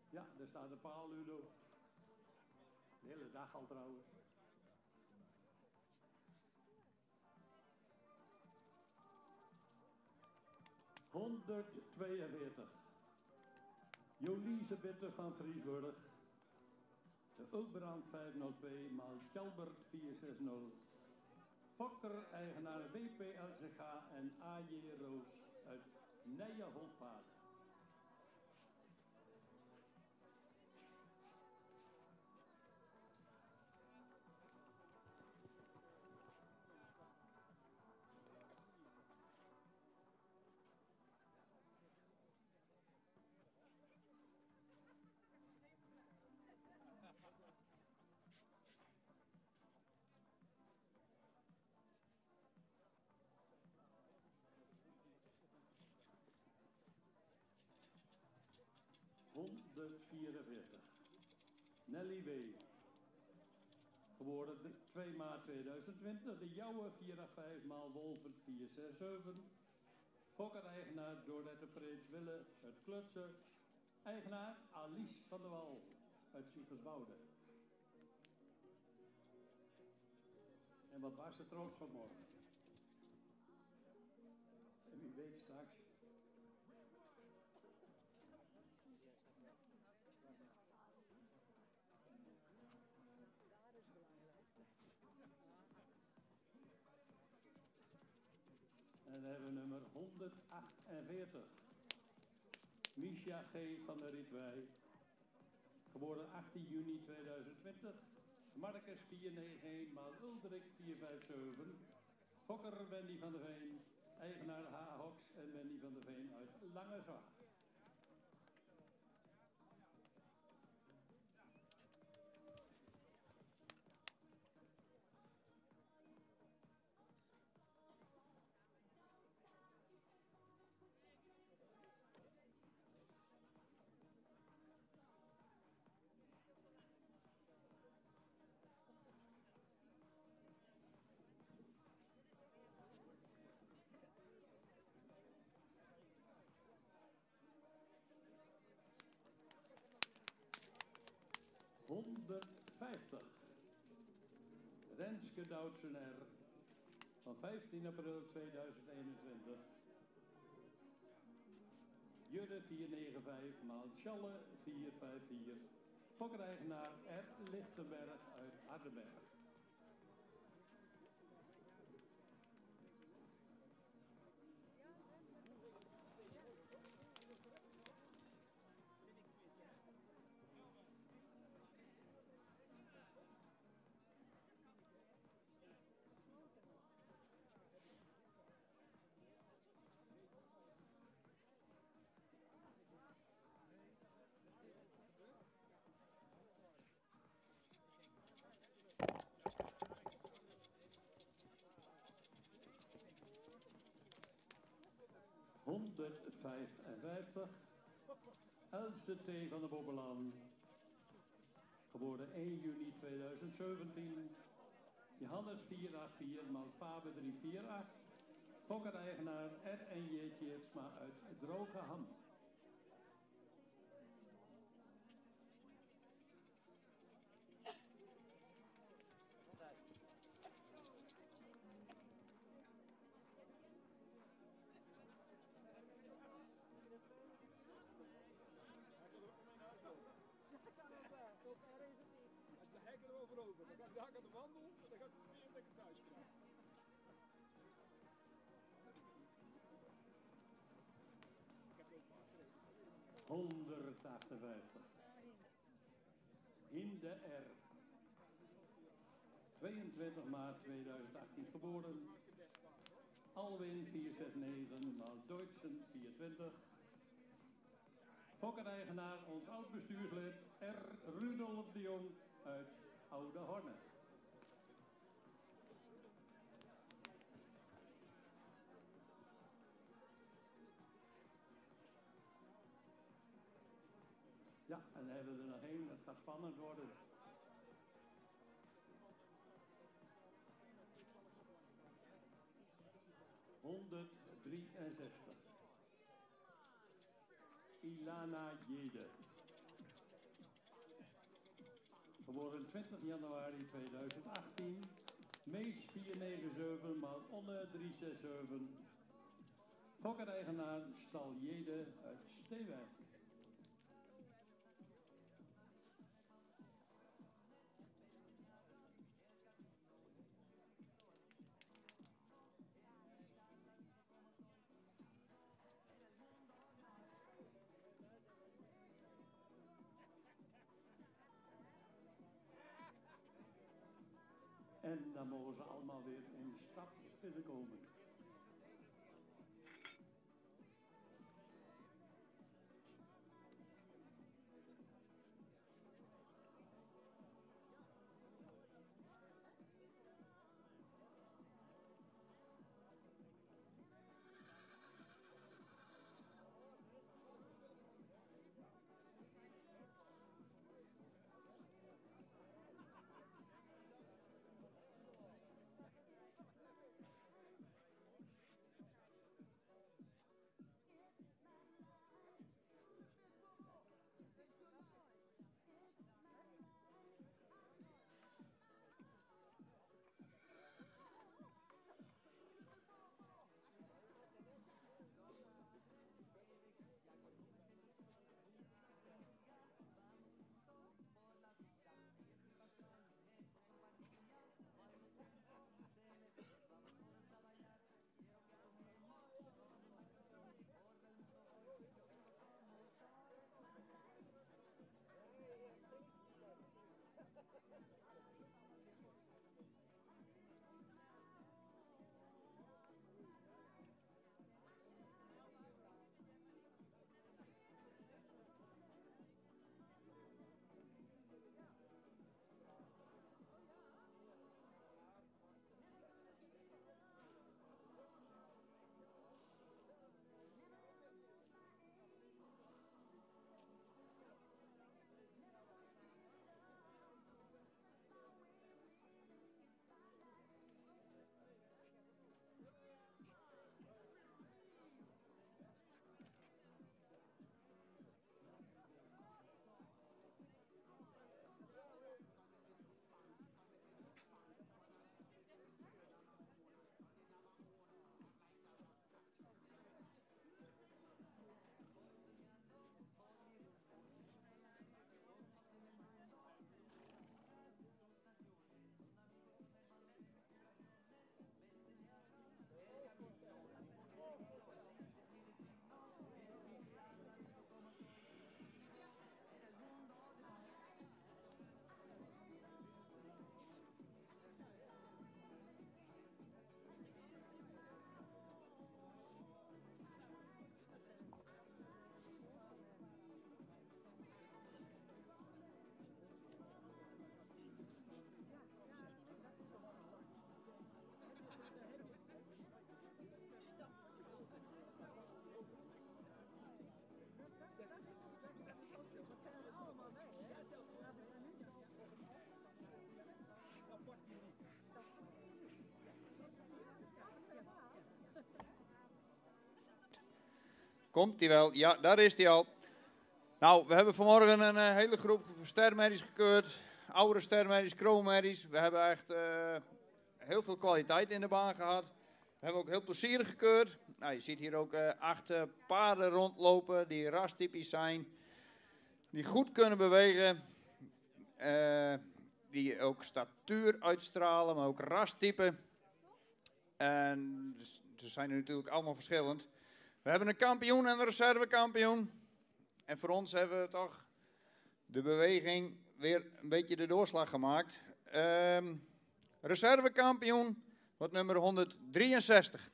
Speaker 7: Ja, daar staat de paal, Ludo. De hele dag al trouwens. ...142. Jolise Bitter van Friesburg. De Ulbrand 502 maal Kjelbert 460. Fokker, eigenaar WP LCG en AJ Roos uit Nijenholtpaard. Nelly W. Geboren 2 maart 2020, de Jouwe 485 maal Wolfert 467. Fokker-eigenaar Dorette Preets Wille uit Klutsen. Eigenaar Alice van der Wal uit Siegerswoude. En wat was de troost vanmorgen? En wie weet straks. En dan hebben we nummer 148. Misha G. van der Rietwij. Geboren 18 juni 2020. Marcus 491 maal Uldrik 457. Fokker Wendy van der Veen. Eigenaar H. Hox en Wendy van der Veen uit Lange Zwaag. Renske Doutsen R. van 15 april 2021. Jurre 495 maal Challe 454. Fokker-eigenaar R. Lichtenberg uit Hardenberg. ...155. Else T. van der Bobbelaan. Geboren 1 juni 2017. Johannes 484 maal Faber 348. Fokker-eigenaar R.N.J. Tjeertsma uit Drogeham.
Speaker 11: Daar gaat de wandel en dan gaat het weer lekker thuis krijgen. Ik heb ook vaak gereden.
Speaker 7: 158. In de R. 22 maart 2018 geboren. Alwin 469, maal Duitsen 24. Fokker-eigenaar, ons oud-bestuurslid R. Rudolf de Jong uit Oude Horne. Ja, en dan hebben we er nog één. Het gaat spannend worden. ...163. Ilana Jede. Geboren 20 januari 2018. Mees 497, maal Onne 367. Fokker-eigenaar Stal Jede uit Steewijk. En dan mogen ze allemaal weer in stap binnenkomen.
Speaker 4: Komt hij wel? Ja, daar is hij al. Nou, we hebben vanmorgen een hele groep stermerries gekeurd. Oude stermerries, kroonmerries. We hebben echt heel veel kwaliteit in de baan gehad. We hebben ook heel plezierig gekeurd. Nou, je ziet hier ook 8 paarden rondlopen die rastypisch zijn. Die goed kunnen bewegen. Die ook statuur uitstralen, maar ook rastype. En ze zijn er natuurlijk allemaal verschillend. We hebben een kampioen en een reservekampioen. En voor ons hebben we toch de beweging weer een beetje de doorslag gemaakt. Reservekampioen wordt nummer 163.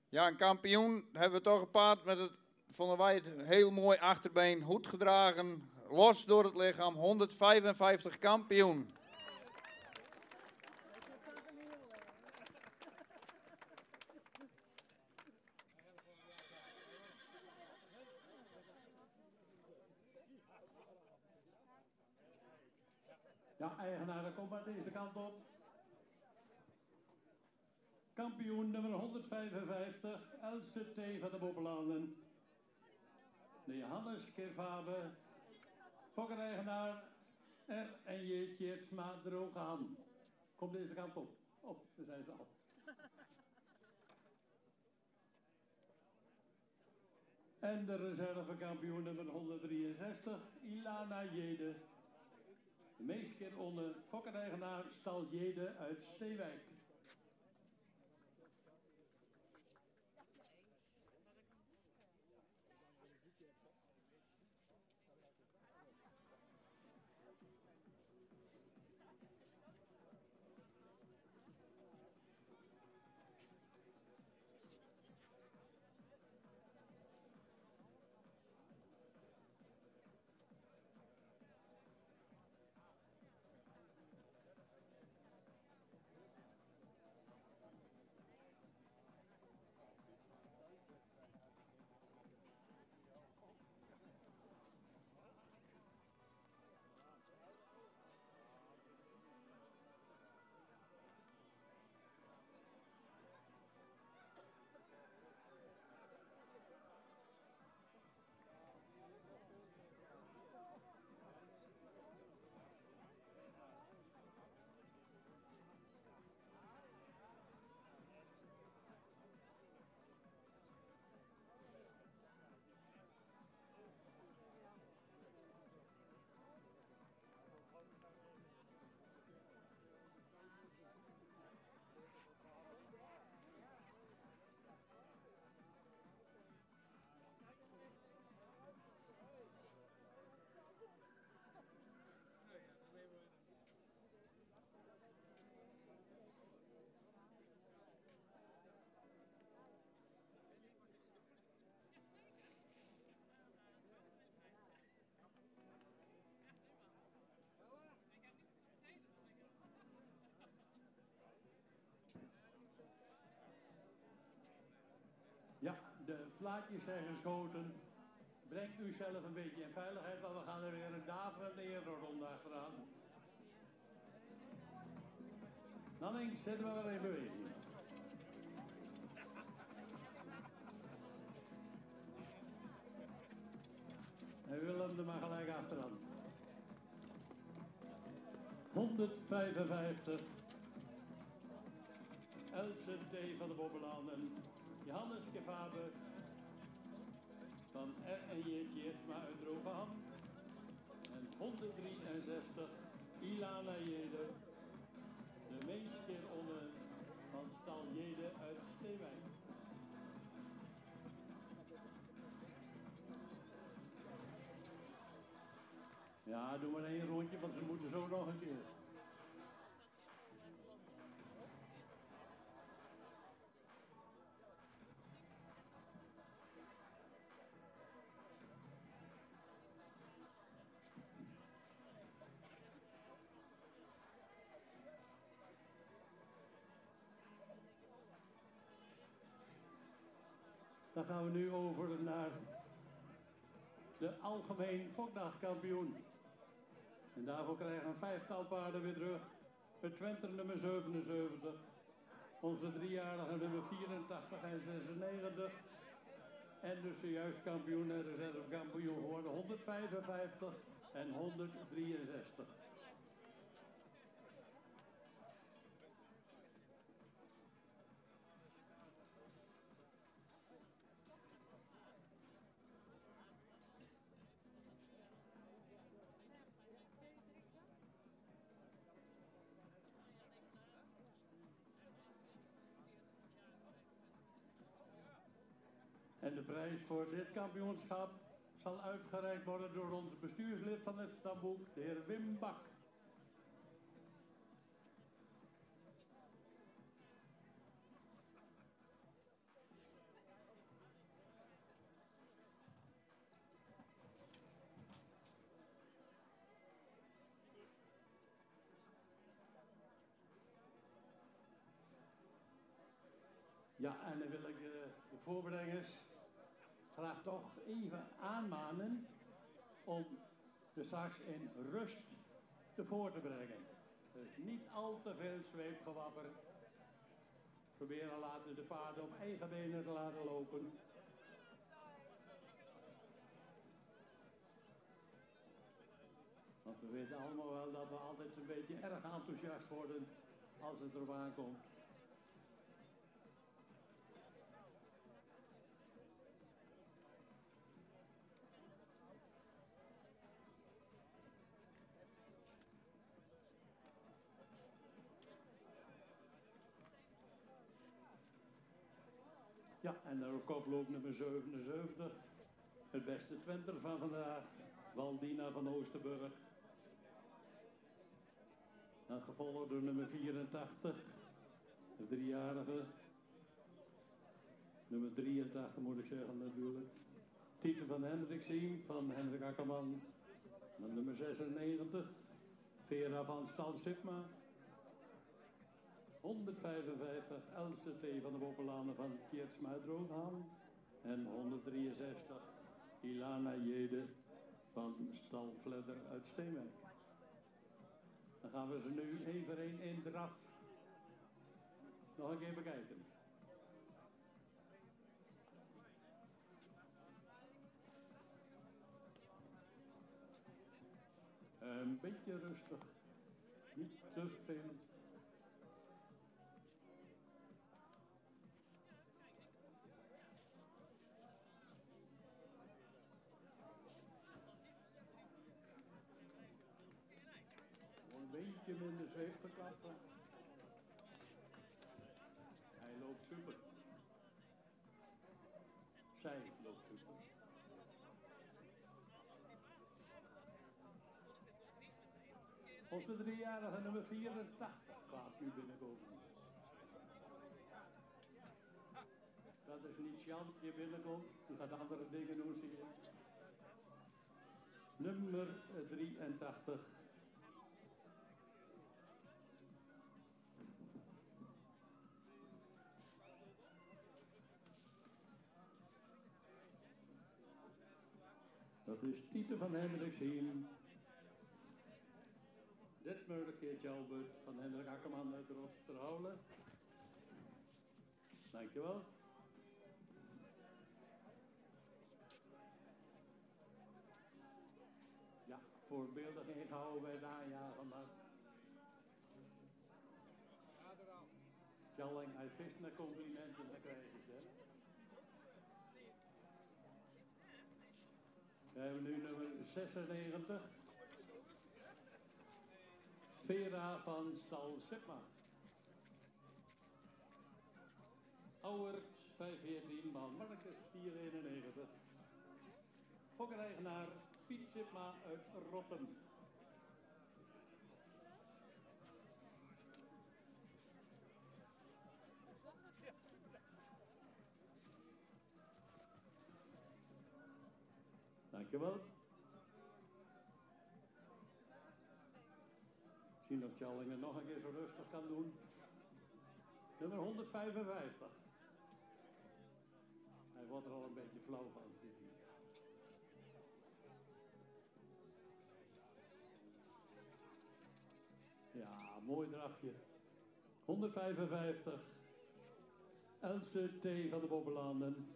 Speaker 4: Ja, een kampioen hebben we toch gepaard met het, vonden wij het heel mooi achterbeen, goed gedragen, los door het lichaam, 155 kampioen.
Speaker 7: Ja, eigenaar, kom maar deze kant op. Kampioen nummer 155, Else T. van de Bobelanden. De Johannes Kervabe, fokkereigenaar R.N.J. Tjeertsma Drooghaan. Kom deze kant op. Op, daar zijn ze al. En de reservekampioen nummer 163, Ilana Jede. De meest keer onder fokkereigenaar Stal Jede uit Steewijk. Ja, de plaatjes zijn geschoten. Brengt u zelf een beetje in veiligheid, want we gaan er weer een daverende ereronde achteraan. Nanning, zetten we wel in beweging. En Willem er maar gelijk achteraan. 155. Else T. van de Bobelanden. Johannes Kevabe van R.N.J. Tjeertsma uit Drooghaan. En 163 Ilana Jede, de meeskeer onder van Stal Jede uit Steewijk. Ja, doe maar één rondje, want ze moeten zo nog een keer. Dan gaan we nu over naar de algemeen fokdagkampioen. En daarvoor krijgen een vijftal paarden weer terug. Het Twenter nummer 77, onze driejarige nummer 84 en 96. En dus zojuist kampioen en reservekampioen geworden 155 en 163. En En de prijs voor dit kampioenschap zal uitgereikt worden door onze bestuurslid van het stamboek, de heer Wim Bak. Ja, en dan wil ik de voorbrengers graag toch even aanmanen om de straks in rust tevoor te brengen. Dus niet al te veel zweepgewapper. Proberen laten de paarden op eigen benen te laten lopen. Want we weten allemaal wel dat we altijd een beetje erg enthousiast worden als het erop aankomt. Ja, en de koploop nummer 77. Het beste Twenter van vandaag. Waldina van Oosterburg. En gevolgd door nummer 84. De driejarige. Nummer 83 moet ik zeggen natuurlijk. Titel van Hendriksien van Hendrik Akkerman. Dan nummer 96. Vera van Stal Sipma. 155 Else T. van de Bopelanen van Kiertsma Drooghaan. En 163 Ilana Jede van Stal Vledder uit Steenwijk. Dan gaan we ze nu één voor één in draf nog een keer bekijken. Een beetje rustig, niet te veel. Een beetje minder zweep te klappen. Hij loopt super. Zij loopt super. Onze driejarige nummer 84 gaat nu binnenkomen. Dat is niet Sjant die binnenkomt, die gaat andere dingen doen, zie je. Nummer 83. Dat is Tieten van Hendriksien. Ditmer een keertje Albert van Hendrik Akkerman uit Rotsterhouwen. Dankjewel. Ja, voorbeeldig ingehouden bij het aanjagen, maar... Tjalling, hij vist naar complimenten, dan krijg je ze. We hebben nu nummer 96. Vera van Stal Sipma. Ouwert 514, man Marcus 491. Fokkereigenaar Piet Sipma uit Rotten. Dankjewel. Zien of Tjallingen nog een keer zo rustig kan doen. Nummer 155. Hij wordt er al een beetje flauw van, ziet hij. Ja, mooi drafje. 155. Else T. van de Bobelanden.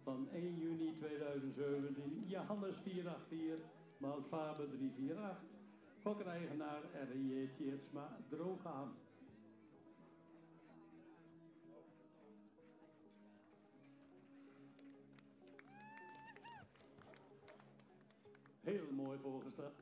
Speaker 7: Van 1 juni 2017. Johannes 484. Maal Faber 348. Fokkereigenaar R.J. Tjeertsma Drooghaan. Heel mooi voorgesteld.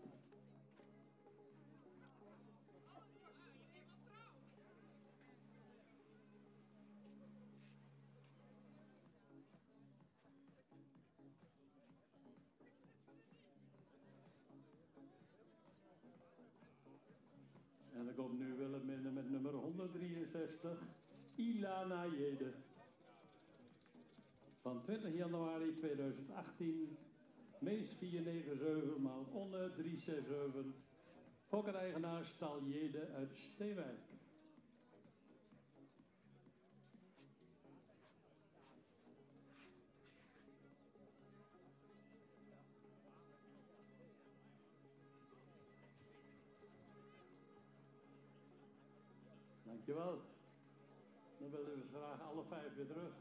Speaker 7: En dan komt nu Willem binnen met nummer 163, Ilana Jede. Van 20 januari 2018, meest 497 maal Onne 367, fokkereigenaar Stal Jede uit Steenwijk. Dankjewel. Dan willen we ze graag alle 5 weer terug.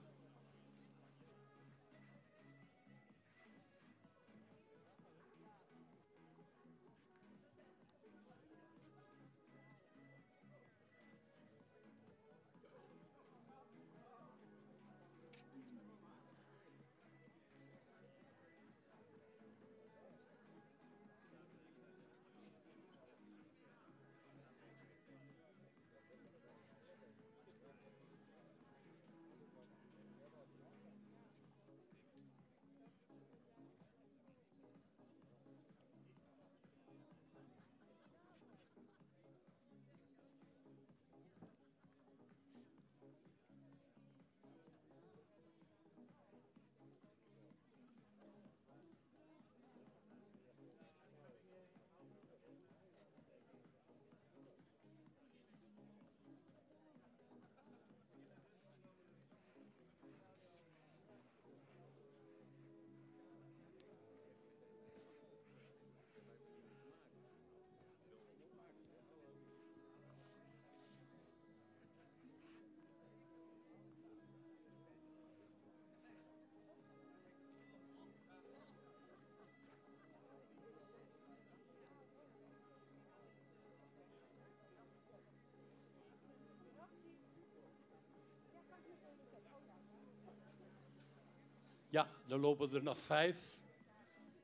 Speaker 12: Ja, dan lopen er nog 5.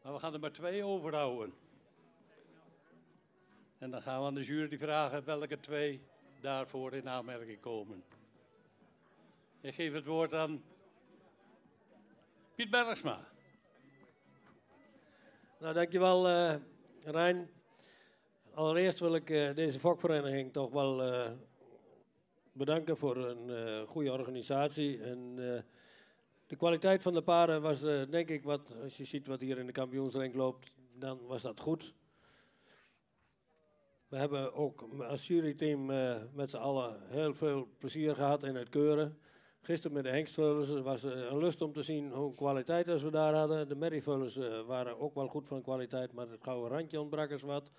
Speaker 12: Maar we gaan er maar 2 overhouden. En dan gaan we aan de jury vragen welke 2 daarvoor in aanmerking komen. Ik geef het woord aan Piet Bergsma.
Speaker 5: Nou, dankjewel Rijn. Allereerst wil ik deze fokvereniging toch wel bedanken voor een goede organisatie. En de kwaliteit van de paarden was denk ik wat, als je ziet wat hier in de kampioensring loopt, dan was dat goed. We hebben ook als juryteam met z'n allen heel veel plezier gehad in het keuren. Gisteren met de hengstveulens was een lust om te zien hoe kwaliteit als we daar hadden. De merrieveulens waren ook wel goed van kwaliteit, maar het gouden randje ontbrak eens wat.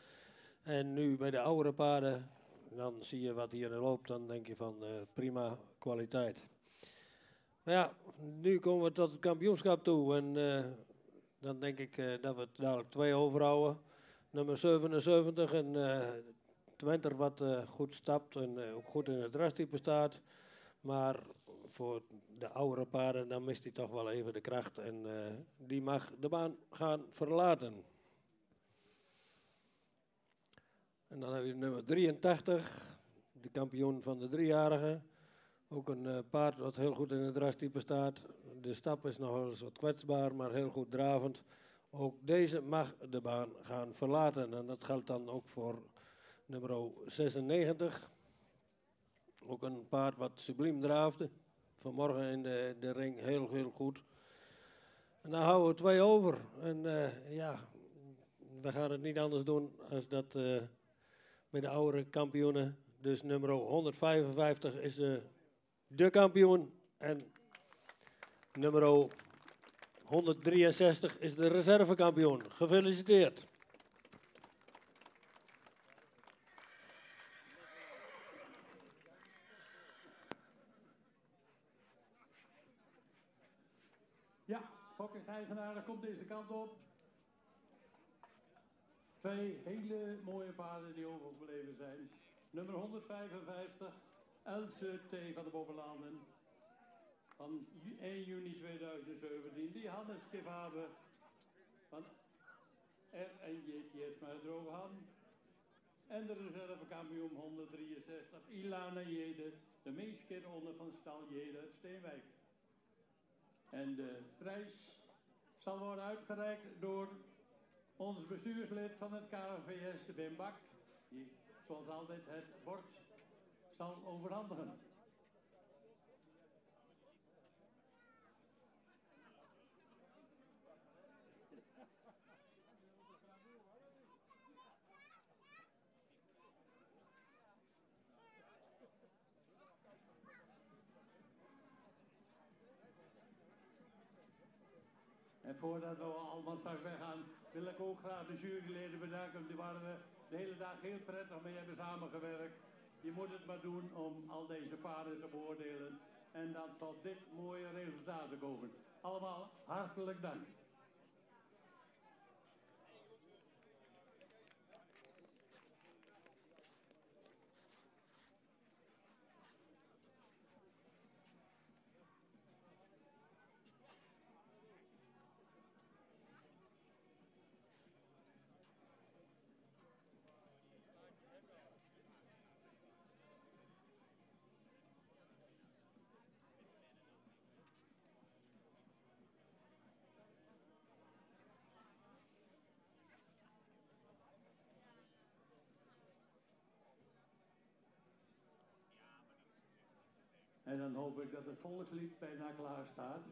Speaker 5: En nu bij de oudere paarden, dan zie je wat hier loopt, dan denk je van prima kwaliteit. Maar ja, nu komen we tot het kampioenschap toe en dan denk ik dat we het dadelijk 2 overhouden. Nummer 77 en Twenter wat goed stapt en ook goed in het rastype staat. Maar voor de oudere paarden dan mist hij toch wel even de kracht en die mag de baan gaan verlaten. En dan hebben we nummer 83, de kampioen van de 3-jarigen. Ook een paard wat heel goed in het rastype staat. De stap is nog wel eens wat kwetsbaar, maar heel goed dravend. Ook deze mag de baan gaan verlaten. En dat geldt dan ook voor nummer 96. Ook een paard wat subliem draafde. Vanmorgen in de ring heel goed. En dan houden we 2 over. En ja, we gaan het niet anders doen als dat bij de oudere kampioenen. Dus nummer 155 is de kampioen. En nummer 163 is de reservekampioen. Gefeliciteerd.
Speaker 7: Ja, fokkerseigenaar, komt deze kant op. 2 hele mooie paarden die overgebleven zijn. Nummer 155, Else T. van de Bobberlanden. Van 1 juni 2017. Die Hannes Kevabe van R&J uit Drooghan. En de reservekampioen 163, Ilana Jede, de meeskeronde van Stal Jede uit Steenwijk. En de prijs zal worden uitgereikt door ons bestuurslid van het KNVS, Wim Bak. Die zoals altijd het bord zal overhandigen. En voordat we allemaal straks weggaan, wil ik ook graag de juryleden bedanken. Die waren de hele dag heel prettig mee hebben samengewerkt. Je moet het maar doen om al deze paarden te beoordelen en dan tot dit mooie resultaat te komen. Allemaal hartelijk dank. En dan hoop ik dat het volkslied bijna klaar staat.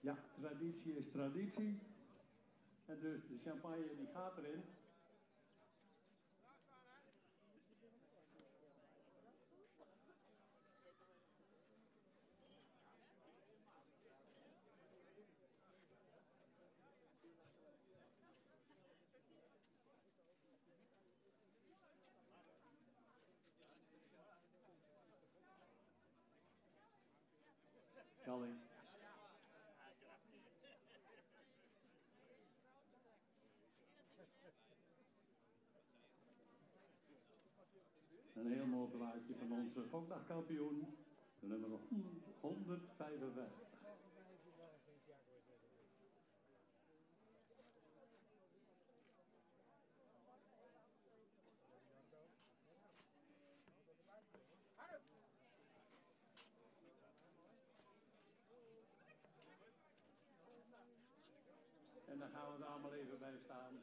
Speaker 7: Ja, traditie is traditie. En dus de champagne die gaat erin. Calling. Een heel mooi plaatje van onze Fokdagkampioen, de nummer 155. En dan gaan we er allemaal even bij staan.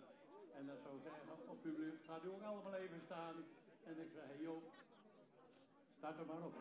Speaker 7: En dan zou ik zeggen, op publiek gaat u ook allemaal even staan. En ik zeg, hey joh, start er maar op.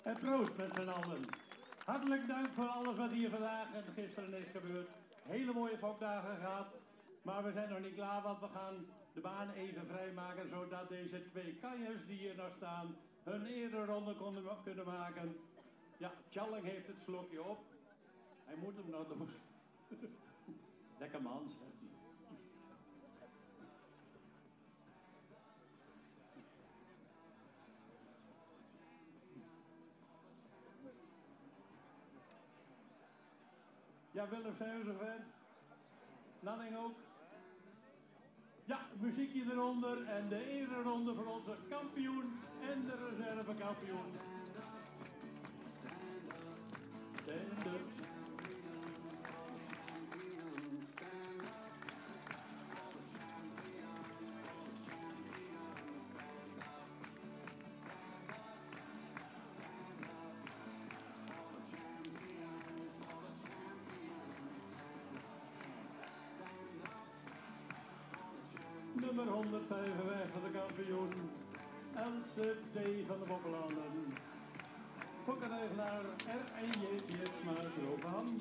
Speaker 7: En proost met z'n allen. Hartelijk dank voor alles wat hier vandaag en gisteren is gebeurd. Hele mooie fokdagen gehad. Maar we zijn nog niet klaar, want we gaan de baan even vrijmaken, zodat deze twee kanjers die hier nog staan, hun ereronde kunnen maken. Ja, Tjalling heeft het slokje op. Hij moet hem nog doen. Lekker man, zegt hij. Ja, Willem, zijn we zover? Lanning ook? Ja, muziekje eronder en de ereronde voor onze kampioen en de reservekampioen. Stand up. Nummer 155 de kampioen, Else T. van de Bokkelanden. Fokkeneigenaar R.N.J. Tjetsma Troophan.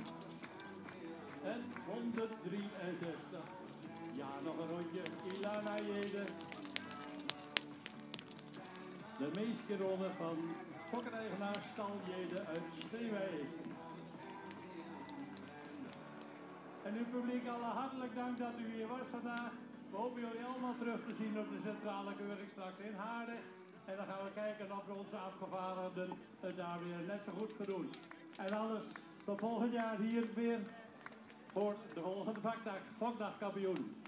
Speaker 7: En 163. Ja, nog een rondje. Ilana Jede. De meesteronde van Fokkeneigenaar Stal Jede uit Steenwijk. En uw publiek alle hartelijk dank dat u hier was vandaag. We hopen jullie allemaal terug te zien op de centrale keuring straks in Haarlem. En dan gaan we kijken of onze afgevaardigden het daar weer net zo goed gaan doen. En alles tot volgend jaar hier weer voor de volgende vakdag, Fokdagkampioen.